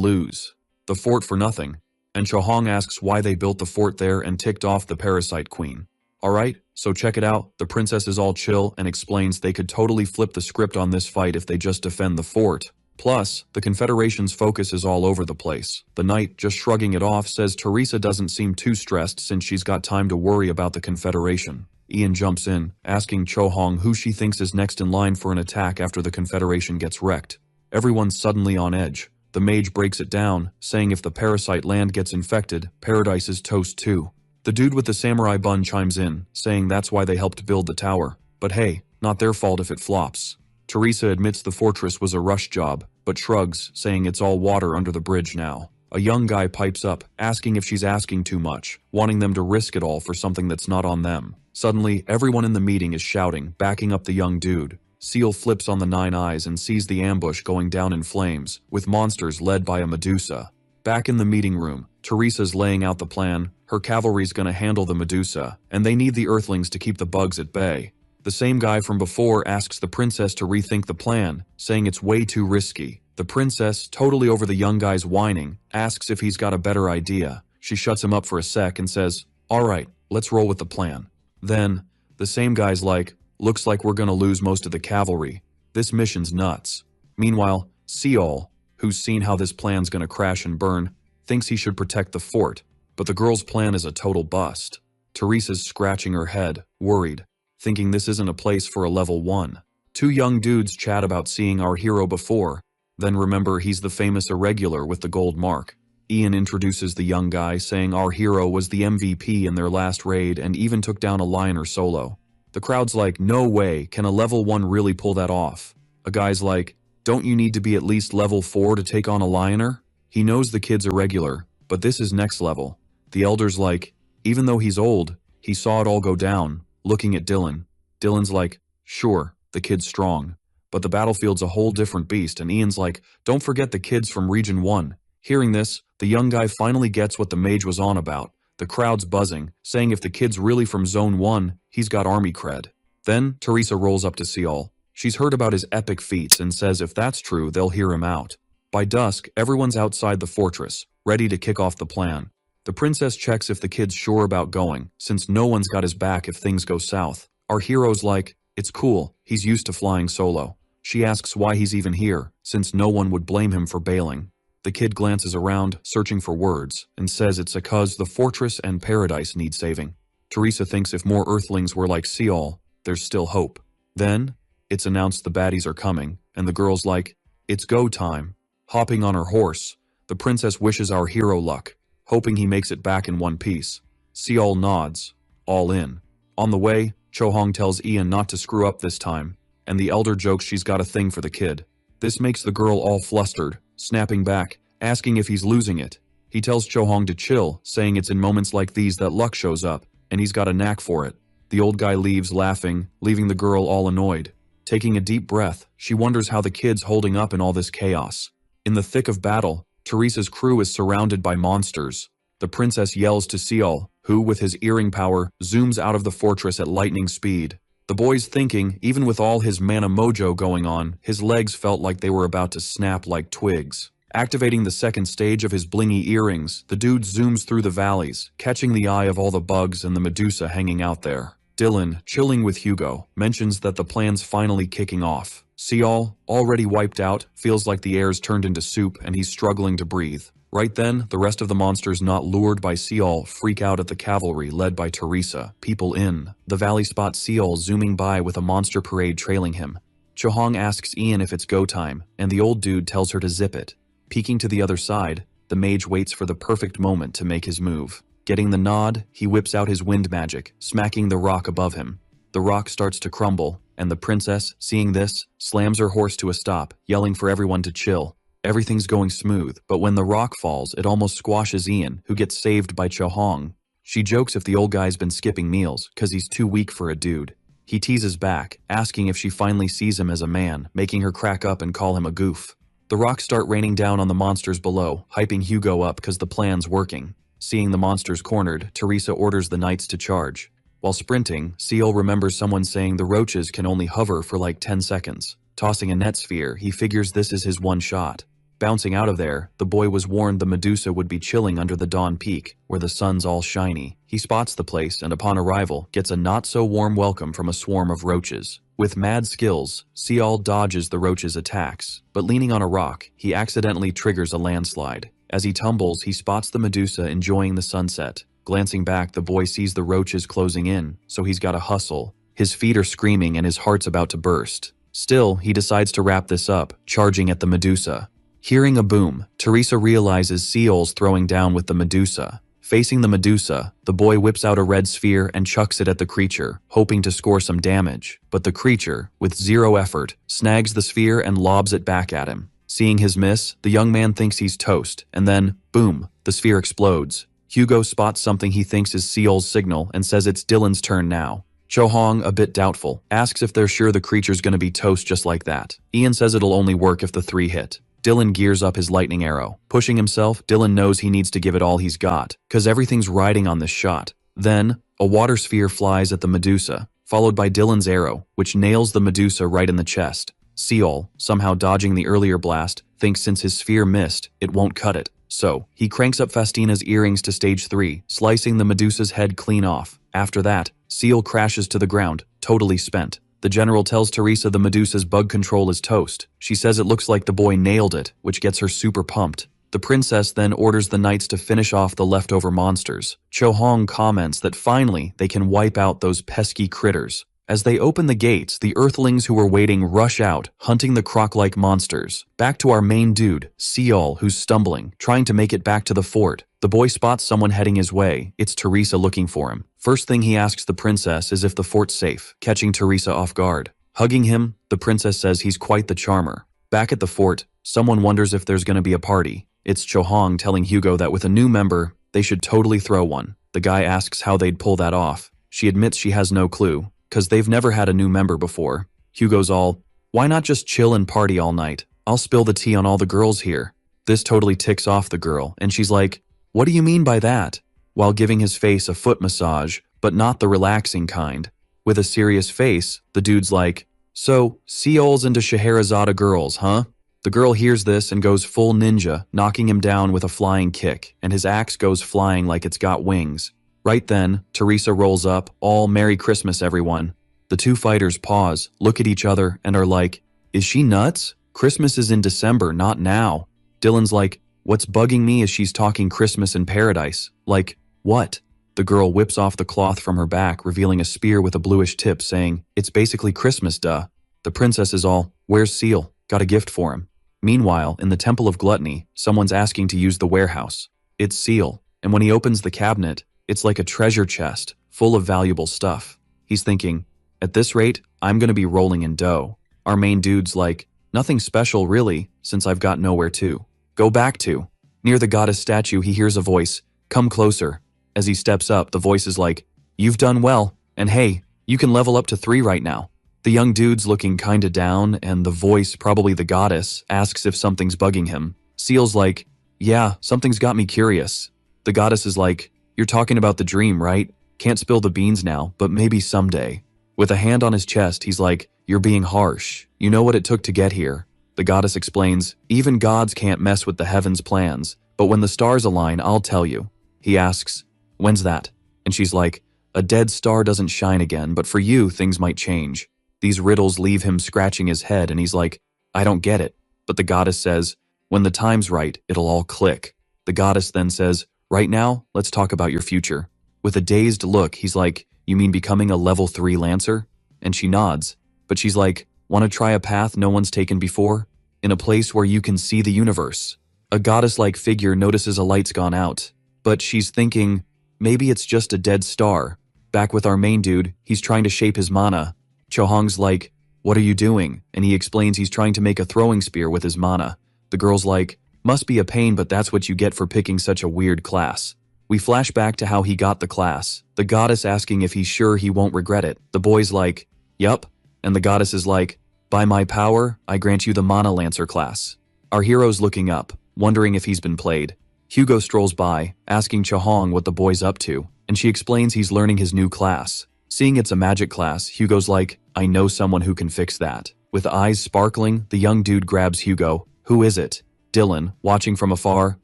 lose the fort for nothing. And Cho Hong asks why they built the fort there and ticked off the parasite queen. Alright, so check it out. The princess is all chill and explains they could totally flip the script on this fight if they just defend the fort. Plus, the Confederation's focus is all over the place. The knight, just shrugging it off, says Teresa doesn't seem too stressed since she's got time to worry about the Confederation. Ian jumps in, asking Cho Hong who she thinks is next in line for an attack after the Confederation gets wrecked. Everyone's suddenly on edge. The mage breaks it down, saying if the parasite land gets infected, paradise is toast too. The dude with the samurai bun chimes in, saying that's why they helped build the tower. But hey, not their fault if it flops. Teresa admits the fortress was a rush job, but shrugs, saying it's all water under the bridge now. A young guy pipes up, asking if she's asking too much, wanting them to risk it all for something that's not on them. Suddenly, everyone in the meeting is shouting, backing up the young dude. Seal flips on the 9 eyes and sees the ambush going down in flames, with monsters led by a Medusa. Back in the meeting room, Teresa's laying out the plan. Her cavalry's gonna handle the Medusa, and they need the Earthlings to keep the bugs at bay. The same guy from before asks the princess to rethink the plan, saying it's way too risky. The princess, totally over the young guy's whining, asks if he's got a better idea. She shuts him up for a sec and says, "Alright, let's roll with the plan." Then, the same guy's like, "Looks like we're gonna lose most of the cavalry. This mission's nuts." Meanwhile, Seol, who's seen how this plan's gonna crash and burn, thinks he should protect the fort, but the girl's plan is a total bust. Teresa's scratching her head, worried, thinking this isn't a place for a level 1. 2 young dudes chat about seeing our hero before, then remember he's the famous irregular with the gold mark. Ian introduces the young guy, saying our hero was the MVP in their last raid and even took down a lioner solo. The crowd's like, no way, can a level 1 really pull that off? A guy's like, don't you need to be at least level 4 to take on a lioner? He knows the kid's irregular, but this is next level. The elder's like, even though he's old, he saw it all go down, looking at Dylan. Dylan's like, sure, the kid's strong. But the battlefield's a whole different beast, and Ian's like, don't forget the kids from Region 1. Hearing this, the young guy finally gets what the mage was on about. The crowd's buzzing, saying if the kid's really from Zone 1, he's got army cred. Then, Teresa rolls up to Cial. She's heard about his epic feats and says if that's true, they'll hear him out. By dusk, everyone's outside the fortress, ready to kick off the plan. The princess checks if the kid's sure about going, since no one's got his back if things go south. Our hero's like, it's cool, he's used to flying solo. She asks why he's even here, since no one would blame him for bailing. The kid glances around, searching for words, and says it's because the fortress and paradise need saving. Teresa thinks if more Earthlings were like Cial, there's still hope. Then, it's announced the baddies are coming, and the girl's like, it's go time. Hopping on her horse, the princess wishes our hero luck, hoping he makes it back in one piece. Cial nods, all in. On the way, Chohong tells Ian not to screw up this time, and the elder jokes she's got a thing for the kid. This makes the girl all flustered, snapping back, asking if he's losing it. He tells Chohong to chill, saying it's in moments like these that luck shows up, and he's got a knack for it. The old guy leaves laughing, leaving the girl all annoyed. Taking a deep breath, she wonders how the kid's holding up in all this chaos. In the thick of battle, Teresa's crew is surrounded by monsters. The princess yells to Cial, who, with his earring power, zooms out of the fortress at lightning speed. The boy's thinking, even with all his mana mojo going on, his legs felt like they were about to snap like twigs. Activating the second stage of his blingy earrings, the dude zooms through the valleys, catching the eye of all the bugs and the Medusa hanging out there. Dylan, chilling with Hugo, mentions that the plan's finally kicking off. Cial, already wiped out, feels like the air's turned into soup and he's struggling to breathe. Right then, the rest of the monsters not lured by Cial freak out at the cavalry led by Teresa. People in the valley spot Cial zooming by with a monster parade trailing him. Chohong asks Ian if it's go time, and the old dude tells her to zip it. Peeking to the other side, the mage waits for the perfect moment to make his move. Getting the nod, he whips out his wind magic, smacking the rock above him. The rock starts to crumble, and the princess, seeing this, slams her horse to a stop, yelling for everyone to chill. Everything's going smooth, but when the rock falls, it almost squashes Ian, who gets saved by Chohong. She jokes if the old guy's been skipping meals, cause he's too weak for a dude. He teases back, asking if she finally sees him as a man, making her crack up and call him a goof. The rocks start raining down on the monsters below, hyping Hugo up cause the plan's working. Seeing the monsters cornered, Teresa orders the knights to charge. While sprinting, Cial remembers someone saying the roaches can only hover for like 10 seconds. Tossing a net sphere, he figures this is his one shot. Bouncing out of there, the boy was warned the Medusa would be chilling under the Dawn Peak, where the sun's all shiny. He spots the place and upon arrival, gets a not-so-warm welcome from a swarm of roaches. With mad skills, Cial dodges the roaches' attacks, but leaning on a rock, he accidentally triggers a landslide. As he tumbles, he spots the Medusa enjoying the sunset. Glancing back, the boy sees the roaches closing in, so he's gotta hustle. His feet are screaming and his heart's about to burst. Still, he decides to wrap this up, charging at the Medusa. Hearing a boom, Teresa realizes Cial's throwing down with the Medusa. Facing the Medusa, the boy whips out a red sphere and chucks it at the creature, hoping to score some damage. But the creature, with zero effort, snags the sphere and lobs it back at him. Seeing his miss, the young man thinks he's toast, and then, boom, the sphere explodes. Hugo spots something he thinks is Cial's signal and says it's Dylan's turn now. Chohong, a bit doubtful, asks if they're sure the creature's gonna be toast just like that. Ian says it'll only work if the 3 hit. Dylan gears up his lightning arrow. Pushing himself, Dylan knows he needs to give it all he's got, cause everything's riding on this shot. Then, a water sphere flies at the Medusa, followed by Dylan's arrow, which nails the Medusa right in the chest. Cial, somehow dodging the earlier blast, thinks since his sphere missed, it won't cut it. So, he cranks up Fastina's earrings to stage 3, slicing the Medusa's head clean off. After that, Cial crashes to the ground, totally spent. The general tells Teresa the Medusa's bug control is toast. She says it looks like the boy nailed it, which gets her super pumped. The princess then orders the knights to finish off the leftover monsters. Chohong comments that finally they can wipe out those pesky critters. As they open the gates, the Earthlings who were waiting rush out, hunting the croc-like monsters. Back to our main dude, Seol, who's stumbling, trying to make it back to the fort. The boy spots someone heading his way. It's Teresa looking for him. First thing he asks the princess is if the fort's safe, catching Teresa off guard. Hugging him, the princess says he's quite the charmer. Back at the fort, someone wonders if there's going to be a party. It's Chohong telling Hugo that with a new member, they should totally throw one. The guy asks how they'd pull that off. She admits she has no clue, because they've never had a new member before. Hugo's all, why not just chill and party all night? I'll spill the tea on all the girls here. This totally ticks off the girl, and she's like, what do you mean by that? While giving his face a foot massage, but not the relaxing kind. With a serious face, the dude's like, so, Seol's into Scheherazade girls, huh? The girl hears this and goes full ninja, knocking him down with a flying kick, and his axe goes flying like it's got wings. Right then, Teresa rolls up, all Merry Christmas everyone. The two fighters pause, look at each other, and are like, is she nuts? Christmas is in December, not now. Dylan's like, what's bugging me is she's talking Christmas in paradise. Like, what? The girl whips off the cloth from her back, revealing a spear with a bluish tip, saying, it's basically Christmas, duh. The princess is all, where's Seal? Got a gift for him. Meanwhile, in the Temple of Gluttony, someone's asking to use the warehouse. It's Seal, and when he opens the cabinet, it's like a treasure chest, full of valuable stuff. He's thinking, at this rate, I'm gonna be rolling in dough. Our main dude's like, nothing special really, since I've got nowhere to go back to. Near the goddess statue, he hears a voice, come closer. As he steps up, the voice is like, you've done well, and hey, you can level up to 3 right now. The young dude's looking kinda down, and the voice, probably the goddess, asks if something's bugging him. Seal's like, yeah, something's got me curious. The goddess is like, you're talking about the dream, right? Can't spill the beans now, but maybe someday. With a hand on his chest, he's like, you're being harsh. You know what it took to get here. The goddess explains, even gods can't mess with the heavens' plans, but when the stars align, I'll tell you. He asks, when's that? And she's like, a dead star doesn't shine again, but for you, things might change. These riddles leave him scratching his head, and he's like, I don't get it. But the goddess says, when the time's right, it'll all click. The goddess then says, right now, let's talk about your future. With a dazed look, he's like, you mean becoming a level 3 Lancer? And she nods, but she's like, want to try a path no one's taken before? In a place where you can see the universe. A goddess-like figure notices a light's gone out, but she's thinking, maybe it's just a dead star. Back with our main dude, he's trying to shape his mana. Chohong's like, what are you doing? And he explains he's trying to make a throwing spear with his mana. The girl's like, must be a pain, but that's what you get for picking such a weird class. We flash back to how he got the class, the goddess asking if he's sure he won't regret it. The boy's like, yup. And the goddess is like, by my power, I grant you the Mana Lancer class. Our hero's looking up, wondering if he's been played. Hugo strolls by, asking Chohong what the boy's up to, and she explains he's learning his new class. Seeing it's a magic class, Hugo's like, I know someone who can fix that. With eyes sparkling, the young dude grabs Hugo. Who is it? Dylan, watching from afar,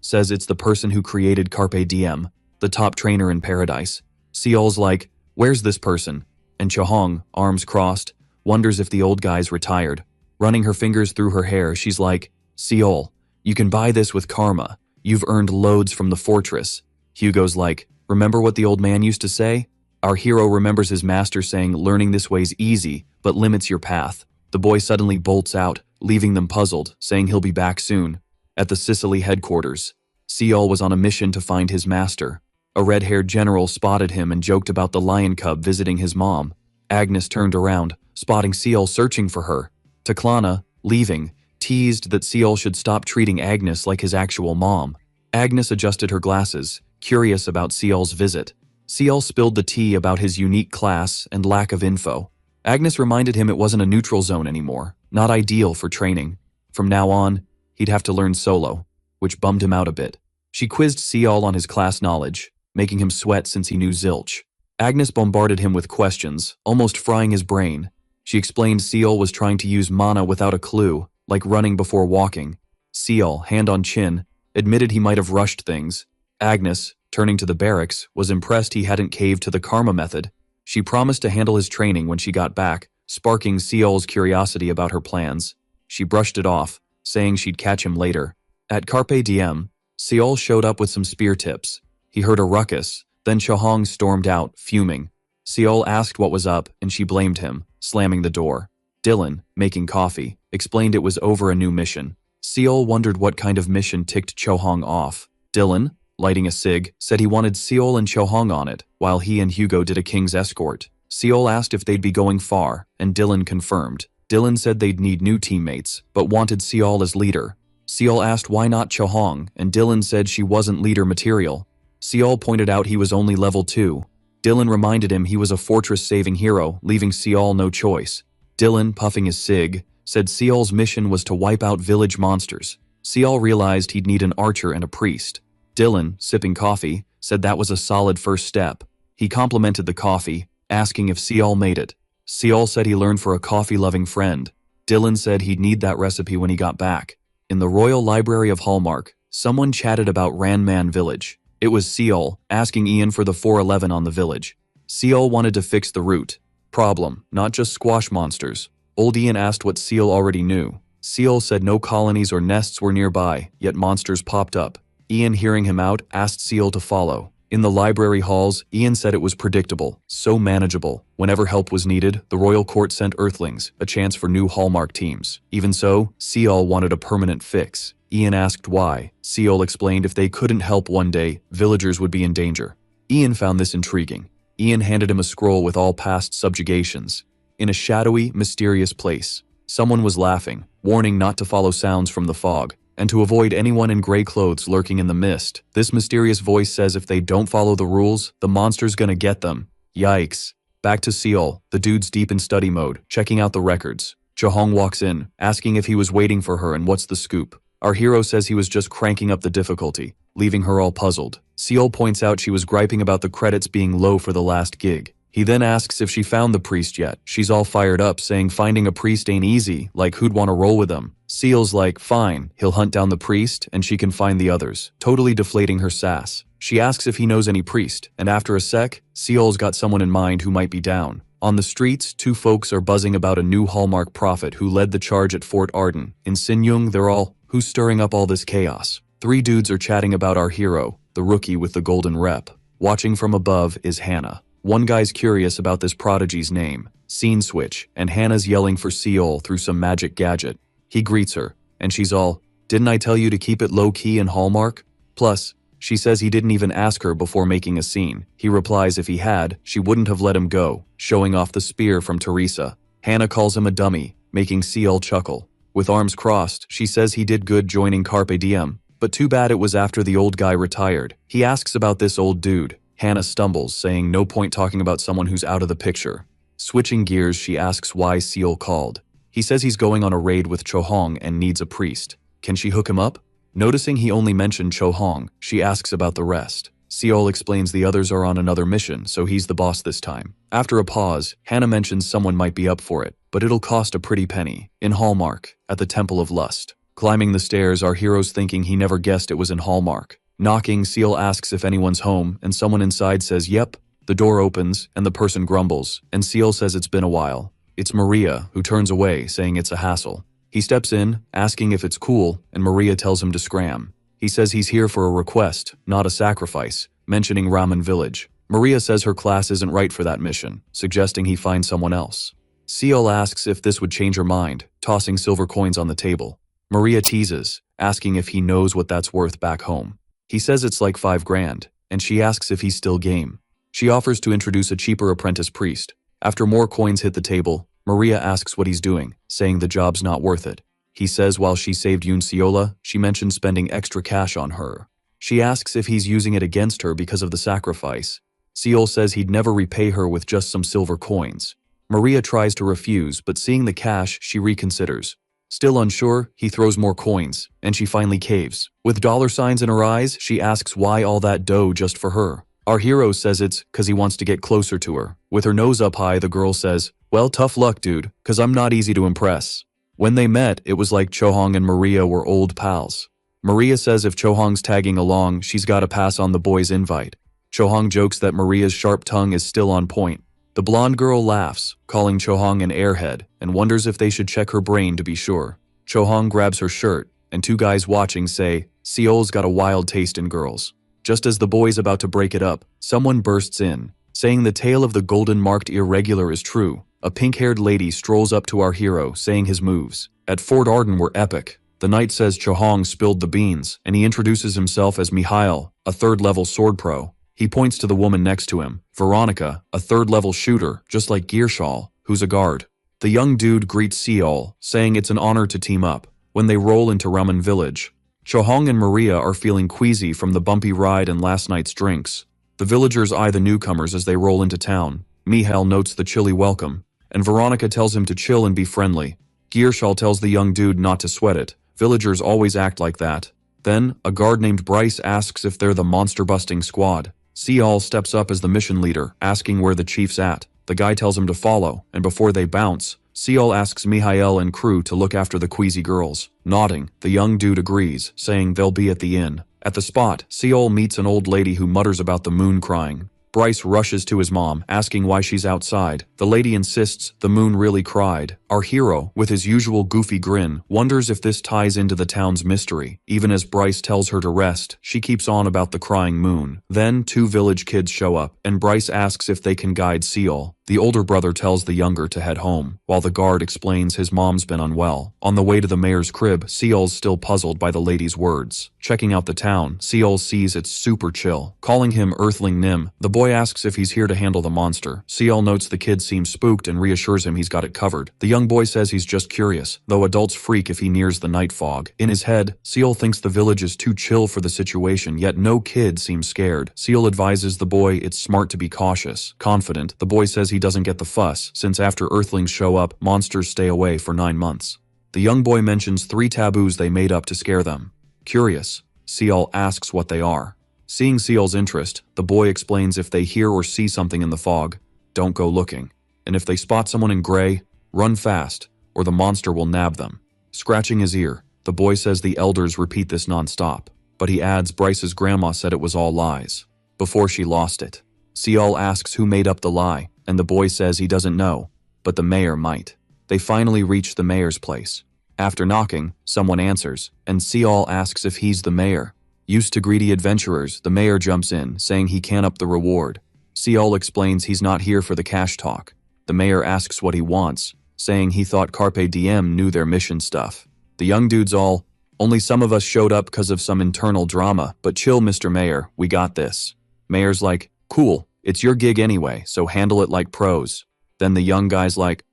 says it's the person who created Carpe Diem, the top trainer in paradise. Seol's like, where's this person? And Chohong, arms crossed, wonders if the old guy's retired. Running her fingers through her hair, she's like, Seol, you can buy this with karma. You've earned loads from the fortress. Hugo's like, remember what the old man used to say? Our hero remembers his master saying learning this way's easy, but limits your path. The boy suddenly bolts out, leaving them puzzled, saying he'll be back soon. At the Sicily headquarters, Seol was on a mission to find his master. A red-haired general spotted him and joked about the lion cub visiting his mom. Agnes turned around, spotting Seol searching for her. Taklana, leaving, teased that Seol should stop treating Agnes like his actual mom. Agnes adjusted her glasses, curious about Seol's visit. Seol spilled the tea about his unique class and lack of info. Agnes reminded him it wasn't a neutral zone anymore, not ideal for training. From now on, he'd have to learn solo, which bummed him out a bit. She quizzed Seol on his class knowledge, making him sweat since he knew zilch. Agnes bombarded him with questions, almost frying his brain. She explained Seol was trying to use mana without a clue, like running before walking. Seol, hand on chin, admitted he might have rushed things. Agnes, turning to the barracks, was impressed he hadn't caved to the karma method. She promised to handle his training when she got back, sparking Seol's curiosity about her plans. She brushed it off, saying she'd catch him later. At Carpe Diem, Seol showed up with some spear tips. He heard a ruckus, then Chohong stormed out, fuming. Seol asked what was up, and she blamed him, slamming the door. Dylan, making coffee, explained it was over a new mission. Seol wondered what kind of mission ticked Chohong off. Dylan, lighting a cig, said he wanted Seol and Chohong on it, while he and Hugo did a king's escort. Seol asked if they'd be going far, and Dylan confirmed. Dylan said they'd need new teammates, but wanted Seol as leader. Seol asked why not Chohong, and Dylan said she wasn't leader material. Seol pointed out he was only level 2. Dylan reminded him he was a fortress-saving hero, leaving Seol no choice. Dylan, puffing his cig, said Seol's mission was to wipe out village monsters. Seol realized he'd need an archer and a priest. Dylan, sipping coffee, said that was a solid first step. He complimented the coffee, asking if Seol made it. Seol said he learned for a coffee-loving friend. Dylan said he'd need that recipe when he got back. In the Royal Library of Hallmark, someone chatted about Ranman Village. It was Seol, asking Ian for the 411 on the village. Seol wanted to fix the root problem, not just squash monsters. Old Ian asked what Seol already knew. Seol said no colonies or nests were nearby, yet monsters popped up. Ian, hearing him out, asked Seol to follow. In the library halls, Ian said it was predictable, so manageable. Whenever help was needed, the royal court sent Earthlings, a chance for new Hallmark teams. Even so, Seol wanted a permanent fix. Ian asked why. Seol explained if they couldn't help one day, villagers would be in danger. Ian found this intriguing. Ian handed him a scroll with all past subjugations. In a shadowy, mysterious place, someone was laughing, warning not to follow sounds from the fog, and to avoid anyone in gray clothes lurking in the mist. This mysterious voice says if they don't follow the rules, the monster's gonna get them. Yikes. Back to Seol, the dude's deep in study mode, checking out the records. Chohong walks in, asking if he was waiting for her and what's the scoop. Our hero says he was just cranking up the difficulty, leaving her all puzzled. Seol points out she was griping about the credits being low for the last gig. He then asks if she found the priest yet. She's all fired up, saying finding a priest ain't easy, like who'd want to roll with him. Seol's like, fine, he'll hunt down the priest and she can find the others, totally deflating her sass. She asks if he knows any priest, and after a sec, Seol's got someone in mind who might be down. On the streets, two folks are buzzing about a new Hallmark prophet who led the charge at Fort Arden. In Sinyung, they're all, who's stirring up all this chaos? Three dudes are chatting about our hero, the rookie with the golden rep. Watching from above is Hannah. One guy's curious about this prodigy's name. Scene switch, and Hannah's yelling for Seol through some magic gadget. He greets her, and she's all, didn't I tell you to keep it low-key in Hallmark? Plus, she says he didn't even ask her before making a scene. He replies if he had, she wouldn't have let him go, showing off the spear from Teresa. Hannah calls him a dummy, making Seol chuckle. With arms crossed, she says he did good joining Carpe Diem, but too bad it was after the old guy retired. He asks about this old dude. Hannah stumbles, saying no point talking about someone who's out of the picture. Switching gears, she asks why Seol called. He says he's going on a raid with Chohong and needs a priest. Can she hook him up? Noticing he only mentioned Chohong, she asks about the rest. Seol explains the others are on another mission, so he's the boss this time. After a pause, Hannah mentions someone might be up for it, but it'll cost a pretty penny. In Hallmark, at the Temple of Lust. Climbing the stairs, our hero's thinking he never guessed it was in Hallmark. Knocking, Seol asks if anyone's home, and someone inside says yep. The door opens, and the person grumbles, and Seol says it's been a while. It's Maria, who turns away, saying it's a hassle. He steps in, asking if it's cool, and Maria tells him to scram. He says he's here for a request, not a sacrifice, mentioning Ramen Village. Maria says her class isn't right for that mission, suggesting he find someone else. Seol asks if this would change her mind, tossing silver coins on the table. Maria teases, asking if he knows what that's worth back home. He says it's like $5,000, and she asks if he's still game. She offers to introduce a cheaper apprentice priest. After more coins hit the table, Maria asks what he's doing, saying the job's not worth it. He says while she saved Yoon Seola, she mentioned spending extra cash on her. She asks if he's using it against her because of the sacrifice. Seol says he'd never repay her with just some silver coins. Maria tries to refuse, but seeing the cash, she reconsiders. Still unsure, he throws more coins, and she finally caves. With dollar signs in her eyes, she asks why all that dough just for her. Our hero says it's cause he wants to get closer to her. With her nose up high, the girl says, well, tough luck, dude, cause I'm not easy to impress. When they met, it was like Chohong and Maria were old pals. Maria says if Chohong's tagging along, she's gotta pass on the boy's invite. Chohong jokes that Maria's sharp tongue is still on point. The blonde girl laughs, calling Chohong an airhead, and wonders if they should check her brain to be sure. Chohong grabs her shirt, and two guys watching say, Seol's got a wild taste in girls. Just as the boy's about to break it up, someone bursts in. saying the tale of the golden-marked irregular is true. A pink-haired lady strolls up to our hero, saying his moves at Fort Arden were epic. The knight says Chohong spilled the beans, and he introduces himself as Mihail, a third-level sword pro. He points to the woman next to him, Veronica, a third-level shooter, just like Gearshal, who's a guard. The young dude greets Seol, saying it's an honor to team up. When they roll into Ramen Village, Chohong and Maria are feeling queasy from the bumpy ride and last night's drinks. The villagers eye the newcomers as they roll into town. Mihail notes the chilly welcome, and Veronica tells him to chill and be friendly. Gearshal tells the young dude not to sweat it. Villagers always act like that. Then, a guard named Bryce asks if they're the monster-busting squad. Seol steps up as the mission leader, asking where the chief's at. The guy tells him to follow, and before they bounce, Seol asks Mihail and crew to look after the queasy girls. Nodding, the young dude agrees, saying they'll be at the inn. At the spot, Seol meets an old lady who mutters about the moon crying. Bryce rushes to his mom, asking why she's outside. The lady insists the moon really cried. Our hero, with his usual goofy grin, wonders if this ties into the town's mystery. Even as Bryce tells her to rest, she keeps on about the crying moon. Then, 2 village kids show up, and Bryce asks if they can guide Seol. The older brother tells the younger to head home, while the guard explains his mom's been unwell. On the way to the mayor's crib, Seol's still puzzled by the lady's words. Checking out the town, Seol sees it's super chill. Calling him Earthling Nim, the boy asks if he's here to handle the monster. Seol notes the kid seems spooked and reassures him he's got it covered. The young boy says he's just curious, though adults freak if he nears the night fog. In his head, Seol thinks the village is too chill for the situation, yet no kid seems scared. Seol advises the boy it's smart to be cautious. Confident, the boy says he doesn't get the fuss, since after Earthlings show up, monsters stay away for 9 months. The young boy mentions 3 taboos they made up to scare them. Curious, Seol asks what they are. Seeing Seol's interest, the boy explains if they hear or see something in the fog, don't go looking. And if they spot someone in gray, run fast, or the monster will nab them. Scratching his ear, the boy says the elders repeat this non-stop, but he adds Bryce's grandma said it was all lies, before she lost it. Seol asks who made up the lie, and the boy says he doesn't know, but the mayor might. They finally reach the mayor's place. After knocking, someone answers, and Seol asks if he's the mayor. Used to greedy adventurers, the mayor jumps in, saying he can up the reward. Seol explains he's not here for the cash talk. The mayor asks what he wants, saying he thought Carpe Diem knew their mission stuff. The young dude's all, only some of us showed up because of some internal drama, but chill, Mr. Mayor, we got this. Mayor's like, cool, it's your gig anyway, so handle it like pros. Then the young guy's like,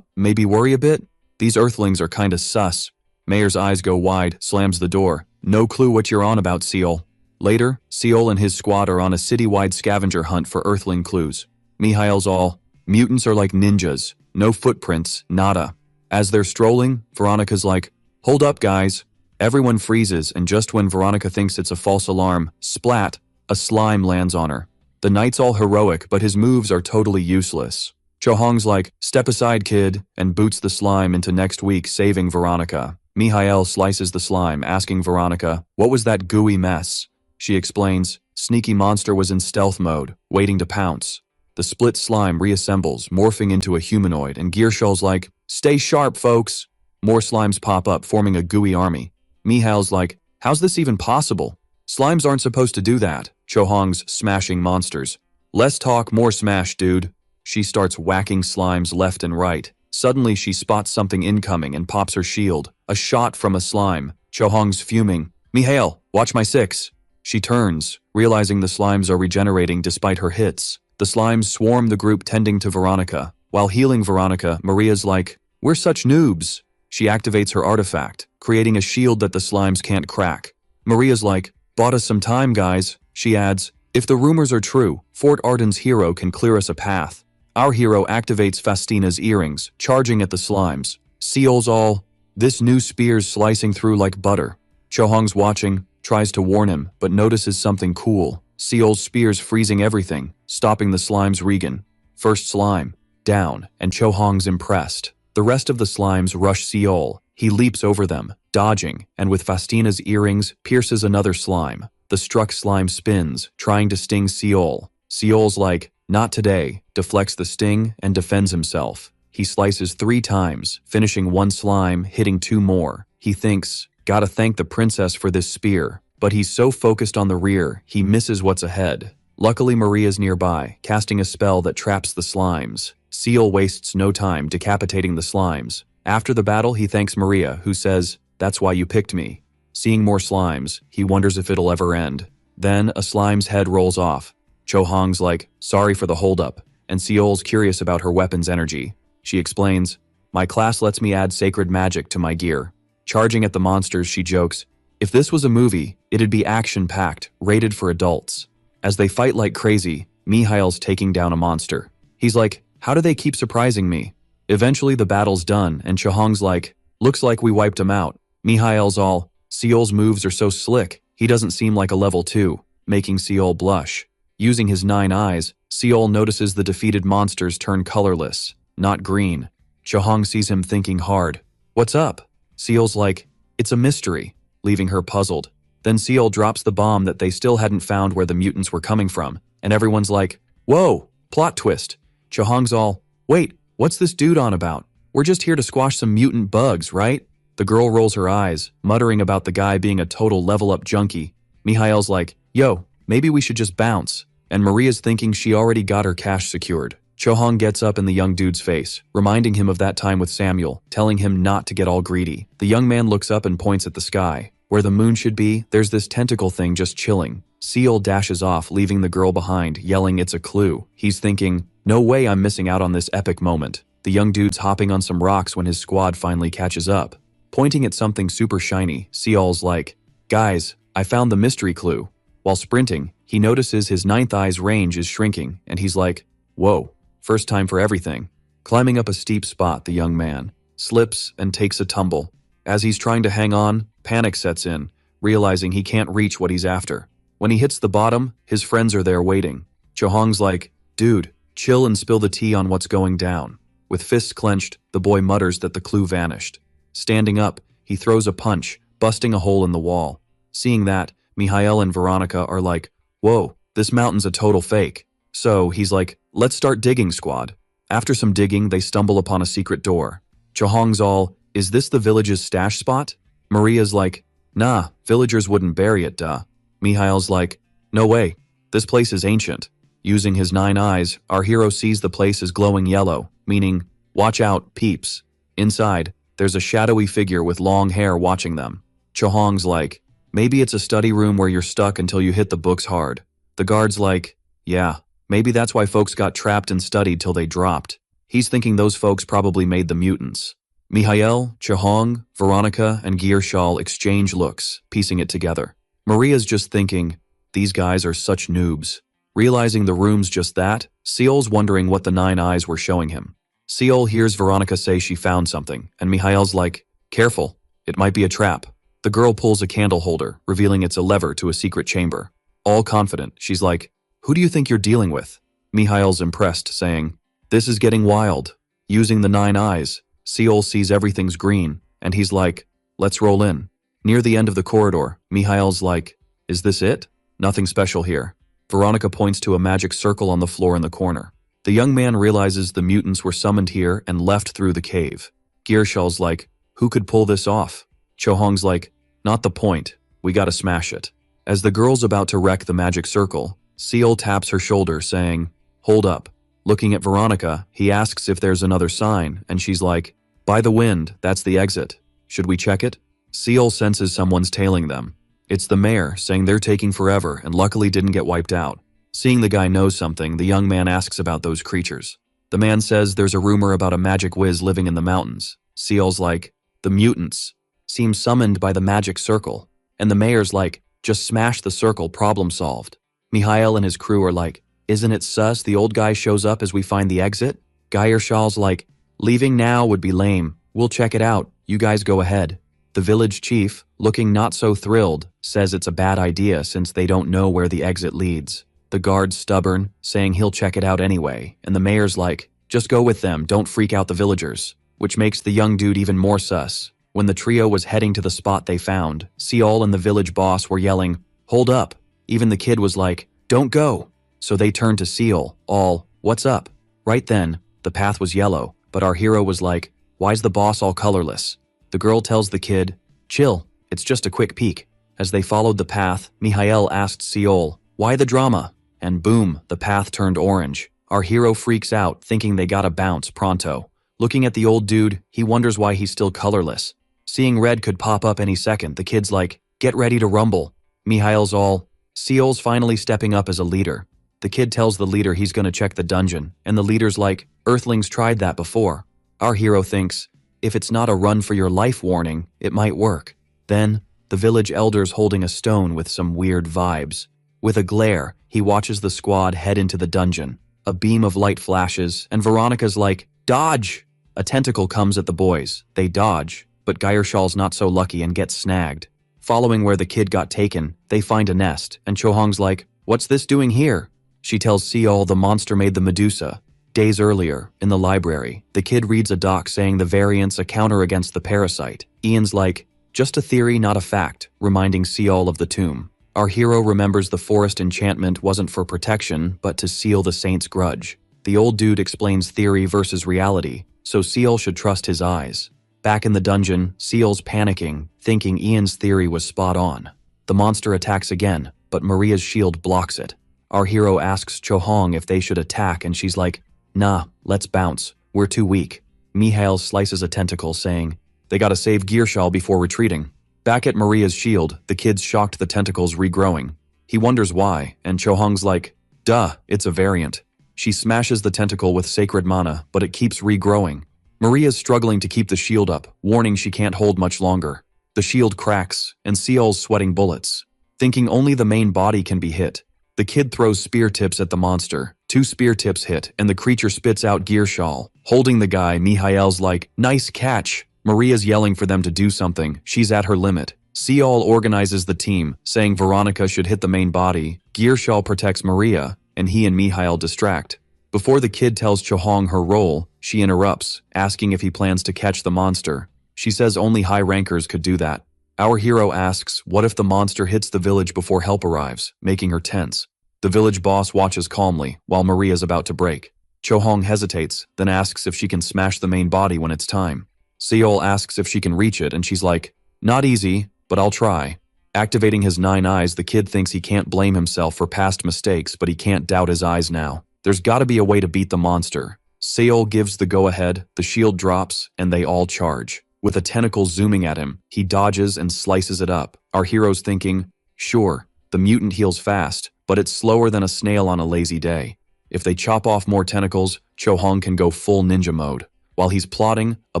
maybe worry a bit? These earthlings are kinda sus. Mayor's eyes go wide, slams the door. No clue what you're on about, Seol. Later, Seol and his squad are on a citywide scavenger hunt for earthling clues. Mihail's all, mutants are like ninjas, no footprints, nada. As they're strolling, Veronica's like, hold up guys. Everyone freezes, and just when Veronica thinks it's a false alarm, splat, a slime lands on her. The knight's all heroic, but his moves are totally useless. Chohong's like, step aside kid, and boots the slime into next week, saving Veronica. Mihail slices the slime, asking Veronica, what was that gooey mess? She explains, sneaky monster was in stealth mode, waiting to pounce. The split slime reassembles, morphing into a humanoid, and Gearshal's like, stay sharp folks. More slimes pop up, forming a gooey army. Mihail's like, how's this even possible? Slimes aren't supposed to do that. Chohong's smashing monsters. Less talk, more smash, dude. She starts whacking slimes left and right. Suddenly she spots something incoming and pops her shield. A shot from a slime. Chohong's fuming. Mihail, watch my 6. She turns, realizing the slimes are regenerating despite her hits. The slimes swarm the group tending to Veronica. While healing Veronica, Maria's like, we're such noobs. She activates her artifact, creating a shield that the slimes can't crack. Maria's like, bought us some time guys. She adds, if the rumors are true, Fort Arden's hero can clear us a path. Our hero activates Fastina's earrings, charging at the slimes. Seol's all, this new spear's slicing through like butter. Chohong's watching, tries to warn him, but notices something cool. Seol's spear's freezing everything, stopping the slimes Regan. First slime, down, and Chohong's impressed. The rest of the slimes rush Seol. He leaps over them, dodging, and with Fastina's earrings, pierces another slime. The struck slime spins, trying to sting Seol. Seol's like, not today, deflects the sting, and defends himself. He slices 3 times, finishing 1 slime, hitting 2 more. He thinks, gotta thank the princess for this spear. But he's so focused on the rear, he misses what's ahead. Luckily Maria's nearby, casting a spell that traps the slimes. Seol wastes no time decapitating the slimes. After the battle, he thanks Maria, who says, "That's why you picked me." Seeing more slimes, he wonders if it'll ever end. Then a slime's head rolls off. Chohong's like, "Sorry for the holdup," and Seol's curious about her weapon's energy. She explains, "My class lets me add sacred magic to my gear." Charging at the monsters, she jokes, "If this was a movie, it'd be action-packed, rated for adults." As they fight like crazy, Mihail's taking down a monster. He's like, "How do they keep surprising me?" Eventually the battle's done, and Chohong's like, "Looks like we wiped him out." Mihail's all, "Seol's moves are so slick, he doesn't seem like a level 2, making Seol blush. Using his 9 eyes, Seol notices the defeated monsters turn colorless, not green. Chohong sees him thinking hard. "What's up?" Seol's like, "It's a mystery," leaving her puzzled. Then Seol drops the bomb that they still hadn't found where the mutants were coming from, and everyone's like, "Whoa, plot twist." Chohong's all, "Wait, what's this dude on about? We're just here to squash some mutant bugs, right?" The girl rolls her eyes, muttering about the guy being a total level-up junkie. Mihail's like, "Yo, maybe we should just bounce." And Maria's thinking she already got her cash secured. Chohong gets up in the young dude's face, reminding him of that time with Samuel, telling him not to get all greedy. The young man looks up and points at the sky. Where the moon should be, there's this tentacle thing just chilling. Seol dashes off, leaving the girl behind, yelling it's a clue. He's thinking, "No way I'm missing out on this epic moment." The young dude's hopping on some rocks when his squad finally catches up. Pointing at something super shiny, Seol's like, "Guys, I found the mystery clue." While sprinting, he notices his 9th eye's range is shrinking, and he's like, "Whoa, first time for everything." Climbing up a steep spot, the young man slips and takes a tumble. As he's trying to hang on, panic sets in, realizing he can't reach what he's after. When he hits the bottom, his friends are there waiting. Chohong's like, "Dude, chill and spill the tea on what's going down." With fists clenched, the boy mutters that the clue vanished. Standing up, he throws a punch, busting a hole in the wall. Seeing that, Mihail and Veronica are like, "Whoa, this mountain's a total fake." So he's like, "Let's start digging, squad." After some digging, they stumble upon a secret door. Chohong's all, "Is this the village's stash spot?" Maria's like, "Nah, villagers wouldn't bury it, duh." Mihail's like, "No way, this place is ancient." Using his 9 eyes, our hero sees the place is glowing yellow, meaning, "Watch out, peeps." Inside, there's a shadowy figure with long hair watching them. Chohong's like, "Maybe it's a study room where you're stuck until you hit the books hard." The guard's like, "Yeah, maybe that's why folks got trapped and studied till they dropped." He's thinking those folks probably made the mutants. Mihail, Chohong, Veronica, and Gearshal exchange looks, piecing it together. Maria's just thinking, these guys are such noobs. Realizing the room's just that, Seol's wondering what the 9 eyes were showing him. Seol hears Veronica say she found something, and Mihail's like, "Careful, it might be a trap." The girl pulls a candle holder, revealing it's a lever to a secret chamber. All confident, she's like, "Who do you think you're dealing with?" Mihail's impressed, saying, "This is getting wild." Using the 9 eyes, Seol sees everything's green, and he's like, "Let's roll in." Near the end of the corridor, Mihail's like, "Is this it?" "Nothing special here." Veronica points to a magic circle on the floor in the corner. The young man realizes the mutants were summoned here and left through the cave. Gearshal's like, "Who could pull this off?" Chohong's like, "Not the point. We gotta smash it." As the girl's about to wreck the magic circle, Seol taps her shoulder, saying, "Hold up." Looking at Veronica, he asks if there's another sign, and she's like, "By the wind, that's the exit. Should we check it?" Seol senses someone's tailing them. It's the mayor, saying they're taking forever and luckily didn't get wiped out. Seeing the guy knows something, the young man asks about those creatures. The man says there's a rumor about a magic whiz living in the mountains. Seol's like, "The mutants seem summoned by the magic circle." And the mayor's like, "Just smash the circle, problem solved." Mihail and his crew are like, "Isn't it sus the old guy shows up as we find the exit?" Geiershal's like, "Leaving now would be lame. We'll check it out. You guys go ahead." The village chief, looking not so thrilled, says it's a bad idea since they don't know where the exit leads. The guard's stubborn, saying he'll check it out anyway, and the mayor's like, "Just go with them, don't freak out the villagers," which makes the young dude even more sus. When the trio was heading to the spot they found, Seol and the village boss were yelling, "Hold up." Even the kid was like, "Don't go." So they turned to Seol, all, "What's up?" Right then, the path was yellow, but our hero was like, "Why's the boss all colorless?" The girl tells the kid, "Chill, it's just a quick peek." As they followed the path, Mihail asked Seol, "Why the drama?" and boom, the path turned orange. Our hero freaks out, thinking they gotta bounce pronto. Looking at the old dude, he wonders why he's still colorless. Seeing red could pop up any second, the kid's like, "Get ready to rumble." Mihail's all, Seol's finally stepping up as a leader. The kid tells the leader he's gonna check the dungeon, and the leader's like, "Earthlings tried that before." Our hero thinks, if it's not a run for your life warning, it might work. Then, the village elder's holding a stone with some weird vibes. With a glare, he watches the squad head into the dungeon. A beam of light flashes, and Veronica's like, "Dodge!" A tentacle comes at the boys. They dodge, but Gyrshal's not so lucky and gets snagged. Following where the kid got taken, they find a nest, and Chohong's like, "What's this doing here?" She tells Seol the monster made the Medusa. Days earlier, in the library, the kid reads a doc saying the variant's a counter against the parasite. Ian's like, "Just a theory, not a fact," reminding Seol of the tomb. Our hero remembers the forest enchantment wasn't for protection, but to seal the saint's grudge. The old dude explains theory versus reality, so Seol should trust his eyes. Back in the dungeon, Seol's panicking, thinking Ian's theory was spot on. The monster attacks again, but Maria's shield blocks it. Our hero asks Chohong if they should attack, and she's like, "Nah, let's bounce. We're too weak." Mihail slices a tentacle, saying, "They gotta save Gyrshal before retreating." Back at Maria's shield, the kid's shocked the tentacles regrowing. He wonders why, and Chohong's like, "Duh, it's a variant." She smashes the tentacle with sacred mana, but it keeps regrowing. Maria's struggling to keep the shield up, warning she can't hold much longer. The shield cracks, and Seol's sweating bullets. Thinking only the main body can be hit, the kid throws spear tips at the monster. 2 spear tips hit, and the creature spits out Gyrshal. Holding the guy, Mihail's like, "Nice catch." Maria's yelling for them to do something. She's at her limit. Seol organizes the team, saying Veronica should hit the main body. Gyrshal protects Maria, and he and Mihail distract. Before the kid tells Chohong her role, she interrupts, asking if he plans to catch the monster. She says only high rankers could do that. Our hero asks, what if the monster hits the village before help arrives, making her tense. The village boss watches calmly, while Maria's about to break. Chohong hesitates, then asks if she can smash the main body when it's time. Seol asks if she can reach it, and she's like, "Not easy, but I'll try." Activating his 9 eyes, the kid thinks he can't blame himself for past mistakes, but he can't doubt his eyes now. There's gotta be a way to beat the monster. Seol gives the go-ahead, the shield drops, and they all charge. With a tentacle zooming at him, he dodges and slices it up. Our hero's thinking, sure, the mutant heals fast, but it's slower than a snail on a lazy day. If they chop off more tentacles, Chohong can go full ninja mode. While he's plotting, a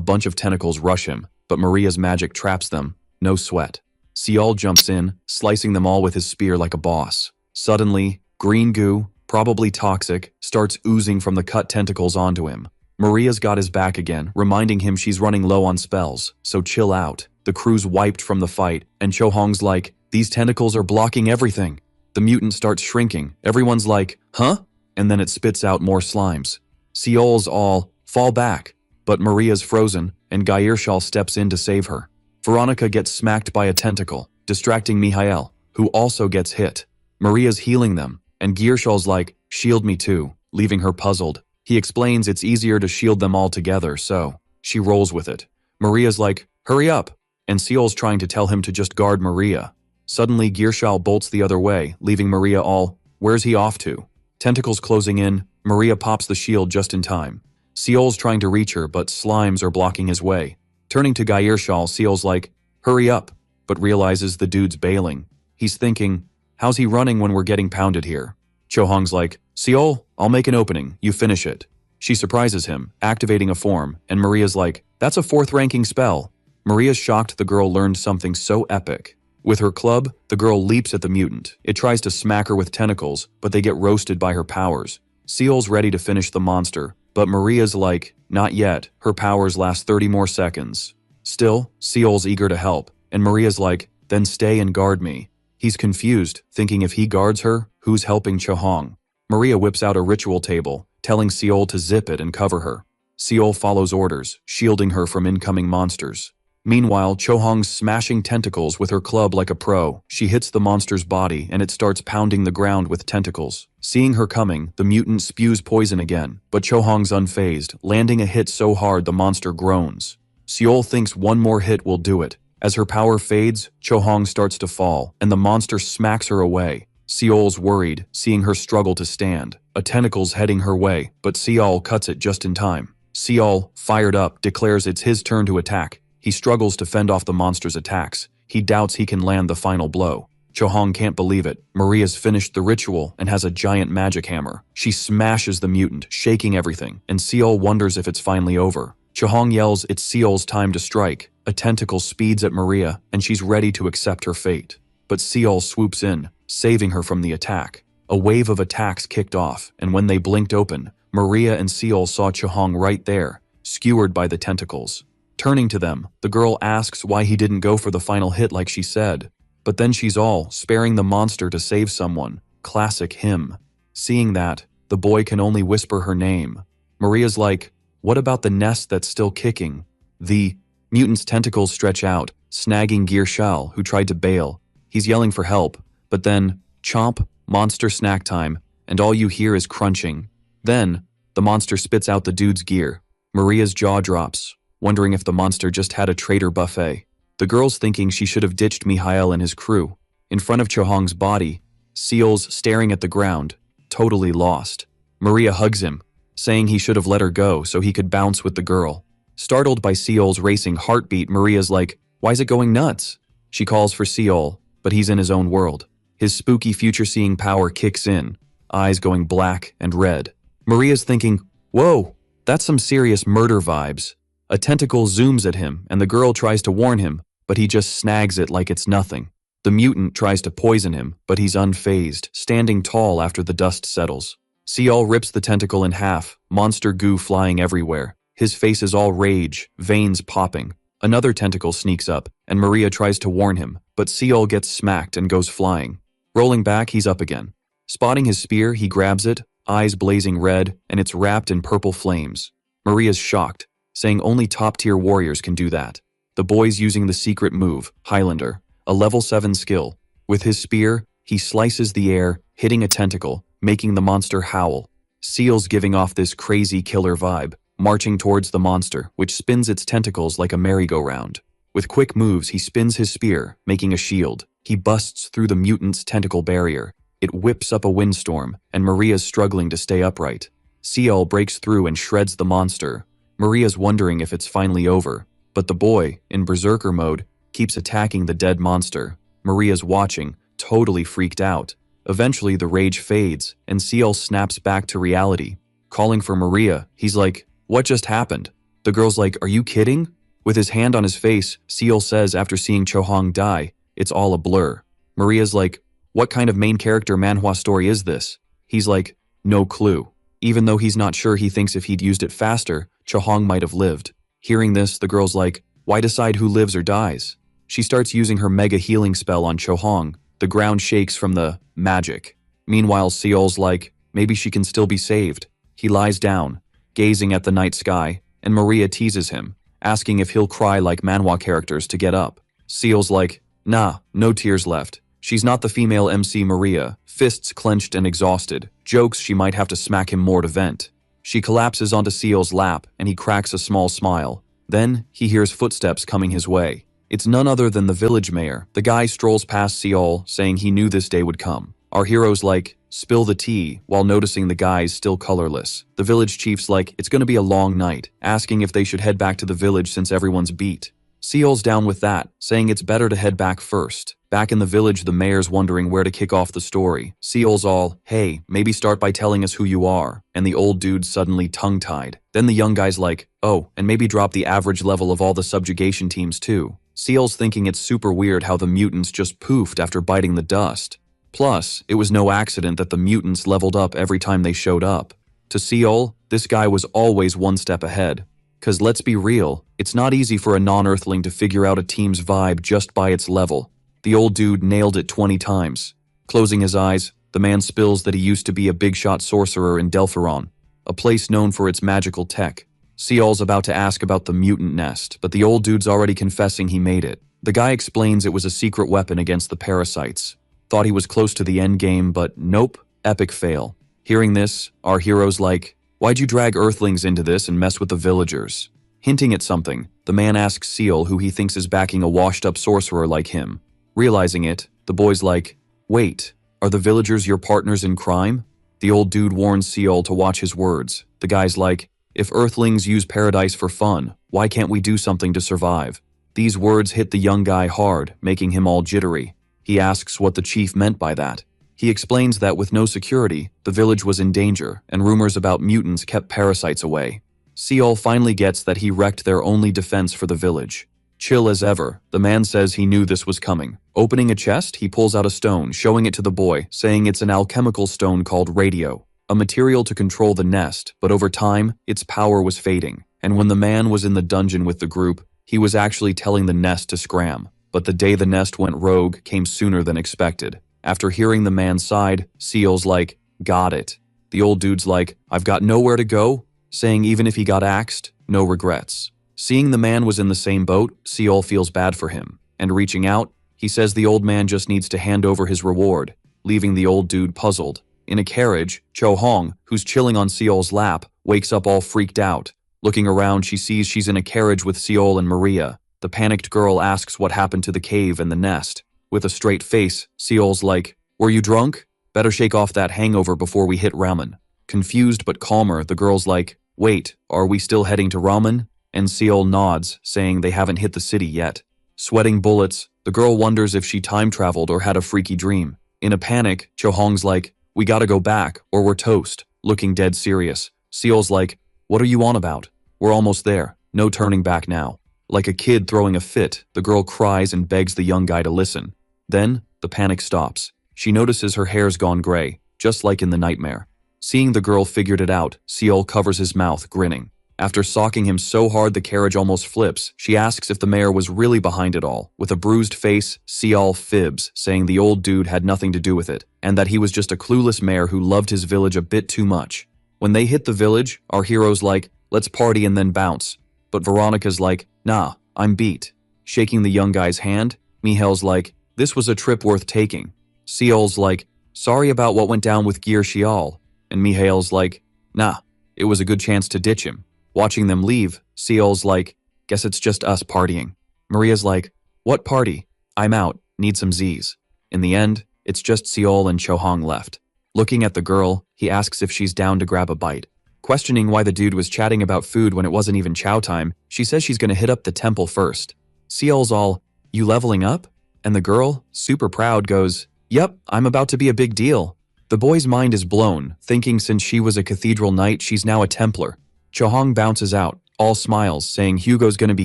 bunch of tentacles rush him, but Maria's magic traps them. No sweat. Seol jumps in, slicing them all with his spear like a boss. Suddenly, green goo, probably toxic, starts oozing from the cut tentacles onto him. Maria's got his back again, reminding him she's running low on spells, so chill out. The crew's wiped from the fight, and Chohong's like, "These tentacles are blocking everything." The mutant starts shrinking. Everyone's like, "Huh?" And then it spits out more slimes. Seol's all, "Fall back." But Maria's frozen, and Gyrshal steps in to save her. Veronica gets smacked by a tentacle, distracting Mihail, who also gets hit. Maria's healing them, and Gyrshal's like, "Shield me too," leaving her puzzled. He explains it's easier to shield them all together, so she rolls with it. Maria's like, "Hurry up," and Seol's trying to tell him to just guard Maria. Suddenly, Gyrshal bolts the other way, leaving Maria all, "Where's he off to?" Tentacles closing in, Maria pops the shield just in time. Seol's trying to reach her, but slimes are blocking his way. Turning to Gyrshal, Seol's like, "Hurry up," but realizes the dude's bailing. He's thinking, how's he running when we're getting pounded here? Chohong's like, "Seol, I'll make an opening, you finish it." She surprises him, activating a form, and Maria's like, "That's a 4th-ranking spell." Maria's shocked the girl learned something so epic. With her club, the girl leaps at the mutant. It tries to smack her with tentacles, but they get roasted by her powers. Seol's ready to finish the monster, but Maria's like, "Not yet, her powers last 30 more seconds." Still, Seol's eager to help, and Maria's like, "Then stay and guard me." He's confused, thinking if he guards her, who's helping Chohong? Maria whips out a ritual table, telling Seol to zip it and cover her. Seol follows orders, shielding her from incoming monsters. Meanwhile, Chohong's smashing tentacles with her club like a pro. She hits the monster's body, and it starts pounding the ground with tentacles. Seeing her coming, the mutant spews poison again, but Chohong's unfazed, landing a hit so hard the monster groans. Seol thinks one more hit will do it. As her power fades, Chohong starts to fall, and the monster smacks her away. Seol's worried, seeing her struggle to stand. A tentacle's heading her way, but Seol cuts it just in time. Seol, fired up, declares it's his turn to attack. He struggles to fend off the monster's attacks. He doubts he can land the final blow. Chohong can't believe it. Maria's finished the ritual and has a giant magic hammer. She smashes the mutant, shaking everything, and Seol wonders if it's finally over. Chohong yells it's Seol's time to strike. A tentacle speeds at Maria, and she's ready to accept her fate. But Seol swoops in, saving her from the attack. A wave of attacks kicked off, and when they blinked open, Maria and Seol saw Chohong right there, skewered by the tentacles. Turning to them, the girl asks why he didn't go for the final hit like she said. But then she's all sparing the monster to save someone. Classic him. Seeing that, the boy can only whisper her name. Maria's like, what about the nest that's still kicking? The mutant's tentacles stretch out, snagging Gearshal, who tried to bail. He's yelling for help, but then, chomp, monster snack time, and all you hear is crunching. Then, the monster spits out the dude's gear. Maria's jaw drops, wondering if the monster just had a traitor buffet. The girl's thinking she should have ditched Mihail and his crew. In front of Chohong's body, Seol's staring at the ground, totally lost. Maria hugs him, saying he should have let her go so he could bounce with the girl. Startled by Seol's racing heartbeat, Maria's like, why is it going nuts? She calls for Seol, but he's in his own world. His spooky future-seeing power kicks in, eyes going black and red. Maria's thinking, whoa, that's some serious murder vibes. A tentacle zooms at him, and the girl tries to warn him, but he just snags it like it's nothing. The mutant tries to poison him, but he's unfazed, standing tall after the dust settles. Seol rips the tentacle in half, monster goo flying everywhere. His face is all rage, veins popping. Another tentacle sneaks up, and Maria tries to warn him, but Seol gets smacked and goes flying. Rolling back, he's up again. Spotting his spear, he grabs it, eyes blazing red, and it's wrapped in purple flames. Maria's shocked, saying only top-tier warriors can do that. The boy's using the secret move, Highlander, a level 7 skill. With his spear, he slices the air, hitting a tentacle, making the monster howl. Seol's giving off this crazy killer vibe, marching towards the monster, which spins its tentacles like a merry-go-round. With quick moves, he spins his spear, making a shield. He busts through the mutant's tentacle barrier. It whips up a windstorm, and Maria's struggling to stay upright. Seol breaks through and shreds the monster. Maria's wondering if it's finally over, but the boy, in berserker mode, keeps attacking the dead monster. Maria's watching, totally freaked out. Eventually, the rage fades, and Seol snaps back to reality. Calling for Maria, he's like, what just happened? The girl's like, are you kidding? With his hand on his face, Seol says after seeing Chohong die, it's all a blur. Maria's like, what kind of main character manhwa story is this? He's like, no clue. Even though he's not sure, he thinks if he'd used it faster, Chohong might have lived. Hearing this, the girl's like, why decide who lives or dies? She starts using her mega healing spell on Chohong. The ground shakes from the magic. Meanwhile, Seol's like, maybe she can still be saved. He lies down, gazing at the night sky, and Maria teases him, asking if he'll cry like manhwa characters to get up. Seol's like, nah, no tears left. She's not the female MC Maria, fists clenched and exhausted, jokes she might have to smack him more to vent. She collapses onto Seol's lap, and he cracks a small smile. Then, he hears footsteps coming his way. It's none other than the village mayor. The guy strolls past Seol, saying he knew this day would come. Our hero's like, spill the tea, while noticing the guy's still colorless. The village chief's like, it's gonna be a long night, asking if they should head back to the village since everyone's beat. Seol's down with that, saying it's better to head back first. Back in the village, the mayor's wondering where to kick off the story. Seol's all, hey, maybe start by telling us who you are, and the old dude's suddenly tongue-tied. Then the young guy's like, oh, and maybe drop the average level of all the subjugation teams too. Seol's thinking it's super weird how the mutants just poofed after biting the dust. Plus, it was no accident that the mutants leveled up every time they showed up. To Seol, this guy was always one step ahead. Cause let's be real, it's not easy for a non-earthling to figure out a team's vibe just by its level. The old dude nailed it 20 times. Closing his eyes, the man spills that he used to be a big-shot sorcerer in Delphiron, a place known for its magical tech. Seol's about to ask about the mutant nest, but the old dude's already confessing he made it. The guy explains it was a secret weapon against the parasites. Thought he was close to the end game, but nope, epic fail. Hearing this, our hero's like, why'd you drag earthlings into this and mess with the villagers? Hinting at something, the man asks Seol who he thinks is backing a washed-up sorcerer like him. Realizing it, the boy's like, wait, Are the villagers your partners in crime? The old dude warns Seol to watch his words. The guy's like, if Earthlings use paradise for fun, why can't we do something to survive? These words hit the young guy hard, making him all jittery. He asks what the chief meant by that. He explains that with no security, the village was in danger, and rumors about mutants kept parasites away. Seol finally gets that he wrecked their only defense for the village. Chill as ever, the man says he knew this was coming. Opening a chest, he pulls out a stone, showing it to the boy, saying it's an alchemical stone called radio, a material to control the nest, but over time, its power was fading. And when the man was in the dungeon with the group, he was actually telling the nest to scram. But the day the nest went rogue came sooner than expected. After hearing the man's side, Seol's like, got it. The old dude's like, I've got nowhere to go, saying even if he got axed, no regrets. Seeing the man was in the same boat, Seol feels bad for him. And reaching out, he says the old man just needs to hand over his reward, leaving the old dude puzzled. In a carriage, Cho Hong, who's chilling on Seol's lap, wakes up all freaked out. Looking around, she sees she's in a carriage with Seol and Maria. The panicked girl asks what happened to the cave and the nest. With a straight face, Seol's like, were you drunk? Better shake off that hangover before we hit ramen. Confused but calmer, the girl's like, wait, are we still heading to ramen? And Seol nods, saying they haven't hit the city yet. Sweating bullets, the girl wonders if she time-traveled or had a freaky dream. In a panic, Cho Hong's like, we gotta go back, or we're toast. Looking dead serious. Seol's like, what are you on about? We're almost there. No turning back now. Like a kid throwing a fit, the girl cries and begs the young guy to listen. Then, the panic stops. She notices her hair's gone gray, just like in the nightmare. Seeing the girl figured it out, Seol covers his mouth, grinning. After socking him so hard the carriage almost flips, she asks if the mayor was really behind it all. With a bruised face, Seol fibs, saying the old dude had nothing to do with it, and that he was just a clueless mayor who loved his village a bit too much. When they hit the village, our hero's like, let's party and then bounce. But Veronica's like, nah, I'm beat. Shaking the young guy's hand, Mihail's like, this was a trip worth taking. Seol's like, sorry about what went down with Gear Shial. And Mihail's like, nah, it was a good chance to ditch him. Watching them leave, Seol's like, guess it's just us partying. Maria's like, what party? I'm out, need some Z's. In the end, it's just Seol and Cho Hong left. Looking at the girl, he asks if she's down to grab a bite. Questioning why the dude was chatting about food when it wasn't even chow time, she says she's gonna hit up the temple first. Seol's all, you leveling up? And the girl, super proud, goes, yep, I'm about to be a big deal. The boy's mind is blown, thinking since she was a cathedral knight, she's now a Templar. Cho Hong bounces out, all smiles, saying Hugo's gonna be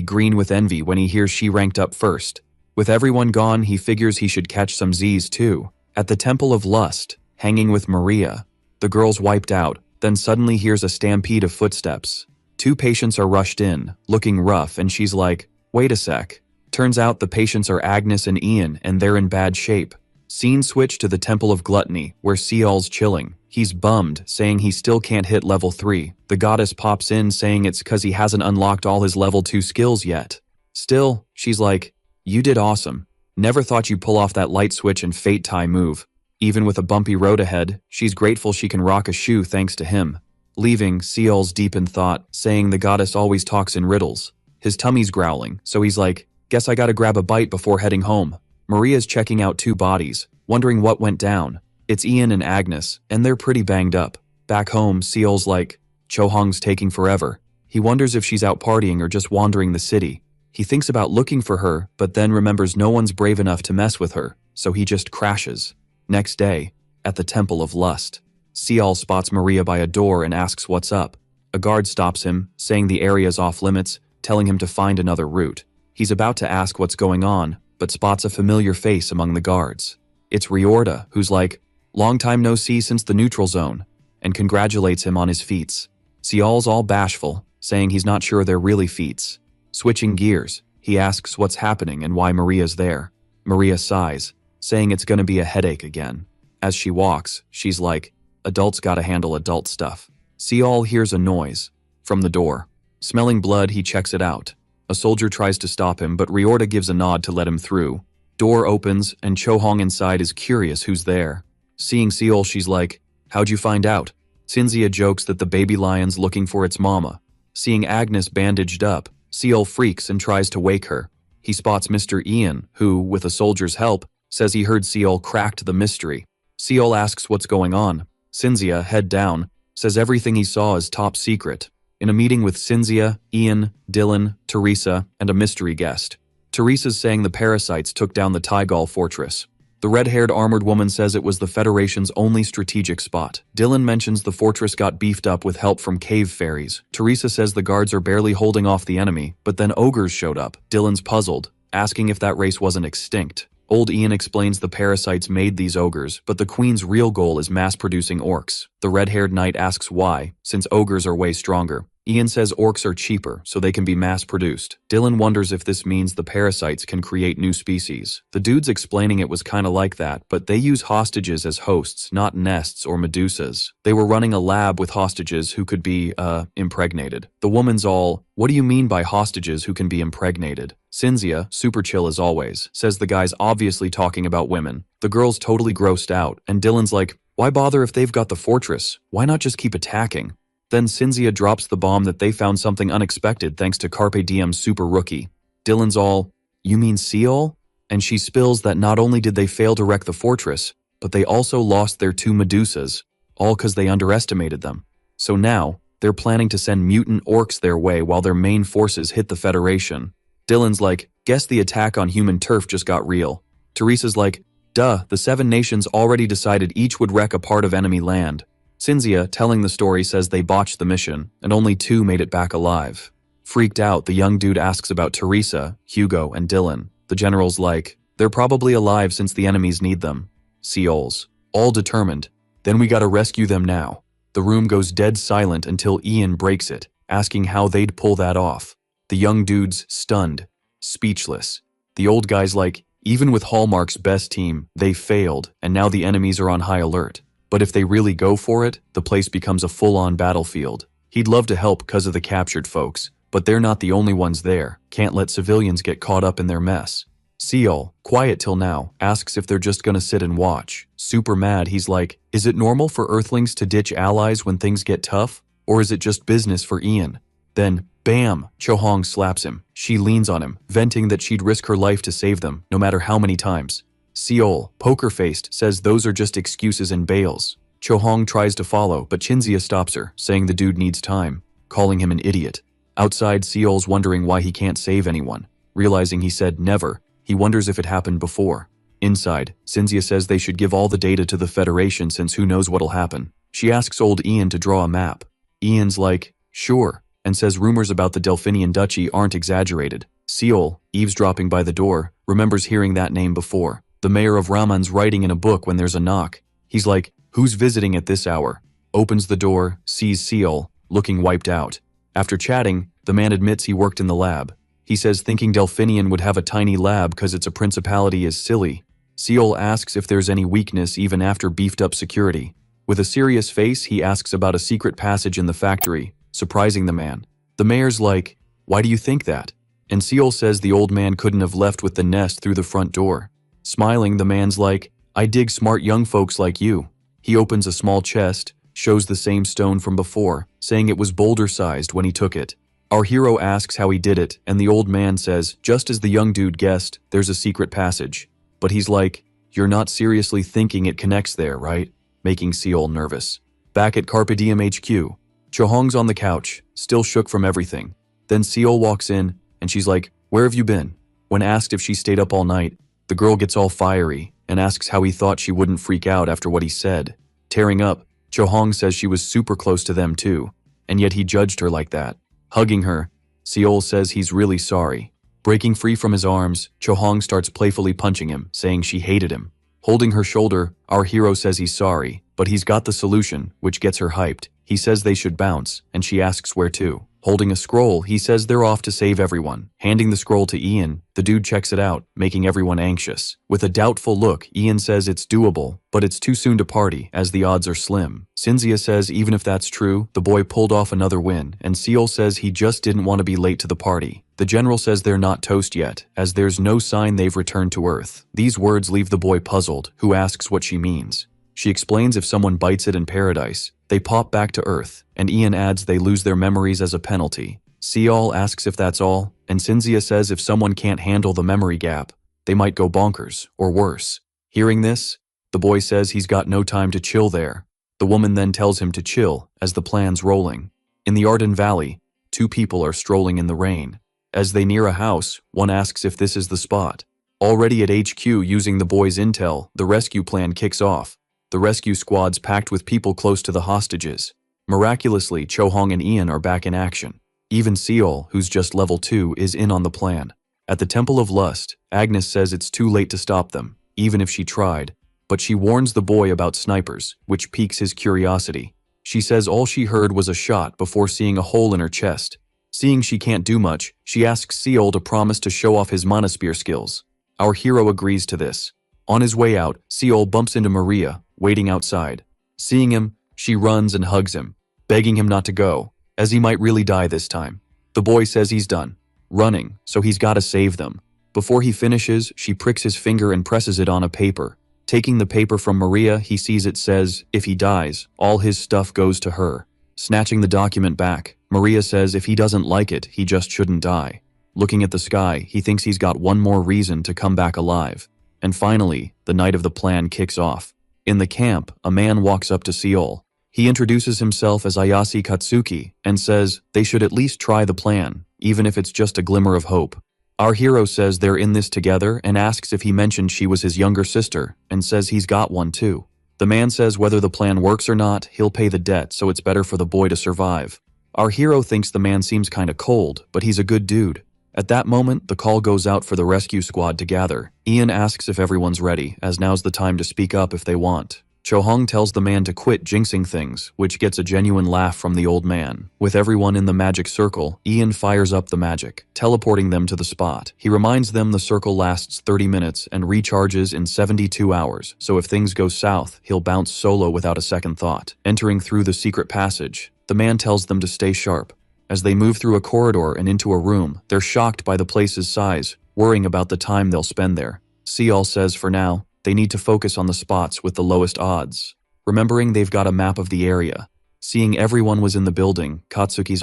green with envy when he hears she ranked up first. With everyone gone, he figures he should catch some Z's too. At the Temple of Lust, hanging with Maria. The girl's wiped out, then suddenly hears a stampede of footsteps. 2 patients are rushed in, looking rough, and she's like, wait a sec. Turns out the patients are Agnes and Ian, and they're in bad shape. Scene switch to the Temple of Gluttony, where Seol's chilling. He's bummed, saying he still can't hit level 3. The goddess pops in, saying it's cause he hasn't unlocked all his level 2 skills yet. Still, she's like, you did awesome. Never thought you'd pull off that light switch and fate tie move. Even with a bumpy road ahead, she's grateful she can rock a shoe thanks to him. Leaving, Seol's deep in thought, saying the goddess always talks in riddles. His tummy's growling, so he's like, guess I gotta grab a bite before heading home. Maria's checking out 2 bodies, wondering what went down. It's Ian and Agnes, and they're pretty banged up. Back home, Seol's like, Cho Hong's taking forever. He wonders if she's out partying or just wandering the city. He thinks about looking for her, but then remembers no one's brave enough to mess with her, so he just crashes. Next day, at the Temple of Lust, Seol spots Maria by a door and asks what's up. A guard stops him, saying the area's off limits, telling him to find another route. He's about to ask what's going on, but spots a familiar face among the guards. It's Riorda, who's like, long time no see since the neutral zone, and congratulates him on his feats. Seol's all bashful, saying he's not sure they're really feats. Switching gears, he asks what's happening and why Maria's there. Maria sighs, saying it's gonna be a headache again. As she walks, she's like, adults gotta handle adult stuff. Seol hears a noise from the door. Smelling blood, he checks it out. A soldier tries to stop him, but Riorda gives a nod to let him through. Door opens, and Cho Hong inside is curious who's there. Seeing Seol, she's like, how'd you find out? Cinzia jokes that the baby lion's looking for its mama. Seeing Agnes bandaged up, Seol freaks and tries to wake her. He spots Mr. Ian, who, with a soldier's help, says he heard Seol cracked the mystery. Seol asks what's going on. Cynthia, head down, says everything he saw is top secret. In a meeting with Cynthia, Ian, Dylan, Teresa, and a mystery guest. Teresa's saying the parasites took down the Taigal fortress. The red-haired armored woman says it was the Federation's only strategic spot. Dylan mentions the fortress got beefed up with help from cave fairies. Teresa says the guards are barely holding off the enemy, but then ogres showed up. Dylan's puzzled, asking if that race wasn't extinct. Old Ian explains the parasites made these ogres, but the queen's real goal is mass-producing orcs. The red-haired knight asks why, since ogres are way stronger. Ian says orcs are cheaper, so they can be mass-produced. Dylan wonders if this means the parasites can create new species. The dude's explaining it was kinda like that, but they use hostages as hosts, not nests or medusas. They were running a lab with hostages who could be, impregnated. The woman's all, what do you mean by hostages who can be impregnated? Cynthia, super chill as always, says the guy's obviously talking about women. The girl's totally grossed out, and Dylan's like, why bother if they've got the fortress? Why not just keep attacking? Then Cynthia drops the bomb that they found something unexpected thanks to Carpe Diem's super rookie. Dylan's all, you mean Seol? And she spills that not only did they fail to wreck the fortress, but they also lost their 2 medusas, all cause they underestimated them. So now, they're planning to send mutant orcs their way while their main forces hit the Federation. Dylan's like, guess the attack on human turf just got real. Teresa's like, duh, the 7 nations already decided each would wreck a part of enemy land. Cynthia, telling the story, says they botched the mission, and only 2 made it back alive. Freaked out, the young dude asks about Teresa, Hugo, and Dylan. The general's like, they're probably alive since the enemies need them. Seol's, all determined. Then we gotta rescue them now. The room goes dead silent until Ian breaks it, asking how they'd pull that off. The young dude's stunned, speechless. The old guy's like, even with Hallmark's best team, they failed, and now the enemies are on high alert. But if they really go for it, the place becomes a full-on battlefield. He'd love to help because of the captured folks, but they're not the only ones there. Can't let civilians get caught up in their mess. Seol, quiet till now, asks if they're just gonna sit and watch. Super mad, he's like, is it normal for Earthlings to ditch allies when things get tough? Or is it just business for Ian? Then, bam, Cho-hong slaps him. She leans on him, venting that she'd risk her life to save them, no matter how many times. Seol, poker-faced, says those are just excuses and bails. Cho-hong tries to follow, but Cynthia stops her, saying the dude needs time, calling him an idiot. Outside, Seol's wondering why he can't save anyone. Realizing he said never, he wonders if it happened before. Inside, Cynthia says they should give all the data to the Federation since who knows what'll happen. She asks old Ian to draw a map. Ian's like, sure, and says rumors about the Delphinian Duchy aren't exaggerated. Seol, eavesdropping by the door, remembers hearing that name before. The mayor of Raman's writing in a book when there's a knock. He's like, who's visiting at this hour? Opens the door, sees Seol, looking wiped out. After chatting, the man admits he worked in the lab. He says thinking Delphinian would have a tiny lab because it's a principality is silly. Seol asks if there's any weakness even after beefed up security. With a serious face, he asks about a secret passage in the factory, surprising the man. The mayor's like, why do you think that? And Seol says the old man couldn't have left with the nest through the front door. Smiling, the man's like, I dig smart young folks like you. He opens a small chest, shows the same stone from before, saying it was boulder-sized when he took it. Our hero asks how he did it, and the old man says, just as the young dude guessed, there's a secret passage. But he's like, you're not seriously thinking it connects there, right? Making Seol nervous. Back at Carpe Diem HQ, Cho-hong's on the couch, still shook from everything. Then Seol walks in, and she's like, where have you been? When asked if she stayed up all night, the girl gets all fiery and asks how he thought she wouldn't freak out after what he said. Tearing up, Cho-hong says she was super close to them too, and yet he judged her like that. Hugging her, Seol says he's really sorry. Breaking free from his arms, Cho-hong starts playfully punching him, saying she hated him. Holding her shoulder, our hero says he's sorry, but he's got the solution, which gets her hyped. He says they should bounce, and she asks where to. Holding a scroll, he says they're off to save everyone. Handing the scroll to Ian, the dude checks it out, making everyone anxious. With a doubtful look, Ian says it's doable, but it's too soon to party, as the odds are slim. Cynthia says even if that's true, the boy pulled off another win, and Seol says he just didn't want to be late to the party. The general says they're not toast yet, as there's no sign they've returned to Earth. These words leave the boy puzzled, who asks what she means. She explains if someone bites it in paradise, they pop back to Earth, and Ian adds they lose their memories as a penalty. Seol asks if that's all, and Cynthia says if someone can't handle the memory gap, they might go bonkers, or worse. Hearing this, The boy says he's got no time to chill there. The woman then tells him to chill as the plan's rolling. In the Arden Valley, two people are strolling in the rain. As they near a house, one asks if this is the spot. Already at HQ using the boy's intel, the rescue plan kicks off. The rescue squad's packed with people close to the hostages. Miraculously, Chohong and Ian are back in action. Even Seol, who's just level 2, is in on the plan. At the Temple of Lust, Agnes says it's too late to stop them, even if she tried. But she warns the boy about snipers, which piques his curiosity. She says all she heard was a shot before seeing a hole in her chest. Seeing she can't do much, she asks Seol to promise to show off his monospear skills. Our hero agrees to this. On his way out, Seol bumps into Maria, waiting outside. Seeing him, she runs and hugs him, begging him not to go, as he might really die this time. The boy says he's done running, so he's gotta save them. Before he finishes, she pricks his finger and presses it on a paper. Taking the paper from Maria, he sees it says, if he dies, all his stuff goes to her. Snatching the document back, Maria says if he doesn't like it, he just shouldn't die. Looking at the sky, he thinks he's got one more reason to come back alive. And finally, the night of the plan kicks off. In the camp, a man walks up to Seol. He introduces himself as Ayase Katsuki and says they should at least try the plan, even if it's just a glimmer of hope. Our hero says they're in this together and asks if he mentioned she was his younger sister and says he's got one too. The man says whether the plan works or not, he'll pay the debt, so it's better for the boy to survive. Our hero thinks the man seems kinda cold, but he's a good dude. At that moment, the call goes out for the rescue squad to gather. Ian asks if everyone's ready, as now's the time to speak up if they want. Chohong tells the man to quit jinxing things, which gets a genuine laugh from the old man. With everyone in the magic circle, Ian fires up the magic, teleporting them to the spot. He reminds them the circle lasts 30 minutes and recharges in 72 hours, so if things go south, he'll bounce solo without a second thought. Entering through the secret passage, the man tells them to stay sharp. As they move through a corridor and into a room, they're shocked by the place's size, worrying about the time they'll spend there. Seol says for now, they need to focus on the spots with the lowest odds. Remembering they've got a map of the area. Seeing everyone was in the building, Katsuki's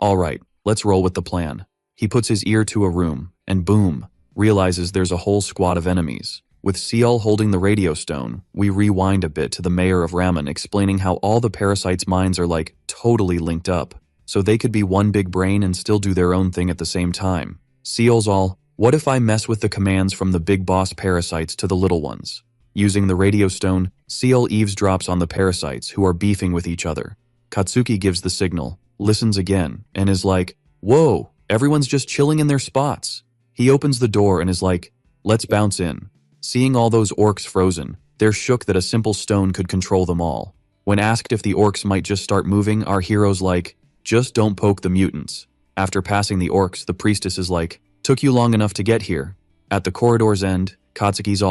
alright, let's roll with the plan. He puts his ear to a room, and boom, realizes there's a whole squad of enemies. With Seol holding the radio stone, we rewind a bit to the mayor of Ramen explaining how all the parasites' minds are like totally linked up, so they could be one big brain and still do their own thing at the same time. Seol's what if I mess with the commands from the big boss parasites to the little ones? Using the radio stone, Seol eavesdrops on the parasites who are beefing with each other. Katsuki gives the signal, listens again, and is like, whoa, everyone's just chilling in their spots. He opens the door and is like, let's bounce in. Seeing all those orcs frozen, they're shook that a simple stone could control them all. When asked if the orcs might just start moving, our hero's like, just don't poke the mutants. After passing the orcs, the priestess is like, took you long enough to get here. At the corridor's end, Katsuki's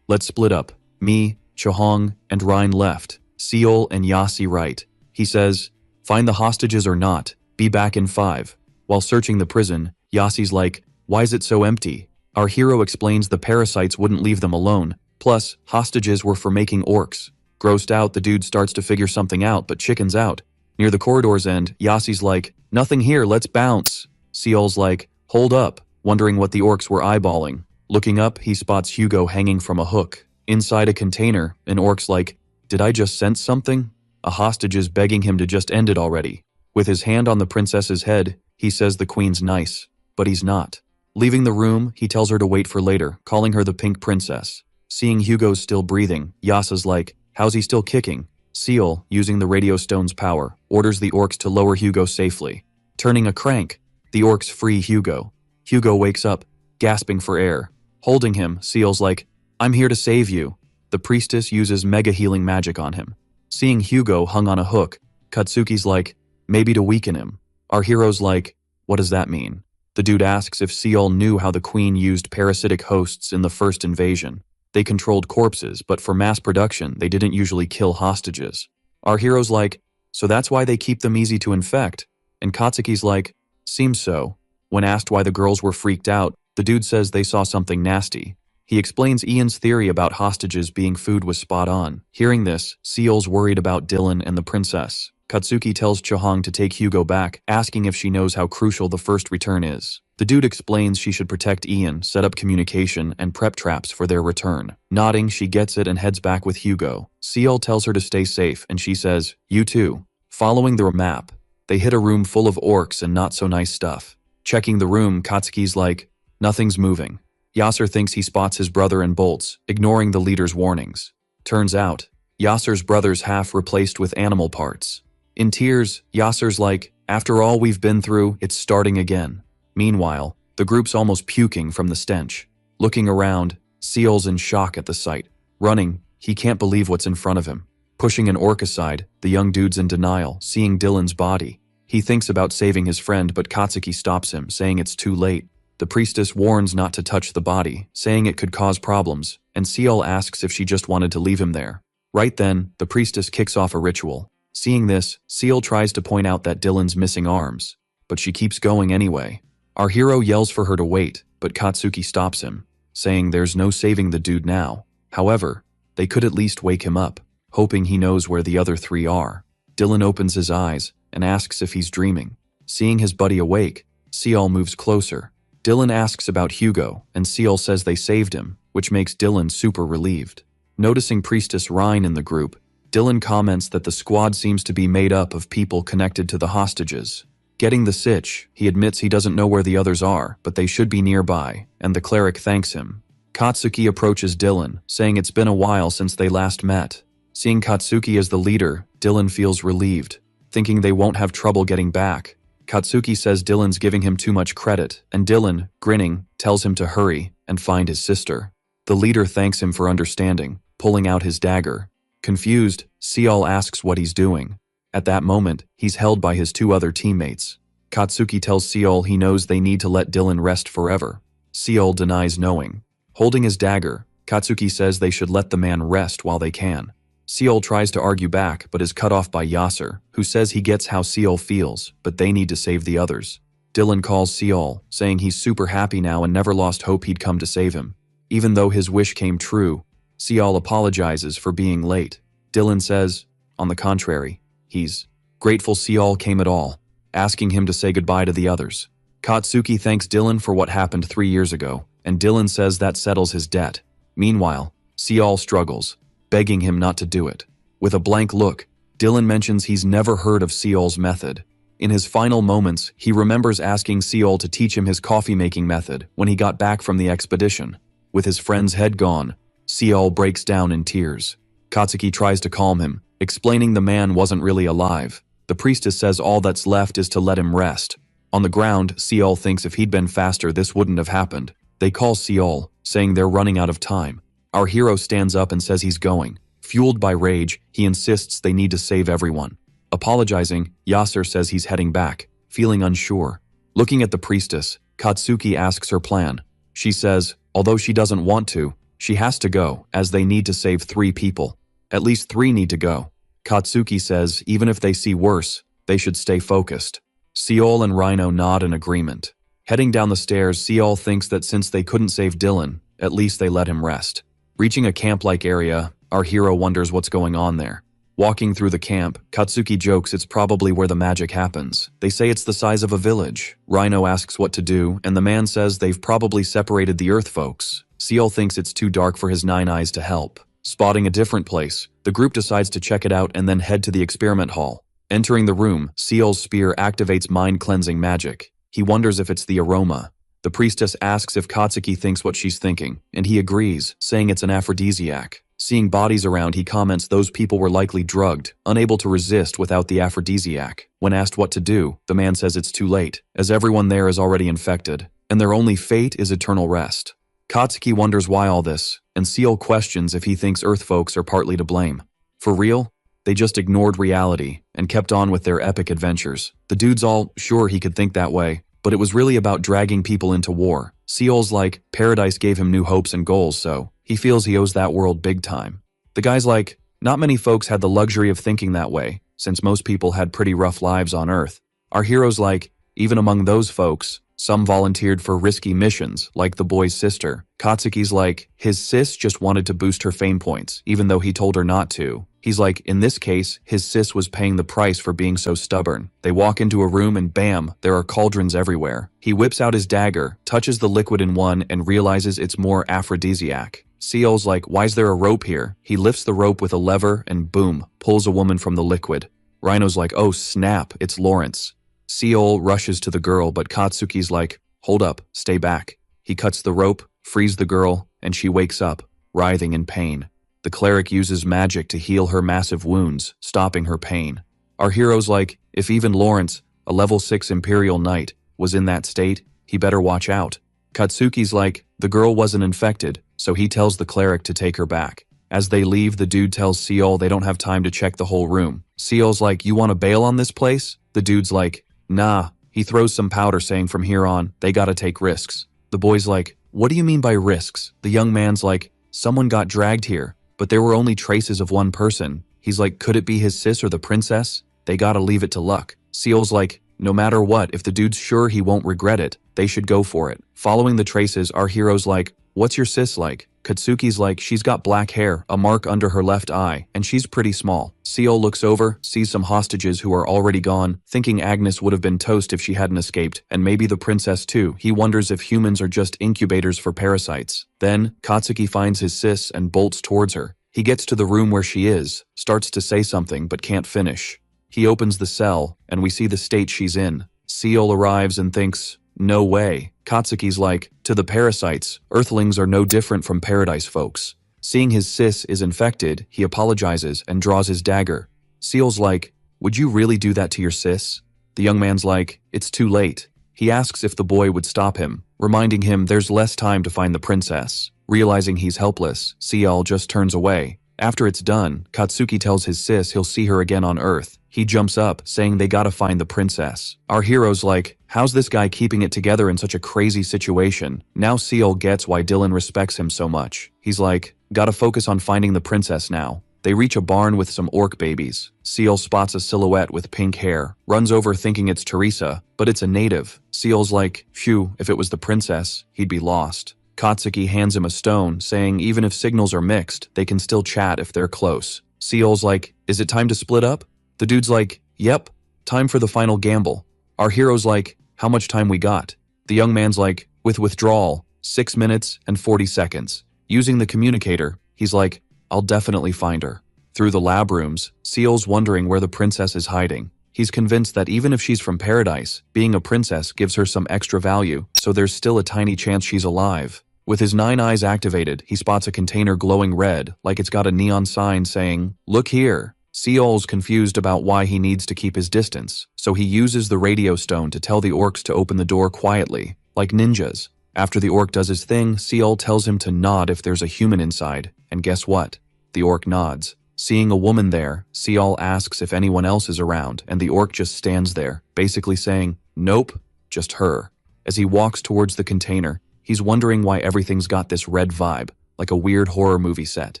let's split up. Me, Chohong, and Ryan left. Seol and Yasi right. He says, find the hostages or not, be back in 5. While searching the prison, Yasi's like, why is it so empty? Our hero explains the parasites wouldn't leave them alone, plus, hostages were for making orcs. Grossed out, the dude starts to figure something out, but chickens out. Near the corridor's end, Yasi's like, nothing here, let's bounce. Seol's like, hold up, wondering what the orcs were eyeballing. Looking up, he spots Hugo hanging from a hook. Inside a container, an orc's like, did I just sense something? A hostage is begging him to just end it already. With his hand on the princess's head, he says the queen's nice, but he's not. Leaving the room, he tells her to wait for later, calling her the pink princess. Seeing Hugo's still breathing, Yasa's like, how's he still kicking? Seol, using the radio stone's power, orders the orcs to lower Hugo safely. Turning a crank, the orcs free Hugo. Hugo wakes up, gasping for air. Holding him, Seol's like, I'm here to save you. The priestess uses mega healing magic on him. Seeing Hugo hung on a hook, Katsuki's like, maybe to weaken him. Our hero's like, what does that mean? The dude asks if Seol knew how the queen used parasitic hosts in the first invasion. They controlled corpses, but for mass production, they didn't usually kill hostages. Our hero's like, so that's why they keep them easy to infect. And Katsuki's like, seems so. When asked why the girls were freaked out, the dude says they saw something nasty. He explains Ian's theory about hostages being food was spot on. Hearing this, Seol's worried about Dylan and the princess. Katsuki tells Chohong to take Hugo back, asking if she knows how crucial the first return is. The dude explains she should protect Ian, set up communication, and prep traps for their return. Nodding, she gets it and heads back with Hugo. Ciel tells her to stay safe, and she says, "You too." Following the map, they hit a room full of orcs and not so nice stuff. Checking the room, Katsuki's like, "Nothing's moving." Yasser thinks he spots his brother and bolts, ignoring the leader's warnings. Turns out, Yasser's brother's half replaced with animal parts. In tears, Yasser's like, "After all we've been through, it's starting again." Meanwhile, the group's almost puking from the stench. Looking around, Ciel's in shock at the sight. Running, he can't believe what's in front of him. Pushing an orc aside, the young dude's in denial, seeing Dylan's body. He thinks about saving his friend, but Katsuki stops him, saying it's too late. The priestess warns not to touch the body, saying it could cause problems, and Ciel asks if she just wanted to leave him there. Right then, the priestess kicks off a ritual. Seeing this, Ciel tries to point out that Dylan's missing arms, but she keeps going anyway. Our hero yells for her to wait, but Katsuki stops him, saying there's no saving the dude now. However, they could at least wake him up, hoping he knows where the other three are. Dylan opens his eyes and asks if he's dreaming. Seeing his buddy awake, Ciel moves closer. Dylan asks about Hugo, and Ciel says they saved him, which makes Dylan super relieved. Noticing Priestess Rhine in the group, Dylan comments that the squad seems to be made up of people connected to the hostages. Getting the sitch, he admits he doesn't know where the others are, but they should be nearby, and the cleric thanks him. Katsuki approaches Dylan, saying it's been a while since they last met. Seeing Katsuki as the leader, Dylan feels relieved, thinking they won't have trouble getting back. Katsuki says Dylan's giving him too much credit, and Dylan, grinning, tells him to hurry and find his sister. The leader thanks him for understanding, pulling out his dagger. Confused, Ciel asks what he's doing. At that moment, he's held by his two other teammates. Katsuki tells Ciel he knows they need to let Dylan rest forever. Ciel denies knowing. Holding his dagger, Katsuki says they should let the man rest while they can. Ciel tries to argue back, but is cut off by Yasser, who says he gets how Ciel feels, but they need to save the others. Dylan calls Ciel, saying he's super happy now and never lost hope he'd come to save him. Even though his wish came true, Ciel apologizes for being late. Dylan says, on the contrary, he's grateful Ciel came at all, asking him to say goodbye to the others. Katsuki thanks Dylan for what happened 3 years ago, and Dylan says that settles his debt. Meanwhile, Ciel struggles, begging him not to do it. With a blank look, Dylan mentions he's never heard of Ciel's method. In his final moments, he remembers asking Ciel to teach him his coffee-making method when he got back from the expedition. With his friend's head gone, Ciel breaks down in tears. Katsuki tries to calm him, explaining the man wasn't really alive. The priestess says all that's left is to let him rest. On the ground, Ciel thinks if he'd been faster this wouldn't have happened. They call Ciel, saying they're running out of time. Our hero stands up and says he's going. Fueled by rage, he insists they need to save everyone. Apologizing, Yasser says he's heading back, feeling unsure. Looking at the priestess, Katsuki asks her plan. She says, although she doesn't want to, she has to go, as they need to save 3 people. At least 3 need to go. Katsuki says even if they see worse, they should stay focused. Ciel and Rhino nod in agreement. Heading down the stairs, Ciel thinks that since they couldn't save Dylan, at least they let him rest. Reaching a camp-like area, our hero wonders what's going on there. Walking through the camp, Katsuki jokes it's probably where the magic happens. They say it's the size of a village. Rhino asks what to do, and the man says they've probably separated the Earth folks. Ciel thinks it's too dark for his 9 eyes to help. Spotting a different place, the group decides to check it out and then head to the experiment hall. Entering the room, Ciel's spear activates mind-cleansing magic. He wonders if it's the aroma. The priestess asks if Katsuki thinks what she's thinking, and he agrees, saying it's an aphrodisiac. Seeing bodies around, he comments those people were likely drugged, unable to resist without the aphrodisiac. When asked what to do, the man says it's too late, as everyone there is already infected, and their only fate is eternal rest. Katsuki wonders why all this, and Ciel questions if he thinks Earth folks are partly to blame. For real? They just ignored reality and kept on with their epic adventures. The dude's all sure he could think that way, but it was really about dragging people into war. Ciel's like, Paradise gave him new hopes and goals, so he feels he owes that world big time. The guy's like, not many folks had the luxury of thinking that way, since most people had pretty rough lives on Earth. Our hero's like, even among those folks, some volunteered for risky missions, like the boy's sister. Katsuki's like, his sis just wanted to boost her fame points, even though he told her not to. He's like, in this case, his sis was paying the price for being so stubborn. They walk into a room and bam, there are cauldrons everywhere. He whips out his dagger, touches the liquid in one, and realizes it's more aphrodisiac. Seol's like, why's there a rope here? He lifts the rope with a lever and boom, pulls a woman from the liquid. Rhino's like, oh snap, it's Lawrence. Seol rushes to the girl, but Katsuki's like, hold up, stay back. He cuts the rope, frees the girl, and she wakes up, writhing in pain. The cleric uses magic to heal her massive wounds, stopping her pain. Our hero's like, if even Lawrence, a level 6 Imperial Knight, was in that state, he better watch out. Katsuki's like, the girl wasn't infected, so he tells the cleric to take her back. As they leave, the dude tells Seol they don't have time to check the whole room. Seol's like, you want to bail on this place? The dude's like, nah. He throws some powder saying from here on, they gotta take risks. The boy's like, what do you mean by risks? The young man's like, someone got dragged here, but there were only traces of one person. He's like, could it be his sis or the princess? They gotta leave it to luck. Seol's like, no matter what, if the dude's sure he won't regret it, they should go for it. Following the traces, our hero's like, what's your sis like? Katsuki's like, she's got black hair, a mark under her left eye, and she's pretty small. Seol looks over, sees some hostages who are already gone, thinking Agnes would have been toast if she hadn't escaped, and maybe the princess too. He wonders if humans are just incubators for parasites. Then, Katsuki finds his sis and bolts towards her. He gets to the room where she is, starts to say something but can't finish. He opens the cell, and we see the state she's in. Seol arrives and thinks, no way. Katsuki's like, to the parasites, Earthlings are no different from paradise folks. Seeing his sis is infected, he apologizes and draws his dagger. Seol's like, would you really do that to your sis? The young man's like, it's too late. He asks if the boy would stop him, reminding him there's less time to find the princess. Realizing he's helpless, Seol just turns away. After it's done, Katsuki tells his sis he'll see her again on Earth. He jumps up, saying they gotta find the princess. Our hero's like, how's this guy keeping it together in such a crazy situation? Now Seol gets why Dylan respects him so much. He's like, gotta focus on finding the princess now. They reach a barn with some orc babies. Seol spots a silhouette with pink hair, runs over thinking it's Teresa, but it's a native. Seol's like, phew, if it was the princess, he'd be lost. Katsuki hands him a stone, saying even if signals are mixed, they can still chat if they're close. Seol's like, is it time to split up? The dude's like, yep, time for the final gamble. Our hero's like, how much time we got? The young man's like, with withdrawal, 6 minutes and 40 seconds. Using the communicator, he's like, I'll definitely find her. Through the lab rooms, Seol's wondering where the princess is hiding. He's convinced that even if she's from paradise, being a princess gives her some extra value, so there's still a tiny chance she's alive. With his 9 eyes activated, he spots a container glowing red, like it's got a neon sign saying, look here. Seol's confused about why he needs to keep his distance, so he uses the radio stone to tell the orcs to open the door quietly, like ninjas. After the orc does his thing, Seol tells him to nod if there's a human inside, and guess what? The orc nods. Seeing a woman there, Seol asks if anyone else is around, and the orc just stands there, basically saying, nope, just her. As he walks towards the container, he's wondering why everything's got this red vibe, like a weird horror movie set.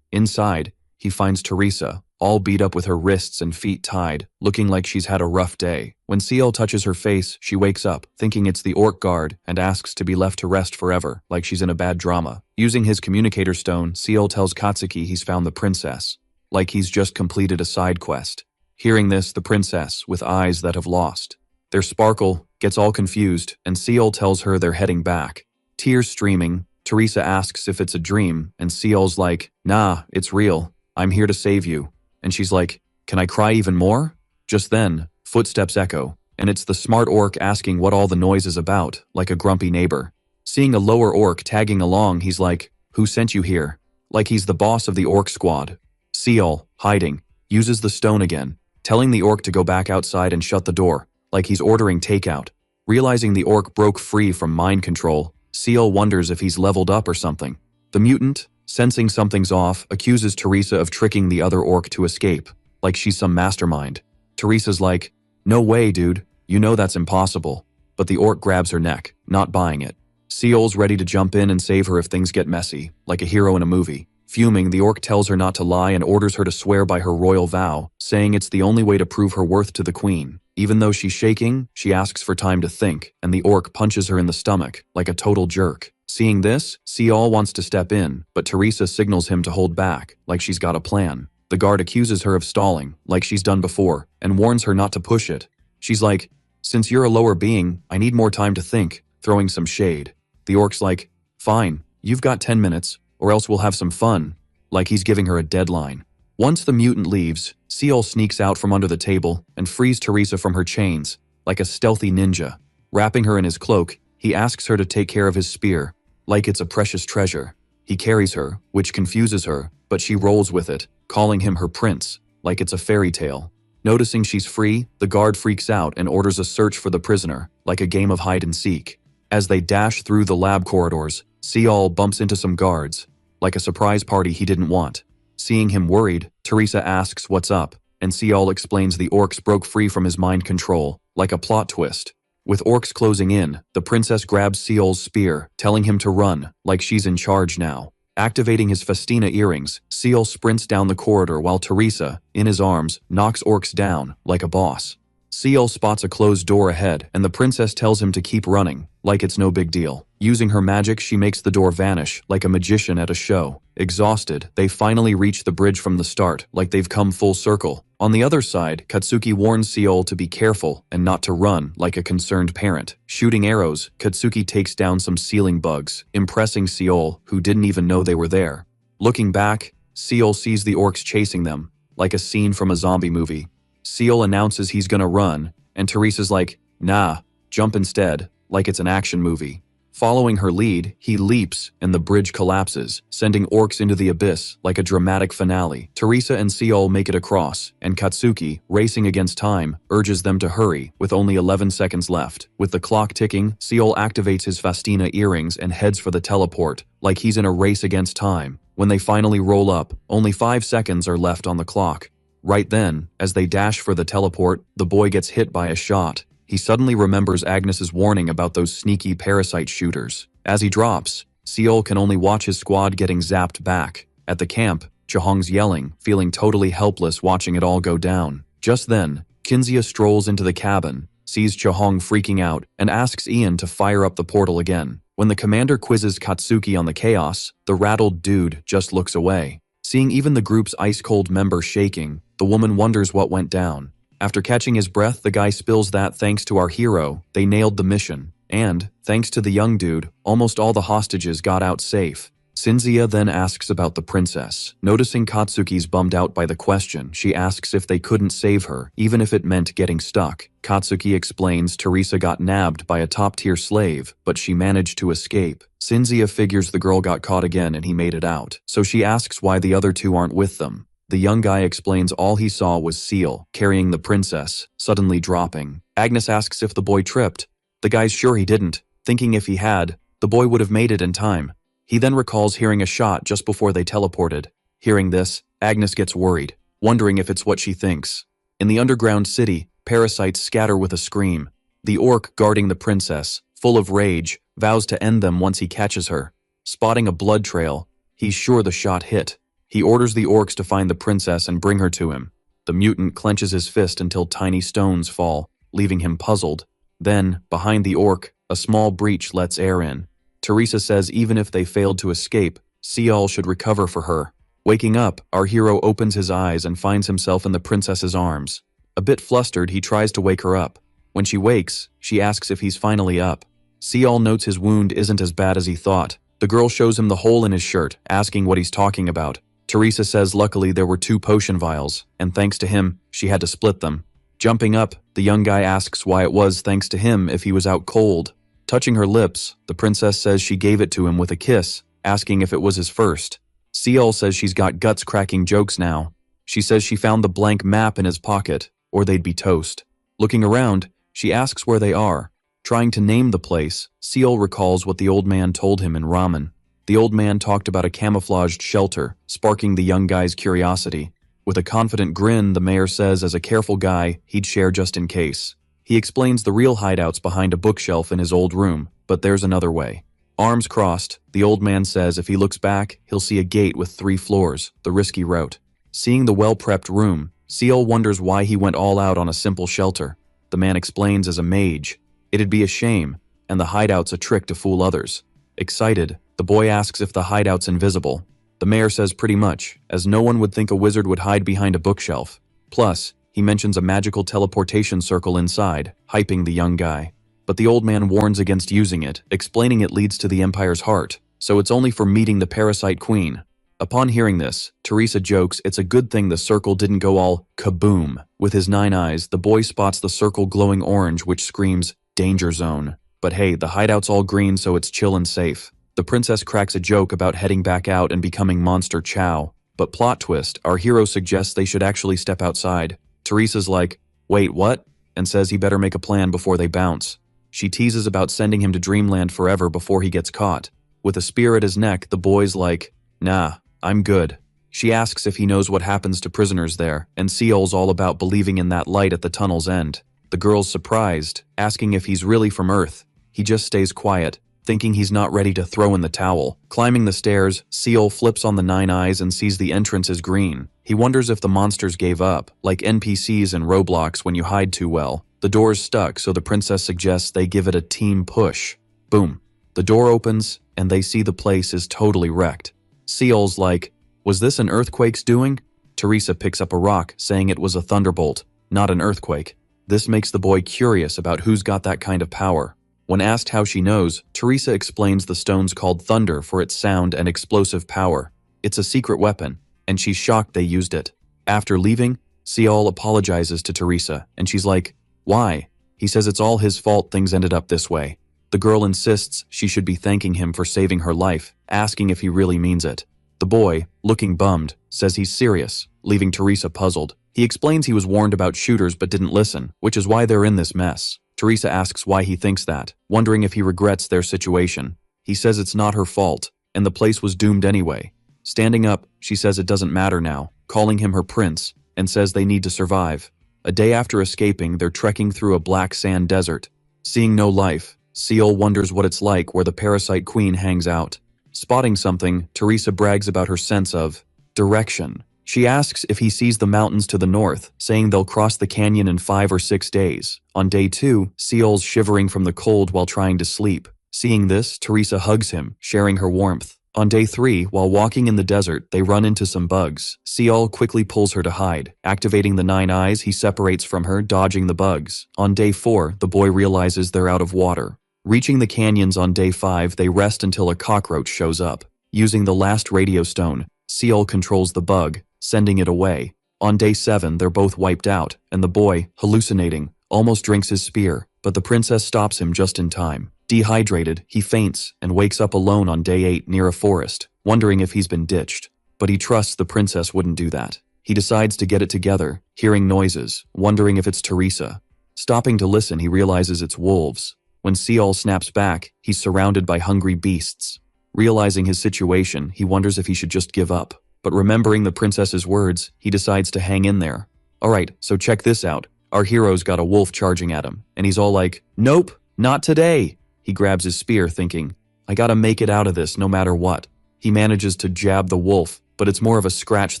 Inside, he finds Teresa, all beat up with her wrists and feet tied, looking like she's had a rough day. When Seol touches her face, she wakes up, thinking it's the orc guard, and asks to be left to rest forever, like she's in a bad drama. Using his communicator stone, Seol tells Katsuki he's found the princess, like he's just completed a side quest. Hearing this, the princess, with eyes that have lost their sparkle, gets all confused, and Seol tells her they're heading back. Tears streaming, Teresa asks if it's a dream, and Seol's like, nah, it's real. I'm here to save you. And she's like, can I cry even more? Just then, footsteps echo, and it's the smart orc asking what all the noise is about, like a grumpy neighbor. Seeing a lower orc tagging along, he's like, who sent you here? Like he's the boss of the orc squad. Seol, hiding, uses the stone again, telling the orc to go back outside and shut the door, like he's ordering takeout. Realizing the orc broke free from mind control, Seol wonders if he's leveled up or something. The mutant, sensing something's off, accuses Teresa of tricking the other orc to escape, like she's some mastermind. Teresa's like, no way, dude, you know that's impossible. But the orc grabs her neck, not buying it. Seol's ready to jump in and save her if things get messy, like a hero in a movie. Fuming, the orc tells her not to lie and orders her to swear by her royal vow, saying it's the only way to prove her worth to the queen. Even though she's shaking, she asks for time to think, and the orc punches her in the stomach, like a total jerk. Seeing this, Seol wants to step in, but Teresa signals him to hold back, like she's got a plan. The guard accuses her of stalling, like she's done before, and warns her not to push it. She's like, "Since you're a lower being, I need more time to think," throwing some shade. The orc's like, "Fine, you've got 10 minutes, or else we'll have some fun," like he's giving her a deadline. Once the mutant leaves, Seol sneaks out from under the table and frees Teresa from her chains, like a stealthy ninja. Wrapping her in his cloak, he asks her to take care of his spear, like it's a precious treasure. He carries her, which confuses her, but she rolls with it, calling him her prince, like it's a fairy tale. Noticing she's free, the guard freaks out and orders a search for the prisoner, like a game of hide and seek. As they dash through the lab corridors, Seol bumps into some guards, like a surprise party he didn't want. Seeing him worried, Teresa asks what's up, and Seol explains the orcs broke free from his mind control, like a plot twist. With orcs closing in, the princess grabs Seol's spear, telling him to run, like she's in charge now. Activating his Festina earrings, Seol sprints down the corridor while Teresa, in his arms, knocks orcs down, like a boss. Seol spots a closed door ahead, and the princess tells him to keep running, like it's no big deal. Using her magic, she makes the door vanish, like a magician at a show. Exhausted, they finally reach the bridge from the start, like they've come full circle. On the other side, Katsuki warns Seol to be careful and not to run, like a concerned parent. Shooting arrows, Katsuki takes down some ceiling bugs, impressing Seol, who didn't even know they were there. Looking back, Seol sees the orcs chasing them, like a scene from a zombie movie. Seol announces he's gonna run, and Teresa's like, "Nah, jump instead," like it's an action movie. Following her lead, he leaps, and the bridge collapses, sending orcs into the abyss like a dramatic finale. Teresa and Seol make it across, and Katsuki, racing against time, urges them to hurry, with only 11 seconds left. With the clock ticking, Seol activates his Festina earrings and heads for the teleport, like he's in a race against time. When they finally roll up, only 5 seconds are left on the clock. Right then, as they dash for the teleport, the boy gets hit by a shot. He suddenly remembers Agnes's warning about those sneaky parasite shooters. As he drops, Seol can only watch his squad getting zapped back. At the camp, Chahong's yelling, feeling totally helpless watching it all go down. Just then, Kinzia strolls into the cabin, sees Chahong freaking out, and asks Ian to fire up the portal again. When the commander quizzes Katsuki on the chaos, the rattled dude just looks away. Seeing even the group's ice-cold member shaking, the woman wonders what went down. After catching his breath, the guy spills that thanks to our hero, they nailed the mission. And, thanks to the young dude, almost all the hostages got out safe. Cinzia then asks about the princess. Noticing Katsuki's bummed out by the question, she asks if they couldn't save her, even if it meant getting stuck. Katsuki explains Teresa got nabbed by a top-tier slave, but she managed to escape. Cinzia figures the girl got caught again and he made it out, so she asks why the other two aren't with them. The young guy explains all he saw was Seal, carrying the princess, suddenly dropping. Agnes asks if the boy tripped. The guy's sure he didn't, thinking if he had, the boy would have made it in time. He then recalls hearing a shot just before they teleported. Hearing this, Agnes gets worried, wondering if it's what she thinks. In the underground city, parasites scatter with a scream. The orc guarding the princess, full of rage, vows to end them once he catches her. Spotting a blood trail, he's sure the shot hit. He orders the orcs to find the princess and bring her to him. The mutant clenches his fist until tiny stones fall, leaving him puzzled. Then, behind the orc, a small breach lets air in. Teresa says even if they failed to escape, Seol should recover for her. Waking up, our hero opens his eyes and finds himself in the princess's arms. A bit flustered, he tries to wake her up. When she wakes, she asks if he's finally up. Seol notes his wound isn't as bad as he thought. The girl shows him the hole in his shirt, asking what he's talking about. Teresa says luckily there were 2 potion vials, and thanks to him, she had to split them. Jumping up, the young guy asks why it was thanks to him if he was out cold. Touching her lips, the princess says she gave it to him with a kiss, asking if it was his first. Seol says she's got guts cracking jokes now. She says she found the blank map in his pocket, or they'd be toast. Looking around, she asks where they are. Trying to name the place, Seol recalls what the old man told him in ramen. The old man talked about a camouflaged shelter, sparking the young guy's curiosity. With a confident grin, the mayor says as a careful guy, he'd share just in case. He explains the real hideout's behind a bookshelf in his old room, but there's another way. Arms crossed, the old man says if he looks back, he'll see a gate with 3 floors, the risky route. Seeing the well-prepped room, Seol wonders why he went all out on a simple shelter. The man explains as a mage. It'd be a shame, and the hideout's a trick to fool others. Excited, the boy asks if the hideout's invisible. The mayor says pretty much, as no one would think a wizard would hide behind a bookshelf. Plus, he mentions a magical teleportation circle inside, hyping the young guy. But the old man warns against using it, explaining it leads to the Empire's heart, so it's only for meeting the parasite queen. Upon hearing this, Teresa jokes it's a good thing the circle didn't go all kaboom. With his 9 eyes, the boy spots the circle glowing orange, which screams, danger zone. But hey, the hideout's all green, so it's chill and safe. The princess cracks a joke about heading back out and becoming Monster Chow. But plot twist, our hero suggests they should actually step outside. Teresa's like, wait, what? And says he better make a plan before they bounce. She teases about sending him to Dreamland forever before he gets caught. With a spear at his neck, the boy's like, nah, I'm good. She asks if he knows what happens to prisoners there, and Seol's all about believing in that light at the tunnel's end. The girl's surprised, asking if he's really from Earth. He just stays quiet, thinking he's not ready to throw in the towel. Climbing the stairs, Seol flips on the 9 eyes and sees the entrance is green. He wonders if the monsters gave up, like NPCs in Roblox when you hide too well. The door's stuck, so the princess suggests they give it a team push. Boom. The door opens, and they see the place is totally wrecked. Seol's like, was this an earthquake's doing? Teresa picks up a rock, saying it was a thunderbolt, not an earthquake. This makes the boy curious about who's got that kind of power. When asked how she knows, Teresa explains the stone's called Thunder for its sound and explosive power. It's a secret weapon, and she's shocked they used it. After leaving, Seol apologizes to Teresa, and she's like, why? He says it's all his fault things ended up this way. The girl insists she should be thanking him for saving her life, asking if he really means it. The boy, looking bummed, says he's serious, leaving Teresa puzzled. He explains he was warned about shooters but didn't listen, which is why they're in this mess. Teresa asks why he thinks that, wondering if he regrets their situation. He says it's not her fault, and the place was doomed anyway. Standing up, she says it doesn't matter now, calling him her prince, and says they need to survive. A day after escaping, they're trekking through a black sand desert. Seeing no life, Seol wonders what it's like where the parasite queen hangs out. Spotting something, Teresa brags about her sense of direction. She asks if he sees the mountains to the north, saying they'll cross the canyon in 5 or 6 days. On day 2, Seol's shivering from the cold while trying to sleep. Seeing this, Teresa hugs him, sharing her warmth. On day 3, while walking in the desert, they run into some bugs. Seol quickly pulls her to hide. Activating the 9 eyes, he separates from her, dodging the bugs. On day 4, the boy realizes they're out of water. Reaching the canyons on day 5, they rest until a cockroach shows up. Using the last radio stone, Seol controls the bug, sending it away. On day 7, they're both wiped out, and the boy, hallucinating, almost drinks his spear, but the princess stops him just in time. Dehydrated, he faints and wakes up alone on day 8 near a forest, wondering if he's been ditched. But he trusts the princess wouldn't do that. He decides to get it together, hearing noises, wondering if it's Teresa. Stopping to listen, he realizes it's wolves. When Seol snaps back, he's surrounded by hungry beasts. Realizing his situation, he wonders if he should just give up. But remembering the princess's words, he decides to hang in there. Alright, so check this out. Our hero's got a wolf charging at him, and he's all like, nope, not today. He grabs his spear, thinking, I gotta make it out of this no matter what. He manages to jab the wolf, but it's more of a scratch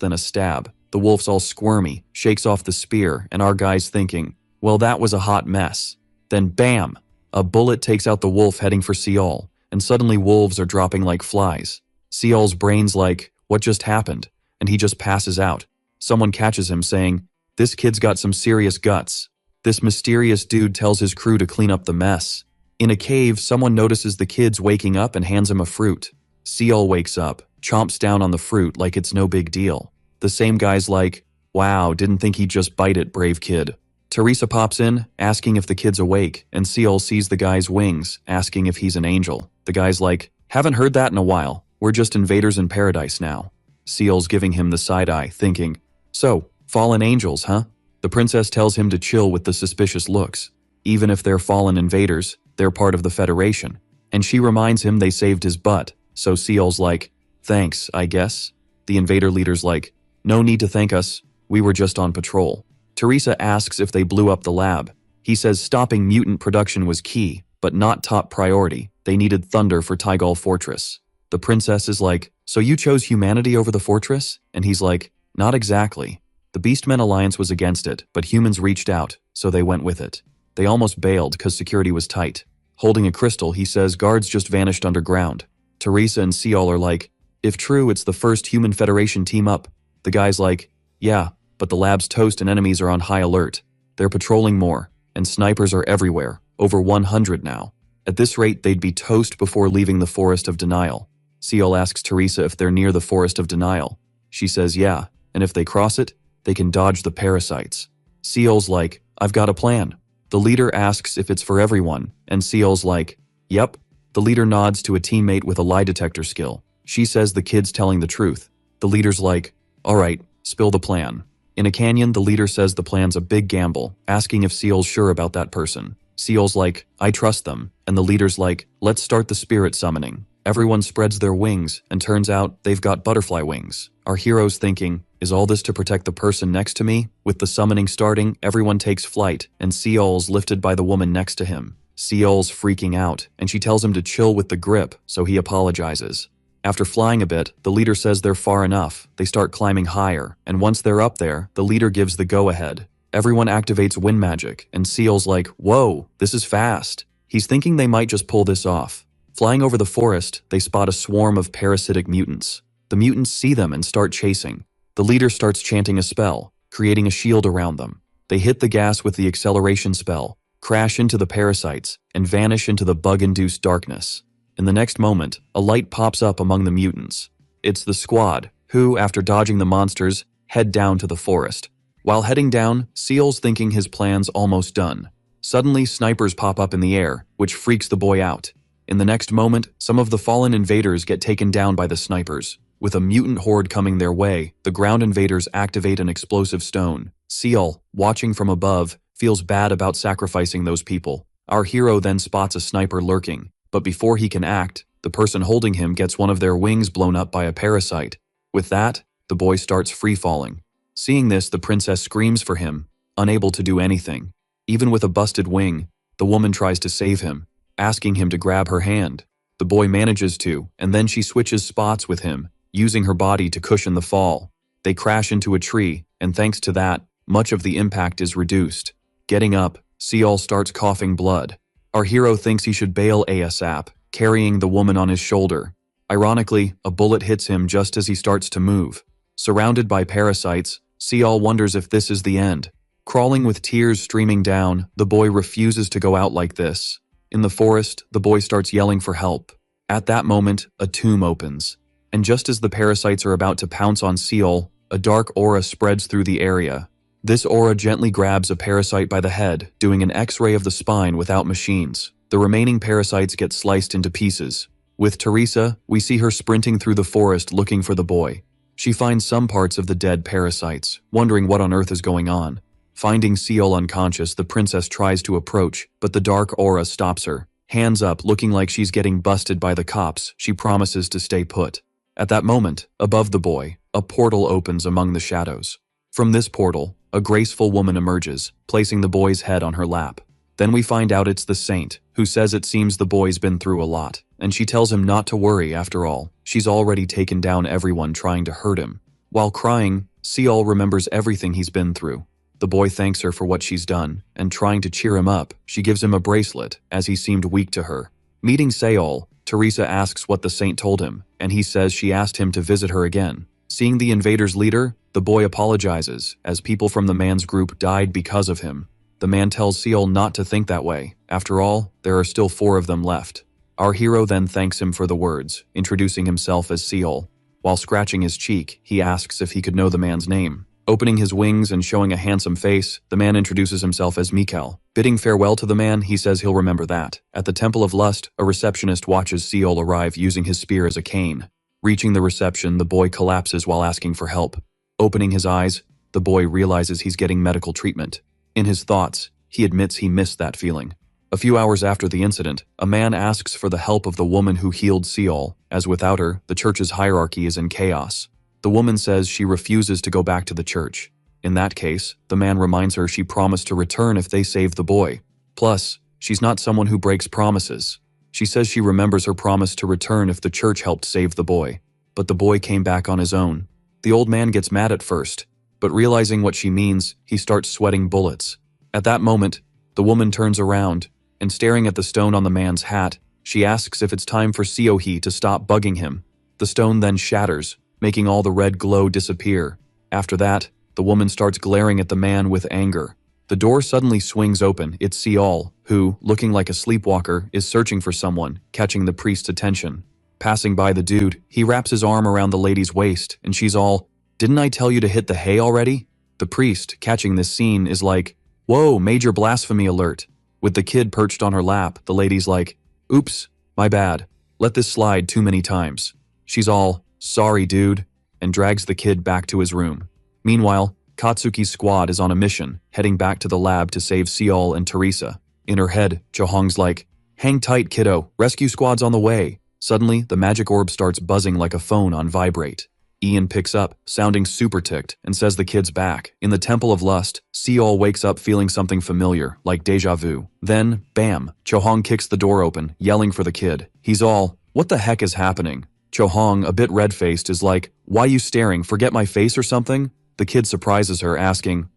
than a stab. The wolf's all squirmy, shakes off the spear, and our guy's thinking, well, that was a hot mess. Then bam! A bullet takes out the wolf heading for Seol, and suddenly wolves are dropping like flies. Seol's brain's like, what just happened? And he just passes out. Someone catches him saying, this kid's got some serious guts. This mysterious dude tells his crew to clean up the mess. In a cave, someone notices the kid's waking up and hands him a fruit. Seol wakes up, chomps down on the fruit like it's no big deal. The same guy's like, wow, didn't think he'd just bite it, brave kid. Teresa pops in, asking if the kid's awake, and Seol sees the guy's wings, asking if he's an angel. The guy's like, haven't heard that in a while. We're just invaders in paradise now. Seol's giving him the side eye, thinking, so, fallen angels, huh? The princess tells him to chill with the suspicious looks. Even if they're fallen invaders, they're part of the Federation. And she reminds him they saved his butt, so Seol's like, thanks, I guess. The invader leader's like, no need to thank us, we were just on patrol. Teresa asks if they blew up the lab. He says stopping mutant production was key, but not top priority. They needed thunder for Tygal Fortress. The princess is like, so you chose humanity over the fortress? And he's like, not exactly. The Beastmen Alliance was against it, but humans reached out, so they went with it. They almost bailed because security was tight. Holding a crystal, he says guards just vanished underground. Teresa and Seol are like, If true, it's the first human Federation team up. The guy's like, yeah, but the lab's toast and enemies are on high alert. They're patrolling more, and snipers are everywhere, over 100 now. At this rate, they'd be toast before leaving the Forest of Denial. Ciel asks Teresa if they're near the Forest of Denial. She says yeah, and if they cross it, they can dodge the parasites. Ciel's like, I've got a plan. The leader asks if it's for everyone, and Ciel's like, yep. The leader nods to a teammate with a lie detector skill. She says the kid's telling the truth. The leader's like, alright, spill the plan. In a canyon, the leader says the plan's a big gamble, asking if Ciel's sure about that person. Ciel's like, I trust them, and the leader's like, let's start the spirit summoning. Everyone spreads their wings, and turns out they've got butterfly wings. Our hero's thinking, is all this to protect the person next to me? With the summoning starting, everyone takes flight, and Ciel's lifted by the woman next to him. Ciel's freaking out, and she tells him to chill with the grip, so he apologizes. After flying a bit, the leader says they're far enough. They start climbing higher, and once they're up there, the leader gives the go-ahead. Everyone activates wind magic, and Ciel's like, whoa, this is fast. He's thinking they might just pull this off. Flying over the forest, they spot a swarm of parasitic mutants. The mutants see them and start chasing. The leader starts chanting a spell, creating a shield around them. They hit the gas with the acceleration spell, crash into the parasites, and vanish into the bug-induced darkness. In the next moment, a light pops up among the mutants. It's the squad, who, after dodging the monsters, head down to the forest. While heading down, Ciel's thinking his plan's almost done. Suddenly, snipers pop up in the air, which freaks the boy out. In the next moment, some of the fallen invaders get taken down by the snipers. With a mutant horde coming their way, the ground invaders activate an explosive stone. Ciel, watching from above, feels bad about sacrificing those people. Our hero then spots a sniper lurking, but before he can act, the person holding him gets one of their wings blown up by a parasite. With that, the boy starts free-falling. Seeing this, the princess screams for him, unable to do anything. Even with a busted wing, the woman tries to save him, asking him to grab her hand. The boy manages to, and then she switches spots with him, using her body to cushion the fall. They crash into a tree, and thanks to that, much of the impact is reduced. Getting up, Ciel starts coughing blood. Our hero thinks he should bail ASAP, carrying the woman on his shoulder. Ironically, a bullet hits him just as he starts to move. Surrounded by parasites, Ciel wonders if this is the end. Crawling with tears streaming down, the boy refuses to go out like this. In the forest, the boy starts yelling for help. At that moment, a tomb opens. And just as the parasites are about to pounce on Ciel, a dark aura spreads through the area. This aura gently grabs a parasite by the head, doing an X-ray of the spine without machines. The remaining parasites get sliced into pieces. With Teresa, we see her sprinting through the forest looking for the boy. She finds some parts of the dead parasites, wondering what on earth is going on. Finding Ciel unconscious, the princess tries to approach, but the dark aura stops her. Hands up, looking like she's getting busted by the cops, she promises to stay put. At that moment, above the boy, a portal opens among the shadows. From this portal, a graceful woman emerges, placing the boy's head on her lap. Then we find out it's the saint, who says it seems the boy's been through a lot, and she tells him not to worry after all. She's already taken down everyone trying to hurt him. While crying, Ciel remembers everything he's been through. The boy thanks her for what she's done, and trying to cheer him up, she gives him a bracelet, as he seemed weak to her. Meeting Ciel, Teresa asks what the saint told him, and he says she asked him to visit her again. Seeing the invaders' leader, the boy apologizes, as people from the man's group died because of him. The man tells Ciel not to think that way. After all, there are still 4 of them left. Our hero then thanks him for the words, introducing himself as Ciel. While scratching his cheek, he asks if he could know the man's name. Opening his wings and showing a handsome face, the man introduces himself as Mikkel. Bidding farewell to the man, he says he'll remember that. At the Temple of Lust, a receptionist watches Ciel arrive using his spear as a cane. Reaching the reception, the boy collapses while asking for help. Opening his eyes, the boy realizes he's getting medical treatment. In his thoughts, he admits he missed that feeling. A few hours after the incident, a man asks for the help of the woman who healed Ciel, as without her, the church's hierarchy is in chaos. The woman says she refuses to go back to the church. In that case, the man reminds her she promised to return if they save the boy. Plus, she's not someone who breaks promises. She says she remembers her promise to return if the church helped save the boy. But the boy came back on his own. The old man gets mad at first, but realizing what she means, he starts sweating bullets. At that moment, the woman turns around, and staring at the stone on the man's hat, she asks if it's time for Siohi to stop bugging him. The stone then shatters, making all the red glow disappear. After that, the woman starts glaring at the man with anger. The door suddenly swings open. It's Seol, who, looking like a sleepwalker, is searching for someone, catching the priest's attention. Passing by the dude, he wraps his arm around the lady's waist, and she's all, "Didn't I tell you to hit the hay already?" The priest, catching this scene, is like, "Whoa, major blasphemy alert." With the kid perched on her lap, the lady's like, "Oops, my bad. Let this slide too many times." She's all, "Sorry, dude," and drags the kid back to his room. Meanwhile, Katsuki's squad is on a mission, heading back to the lab to save Seol and Teresa. In her head, Johong's like, "Hang tight, kiddo, rescue squad's on the way." Suddenly, the magic orb starts buzzing like a phone on vibrate. Ian picks up, sounding super ticked, and says the kid's back. In the Temple of Lust, Seol wakes up feeling something familiar, like deja vu. Then, bam, Johong kicks the door open, yelling for the kid. He's all, "What the heck is happening?" Johong, a bit red-faced, is like, "Why you staring? Forget my face or something?" The kid surprises her, asking,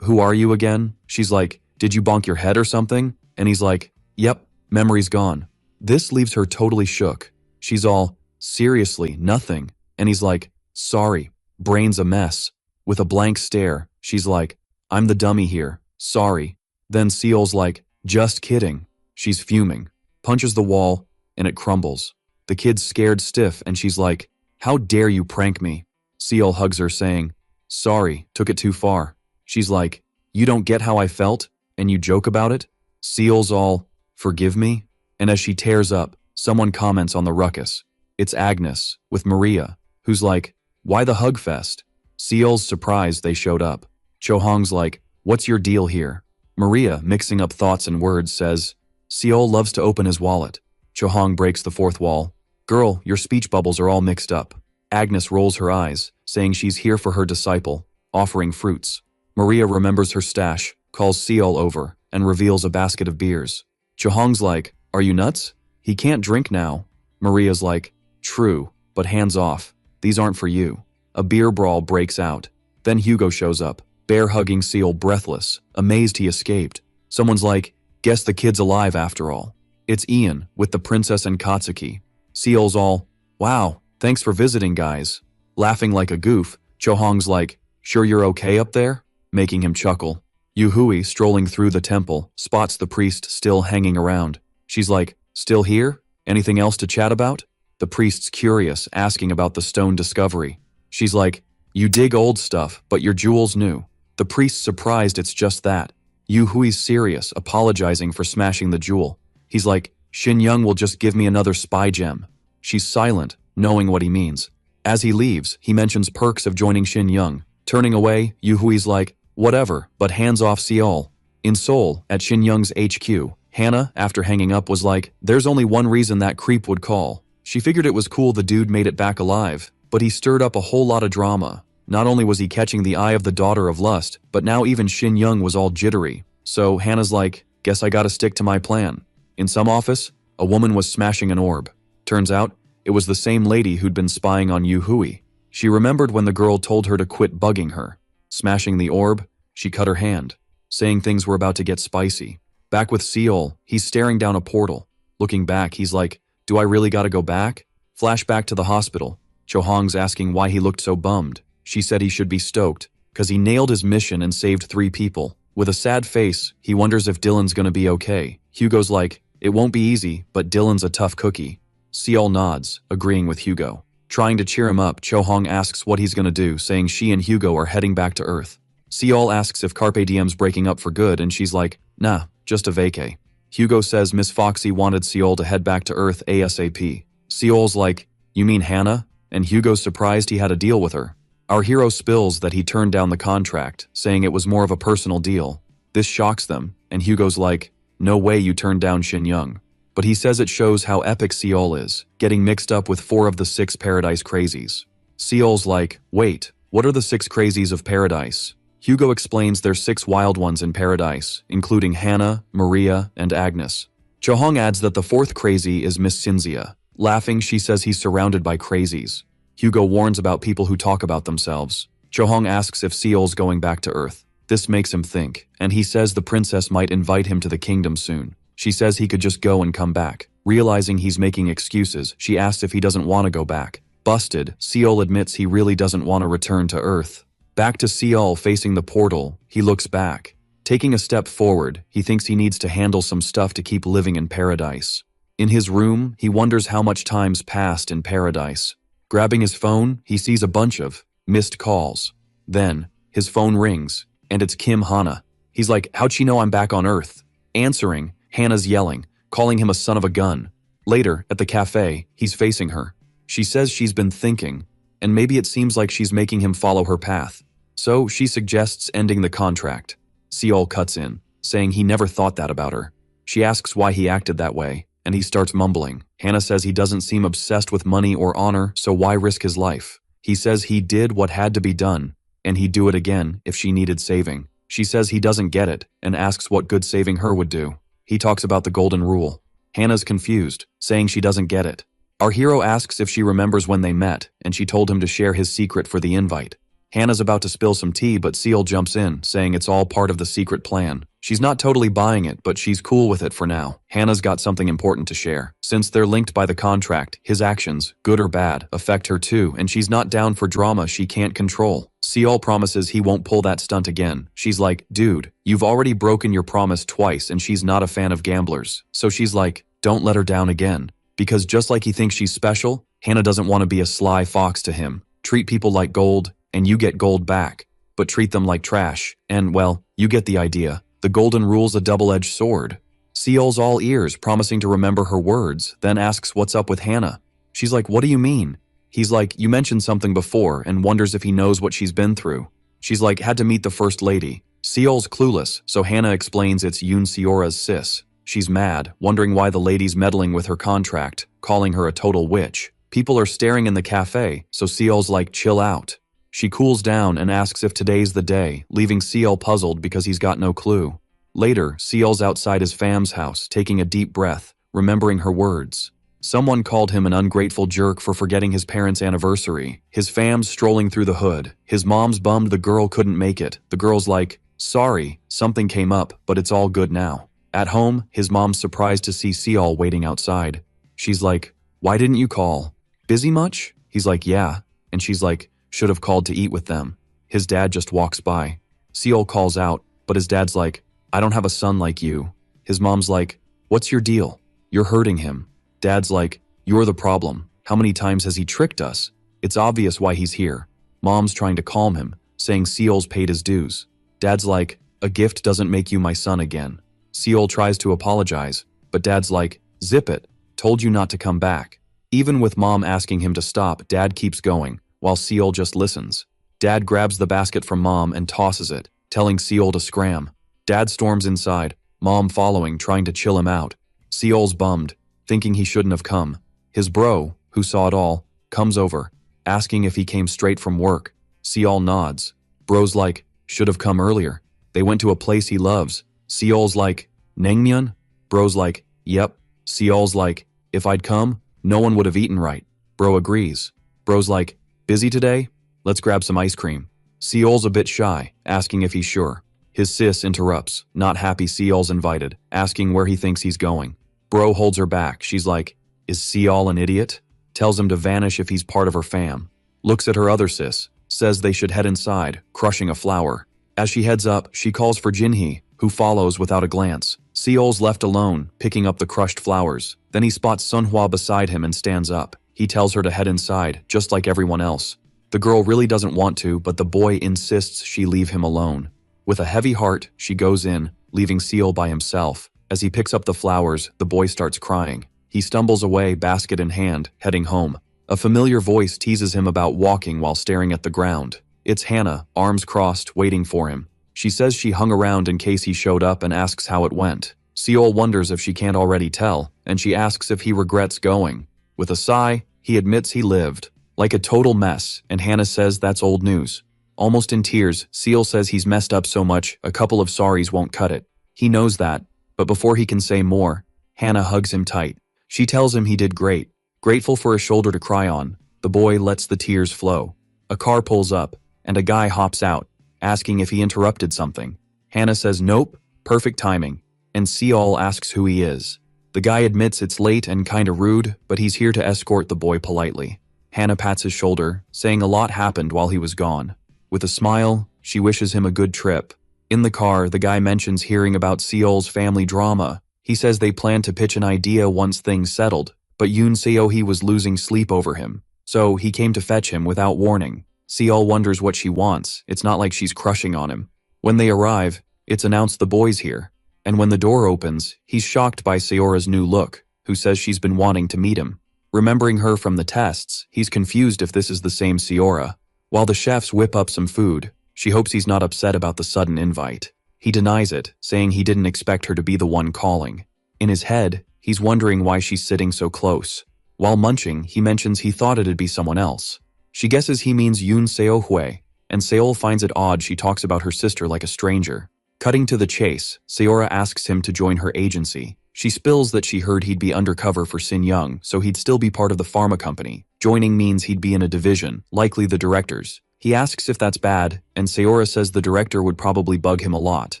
who are you again?" She's like, "Did you bonk your head or something?" And he's like, "Yep, memory's gone." This leaves her totally shook. She's all, "Seriously, nothing." And he's like, "Sorry, brain's a mess." With a blank stare, she's like, "I'm the dummy here, sorry." Then Seol's like, "Just kidding." She's fuming, punches the wall, and it crumbles. The kid's scared stiff, and she's like, "How dare you prank me?" Seol hugs her, saying, "Sorry, took it too far." She's like, "You don't get how I felt, and you joke about it?" Seol's all, "Forgive me?" And as she tears up, someone comments on the ruckus. It's Agnes, with Maria, who's like, "Why the hug fest?" Seol's surprised they showed up. Johong's like, "What's your deal here?" Maria, mixing up thoughts and words, says, "Seol loves to open his wallet." Johong breaks the fourth wall. "Girl, your speech bubbles are all mixed up." Agnes rolls her eyes, saying she's here for her disciple, offering fruits. Maria remembers her stash, calls Seol over, and reveals a basket of beers. Johong's like, "Are you nuts? He can't drink now." Maria's like, "True, but hands off. These aren't for you." A beer brawl breaks out. Then Hugo shows up, bear-hugging Seol, breathless, amazed he escaped. Someone's like, "Guess the kid's alive after all." It's Ian, with the princess and Katsuki. Seol's all, "Wow, thanks for visiting, guys." Laughing like a goof, Johong's like, "Sure you're okay up there?" Making him chuckle. Yuhui, strolling through the temple, spots the priest still hanging around. She's like, "Still here? Anything else to chat about?" The priest's curious, asking about the stone discovery. She's like, "You dig old stuff, but your jewel's new." The priest's surprised it's just that. Yuhui's serious, apologizing for smashing the jewel. He's like, "Shin Young will just give me another spy gem." She's silent, knowing what he means. As he leaves, he mentions perks of joining Shin Young. Turning away, Yuhui's like, "Whatever, but hands off Seol." In Seoul, at Shin Young's HQ, Hannah, after hanging up, was like, "There's only one reason that creep would call." She figured it was cool the dude made it back alive, but he stirred up a whole lot of drama. Not only was he catching the eye of the daughter of lust, but now even Shin Young was all jittery. So Hannah's like, "Guess I gotta stick to my plan." In some office, a woman was smashing an orb. Turns out, it was the same lady who'd been spying on Yuhui. She remembered when the girl told her to quit bugging her. Smashing the orb, she cut her hand, saying things were about to get spicy. Back with Seol, he's staring down a portal. Looking back, he's like, "Do I really gotta go back?" Flashback to the hospital. Johong's asking why he looked so bummed. She said he should be stoked, cause he nailed his mission and saved 3 people. With a sad face, he wonders if Dylan's gonna be okay. Hugo's like, "It won't be easy, but Dylan's a tough cookie." Seol nods, agreeing with Hugo. Trying to cheer him up, Johong asks what he's gonna do, saying she and Hugo are heading back to Earth. Seol asks if Carpe Diem's breaking up for good, and she's like, "Nah, just a vacay." Hugo says Miss Foxy wanted Seol to head back to Earth ASAP. Seol's like, "You mean Hannah?" And Hugo's surprised he had a deal with her. Our hero spills that he turned down the contract, saying it was more of a personal deal. This shocks them, and Hugo's like, "No way you turned down Shin Young." But he says it shows how epic Seol is, getting mixed up with 4 of the 6 Paradise Crazies. Seol's like, "Wait, what are the 6 Crazies of Paradise?" Hugo explains there's 6 wild ones in Paradise, including Hannah, Maria, and Agnes. Johong adds that the 4th crazy is Miss Cinzia. Laughing, she says he's surrounded by crazies. Hugo warns about people who talk about themselves. Johong asks if Seol's going back to Earth. This makes him think, and he says the princess might invite him to the kingdom soon. She says he could just go and come back. Realizing he's making excuses, she asks if he doesn't want to go back. Busted, Seol admits he really doesn't want to return to Earth. Back to Seol facing the portal, he looks back. Taking a step forward, he thinks he needs to handle some stuff to keep living in paradise. In his room, he wonders how much time's passed in paradise. Grabbing his phone, he sees a bunch of missed calls. Then, his phone rings, and it's Kim Hana. He's like, how'd she know I'm back on Earth? Answering, Hannah's yelling, calling him a son of a gun. Later, at the cafe, he's facing her. She says she's been thinking, and maybe it seems like she's making him follow her path. So, she suggests ending the contract. Seol cuts in, saying he never thought that about her. She asks why he acted that way, and he starts mumbling. Hannah says he doesn't seem obsessed with money or honor, so why risk his life? He says he did what had to be done, and he'd do it again if she needed saving. She says he doesn't get it, and asks what good saving her would do. He talks about the golden rule. Hannah's confused, saying she doesn't get it. Our hero asks if she remembers when they met, and she told him to share his secret for the invite. Hannah's about to spill some tea, but Seol jumps in, saying it's all part of the secret plan. She's not totally buying it, but she's cool with it for now. Hannah's got something important to share. Since they're linked by the contract, his actions, good or bad, affect her too, and she's not down for drama she can't control. Seol promises he won't pull that stunt again. She's like, dude, you've already broken your promise twice, and she's not a fan of gamblers. So she's like, don't let her down again. Because just like he thinks she's special, Hannah doesn't want to be a sly fox to him. Treat people like gold, and you get gold back. But treat them like trash, and well, you get the idea. The golden rule's a double-edged sword. Seol's all ears, promising to remember her words, then asks what's up with Hannah. She's like, what do you mean? He's like, you mentioned something before, and wonders if he knows what she's been through. She's like, had to meet the first lady. Seol's clueless, so Hannah explains it's Yoon Seora's sis. She's mad, wondering why the lady's meddling with her contract, calling her a total witch. People are staring in the cafe, so Seol's like, chill out. She cools down and asks if today's the day, leaving Seol puzzled because he's got no clue. Later, Seol's outside his fam's house, taking a deep breath, remembering her words. Someone called him an ungrateful jerk for forgetting his parents' anniversary. His fam's strolling through the hood. His mom's bummed the girl couldn't make it. The girl's like, sorry, something came up, but it's all good now. At home, his mom's surprised to see Seol waiting outside. She's like, why didn't you call? Busy much? He's like, yeah. And she's like, should have called to eat with them. His dad just walks by. Seol calls out, but his dad's like, I don't have a son like you. His mom's like, what's your deal? You're hurting him. Dad's like, you're the problem. How many times has he tricked us? It's obvious why he's here. Mom's trying to calm him, saying Seol's paid his dues. Dad's like, a gift doesn't make you my son again. Seol tries to apologize, but Dad's like, zip it. Told you not to come back. Even with Mom asking him to stop, Dad keeps going, while Seol just listens. Dad grabs the basket from Mom and tosses it, telling Seol to scram. Dad storms inside, Mom following, trying to chill him out. Seol's bummed, thinking he shouldn't have come. His bro, who saw it all, comes over, asking if he came straight from work. Seol nods. Bro's like, should have come earlier. They went to a place he loves. Seol's like, naengmyeon? Bro's like, yep. Seol's like, if I'd come, no one would have eaten right. Bro agrees. Bro's like, busy today? Let's grab some ice cream. Seol's a bit shy, asking if he's sure. His sis interrupts, not happy Seol's invited, asking where he thinks he's going. Bro holds her back. She's like, is Seol an idiot? Tells him to vanish if he's part of her fam. Looks at her other sis, says they should head inside, crushing a flower. As she heads up, she calls for Jinhee, who follows without a glance. Seol's left alone, picking up the crushed flowers. Then he spots Sunhwa beside him and stands up. He tells her to head inside, just like everyone else. The girl really doesn't want to, but the boy insists she leave him alone. With a heavy heart, she goes in, leaving Seol by himself. As he picks up the flowers, the boy starts crying. He stumbles away, basket in hand, heading home. A familiar voice teases him about walking while staring at the ground. It's Hannah, arms crossed, waiting for him. She says she hung around in case he showed up and asks how it went. Seol wonders if she can't already tell, and she asks if he regrets going. With a sigh, he admits he lived. Like a total mess, and Hannah says that's old news. Almost in tears, Seol says he's messed up so much, a couple of sorries won't cut it. He knows that, but before he can say more, Hannah hugs him tight. She tells him he did great, grateful for a shoulder to cry on. The boy lets the tears flow. A car pulls up, and a guy hops out, asking if he interrupted something. Hannah says nope, perfect timing, and Seol asks who he is. The guy admits it's late and kinda rude, but he's here to escort the boy politely. Hana pats his shoulder, saying a lot happened while he was gone. With a smile, she wishes him a good trip. In the car, the guy mentions hearing about Seol's family drama. He says they plan to pitch an idea once things settled, but Yoon Seo-hee was losing sleep over him, so he came to fetch him without warning. Seol wonders what she wants. It's not like she's crushing on him. When they arrive, it's announced the boy's here, and when the door opens, he's shocked by Seora's new look, who says she's been wanting to meet him. Remembering her from the tests, he's confused if this is the same Seora. While the chefs whip up some food, she hopes he's not upset about the sudden invite. He denies it, saying he didn't expect her to be the one calling. In his head, he's wondering why she's sitting so close. While munching, he mentions he thought it'd be someone else. She guesses he means Yoon Seo-hwee, and Seol finds it odd she talks about her sister like a stranger. Cutting to the chase, Seora asks him to join her agency. She spills that she heard he'd be undercover for Sin Young, so he'd still be part of the pharma company. Joining means he'd be in a division, likely the director's. He asks if that's bad, and Seora says the director would probably bug him a lot.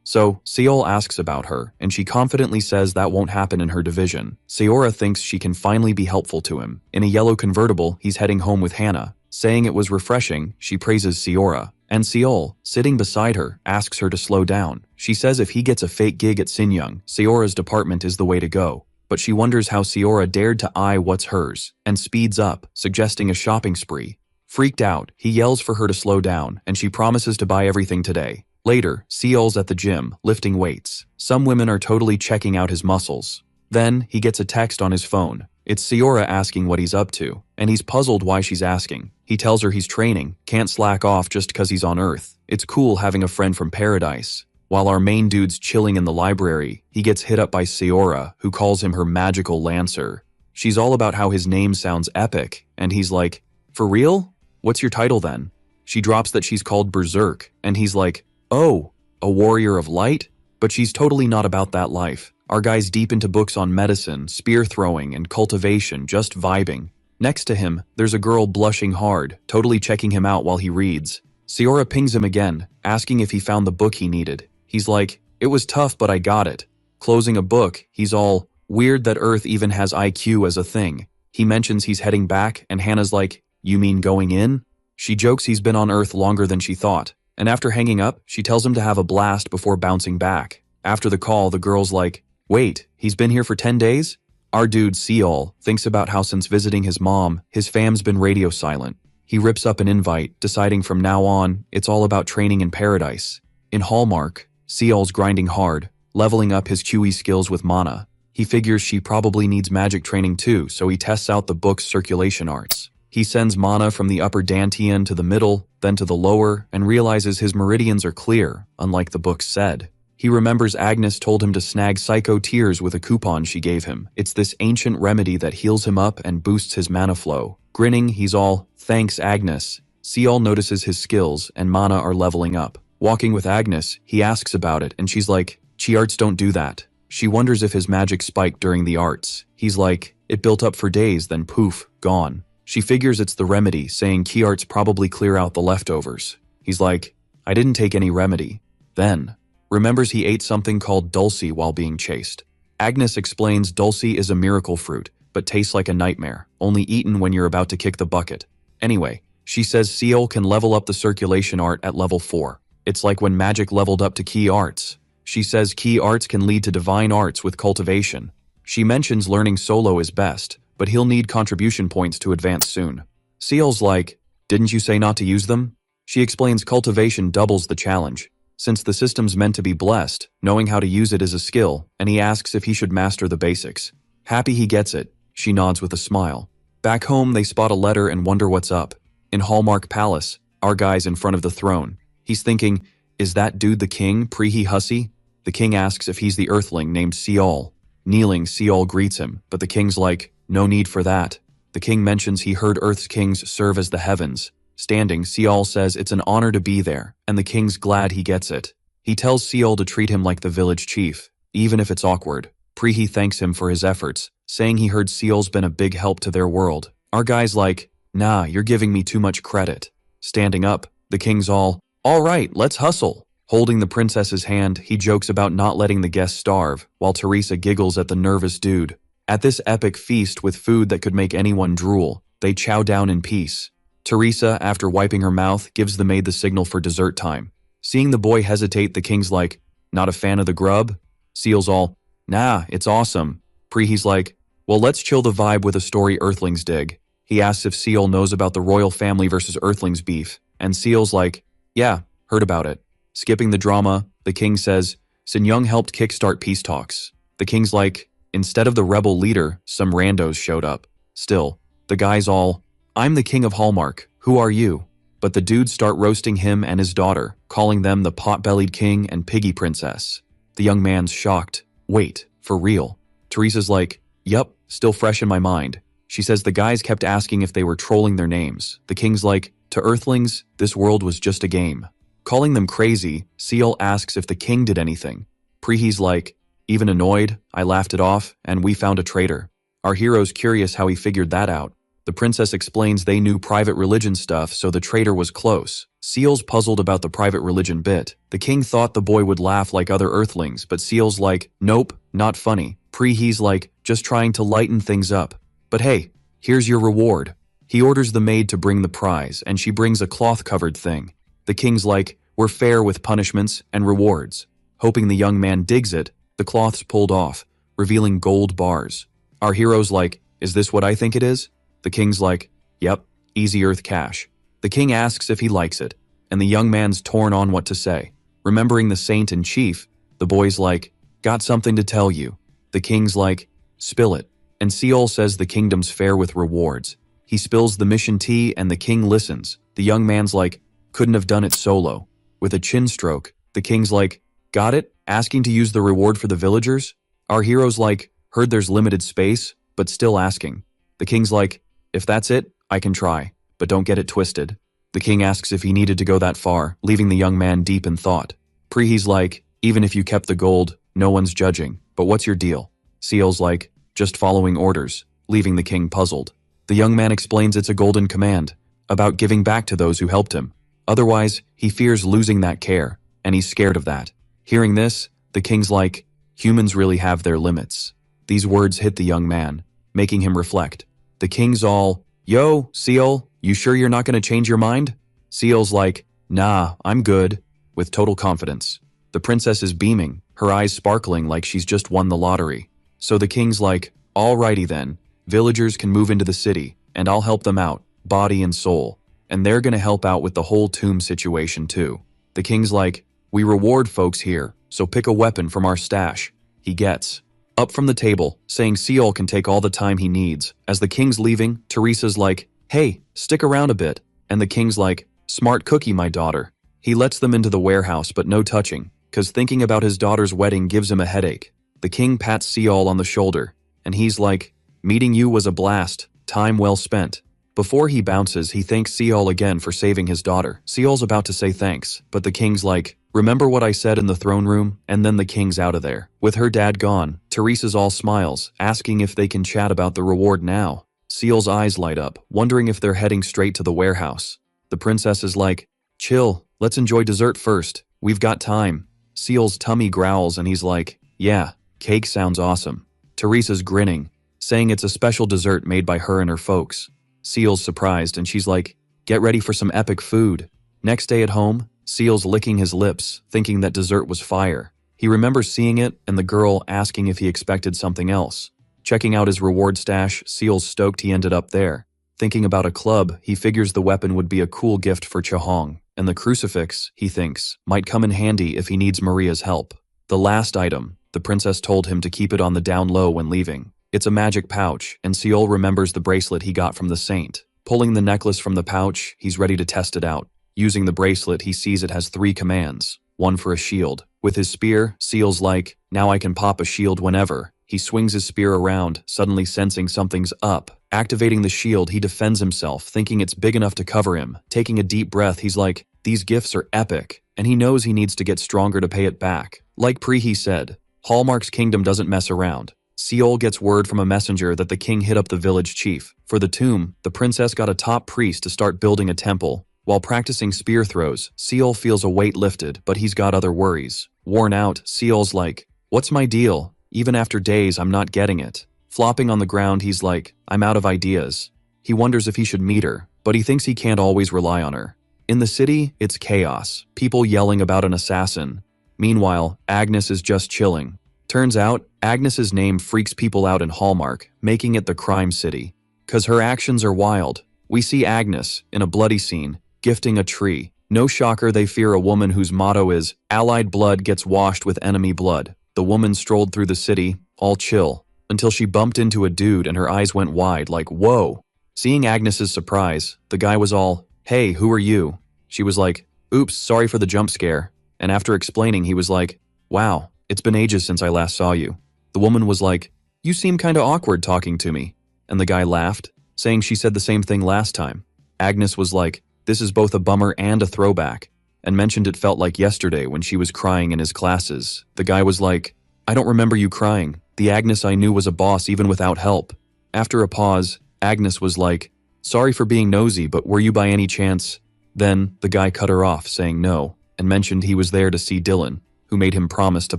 So, Seol asks about her, and she confidently says that won't happen in her division. Seora thinks she can finally be helpful to him. In a yellow convertible, he's heading home with Hana. Saying it was refreshing, she praises Seora. And Seol, sitting beside her, asks her to slow down. She says if he gets a fake gig at Sinyoung, Seora's department is the way to go. But she wonders how Seora dared to eye what's hers, and speeds up, suggesting a shopping spree. Freaked out, he yells for her to slow down, and she promises to buy everything today. Later, Seol's at the gym, lifting weights. Some women are totally checking out his muscles. Then, he gets a text on his phone. It's Seora asking what he's up to, and he's puzzled why she's asking. He tells her he's training, can't slack off just cause he's on Earth. It's cool having a friend from paradise. While our main dude's chilling in the library, he gets hit up by Seora, who calls him her magical lancer. She's all about how his name sounds epic, and he's like, "For real? What's your title then?" She drops that she's called Berserk, and he's like, "Oh, a warrior of light?" But she's totally not about that life. Our guy's deep into books on medicine, spear throwing, and cultivation, just vibing. Next to him, there's a girl blushing hard, totally checking him out while he reads. Seora pings him again, asking if he found the book he needed. He's like, "It was tough, but I got it." Closing a book, he's all, "Weird that Earth even has IQ as a thing." He mentions he's heading back, and Hannah's like, "You mean going in?" She jokes he's been on Earth longer than she thought, and after hanging up, she tells him to have a blast before bouncing back. After the call, the girl's like, "Wait, he's been here for 10 days? Our dude, Seol, thinks about how since visiting his mom, his fam's been radio silent. He rips up an invite, deciding from now on, it's all about training in paradise. In Hallmark, Seol's grinding hard, leveling up his QE skills with mana. He figures she probably needs magic training too, so he tests out the book's circulation arts. He sends mana from the upper dantian to the middle, then to the lower, and realizes his meridians are clear, unlike the book said. He remembers Agnes told him to snag Psycho Tears with a coupon she gave him. It's this ancient remedy that heals him up and boosts his mana flow. Grinning, he's all, "Thanks, Agnes." Seol notices his skills, and mana are leveling up. Walking with Agnes, he asks about it, and she's like, "Chi arts don't do that." She wonders if his magic spiked during the arts. He's like, "It built up for days, then poof, gone." She figures it's the remedy, saying Ki arts probably clear out the leftovers. He's like, "I didn't take any remedy." Then, remembers he ate something called dulce while being chased. Agnes explains dulce is a miracle fruit, but tastes like a nightmare, only eaten when you're about to kick the bucket. Anyway, she says Seol can level up the circulation art at level 4. It's like when magic leveled up to Ki arts. She says Ki arts can lead to divine arts with cultivation. She mentions learning solo is best, but he'll need contribution points to advance soon. Seol's like, "Didn't you say not to use them?" She explains cultivation doubles the challenge. Since the system's meant to be blessed, knowing how to use it is a skill, and he asks if he should master the basics. Happy he gets it, she nods with a smile. Back home, they spot a letter and wonder what's up. In Hallmark Palace, our guy's in front of the throne. He's thinking, is that dude the king, Prehi Hussy? The king asks if he's the earthling named Seol. Kneeling, Seol greets him, but the king's like, "No need for that." The king mentions he heard Earth's kings serve as the heavens. Standing, Seol says it's an honor to be there, and the king's glad he gets it. He tells Seol to treat him like the village chief, even if it's awkward. Prehi thanks him for his efforts, saying he heard Seol's been a big help to their world. Our guy's like, "Nah, you're giving me too much credit." Standing up, the king's all right, let's hustle." Holding the princess's hand, he jokes about not letting the guests starve, while Teresa giggles at the nervous dude. At this epic feast with food that could make anyone drool, They chow down in peace. Teresa, after wiping her mouth, gives the maid the signal for dessert time. Seeing the boy hesitate, the king's like, "Not a fan of the grub?" Seal's all, "Nah, it's awesome." Prehe's like, "Well, let's chill the vibe with a story Earthlings dig." He asks if Seal knows about the royal family versus Earthlings beef, and Seal's like, "Yeah, heard about it." Skipping the drama, the king says, Sin Young helped kickstart peace talks. The king's like, instead of the rebel leader, some randos showed up. Still, the guy's all, "I'm the king of Hallmark, who are you?" But the dudes start roasting him and his daughter, calling them the pot-bellied king and piggy princess. The young man's shocked. "Wait, for real?" Teresa's like, "Yup, still fresh in my mind." She says the guys kept asking if they were trolling their names. The king's like, "To Earthlings, this world was just a game." Calling them crazy, Seal asks if the king did anything. Prehe's like, "Even annoyed, I laughed it off, and we found a traitor." Our hero's curious how he figured that out. The princess explains they knew private religion stuff, so the traitor was close. Seal's puzzled about the private religion bit. The king thought the boy would laugh like other Earthlings, but Seal's like, "Nope, not funny." Prehe's like, "Just trying to lighten things up. But hey, here's your reward." He orders the maid to bring the prize, and she brings a cloth-covered thing. The king's like, "We're fair with punishments and rewards." Hoping the young man digs it, the cloth's pulled off, revealing gold bars. Our hero's like, "Is this what I think it is?" The king's like, "Yep, easy earth cash." The king asks if he likes it, and the young man's torn on what to say. Remembering the saint in chief, the boy's like, "Got something to tell you." The king's like, "Spill it." And Seal says the kingdom's fair with rewards. He spills the mission tea and the king listens. The young man's like, "Couldn't have done it solo." With a chin stroke, the king's like, "Got it? Asking to use the reward for the villagers?" Our hero's like, "Heard there's limited space, but still asking." The king's like, "If that's it, I can try, but don't get it twisted." The king asks if he needed to go that far, leaving the young man deep in thought. Prehe's like, "Even if you kept the gold, no one's judging, but what's your deal?" Seal's like, "Just following orders," leaving the king puzzled. The young man explains it's a golden command, about giving back to those who helped him. Otherwise, he fears losing that care, and he's scared of that. Hearing this, the king's like, "Humans really have their limits." These words hit the young man, making him reflect. The king's all, "Yo, Seal, you sure you're not going to change your mind?" Seal's like, "Nah, I'm good," with total confidence. The princess is beaming, her eyes sparkling like she's just won the lottery. So the king's like, "Alrighty then, villagers can move into the city, and I'll help them out, body and soul. And they're gonna help out with the whole tomb situation too." The king's like, "We reward folks here, so pick a weapon from our stash." He gets up from the table, saying Seal can take all the time he needs. As the king's leaving, Teresa's like, "Hey, stick around a bit." And the king's like, "Smart cookie, my daughter." He lets them into the warehouse, but no touching, cause thinking about his daughter's wedding gives him a headache. The king pats Seal on the shoulder, and he's like, "Meeting you was a blast, time well spent." Before he bounces, he thanks Seal again for saving his daughter. Seal's about to say thanks, but the king's like, "Remember what I said in the throne room?" And then the king's out of there. With her dad gone, Teresa's all smiles, asking if they can chat about the reward now. Seal's eyes light up, wondering if they're heading straight to the warehouse. The princess is like, "Chill, let's enjoy dessert first. We've got time." Seal's tummy growls and he's like, "Yeah, cake sounds awesome." Teresa's grinning, saying it's a special dessert made by her and her folks. Seal's surprised and she's like, "Get ready for some epic food." Next day at home, Seal's licking his lips, thinking that dessert was fire. He remembers seeing it and the girl asking if he expected something else. Checking out his reward stash, Seal's stoked he ended up there. Thinking about a club, he figures the weapon would be a cool gift for Chahong, and the crucifix, he thinks, might come in handy if he needs Maria's help. The last item, the princess told him to keep it on the down low when leaving. It's a magic pouch, and Seal remembers the bracelet he got from the saint. Pulling the necklace from the pouch, he's ready to test it out. Using the bracelet, he sees it has 3 commands, one for a shield. With his spear, Seal's like, "Now I can pop a shield whenever." He swings his spear around, suddenly sensing something's up. Activating the shield, he defends himself, thinking it's big enough to cover him. Taking a deep breath, he's like, "These gifts are epic," and he knows he needs to get stronger to pay it back. Like Prehi said, Hallmark's kingdom doesn't mess around. Seal gets word from a messenger that the king hit up the village chief. For the tomb, the princess got a top priest to start building a temple. While practicing spear throws, Seal feels a weight lifted, but he's got other worries. Worn out, Seal's like, "What's my deal? Even after days, I'm not getting it." Flopping on the ground, he's like, "I'm out of ideas." He wonders if he should meet her, but he thinks he can't always rely on her. In the city, it's chaos, people yelling about an assassin. Meanwhile, Agnes is just chilling. Turns out, Agnes's name freaks people out in Hallmark, making it the crime city. 'Cause her actions are wild. We see Agnes, in a bloody scene, gifting a tree. No shocker they fear a woman whose motto is, "Allied blood gets washed with enemy blood." The woman strolled through the city, all chill, until she bumped into a dude and her eyes went wide like, whoa. Seeing Agnes's surprise, the guy was all, "Hey, who are you?" She was like, "Oops, sorry for the jump scare." And after explaining, he was like, "Wow, it's been ages since I last saw you." The woman was like, "You seem kinda awkward talking to me." And the guy laughed, saying she said the same thing last time. Agnes was like, "This is both a bummer and a throwback," and mentioned it felt like yesterday when she was crying in his classes. The guy was like, "I don't remember you crying. The Agnes I knew was a boss even without help." After a pause, Agnes was like, "Sorry for being nosy, but were you by any chance?" Then, the guy cut her off, saying no, and mentioned he was there to see Dylan, who made him promise to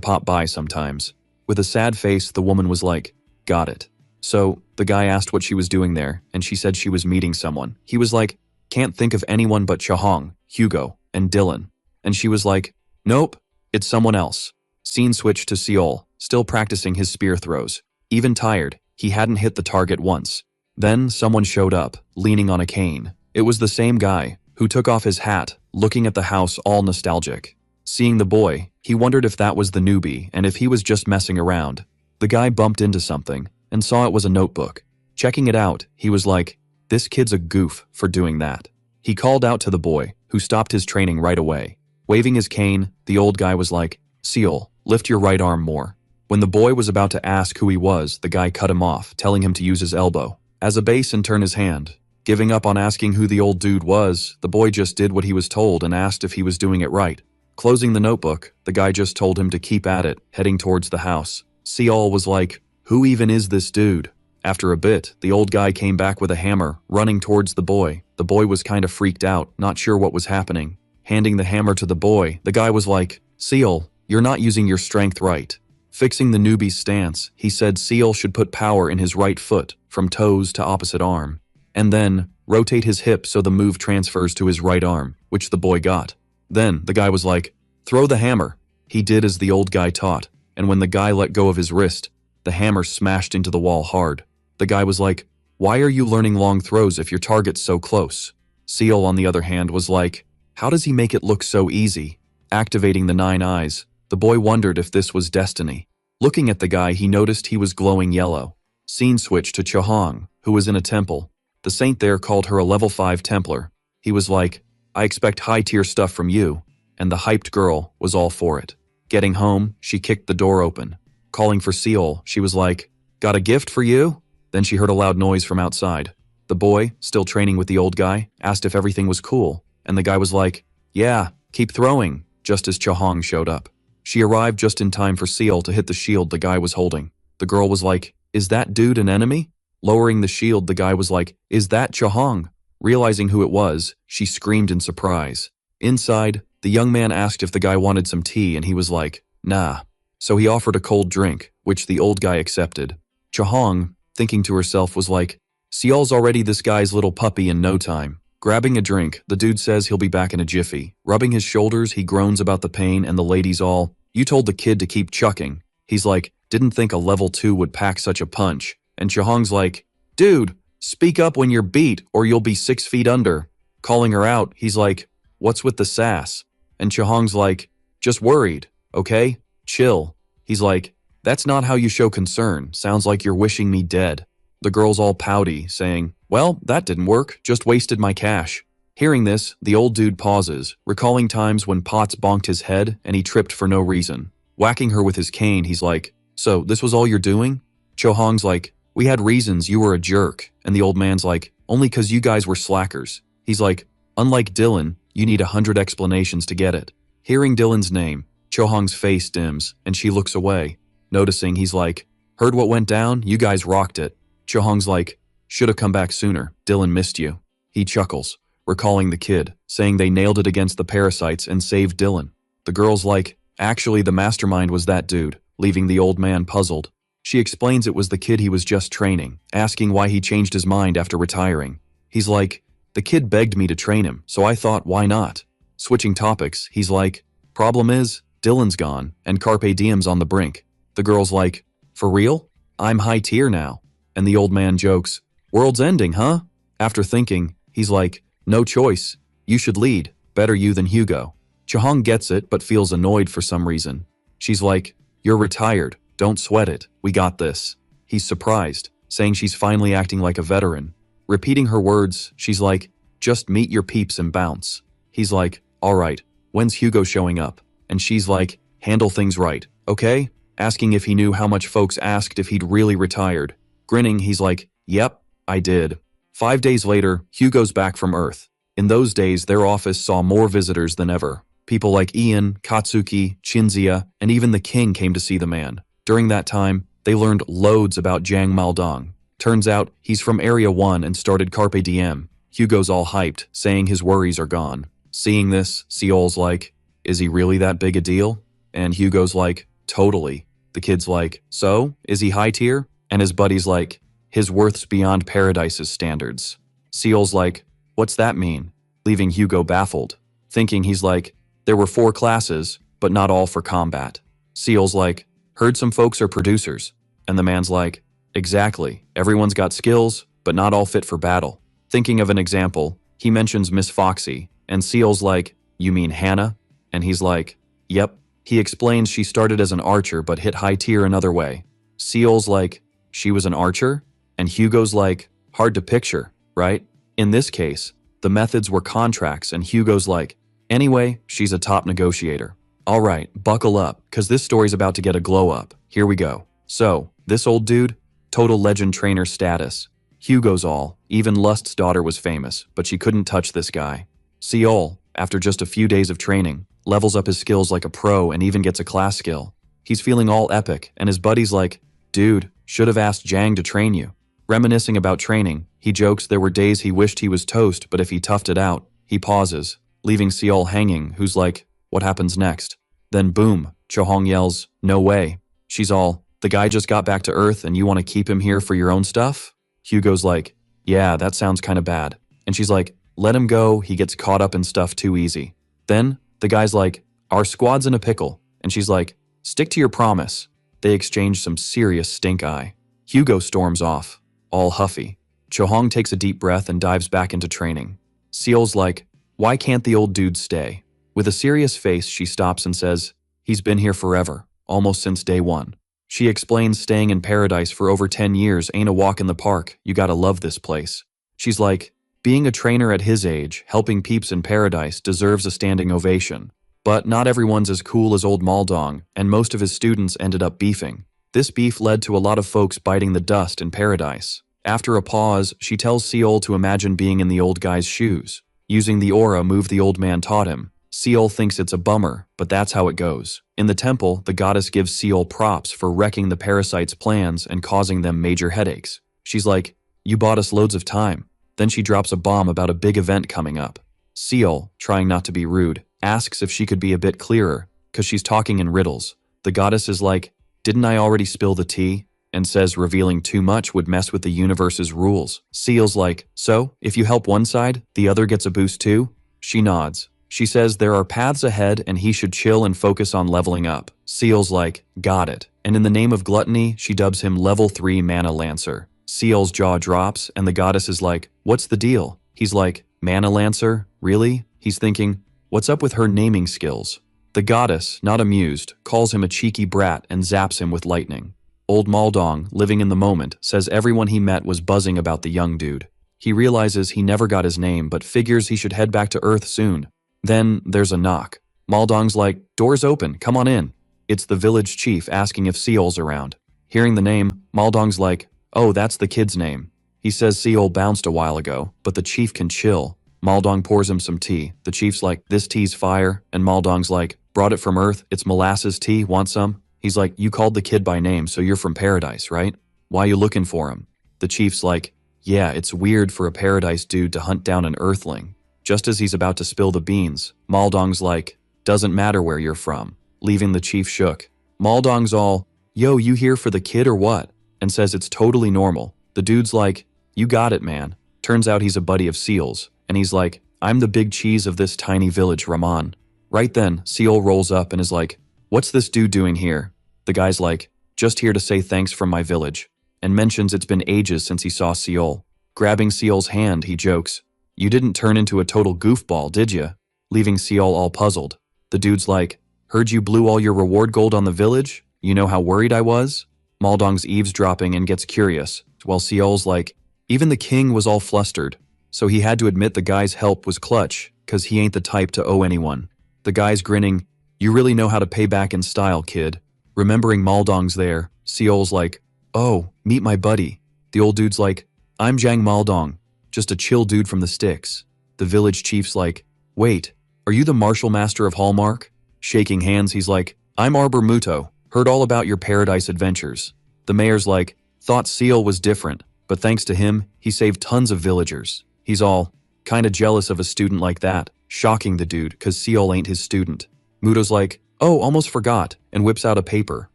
pop by sometimes. With a sad face, the woman was like, "Got it." So, the guy asked what she was doing there, and she said she was meeting someone. He was like, "Can't think of anyone but Chahong, Hugo, and Dylan." And she was like, "Nope, it's someone else." Scene switched to Seol, still practicing his spear throws. Even tired, he hadn't hit the target once. Then, someone showed up, leaning on a cane. It was the same guy, who took off his hat, looking at the house all nostalgic. Seeing the boy, he wondered if that was the newbie and if he was just messing around. The guy bumped into something, and saw it was a notebook. Checking it out, he was like, "This kid's a goof for doing that." He called out to the boy, who stopped his training right away. Waving his cane, the old guy was like, "Seal, lift your right arm more." When the boy was about to ask who he was, the guy cut him off, telling him to use his elbow as a base and turn his hand. Giving up on asking who the old dude was, the boy just did what he was told and asked if he was doing it right. Closing the notebook, the guy just told him to keep at it, heading towards the house. Seol was like, "Who even is this dude?" After a bit, the old guy came back with a hammer, running towards the boy. The boy was kinda freaked out, not sure what was happening. Handing the hammer to the boy, the guy was like, "Seal, you're not using your strength right." Fixing the newbie's stance, he said Seal should put power in his right foot, from toes to opposite arm. And then, rotate his hip so the move transfers to his right arm, which the boy got. Then, the guy was like, "Throw the hammer." He did as the old guy taught, and when the guy let go of his wrist, the hammer smashed into the wall hard. The guy was like, "Why are you learning long throws if your target's so close?" Seal, on the other hand, was like, "How does he make it look so easy?" Activating the 9 eyes, the boy wondered if this was destiny. Looking at the guy, he noticed he was glowing yellow. Scene switched to Chahong, who was in a temple. The saint there called her a level 5 Templar. He was like, "I expect high-tier stuff from you," and the hyped girl was all for it. Getting home, she kicked the door open. Calling for Seol, she was like, "Got a gift for you?" Then she heard a loud noise from outside. The boy, still training with the old guy, asked if everything was cool, and the guy was like, "Yeah, keep throwing," just as Chahong showed up. She arrived just in time for Seol to hit the shield the guy was holding. The girl was like, "Is that dude an enemy?" Lowering the shield, the guy was like, "Is that Chahong?" Realizing who it was, she screamed in surprise. Inside, the young man asked if the guy wanted some tea and he was like, "Nah." So he offered a cold drink, which the old guy accepted. Chahong, thinking to herself, was like, "Seol's already this guy's little puppy in no time." Grabbing a drink, the dude says he'll be back in a jiffy. Rubbing his shoulders, he groans about the pain and the lady's all, "You told the kid to keep chucking." He's like, "Didn't think a level 2 would pack such a punch." And Chahong's like, "Dude, speak up when you're beat or you'll be 6 feet under." Calling her out, he's like, "What's with the sass?" And Chahong's like, "Just worried, okay? Chill." He's like, "That's not how you show concern. Sounds like you're wishing me dead." The girl's all pouty, saying, "Well, that didn't work. Just wasted my cash." Hearing this, the old dude pauses, recalling times when Potts bonked his head and he tripped for no reason. Whacking her with his cane, he's like, "So, this was all you're doing?" Chahong's like, "We had reasons, you were a jerk." And the old man's like, "Only 'cause you guys were slackers." He's like, "Unlike Dylan, you need 100 explanations to get it." Hearing Dylan's name, Chahong's face dims, and she looks away. Noticing, he's like, "Heard what went down? You guys rocked it." Chahong's like, "Should've come back sooner. Dylan missed you." He chuckles, recalling the kid, saying they nailed it against the parasites and saved Dylan. The girl's like, "Actually, the mastermind was that dude," leaving the old man puzzled. She explains it was the kid he was just training, asking why he changed his mind after retiring. He's like, the kid begged me to train him, so I thought, why not? Switching topics, he's like, problem is, Dylan's gone, and Carpe Diem's on the brink. The girl's like, for real? I'm high tier now. And the old man jokes, world's ending, huh? After thinking, he's like, no choice. You should lead. Better you than Hugo. Chahong gets it, but feels annoyed for some reason. She's like, you're retired. Don't sweat it. We got this. He's surprised, saying she's finally acting like a veteran. Repeating her words, she's like, just meet your peeps and bounce. He's like, all right, when's Hugo showing up? And she's like, handle things right, okay? Asking if he knew how much folks asked if he'd really retired. Grinning, he's like, yep, I did. 5 days later, Hugo's back from Earth. In those days, their office saw more visitors than ever. People like Ian, Katsuki, Shinzia, and even the king came to see the man. During that time, they learned loads about Jiang Maldong. Turns out, he's from Area 1 and started Carpe Diem. Hugo's all hyped, saying his worries are gone. Seeing this, Seol's like, is he really that big a deal? And Hugo's like, totally. The kid's like, so, is he high tier? And his buddy's like, his worth's beyond Paradise's standards. Seol's like, what's that mean? Leaving Hugo baffled. Thinking he's like, there were 4 classes, but not all for combat. Seol's like, heard some folks are producers. And the man's like, exactly, everyone's got skills, but not all fit for battle. Thinking of an example, he mentions Miss Foxy, and Seol's like, you mean Hannah? And he's like, yep. He explains she started as an archer but hit high tier another way. Seol's like, she was an archer? And Hugo's like, hard to picture, right? In this case, the methods were contracts and Hugo's like, anyway, she's a top negotiator. Alright, buckle up, cause this story's about to get a glow up. Here we go. So, this old dude, total legend trainer status. Hugo's all, even Lust's daughter was famous, but she couldn't touch this guy. Seol, after just a few days of training, levels up his skills like a pro and even gets a class skill. He's feeling all epic, and his buddy's like, dude, should have asked Jiang to train you. Reminiscing about training, he jokes there were days he wished he was toast, but if he toughed it out, he pauses, leaving Seol hanging, who's like, what happens next? Then boom, Chohong yells, no way. She's all, the guy just got back to Earth and you want to keep him here for your own stuff? Hugo's like, yeah, that sounds kind of bad. And she's like, let him go, he gets caught up in stuff too easy. Then, the guy's like, our squad's in a pickle. And she's like, stick to your promise. They exchange some serious stink eye. Hugo storms off, all huffy. Chohong takes a deep breath and dives back into training. Seol's like, why can't the old dude stay? With a serious face, she stops and says, he's been here forever, almost since day 1. She explains staying in Paradise for over 10 years ain't a walk in the park, you gotta love this place. She's like, being a trainer at his age, helping peeps in Paradise deserves a standing ovation. But not everyone's as cool as old Maldong, and most of his students ended up beefing. This beef led to a lot of folks biting the dust in Paradise. After a pause, she tells Seol to imagine being in the old guy's shoes. Using the aura move the old man taught him, Seol thinks it's a bummer, but that's how it goes. In the temple, the goddess gives Seol props for wrecking the parasites' plans and causing them major headaches. She's like, you bought us loads of time. Then she drops a bomb about a big event coming up. Seol, trying not to be rude, asks if she could be a bit clearer, cause she's talking in riddles. The goddess is like, didn't I already spill the tea? And says revealing too much would mess with the universe's rules. Seol's like, so, if you help one side, the other gets a boost too? She nods. She says there are paths ahead and he should chill and focus on leveling up. Seol's like, got it. And in the name of gluttony, she dubs him level 3 Mana Lancer. Seol's jaw drops and the goddess is like, what's the deal? He's like, Mana Lancer? Really? He's thinking, what's up with her naming skills? The goddess, not amused, calls him a cheeky brat and zaps him with lightning. Old Maldong, living in the moment, says everyone he met was buzzing about the young dude. He realizes he never got his name but figures he should head back to Earth soon. Then there's a knock. Maldong's like, door's open, come on in. It's the village chief asking if Seol's around. Hearing the name, Maldong's like, oh, that's the kid's name. He says Seol bounced a while ago, but the chief can chill. Maldong pours him some tea. The chief's like, this tea's fire. And Maldong's like, brought it from Earth, it's molasses tea, want some? He's like, you called the kid by name, so you're from Paradise, right? Why you looking for him? The chief's like, yeah, it's weird for a Paradise dude to hunt down an Earthling. Just as he's about to spill the beans, Maldong's like, doesn't matter where you're from, leaving the chief shook. Maldong's all, yo, you here for the kid or what? And says it's totally normal. The dude's like, you got it, man. Turns out he's a buddy of Seal's, and he's like, I'm the big cheese of this tiny village, Rahman. Right then, Seal rolls up and is like, what's this dude doing here? The guy's like, just here to say thanks from my village, and mentions it's been ages since he saw Seal. Grabbing Seal's hand, he jokes, you didn't turn into a total goofball, did ya? Leaving Seal all puzzled. The dude's like, heard you blew all your reward gold on the village? You know how worried I was? Maldong's eavesdropping and gets curious, while Seol's like, even the king was all flustered, so he had to admit the guy's help was clutch, cause he ain't the type to owe anyone. The guy's grinning, you really know how to pay back in style, kid. Remembering Maldong's there, Seol's like, oh, meet my buddy. The old dude's like, I'm Jang Maldong, just a chill dude from the sticks. The village chief's like, wait, are you the martial master of Hallmark? Shaking hands, he's like, I'm Arbor Muto, heard all about your paradise adventures. The mayor's like, thought Seal was different, but thanks to him, he saved tons of villagers. He's all kinda jealous of a student like that, shocking the dude, cause Seal ain't his student. Muto's like, oh, almost forgot, and whips out a paper.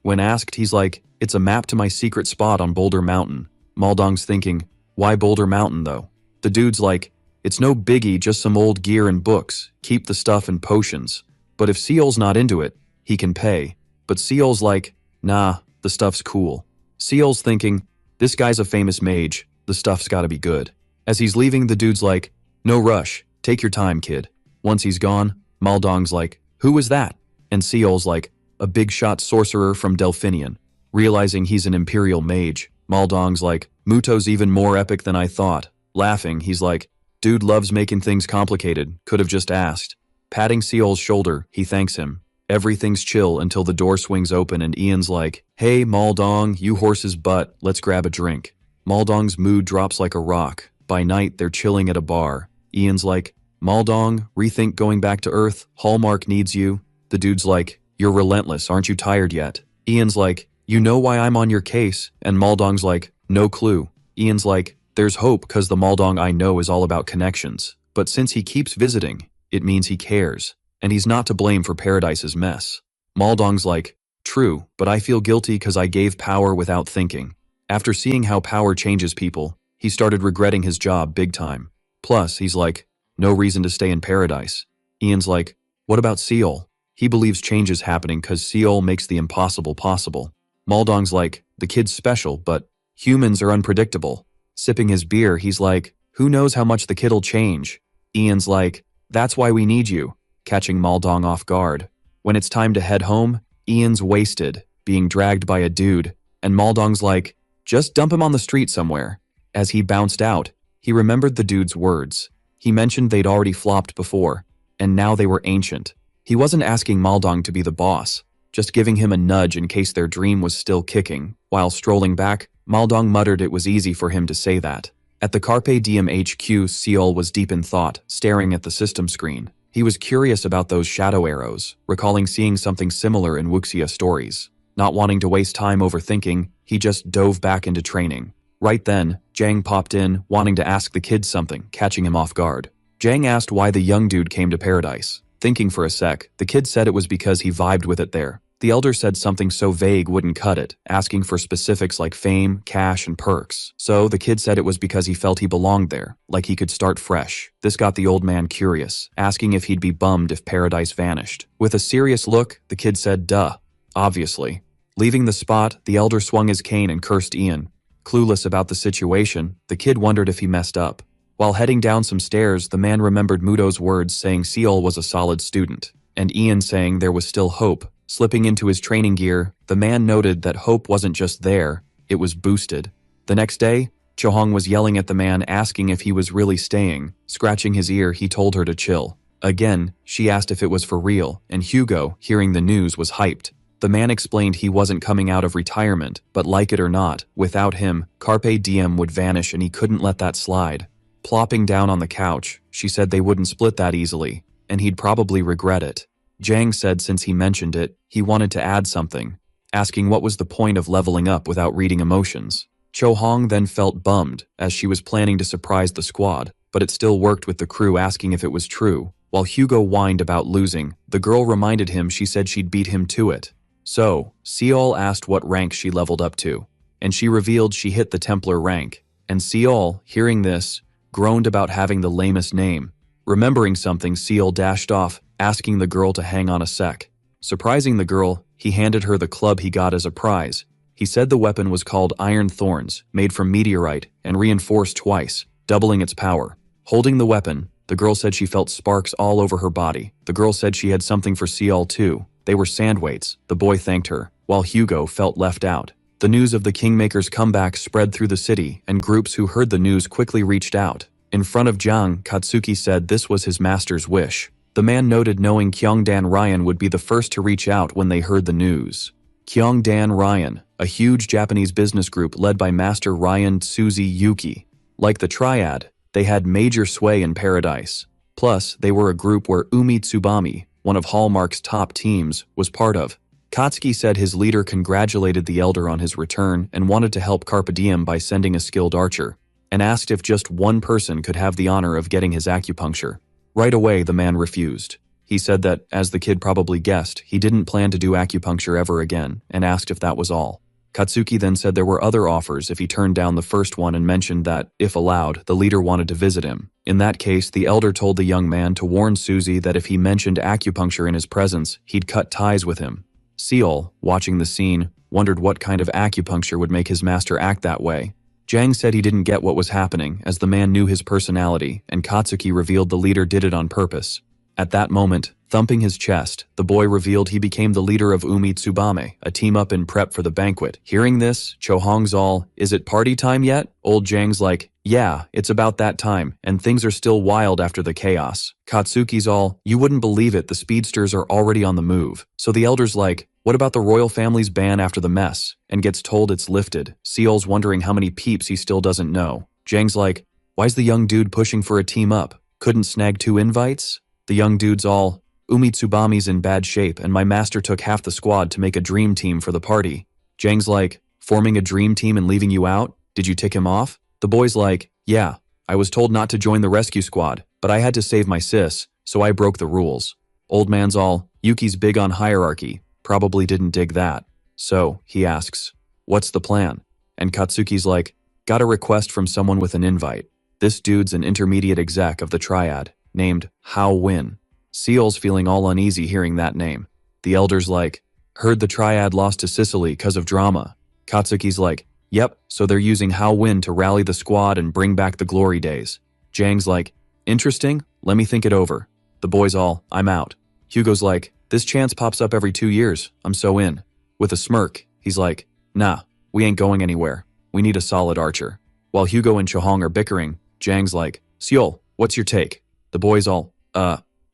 When asked, he's like, it's a map to my secret spot on Boulder Mountain. Maldong's thinking, why Boulder Mountain though? The dude's like, it's no biggie, just some old gear and books, keep the stuff and potions. But if Seal's not into it, he can pay. But Seal's like, nah, the stuff's cool. Seal's thinking, this guy's a famous mage, the stuff's gotta be good. As he's leaving, the dude's like, no rush, take your time, kid. Once he's gone, Maldong's like, who was that? And Seal's like, a big shot sorcerer from Delphinion. Realizing he's an imperial mage, Maldong's like, Muto's even more epic than I thought. Laughing, he's like, dude loves making things complicated, could've just asked. Patting Seal's shoulder, he thanks him. Everything's chill until the door swings open and Ian's like, hey Maldong, you horse's butt, let's grab a drink. Maldong's mood drops like a rock. By night, they're chilling at a bar. Ian's like, Maldong, rethink going back to Earth, Hallmark needs you. The dude's like, you're relentless, aren't you tired yet? Ian's like, you know why I'm on your case? And Maldong's like, no clue. Ian's like, there's hope cause the Maldong I know is all about connections. But since he keeps visiting, it means he cares. And he's not to blame for Paradise's mess. Maldong's like, true, but I feel guilty cause I gave power without thinking. After seeing how power changes people, he started regretting his job big time. Plus, he's like, no reason to stay in Paradise. Ian's like, what about Seal? He believes change is happening cause Seal makes the impossible possible. Maldong's like, the kid's special, but humans are unpredictable. Sipping his beer, he's like, who knows how much the kid'll change? Ian's like, that's why we need you. Catching Maldong off guard. When it's time to head home, Ian's wasted, being dragged by a dude, and Maldong's like, just dump him on the street somewhere. As he bounced out, he remembered the dude's words. He mentioned they'd already flopped before, and now they were ancient. He wasn't asking Maldong to be the boss, just giving him a nudge in case their dream was still kicking. While strolling back, Maldong muttered it was easy for him to say that. At the Carpe Diem HQ, Seal was deep in thought, staring at the system screen. He was curious about those shadow arrows, recalling seeing something similar in Wuxia stories. Not wanting to waste time overthinking, he just dove back into training. Right then, Jang popped in, wanting to ask the kid something, catching him off guard. Jang asked why the young dude came to Paradise. Thinking for a sec, the kid said it was because he vibed with it there. The elder said something so vague wouldn't cut it, asking for specifics like fame, cash, and perks. So the kid said it was because he felt he belonged there, like he could start fresh. This got the old man curious, asking if he'd be bummed if Paradise vanished. With a serious look, the kid said, duh, obviously. Leaving the spot, the elder swung his cane and cursed Ian. Clueless about the situation, the kid wondered if he messed up. While heading down some stairs, the man remembered Muto's words saying Seal was a solid student, and Ian saying there was still hope. Slipping into his training gear, the man noted that hope wasn't just there, it was boosted. The next day, Chohong was yelling at the man asking if he was really staying. Scratching his ear, he told her to chill. Again, she asked if it was for real, and Hugo, hearing the news, was hyped. The man explained he wasn't coming out of retirement, but like it or not, without him, Carpe Diem would vanish and he couldn't let that slide. Plopping down on the couch, she said they wouldn't split that easily, and he'd probably regret it. Jang said since he mentioned it, he wanted to add something, asking what was the point of leveling up without reading emotions. Chohong then felt bummed, as she was planning to surprise the squad, but it still worked with the crew asking if it was true. While Hugo whined about losing, the girl reminded him she said she'd beat him to it. So, Seol asked what rank she leveled up to, and she revealed she hit the Templar rank, and Seol, hearing this, groaned about having the lamest name. Remembering something, Seol dashed off, asking the girl to hang on a sec. Surprising the girl, he handed her the club he got as a prize. He said the weapon was called Iron Thorns, made from meteorite, and reinforced twice, doubling its power. Holding the weapon, the girl said she felt sparks all over her body. The girl said she had something for Seol too. They were sandweights. The boy thanked her, while Hugo felt left out. The news of the Kingmaker's comeback spread through the city, and groups who heard the news quickly reached out. In front of Jiang, Katsuki said this was his master's wish. The man noted knowing Kyungdan Ryan would be the first to reach out when they heard the news. Kyungdan Ryan, a huge Japanese business group led by Master Ryan Tsuzi Yuki. Like the Triad, they had major sway in Paradise. Plus, they were a group where Umi Tsubami, one of Hallmark's top teams, was part of. Katsuki said his leader congratulated the elder on his return and wanted to help Carpe Diem by sending a skilled archer, and asked if just one person could have the honor of getting his acupuncture. Right away, the man refused. He said that, as the kid probably guessed, he didn't plan to do acupuncture ever again, and asked if that was all. Katsuki then said there were other offers if he turned down the first one and mentioned that, if allowed, the leader wanted to visit him. In that case, the elder told the young man to warn Suzy that if he mentioned acupuncture in his presence, he'd cut ties with him. Seol, watching the scene, wondered what kind of acupuncture would make his master act that way. Jiang said he didn't get what was happening, as the man knew his personality, and Katsuki revealed the leader did it on purpose. At that moment, thumping his chest, the boy revealed he became the leader of Umi Tsubame, a team-up in prep for the banquet. Hearing this, Chohong's all, "Is it party time yet?" Old Jiang's like, "Yeah, it's about that time, and things are still wild after the chaos." Katsuki's all, "You wouldn't believe it, the speedsters are already on the move." So the elder's like, "What about the royal family's ban after the mess?" And gets told it's lifted. Seol's wondering how many peeps he still doesn't know. Jiang's like, "Why's the young dude pushing for a team-up? Couldn't snag 2 invites?" The young dude's all, "Umi Tsubame's in bad shape and my master took half the squad to make a dream team for the party." Jiang's like, "Forming a dream team and leaving you out? Did you tick him off?" The boy's like, "Yeah, I was told not to join the rescue squad, but I had to save my sis, so I broke the rules." Old man's all, "Yuki's big on hierarchy, probably didn't dig that." So, he asks, "What's the plan?" And Katsuki's like, "Got a request from someone with an invite. This dude's an intermediate exec of the Triad, named Hao Win." Seol's feeling all uneasy hearing that name. The elder's like, "Heard the Triad lost to Sicily 'cause of drama." Katsuki's like, "Yep, so they're using Hao Win to rally the squad and bring back the glory days." Jiang's like, "Interesting, let me think it over." The boy's all, "I'm out." Hugo's like, "This chance pops up every 2 years, I'm so in." With a smirk, he's like, "Nah, we ain't going anywhere. We need a solid archer." While Hugo and Chohong are bickering, Jiang's like, "Seol, what's your take?" The boy's all,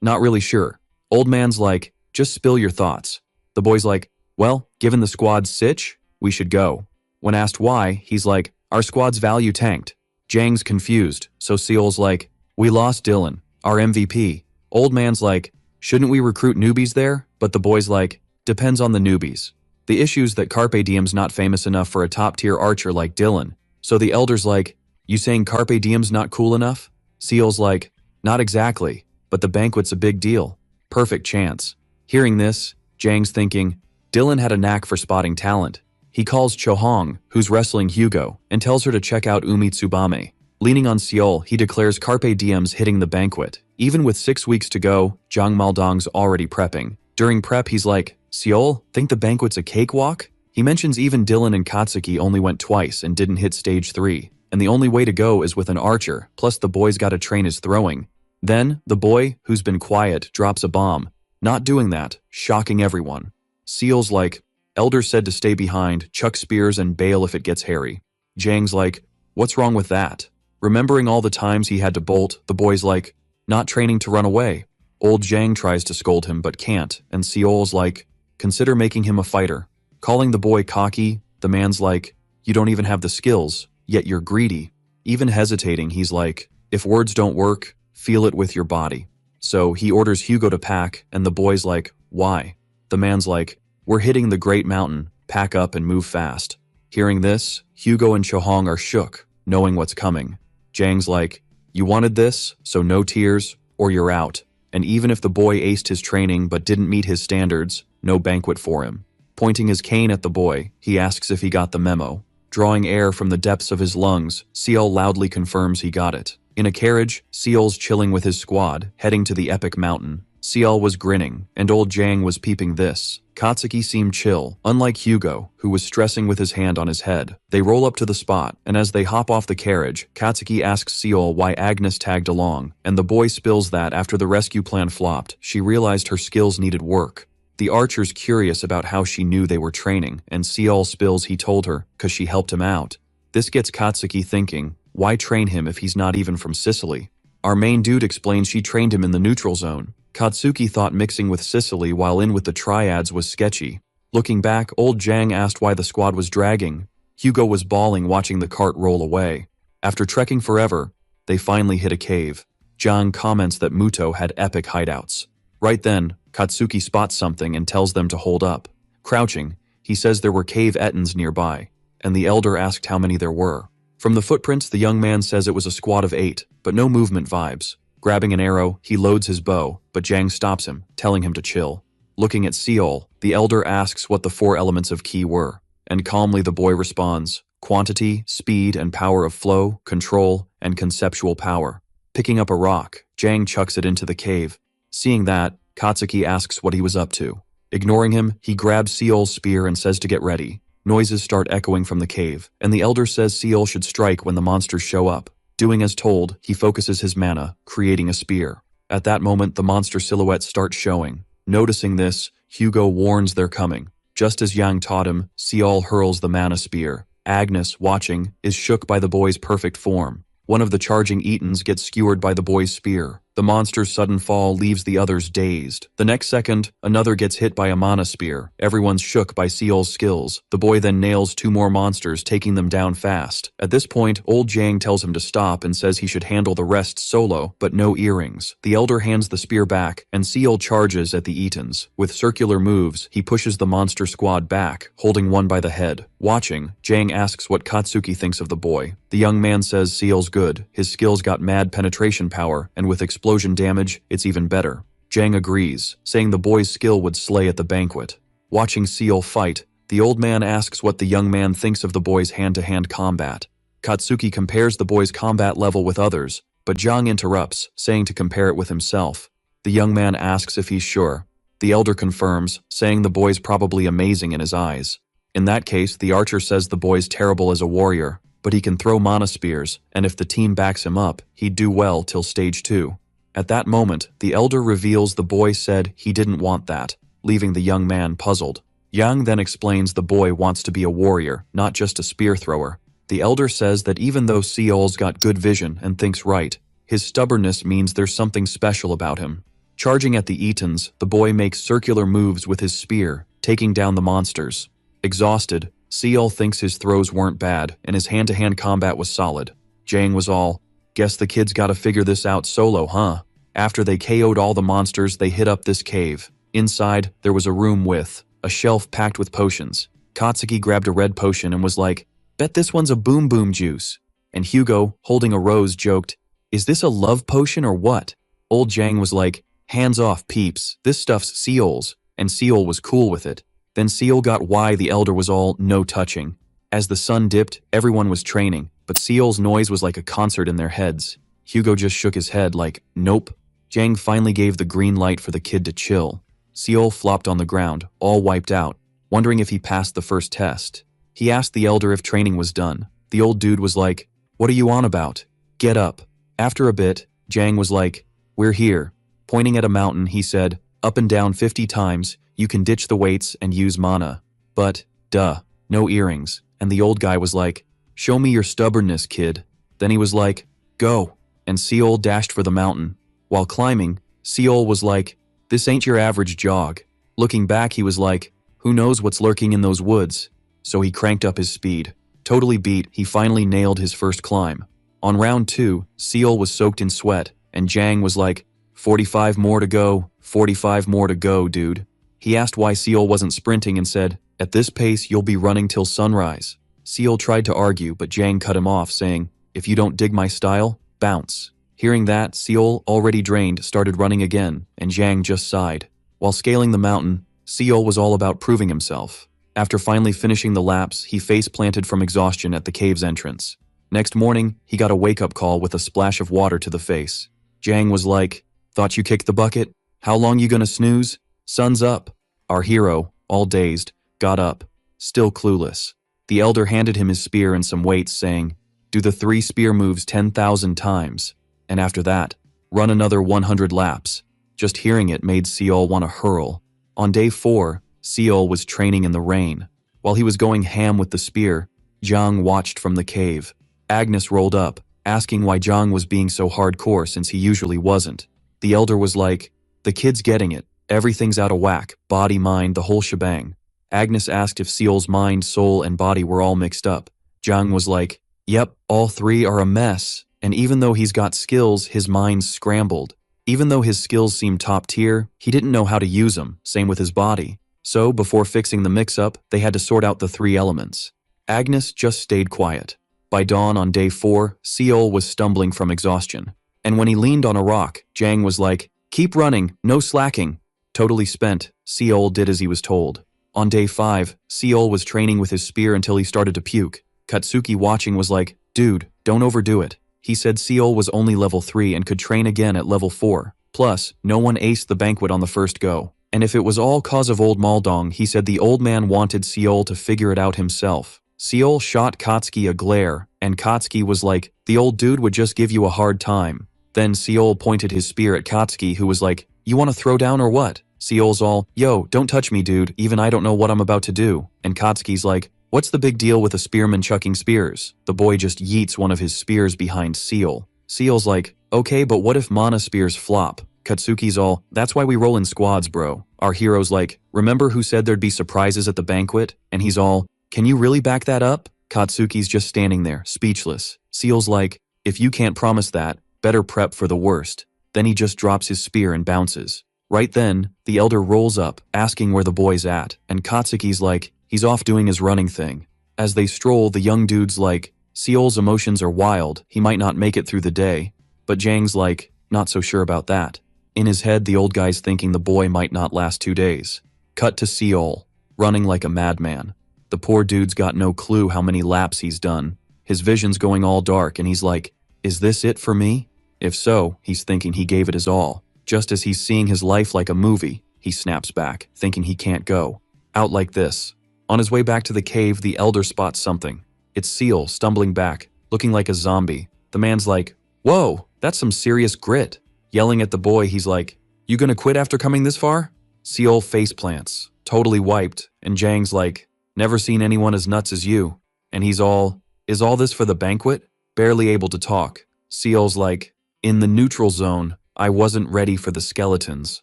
not really sure." Old man's like, "Just spill your thoughts." The boy's like, "Well, given the squad's sitch, we should go." When asked why, he's like, "Our squad's value tanked." Jiang's confused, so Seol's like, "We lost Dylan, our MVP." Old man's like, "Shouldn't we recruit newbies there?" But the boy's like, "Depends on the newbies. The issue's that Carpe Diem's not famous enough for a top-tier archer like Dylan." So the elder's like, "You saying Carpe Diem's not cool enough?" Seol's like, "Not exactly, but the banquet's a big deal. Perfect chance." Hearing this, Jiang's thinking, Dylan had a knack for spotting talent. He calls Chohong, who's wrestling Hugo, and tells her to check out Umi Tsubame. Leaning on Seol, he declares Carpe Diem's hitting the banquet. Even with 6 weeks to go, Zhang Maldong's already prepping. During prep, he's like, "Seol, think the banquet's a cakewalk?" He mentions even Dylan and Katsuki only went twice and didn't hit stage 3, and the only way to go is with an archer, plus the boy's gotta train his throwing. Then, the boy, who's been quiet, drops a bomb. Not doing that, shocking everyone. Seol's like, "Elder said to stay behind, chuck spears and bail if it gets hairy." Jiang's like, "What's wrong with that?" Remembering all the times he had to bolt, the boy's like, "Not training to run away." Old Jiang tries to scold him but can't, and Seol's like, "Consider making him a fighter." Calling the boy cocky, the man's like, "You don't even have the skills, yet you're greedy." Even hesitating, he's like, "If words don't work, feel it with your body." So he orders Hugo to pack, and the boy's like, "Why?" The man's like, "We're hitting the Great Mountain, pack up and move fast." Hearing this, Hugo and Chohong are shook, knowing what's coming. Jiang's like, "You wanted this, so no tears, or you're out." And even if the boy aced his training but didn't meet his standards, no banquet for him. Pointing his cane at the boy, he asks if he got the memo. Drawing air from the depths of his lungs, Seal loudly confirms he got it. In a carriage, Seal's chilling with his squad, heading to the epic mountain. Seal was grinning, and old Jang was peeping this. Katsuki seemed chill, unlike Hugo, who was stressing with his hand on his head. They roll up to the spot, and as they hop off the carriage, Katsuki asks Seal why Agnes tagged along, and the boy spills that after the rescue plan flopped, she realized her skills needed work. The archer's curious about how she knew they were training, and Seal spills he told her, cause she helped him out. This gets Katsuki thinking, why train him if he's not even from Sicily? Our main dude explains she trained him in the neutral zone. Katsuki thought mixing with Sicily while in with the triads was sketchy. Looking back, old Jang asked why the squad was dragging. Hugo was bawling watching the cart roll away. After trekking forever, they finally hit a cave. Jang comments that Muto had epic hideouts. Right then, Katsuki spots something and tells them to hold up. Crouching, he says there were cave ettins nearby, and the elder asked how many there were. From the footprints, the young man says it was a squad of 8, but no movement vibes. Grabbing an arrow, he loads his bow, but Jang stops him, telling him to chill. Looking at Seol, the elder asks what the 4 elements of ki were, and calmly the boy responds, quantity, speed, and power of flow, control, and conceptual power. Picking up a rock, Jang chucks it into the cave. Seeing that, Katsuki asks what he was up to. Ignoring him, he grabs Seol's spear and says to get ready. Noises start echoing from the cave, and the elder says Seol should strike when the monsters show up. Doing as told, he focuses his mana, creating a spear. At that moment, the monster silhouettes start showing. Noticing this, Hugo warns they're coming. Just as Yang taught him, Seol hurls the mana spear. Agnes, watching, is shook by the boy's perfect form. One of the charging Etons gets skewered by the boy's spear. The monster's sudden fall leaves the others dazed. The next second, another gets hit by a mana spear. Everyone's shook by Seol's skills. The boy then nails 2 more monsters, taking them down fast. At this point, old Jang tells him to stop and says he should handle the rest solo, but no earrings. The elder hands the spear back, and Seol charges at the Etons. With circular moves, he pushes the monster squad back, holding one by the head. Watching, Jang asks what Katsuki thinks of the boy. The young man says Seol's good. His skills got mad penetration power, and with explosion damage, it's even better. Jang agrees, saying the boy's skill would slay at the banquet. Watching Seol fight, the old man asks what the young man thinks of the boy's hand-to-hand combat. Katsuki compares the boy's combat level with others, but Jang interrupts, saying to compare it with himself. The young man asks if he's sure. The elder confirms, saying the boy's probably amazing in his eyes. In that case, the archer says the boy's terrible as a warrior, but he can throw mana spears, and if the team backs him up, he'd do well till stage 2. At that moment, the elder reveals the boy said he didn't want that, leaving the young man puzzled. Yang then explains the boy wants to be a warrior, not just a spear thrower. The elder says that even though Seol's got good vision and thinks right, his stubbornness means there's something special about him. Charging at the Etons, the boy makes circular moves with his spear, taking down the monsters. Exhausted, Seol thinks his throws weren't bad, and his hand-to-hand combat was solid. Jang was all, guess the kid's gotta figure this out solo, huh? After they KO'd all the monsters, they hit up this cave. Inside, there was a room with a shelf packed with potions. Katsuki grabbed a red potion and was like, bet this one's a boom boom juice. And Hugo, holding a rose, joked, is this a love potion or what? Old Jang was like, hands off peeps, this stuff's Seol's, and Seol was cool with it. Then Seol got why the elder was all no touching. As the sun dipped, everyone was training, but Seol's noise was like a concert in their heads. Hugo just shook his head like, nope. Jang finally gave the green light for the kid to chill. Seol flopped on the ground, all wiped out, wondering if he passed the first test. He asked the elder if training was done. The old dude was like, what are you on about? Get up. After a bit, Jang was like, we're here. Pointing at a mountain, he said, up and down 50 times, you can ditch the weights and use mana. But, duh, no earrings. And the old guy was like, show me your stubbornness, kid. Then he was like, go. And Seol dashed for the mountain. While climbing, Seol was like, this ain't your average jog. Looking back, he was like, who knows what's lurking in those woods? So he cranked up his speed. Totally beat, he finally nailed his first climb. On round 2, Seol was soaked in sweat, and Jang was like, 45 more to go, 45 more to go, dude. He asked why Seol wasn't sprinting and said, at this pace, you'll be running till sunrise. Seol tried to argue, but Jang cut him off, saying, if you don't dig my style, bounce. Hearing that, Seol, already drained, started running again, and Jang just sighed. While scaling the mountain, Seol was all about proving himself. After finally finishing the laps, he face-planted from exhaustion at the cave's entrance. Next morning, he got a wake-up call with a splash of water to the face. Jang was like, "Thought you kicked the bucket? How long you gonna snooze? Sun's up." Our hero, all dazed, got up, still clueless. The elder handed him his spear and some weights, saying, "Do the 3 spear moves 10,000 times, and after that, run another 100 laps." Just hearing it made Seol want to hurl. On day 4, Seol was training in the rain. While he was going ham with the spear, Jang watched from the cave. Agnes rolled up, asking why Jang was being so hardcore since he usually wasn't. The elder was like, "The kid's getting it. Everything's out of whack, body, mind, the whole shebang." Agnes asked if Seol's mind, soul, and body were all mixed up. Jang was like, "Yep, all 3 are a mess, and even though he's got skills, his mind's scrambled. Even though his skills seemed top tier, he didn't know how to use them, same with his body. So, before fixing the mix-up, they had to sort out the 3 elements." Agnes just stayed quiet. By dawn on day 4, Seol was stumbling from exhaustion. And when he leaned on a rock, Jang was like, "Keep running, no slacking." Totally spent, Seol did as he was told. On day 5, Seol was training with his spear until he started to puke. Katsuki watching was like, "Dude, don't overdo it." He said Seol was only level 3 and could train again at level 4. Plus, no one aced the banquet on the first go. And if it was all cause of old Maldong, he said the old man wanted Seol to figure it out himself. Seol shot Katsuki a glare, and Katsuki was like, "The old dude would just give you a hard time." Then Seol pointed his spear at Katsuki, who was like, "You want to throw down or what?" Seol's all, "Yo, don't touch me, dude, even I don't know what I'm about to do." And Katsuki's like, "What's the big deal with a spearman chucking spears?" The boy just yeets one of his spears behind Seol. Seol's like, "Okay, but what if mana spears flop?" Katsuki's all, "That's why we roll in squads, bro." Our hero's like, "Remember who said there'd be surprises at the banquet?" And he's all, "Can you really back that up?" Katsuki's just standing there, speechless. Seol's like, "If you can't promise that, better prep for the worst." Then he just drops his spear and bounces. Right then, the elder rolls up, asking where the boy's at, and Katsuki's like, "He's off doing his running thing." As they stroll, the young dude's like, "Seol's emotions are wild, he might not make it through the day." But Jang's like, "Not so sure about that." In his head, the old guy's thinking the boy might not last 2 days. Cut to Seol, running like a madman. The poor dude's got no clue how many laps he's done. His vision's going all dark and he's like, "Is this it for me?" If so, he's thinking he gave it his all. Just as he's seeing his life like a movie, he snaps back, thinking he can't go. Out like this. On his way back to the cave, the elder spots something. It's Seol stumbling back, looking like a zombie. The man's like, "Whoa, that's some serious grit." Yelling at the boy, he's like, "You gonna quit after coming this far?" Seol face plants, totally wiped, and Jang's like, "Never seen anyone as nuts as you." And he's all, "Is all this for the banquet?" Barely able to talk. Seol's like, "In the neutral zone, I wasn't ready for the skeletons.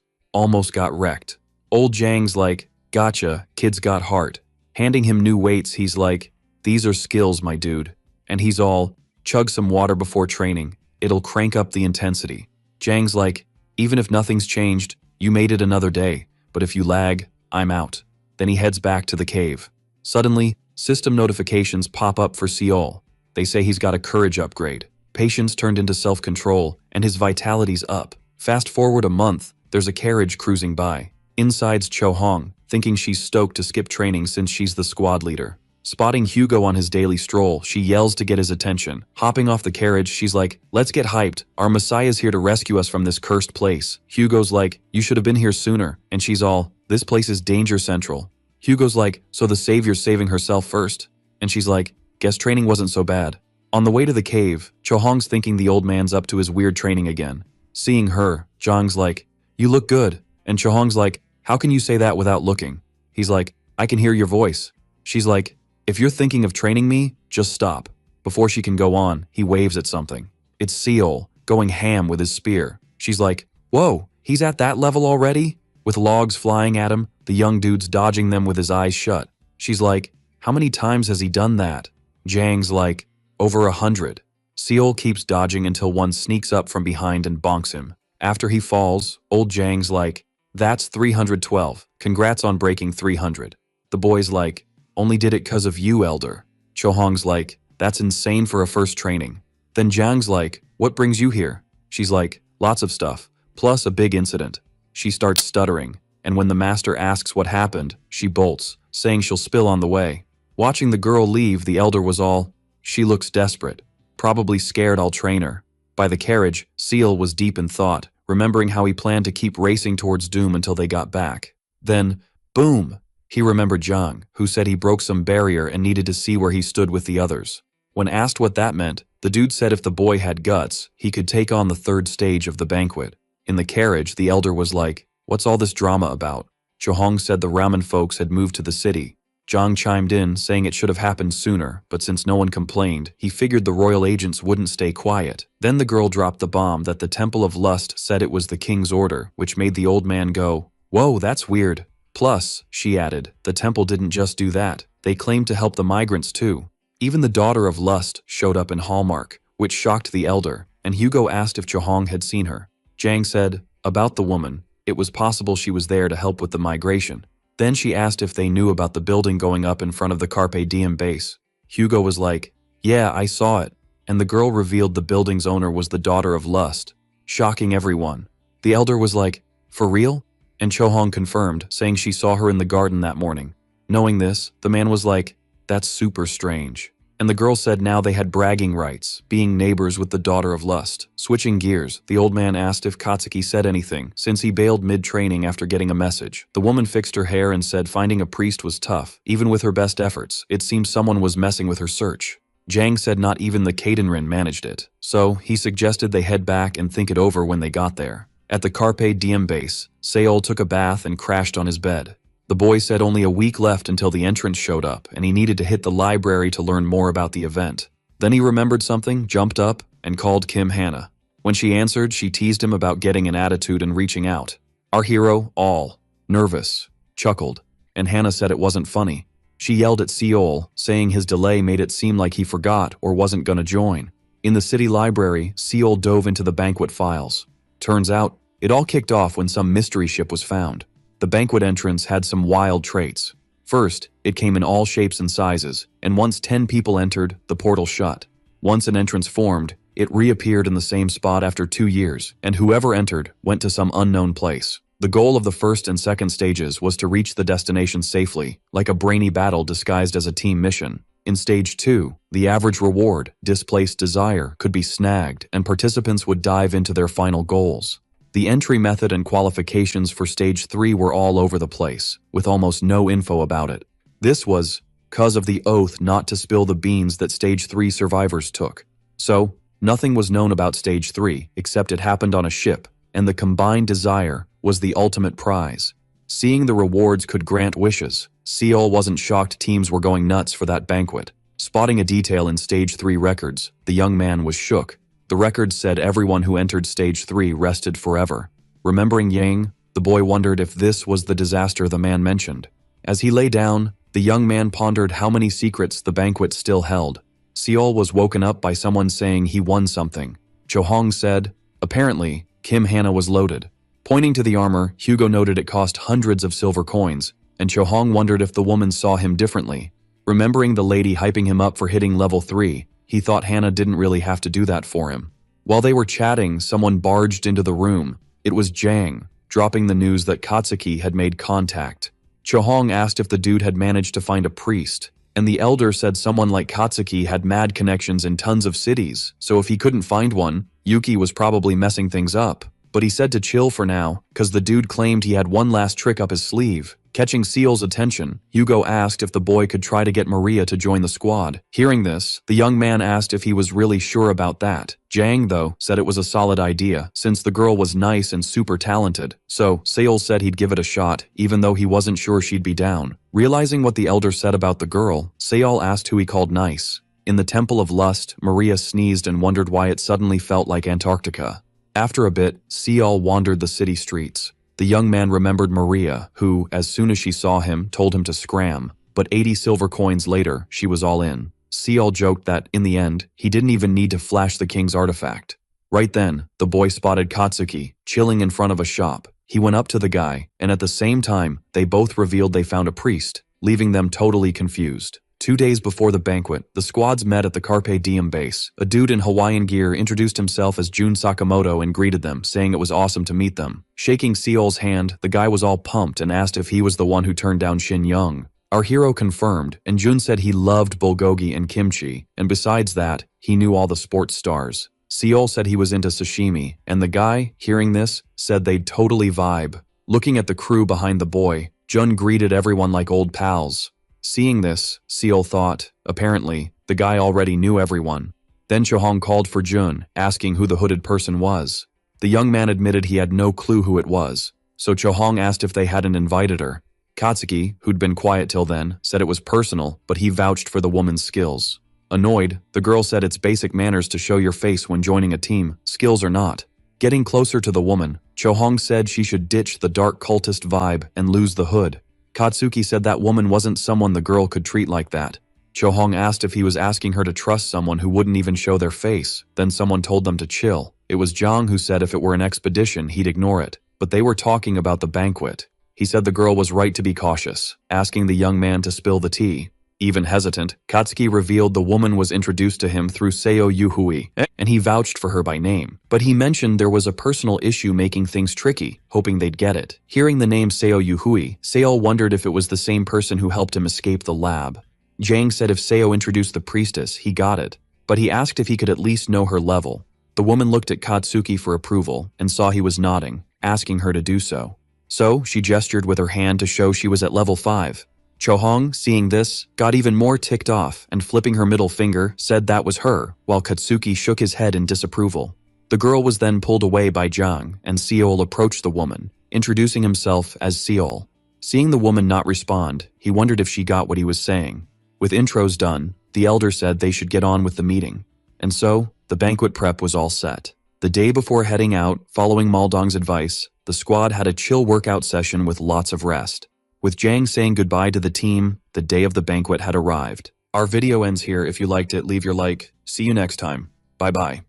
Almost got wrecked." Old Jang's like, "Gotcha, kid's got heart." Handing him new weights, he's like, "These are skills, my dude." And he's all, "Chug some water before training. It'll crank up the intensity." Jang's like, "Even if nothing's changed, you made it another day, but if you lag, I'm out." Then he heads back to the cave. Suddenly, system notifications pop up for Seol. They say he's got a courage upgrade. Patience turned into self-control, and his vitality's up. Fast forward a month, there's a carriage cruising by. Inside's Cho Hong, thinking she's stoked to skip training since she's the squad leader. Spotting Hugo on his daily stroll, she yells to get his attention. Hopping off the carriage, she's like, "Let's get hyped. Our Messiah's here to rescue us from this cursed place." Hugo's like, "You should have been here sooner." And she's all, "This place is danger central." Hugo's like, "So the savior's saving herself first?" And she's like, "Guess training wasn't so bad." On the way to the cave, Cho Hong's thinking the old man's up to his weird training again. Seeing her, Zhang's like, "You look good." And Cho Hong's like, "How can you say that without looking?" He's like, "I can hear your voice." She's like, "If you're thinking of training me, just stop." Before she can go on, he waves at something. It's Seol, going ham with his spear. She's like, "Whoa, he's at that level already?" With logs flying at him, the young dude's dodging them with his eyes shut. She's like, "How many times has he done that?" Jang's like, "Over 100. Seol keeps dodging until one sneaks up from behind and bonks him. After he falls, old Jang's like, "That's 312. Congrats on breaking 300. The boy's like, "Only did it 'cause of you, elder." Cho Hong's like, "That's insane for a first training." Then Jang's like, "What brings you here?" She's like, "Lots of stuff, plus a big incident." She starts stuttering, and when the master asks what happened, she bolts, saying she'll spill on the way. Watching the girl leave, the elder was all, "She looks desperate. Probably scared I'll train her." By the carriage, Seal was deep in thought, remembering how he planned to keep racing towards doom until they got back. Then, boom! He remembered Zhang, who said he broke some barrier and needed to see where he stood with the others. When asked what that meant, the dude said if the boy had guts, he could take on the third stage of the banquet. In the carriage, the elder was like, "What's all this drama about?" Chohong said the ramen folks had moved to the city. Zhang chimed in, saying it should have happened sooner, but since no one complained, he figured the royal agents wouldn't stay quiet. Then the girl dropped the bomb that the Temple of Lust said it was the king's order, which made the old man go, "Whoa, that's weird." Plus, she added, the temple didn't just do that, they claimed to help the migrants too. Even the daughter of Lust showed up in Hallmark, which shocked the elder, and Hugo asked if Chohong had seen her. Zhang said, about the woman, it was possible she was there to help with the migration. Then she asked if they knew about the building going up in front of the Carpe Diem base. Hugo was like, "Yeah, I saw it," and the girl revealed the building's owner was the daughter of Lust, shocking everyone. The elder was like, "For real?" And Chohong confirmed, saying she saw her in the garden that morning. Knowing this, the man was like, "That's super strange." And the girl said now they had bragging rights, being neighbors with the daughter of Lust. Switching gears, the old man asked if Katsuki said anything, since he bailed mid-training after getting a message. The woman fixed her hair and said finding a priest was tough. Even with her best efforts, it seemed someone was messing with her search. Zhang said not even the Kaidenrin managed it, so he suggested they head back and think it over when they got there. At the Carpe Diem base, Seol took a bath and crashed on his bed. The boy said only a week left until the entrance showed up, and he needed to hit the library to learn more about the event. Then he remembered something, jumped up, and called Kim Hannah. When she answered, she teased him about getting an attitude and reaching out. Our hero, all nervous, chuckled, and Hannah said it wasn't funny. She yelled at Seol, saying his delay made it seem like he forgot or wasn't gonna join. In the city library, Seol dove into the banquet files. Turns out, it all kicked off when some mystery ship was found. The banquet entrance had some wild traits. First, it came in all shapes and sizes, and once 10 people entered, the portal shut. Once an entrance formed, it reappeared in the same spot after 2 years, and whoever entered went to some unknown place. The goal of the first and second stages was to reach the destination safely, like a brainy battle disguised as a team mission. In Stage 2, the average reward, displaced desire, could be snagged, and participants would dive into their final goals. The entry method and qualifications for Stage 3 were all over the place, with almost no info about it. This was because of the oath not to spill the beans that Stage 3 survivors took. So, nothing was known about Stage 3, except it happened on a ship, and the combined desire was the ultimate prize. Seeing the rewards could grant wishes, Seol wasn't shocked teams were going nuts for that banquet. Spotting a detail in Stage 3 records, the young man was shook. The records said everyone who entered Stage 3 rested forever. Remembering Yang, the boy wondered if this was the disaster the man mentioned. As he lay down, the young man pondered how many secrets the banquet still held. Seol was woken up by someone saying he won something. Chohong said, apparently, Kim Hannah was loaded. Pointing to the armor, Hugo noted it cost hundreds of silver coins, and Chohong wondered if the woman saw him differently. Remembering the lady hyping him up for hitting level 3, he thought Hannah didn't really have to do that for him. While they were chatting, someone barged into the room. It was Zhang, dropping the news that Katsuki had made contact. Chohong asked if the dude had managed to find a priest, and the elder said someone like Katsuki had mad connections in tons of cities, so if he couldn't find one, Yuki was probably messing things up. But he said to chill for now, cause the dude claimed he had one last trick up his sleeve. Catching Seol's attention, Hugo asked if the boy could try to get Maria to join the squad. Hearing this, the young man asked if he was really sure about that. Zhang, though, said it was a solid idea, since the girl was nice and super talented. So, Seol said he'd give it a shot, even though he wasn't sure she'd be down. Realizing what the elder said about the girl, Seol asked who he called nice. In the Temple of Lust, Maria sneezed and wondered why it suddenly felt like Antarctica. After a bit, Seol wandered the city streets. The young man remembered Maria, who, as soon as she saw him, told him to scram. But 80 silver coins later, she was all in. Seol joked that, in the end, he didn't even need to flash the king's artifact. Right then, the boy spotted Katsuki, chilling in front of a shop. He went up to the guy, and at the same time, they both revealed they found a priest, leaving them totally confused. 2 days before the banquet, the squads met at the Carpe Diem base. A dude in Hawaiian gear introduced himself as Jun Sakamoto and greeted them, saying it was awesome to meet them. Shaking Seol's hand, the guy was all pumped and asked if he was the one who turned down Shin Young. Our hero confirmed, and Jun said he loved bulgogi and kimchi, and besides that, he knew all the sports stars. Seol said he was into sashimi, and the guy, hearing this, said they'd totally vibe. Looking at the crew behind the boy, Jun greeted everyone like old pals. Seeing this, Seol thought, apparently, the guy already knew everyone. Then Chohong called for Jun, asking who the hooded person was. The young man admitted he had no clue who it was, so Chohong asked if they hadn't invited her. Katsuki, who'd been quiet till then, said it was personal, but he vouched for the woman's skills. Annoyed, the girl said it's basic manners to show your face when joining a team, skills or not. Getting closer to the woman, Chohong said she should ditch the dark cultist vibe and lose the hood. Katsuki said that woman wasn't someone the girl could treat like that. Chohong asked if he was asking her to trust someone who wouldn't even show their face, then someone told them to chill. It was Jang who said if it were an expedition, he'd ignore it, but they were talking about the banquet. He said the girl was right to be cautious, asking the young man to spill the tea. Even hesitant, Katsuki revealed the woman was introduced to him through Seo Yuhui, and he vouched for her by name. But he mentioned there was a personal issue making things tricky, hoping they'd get it. Hearing the name Seo Yuhui, Seo wondered if it was the same person who helped him escape the lab. Jang said if Seo introduced the priestess, he got it, but he asked if he could at least know her level. The woman looked at Katsuki for approval and saw he was nodding, asking her to do so. So, she gestured with her hand to show she was at level 5. Chohong, seeing this, got even more ticked off and flipping her middle finger, said that was her, while Katsuki shook his head in disapproval. The girl was then pulled away by Jang, and Seol approached the woman, introducing himself as Seol. Seeing the woman not respond, he wondered if she got what he was saying. With intros done, the elder said they should get on with the meeting. And so, the banquet prep was all set. The day before heading out, following Maldong's advice, the squad had a chill workout session with lots of rest. With Jang saying goodbye to the team, the day of the banquet had arrived. Our video ends here. If you liked it, leave your like. See you next time. Bye-bye.